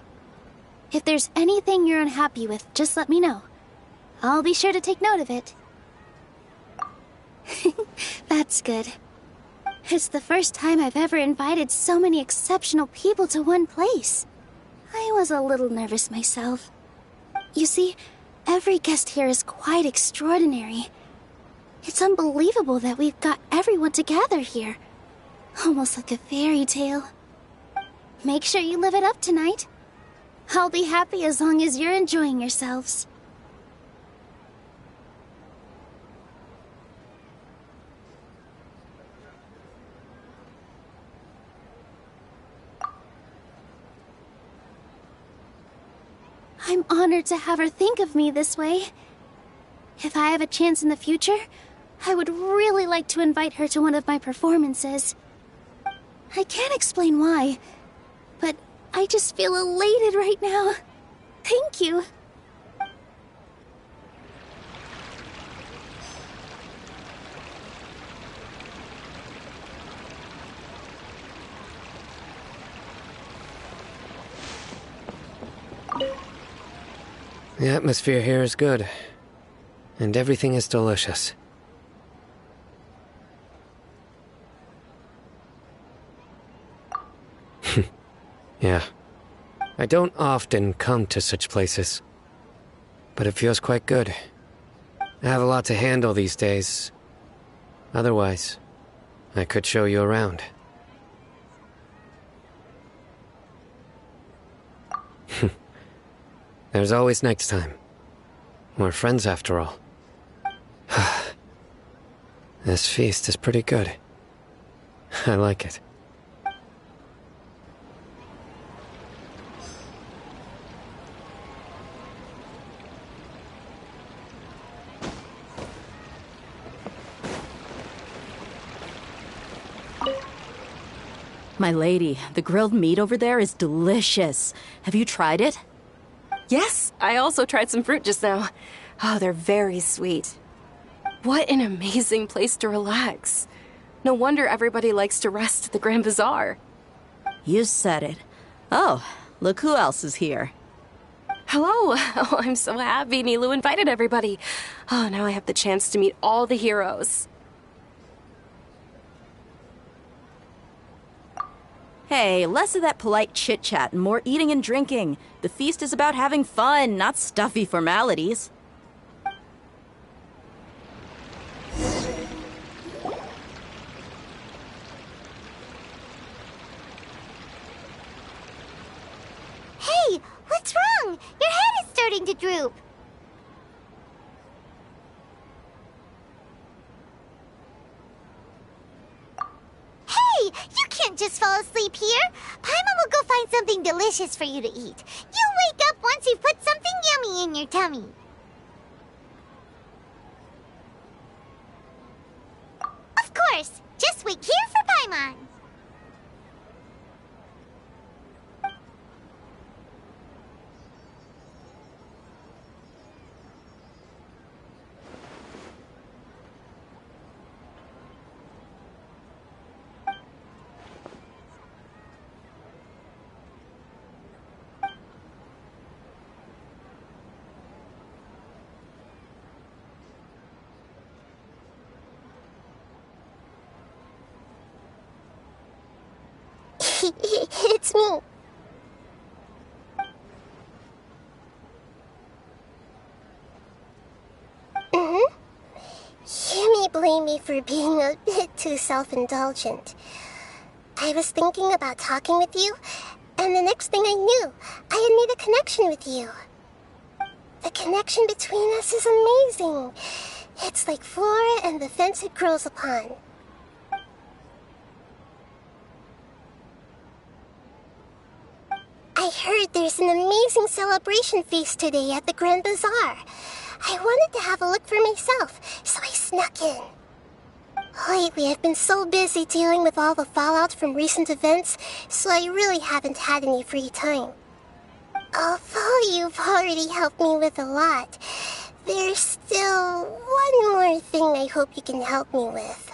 If there's anything you're unhappy with, just let me know. I'll be sure to take note of it. That's good. It's the first time I've ever invited so many exceptional people to one place. I was a little nervous myself. You see, every guest here is quite extraordinary. It's unbelievable that we've got everyone together here. Almost like a fairy tale. Make sure you live it up tonight. I'll be happy as long as you're enjoying yourselves. I'm honored to have her think of me this way. If I have a chance in the future, I would really like to invite her to one of my performances. I can't explain why, but I just feel elated right now. Thank you. The atmosphere here is good, and everything is delicious. Yeah. I don't often come to such places, but it feels quite good. I have a lot to handle these days. Otherwise, I could show you around. There's always next time. We're friends after all. This feast is pretty good. I like it. My lady, the grilled meat over there is delicious. Have you tried it? Yes, I also tried some fruit just now. Oh, they're very sweet. What an amazing place to relax. No wonder everybody likes to rest at the Grand Bazaar. You said it. Oh, look who else is here. Hello. Oh, I'm so happy Nilou invited everybody. Oh, now I have the chance to meet all the heroes. Hey, less of that polite chit-chat and more eating and drinking. The feast is about having fun, not stuffy formalities. Hey, what's wrong? Your head is starting to droop. can't just fall asleep here. Paimon will go find something delicious for you to eat. You'll wake up once you've put something yummy in your tummy. Of course. Just wait here for Paimon. It's me. You may blame me for being a bit too self-indulgent. I was thinking about talking with you, and the next thing I knew, I had made a connection with you. The connection between us is amazing. It's like flora and the fence it grows upon. I heard there's an amazing celebration feast today at the Grand Bazaar. I wanted to have a look for myself, so I snuck in. Lately, I've been so busy dealing with all the fallout from recent events, so I really haven't had any free time. Although you've already helped me with a lot, there's still one more thing I hope you can help me with.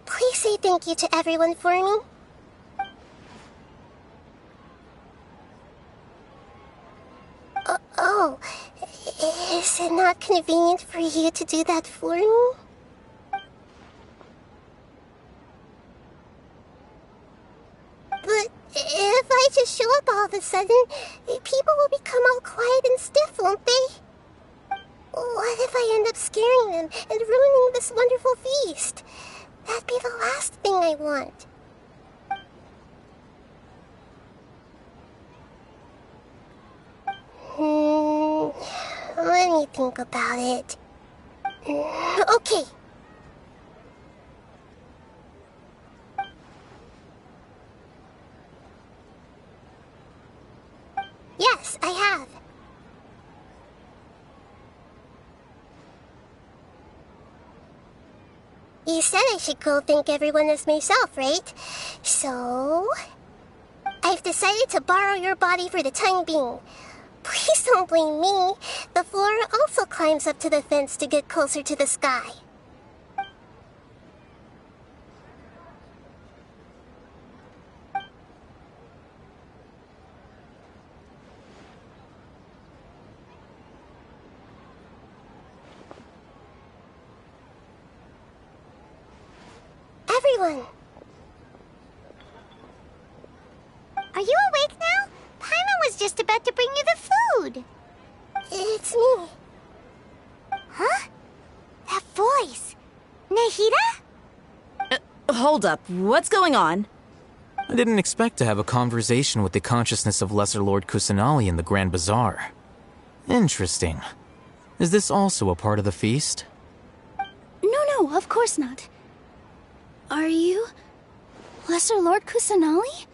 Please say thank you to everyone for me. Oh, is it not convenient for you to do that for me? But if I just show up all of a sudden, people will become all quiet and stiff, won't they? What if I end up scaring them and ruining this wonderful feast? That'd be the last thing I want. Let me think about it. Okay. Yes, I have. You said I should go thank everyone as myself, right? So... I've decided to borrow your body for the time being. Please don't blame me. The flora also climbs up to the fence to get closer to the sky. Everyone! Are you awake now? Paimon was just about to bring you the food. It's me. Huh? That voice. Nahida? Hold up. What's going on? I didn't expect to have a conversation with the consciousness of Lesser Lord Kusanali in the Grand Bazaar. Interesting. Is this also a part of the feast? No, of course not. Are you... Lesser Lord Kusanali?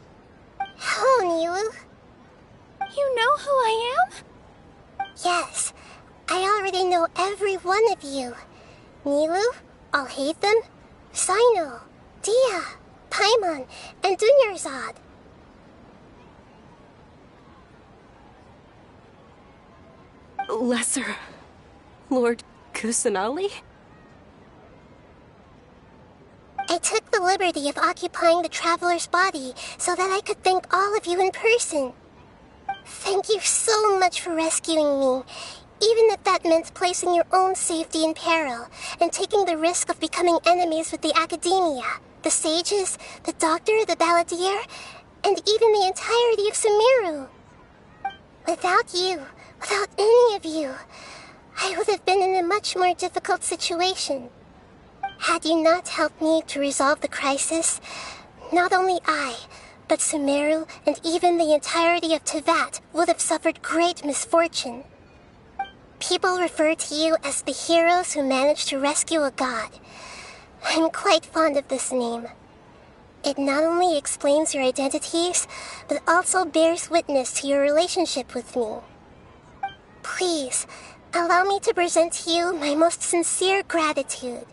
Hello, Nilu. You know who I am? Yes, I already know every one of you. Nilu, Alhaitham, Sino, Dia, Paimon, and Dunyarzad. Lesser Lord Kusanali? I took the liberty of occupying the Traveler's body so that I could thank all of you in person. Thank you so much for rescuing me, even if that meant placing your own safety in peril and taking the risk of becoming enemies with the Academia, the sages, the doctor, the balladeer, and even the entirety of Sumeru. Without you, without any of you, I would have been in a much more difficult situation. Had you not helped me to resolve the crisis, not only I, but Sumeru and even the entirety of Teyvat would have suffered great misfortune. People refer to you as the heroes who managed to rescue a god. I'm quite fond of this name. It not only explains your identities, but also bears witness to your relationship with me. Please, allow me to present to you my most sincere gratitude.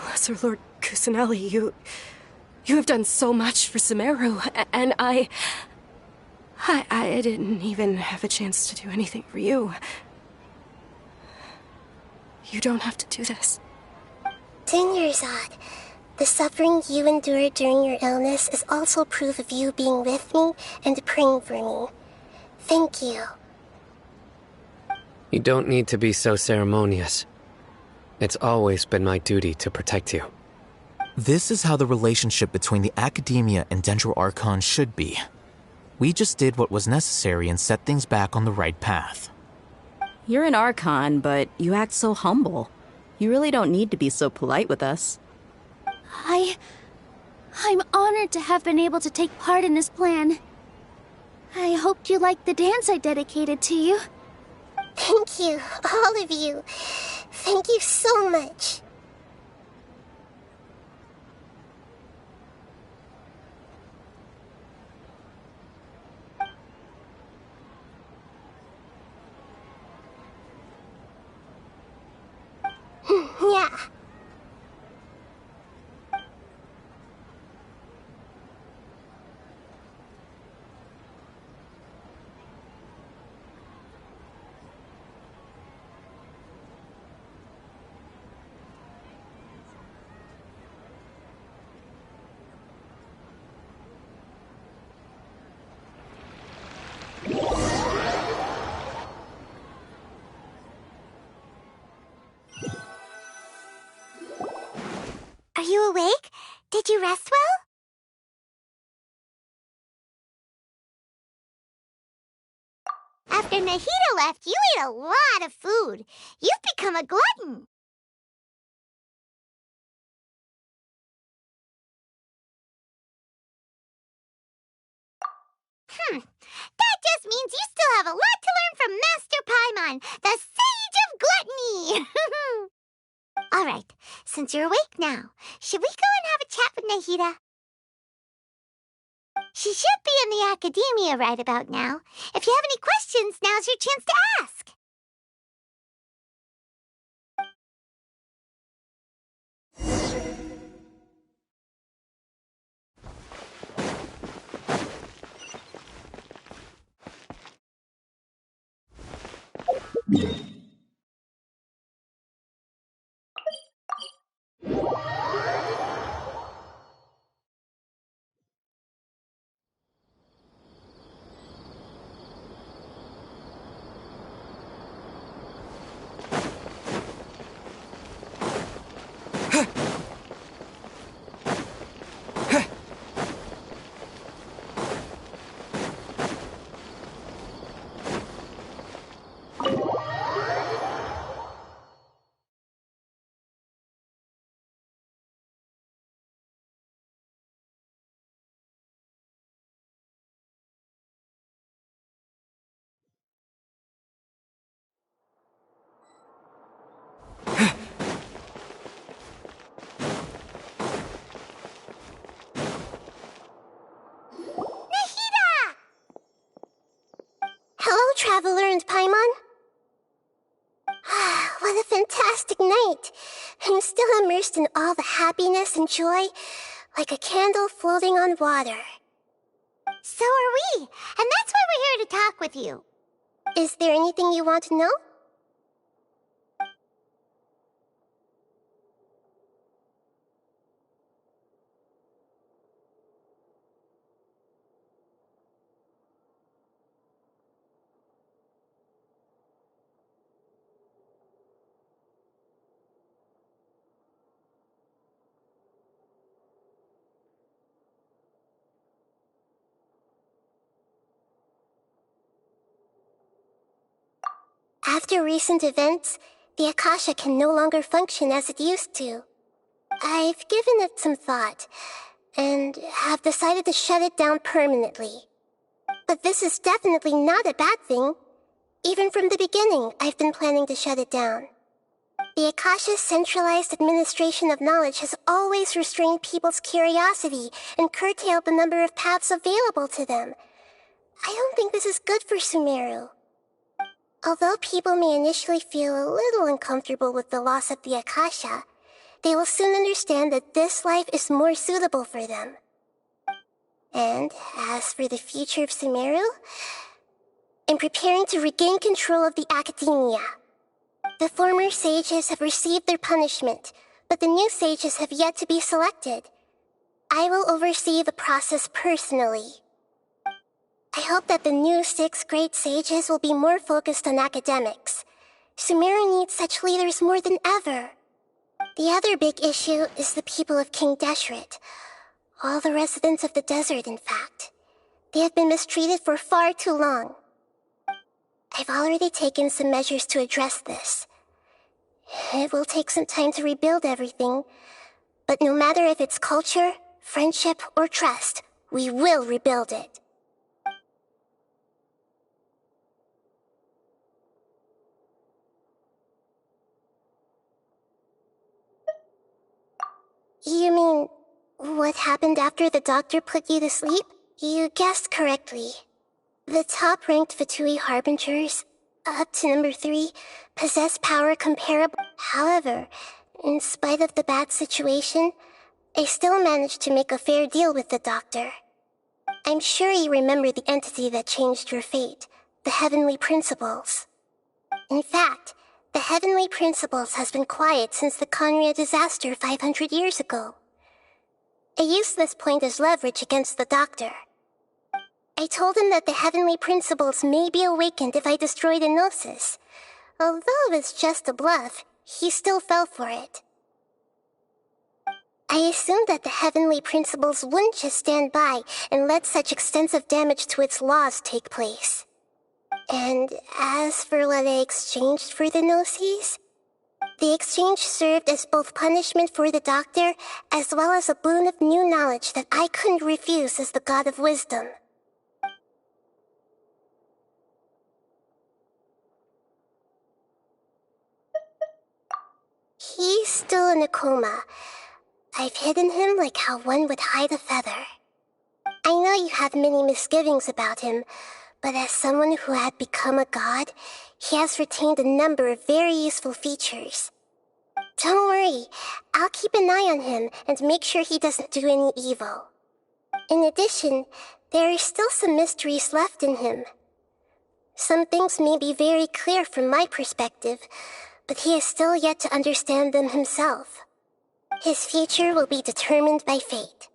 Lesser Lord Kusanali, you have done so much for Sumeru, and I didn't even have a chance to do anything for you. You don't have to do this. Dinyarzad, the suffering you endured during your illness is also proof of you being with me and praying for me. Thank you. You don't need to be so ceremonious. It's always been my duty to protect you. This is how the relationship between the Academia and Dendro Archon should be. We just did what was necessary and set things back on the right path. You're an Archon, but you act so humble. You really don't need to be so polite with us. I'm honored to have been able to take part in this plan. I hoped you liked the dance I dedicated to you. Thank you, all of you. Thank you so much. Yeah. Are you awake? Did you rest well? After Nahida left, you ate a lot of food. You've become a glutton. That just means you still have a lot to learn from Master Paimon, the Sage of Gluttony! Alright, since you're awake now, should we go and have a chat with Nahida? She should be in the Academia right about now. If you have any questions, now's your chance to ask. Hello, Traveler and Paimon. What a fantastic night. I'm still immersed in all the happiness and joy, like a candle floating on water. So are we, and that's why we're here to talk with you. Is there anything you want to know? After recent events, the Akasha can no longer function as it used to. I've given it some thought, and have decided to shut it down permanently. But this is definitely not a bad thing. Even from the beginning, I've been planning to shut it down. The Akasha's centralized administration of knowledge has always restrained people's curiosity and curtailed the number of paths available to them. I don't think this is good for Sumeru. Although people may initially feel a little uncomfortable with the loss of the Akasha, they will soon understand that this life is more suitable for them. And as for the future of Sumeru, I'm preparing to regain control of the academia. The former sages have received their punishment, but the new sages have yet to be selected. I will oversee the process personally. I hope that the new 6 great sages will be more focused on academics. Sumeru needs such leaders more than ever. The other big issue is the people of King Deshret. All the residents of the desert, in fact. They have been mistreated for far too long. I've already taken some measures to address this. It will take some time to rebuild everything, but no matter if it's culture, friendship, or trust, we will rebuild it. You mean, what happened after the doctor put you to sleep? You guessed correctly. The top-ranked Fatui Harbingers, up to number 3, possess power comparable. However, in spite of the bad situation, I still managed to make a fair deal with the doctor. I'm sure you remember the entity that changed your fate, the Heavenly Principles. In fact, the Heavenly Principles has been quiet since the Conria disaster 500 years ago. I used this point as leverage against the doctor. I told him that the Heavenly Principles may be awakened if I destroy the Gnosis. Although it's just a bluff, he still fell for it. I assumed that the Heavenly Principles wouldn't just stand by and let such extensive damage to its laws take place. And as for what I exchanged for the Gnosis, the exchange served as both punishment for the doctor as well as a boon of new knowledge that I couldn't refuse as the God of Wisdom. He's still in a coma. I've hidden him like how one would hide a feather. I know you have many misgivings about him, but as someone who had become a god, he has retained a number of very useful features. Don't worry, I'll keep an eye on him and make sure he doesn't do any evil. In addition, there are still some mysteries left in him. Some things may be very clear from my perspective, but he is still yet to understand them himself. His future will be determined by fate.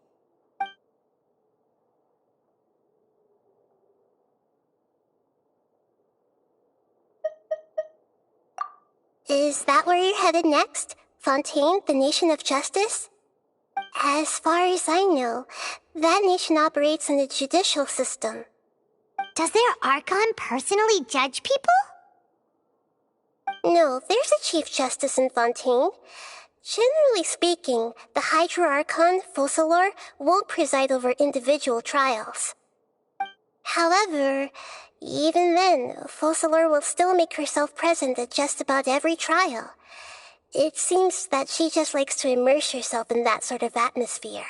Is that where you're headed next? Fontaine, the Nation of Justice? As far as I know, that nation operates in a judicial system. Does their Archon personally judge people? No, there's a Chief Justice in Fontaine. Generally speaking, the Hydra Archon, Focalor, won't preside over individual trials. However, even then, Focalor will still make herself present at just about every trial. It seems that she just likes to immerse herself in that sort of atmosphere.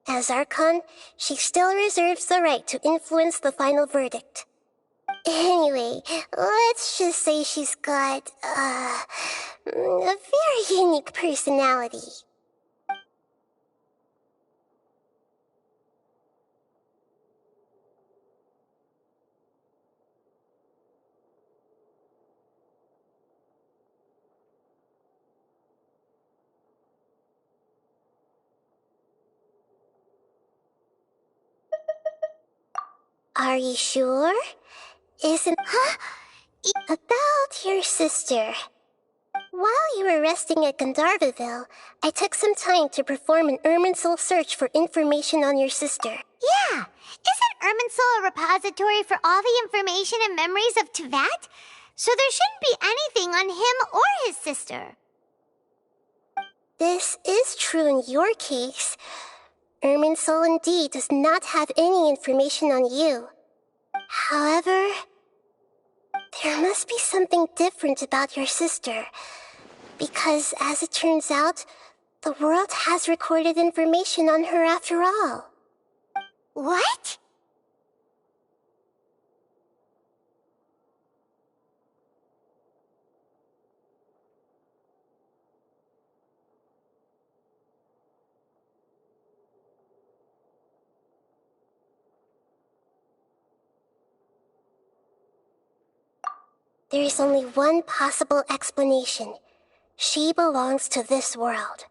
As Archon, she still reserves the right to influence the final verdict. Anyway, let's just say she's got, a very unique personality. Are you sure? Isn't... About your sister. While you were resting at Gandharvaville, I took some time to perform an Irminsul search for information on your sister. Yeah! Isn't Irminsul a repository for all the information and memories of Teyvat? So there shouldn't be anything on him or his sister. This is true in your case. Irminsul indeed does not have any information on you. However, There must be something different about your sister. Because, as it turns out, the world has recorded information on her after all. What? There is only one possible explanation. She belongs to this world.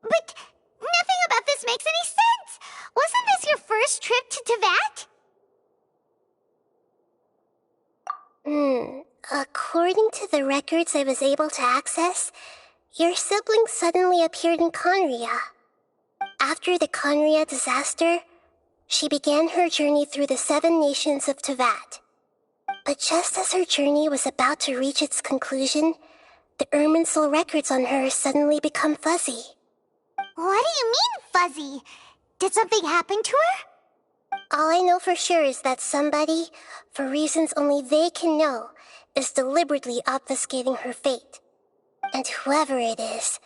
But nothing about this makes any sense! Wasn't this your first trip to Teyvat? According to the records I was able to access, your sibling suddenly appeared in Conria. After the Conria disaster, she began her journey through the 7 nations of Teyvat. But just as her journey was about to reach its conclusion, the Irminsul records on her suddenly become fuzzy. What do you mean, fuzzy? Did something happen to her? All I know for sure is that somebody, for reasons only they can know, is deliberately obfuscating her fate. And whoever it is,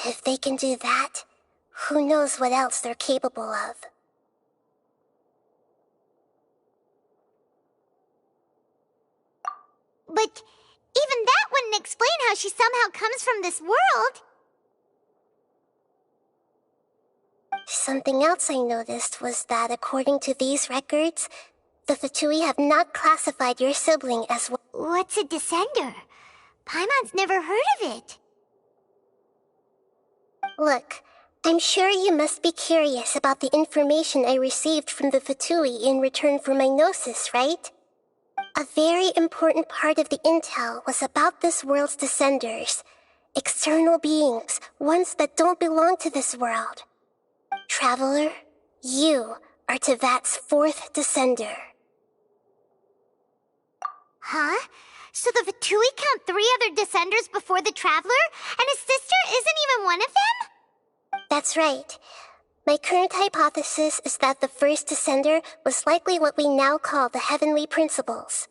if they can do that, who knows what else they're capable of. But even that wouldn't explain how she somehow comes from this world. Something else I noticed was that according to these records, the Fatui have not classified your sibling as well. What's a descender? Paimon's never heard of it. Look, I'm sure you must be curious about the information I received from the Fatui in return for my gnosis, right? A very important part of the intel was about this world's descenders. External beings, ones that don't belong to this world. Traveler, you are Teyvat's 4th descender. Huh? So the Fatui count 3 other descenders before the Traveler, and his sister isn't even one of them? That's right. My current hypothesis is that the first descender was likely what we now call the Heavenly Principles.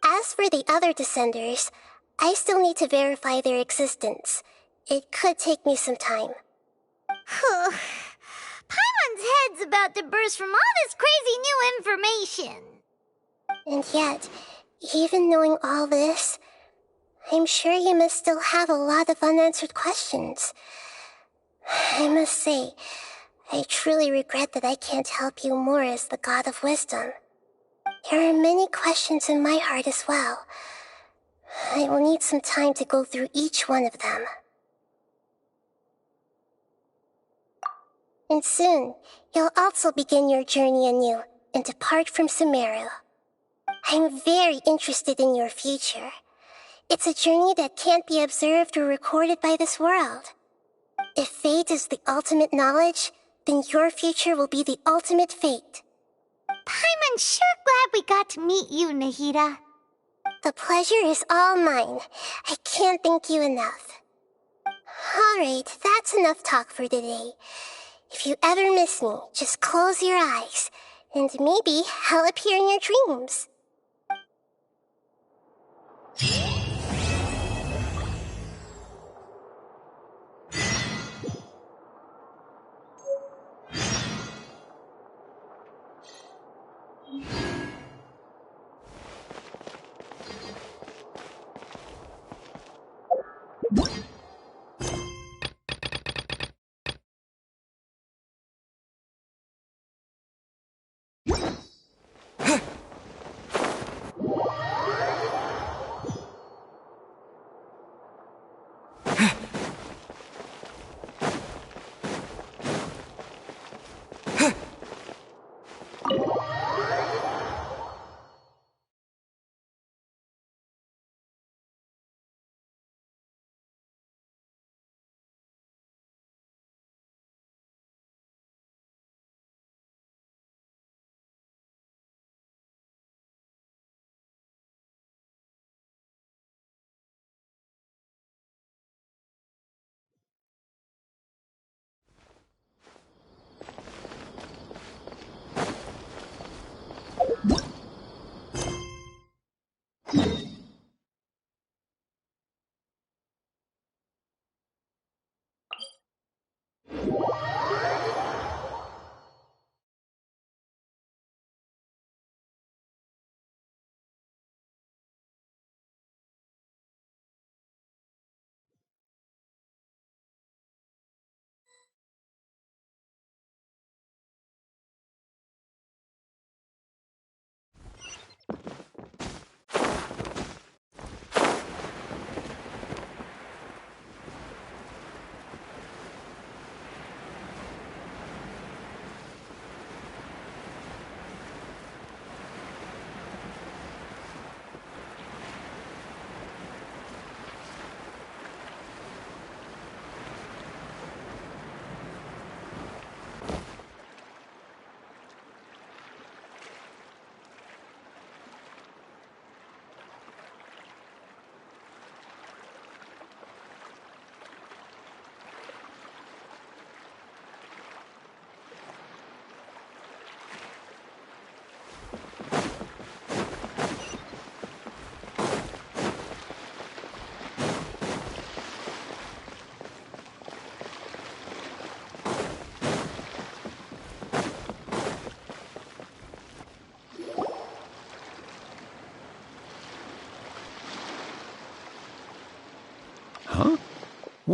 As for the other descenders, I still need to verify their existence. It could take me some time. Paimon's head's about to burst from all this crazy new information. And yet, even knowing all this, I'm sure you must still have a lot of unanswered questions. I must say, I truly regret that I can't help you more as the God of Wisdom. There are many questions in my heart as well. I will need some time to go through each one of them. And soon, you'll also begin your journey anew and depart from Sumeru. I'm very interested in your future. It's a journey that can't be observed or recorded by this world. If fate is the ultimate knowledge, then your future will be the ultimate fate. Paimon's sure glad we got to meet you, Nahida. The pleasure is all mine. I can't thank you enough. Alright, that's enough talk for today. If you ever miss me, just close your eyes, and maybe I'll appear in your dreams.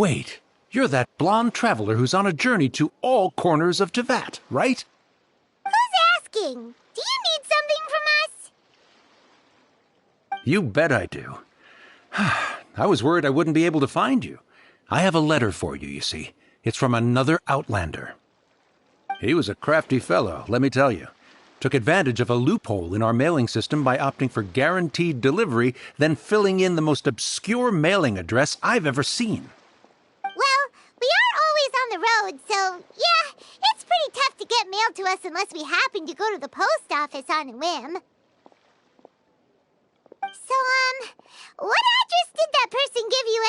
Wait, you're that blonde traveler who's on a journey to all corners of Teyvat, right? Who's asking? Do you need something from us? You bet I do. I was worried I wouldn't be able to find you. I have a letter for you, you see. It's from another Outlander. He was a crafty fellow, let me tell you. Took advantage of a loophole in our mailing system by opting for guaranteed delivery, then filling in the most obscure mailing address I've ever seen. Well, we are always on the road, so yeah, it's pretty tough to get mail to us unless we happen to go to the post office on a whim. So, what address did that person give you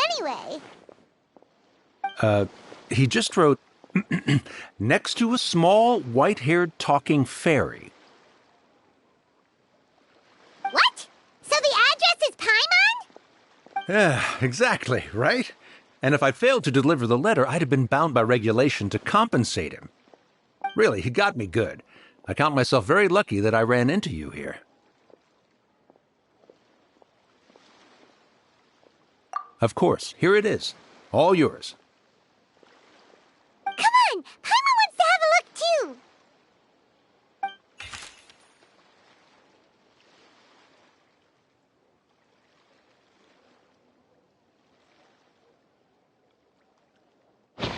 anyway? He just wrote, next to a small, white-haired talking fairy. What? So the address is Paimon? Yeah, exactly, right? And if I failed to deliver the letter, I'd have been bound by regulation to compensate him. Really, he got me good. I count myself very lucky that I ran into you here. Of course, here it is. All yours. Come on! Paimon wants to have a look, too!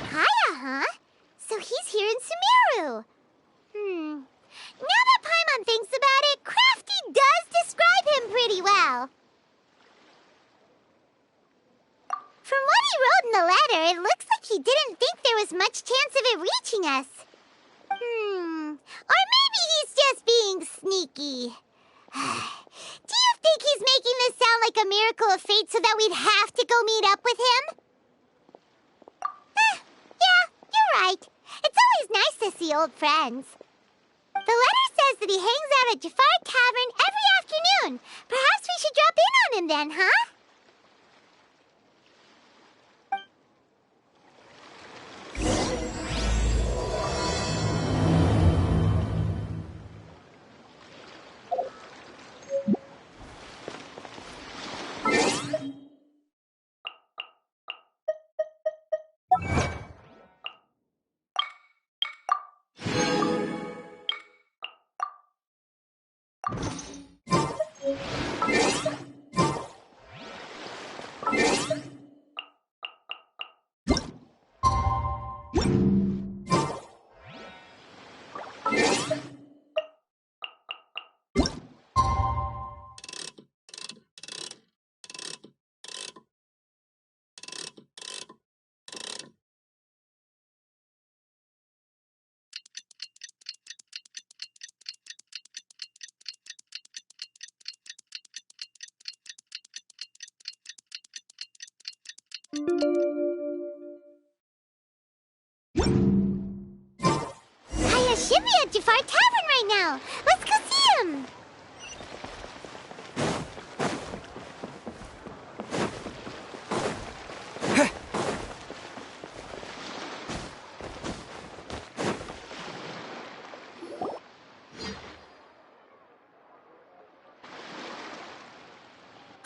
Kaya, huh? So he's here in Sumeru. Now that Paimon thinks about it, Crafty does describe him pretty well. From what he wrote in the letter, it looks like he didn't think there was much chance of it reaching us. Or maybe he's just being sneaky. Do you think he's making this sound like a miracle of fate so that we'd have to go meet up with him? Yeah, you're right. It's always nice to see old friends. The letter says that he hangs out at Jafar Tavern every afternoon. Perhaps we should drop in on him then, huh? Kaya should be at Jafar Tavern right now. Let's go see him.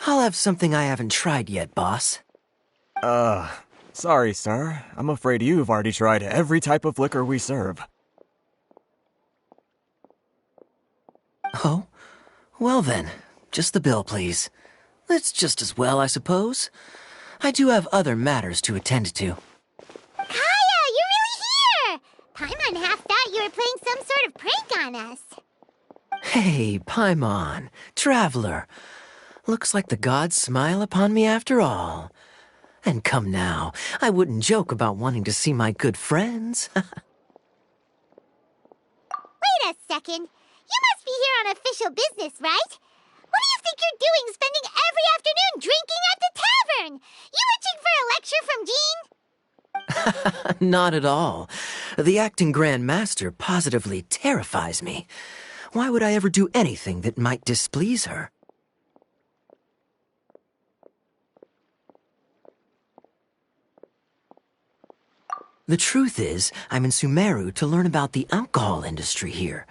I'll have something I haven't tried yet, boss. Sorry, sir. I'm afraid you've already tried every type of liquor we serve. Oh? Well then, just the bill, please. That's just as well, I suppose. I do have other matters to attend to. Kaya, you're really here! Paimon half thought you were playing some sort of prank on us. Hey, Paimon, traveler. Looks like the gods smile upon me after all. And come now, I wouldn't joke about wanting to see my good friends. Wait a second. You must be here on official business, right? What do you think you're doing spending every afternoon drinking at the tavern? You itching for a lecture from Jean? Not at all. The acting Grand Master positively terrifies me. Why would I ever do anything that might displease her? The truth is, I'm in Sumeru to learn about the alcohol industry here.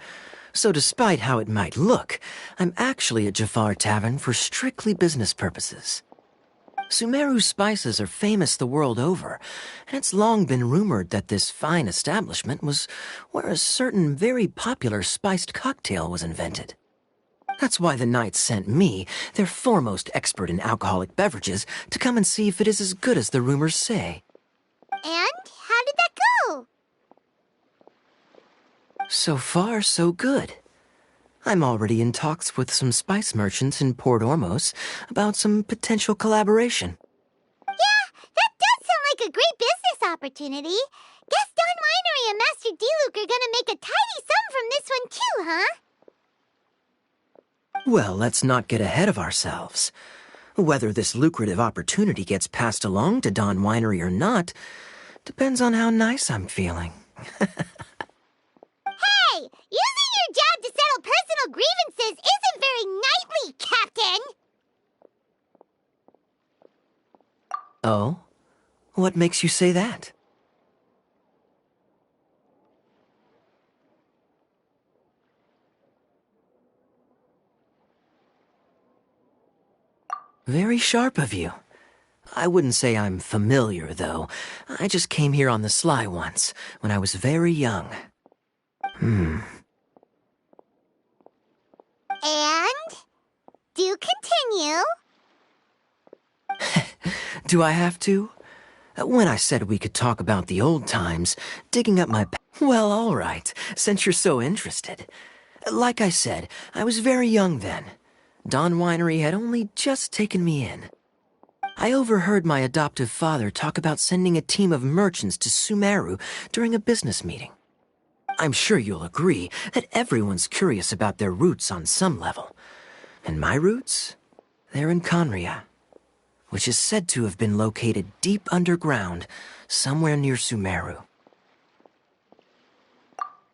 So despite how it might look, I'm actually at Jafar Tavern for strictly business purposes. Sumeru spices are famous the world over, and it's long been rumored that this fine establishment was where a certain very popular spiced cocktail was invented. That's why the Knights sent me, their foremost expert in alcoholic beverages, to come and see if it is as good as the rumors say. And how did that go? So far, so good. I'm already in talks with some spice merchants in Port Ormos about some potential collaboration. Yeah, that does sound like a great business opportunity. Guess Don Winery and Master Diluc are gonna make a tidy sum from this one too, huh? Well, let's not get ahead of ourselves. Whether this lucrative opportunity gets passed along to Don Winery or not depends on how nice I'm feeling. Hey, using your job to settle personal grievances isn't very knightly, Captain! Oh? What makes you say that? Very sharp of you. I wouldn't say I'm familiar, though. I just came here on the sly once, when I was very young. And? Do continue. Do I have to? When I said we could talk about the old times, digging up my... Well, all right, since you're so interested. Like I said, I was very young then. Don Winery had only just taken me in. I overheard my adoptive father talk about sending a team of merchants to Sumeru during a business meeting. I'm sure you'll agree that everyone's curious about their roots on some level. And my roots? They're in Conria, which is said to have been located deep underground, somewhere near Sumeru.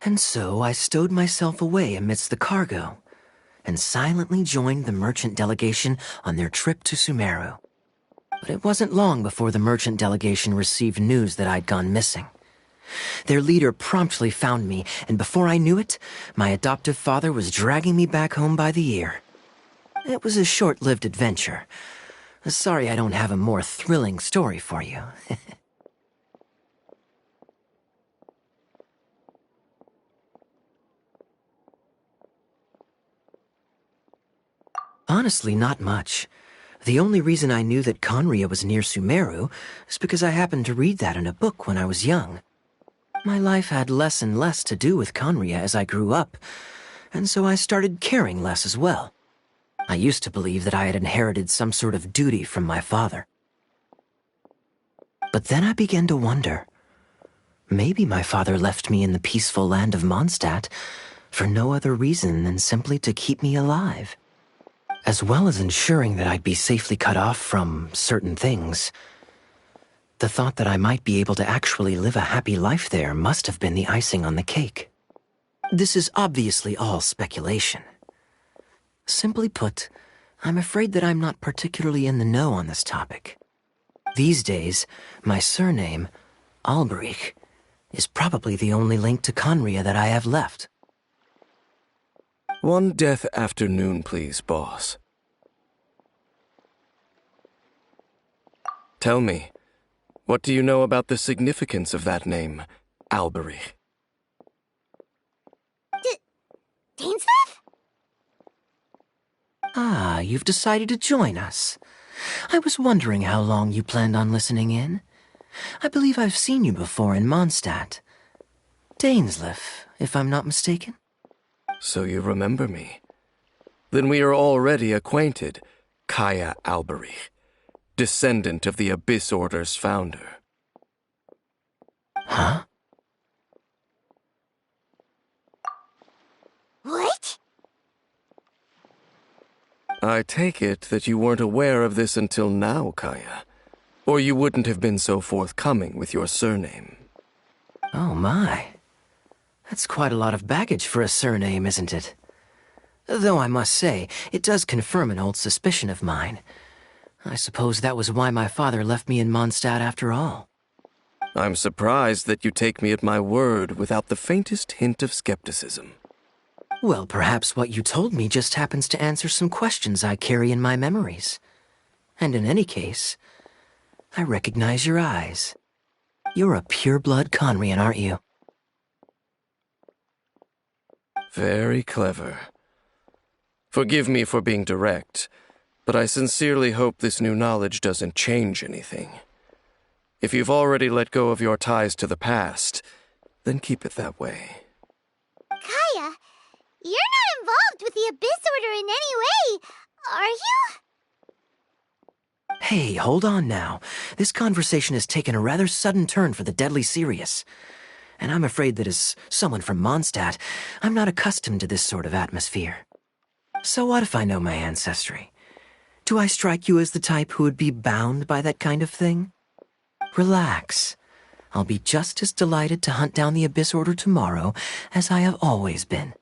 And so I stowed myself away amidst the cargo, and silently joined the merchant delegation on their trip to Sumeru. But it wasn't long before the merchant delegation received news that I'd gone missing. Their leader promptly found me, and before I knew it, my adoptive father was dragging me back home by the ear. It was a short-lived adventure. Sorry I don't have a more thrilling story for you. Honestly, not much. The only reason I knew that Conria was near Sumeru is because I happened to read that in a book when I was young. My life had less and less to do with Conria as I grew up, and so I started caring less as well. I used to believe that I had inherited some sort of duty from my father. But then I began to wonder. Maybe my father left me in the peaceful land of Mondstadt for no other reason than simply to keep me alive. As well as ensuring that I'd be safely cut off from certain things. The thought that I might be able to actually live a happy life there must have been the icing on the cake. This is obviously all speculation. Simply put, I'm afraid that I'm not particularly in the know on this topic. These days, my surname, Alberich, is probably the only link to Conria that I have left. One death afternoon, please, boss. Tell me, what do you know about the significance of that name, Alberich? Dainsleif? Ah, you've decided to join us. I was wondering how long you planned on listening in. I believe I've seen you before in Mondstadt. Dainsleif, if I'm not mistaken. So you remember me. Then we are already acquainted, Kaya Alberich, descendant of the Abyss Order's founder. Huh? What? I take it that you weren't aware of this until now, Kaya. Or you wouldn't have been so forthcoming with your surname. Oh my. That's quite a lot of baggage for a surname, isn't it? Though I must say, it does confirm an old suspicion of mine. I suppose that was why my father left me in Mondstadt after all. I'm surprised that you take me at my word without the faintest hint of skepticism. Well, perhaps what you told me just happens to answer some questions I carry in my memories. And in any case, I recognize your eyes. You're a pure-blood Conrian, aren't you? Very clever. Forgive me for being direct, but I sincerely hope this new knowledge doesn't change anything. If you've already let go of your ties to the past, then keep it that way. Kaya, you're not involved with the Abyss Order in any way, are you? Hey, hold on now. This conversation has taken a rather sudden turn for the deadly serious. And I'm afraid that as someone from Mondstadt, I'm not accustomed to this sort of atmosphere. So what if I know my ancestry? Do I strike you as the type who would be bound by that kind of thing? Relax. I'll be just as delighted to hunt down the Abyss Order tomorrow as I have always been.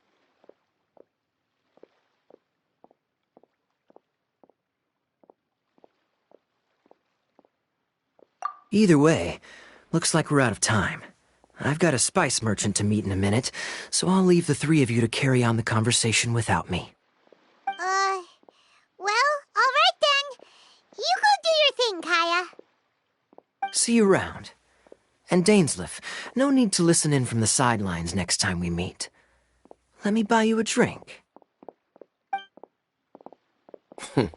Either way, looks like we're out of time. I've got a spice merchant to meet in a minute, so I'll leave the three of you to carry on the conversation without me. Well, all right then. You go do your thing, Kaya. See you around. And Dainsleif, no need to listen in from the sidelines next time we meet. Let me buy you a drink. You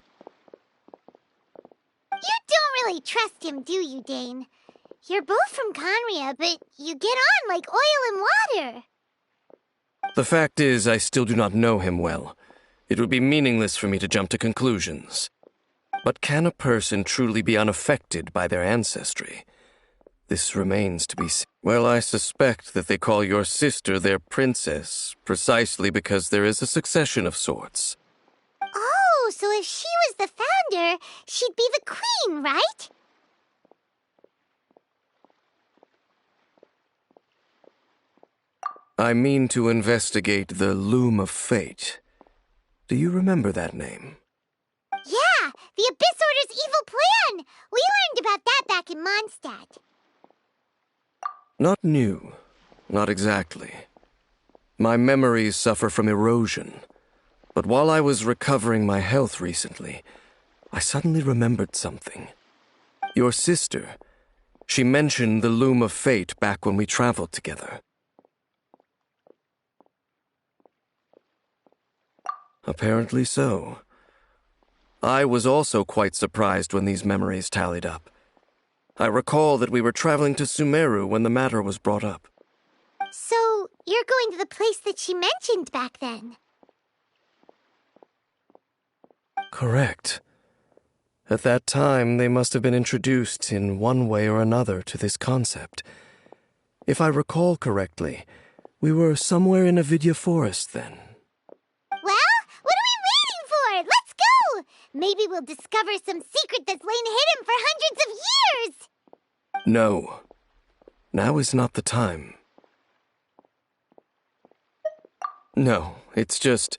don't really trust him, do you, Dane? You're both from Conria, but you get on like oil and water. The fact is, I still do not know him well. It would be meaningless for me to jump to conclusions. But can a person truly be unaffected by their ancestry? This remains to be seen. Well, I suspect that they call your sister their princess, precisely because there is a succession of sorts. Oh, so if she was the founder, she'd be the queen, right? I mean to investigate the Loom of Fate. Do you remember that name? Yeah, the Abyss Order's evil plan! We learned about that back in Mondstadt. Not new. Not exactly. My memories suffer from erosion. But while I was recovering my health recently, I suddenly remembered something. Your sister. She mentioned the Loom of Fate back when we traveled together. Apparently so. I was also quite surprised when these memories tallied up. I recall that we were traveling to Sumeru when the matter was brought up. So, you're going to the place that she mentioned back then? Correct. At that time, they must have been introduced in one way or another to this concept. If I recall correctly, we were somewhere in Avidya Forest then. Well, what are we waiting for? Let's go! Maybe we'll discover some secret that's lain hidden for hundreds of years! No. Now is not the time. No, it's just...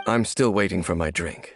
I'm still waiting for my drink.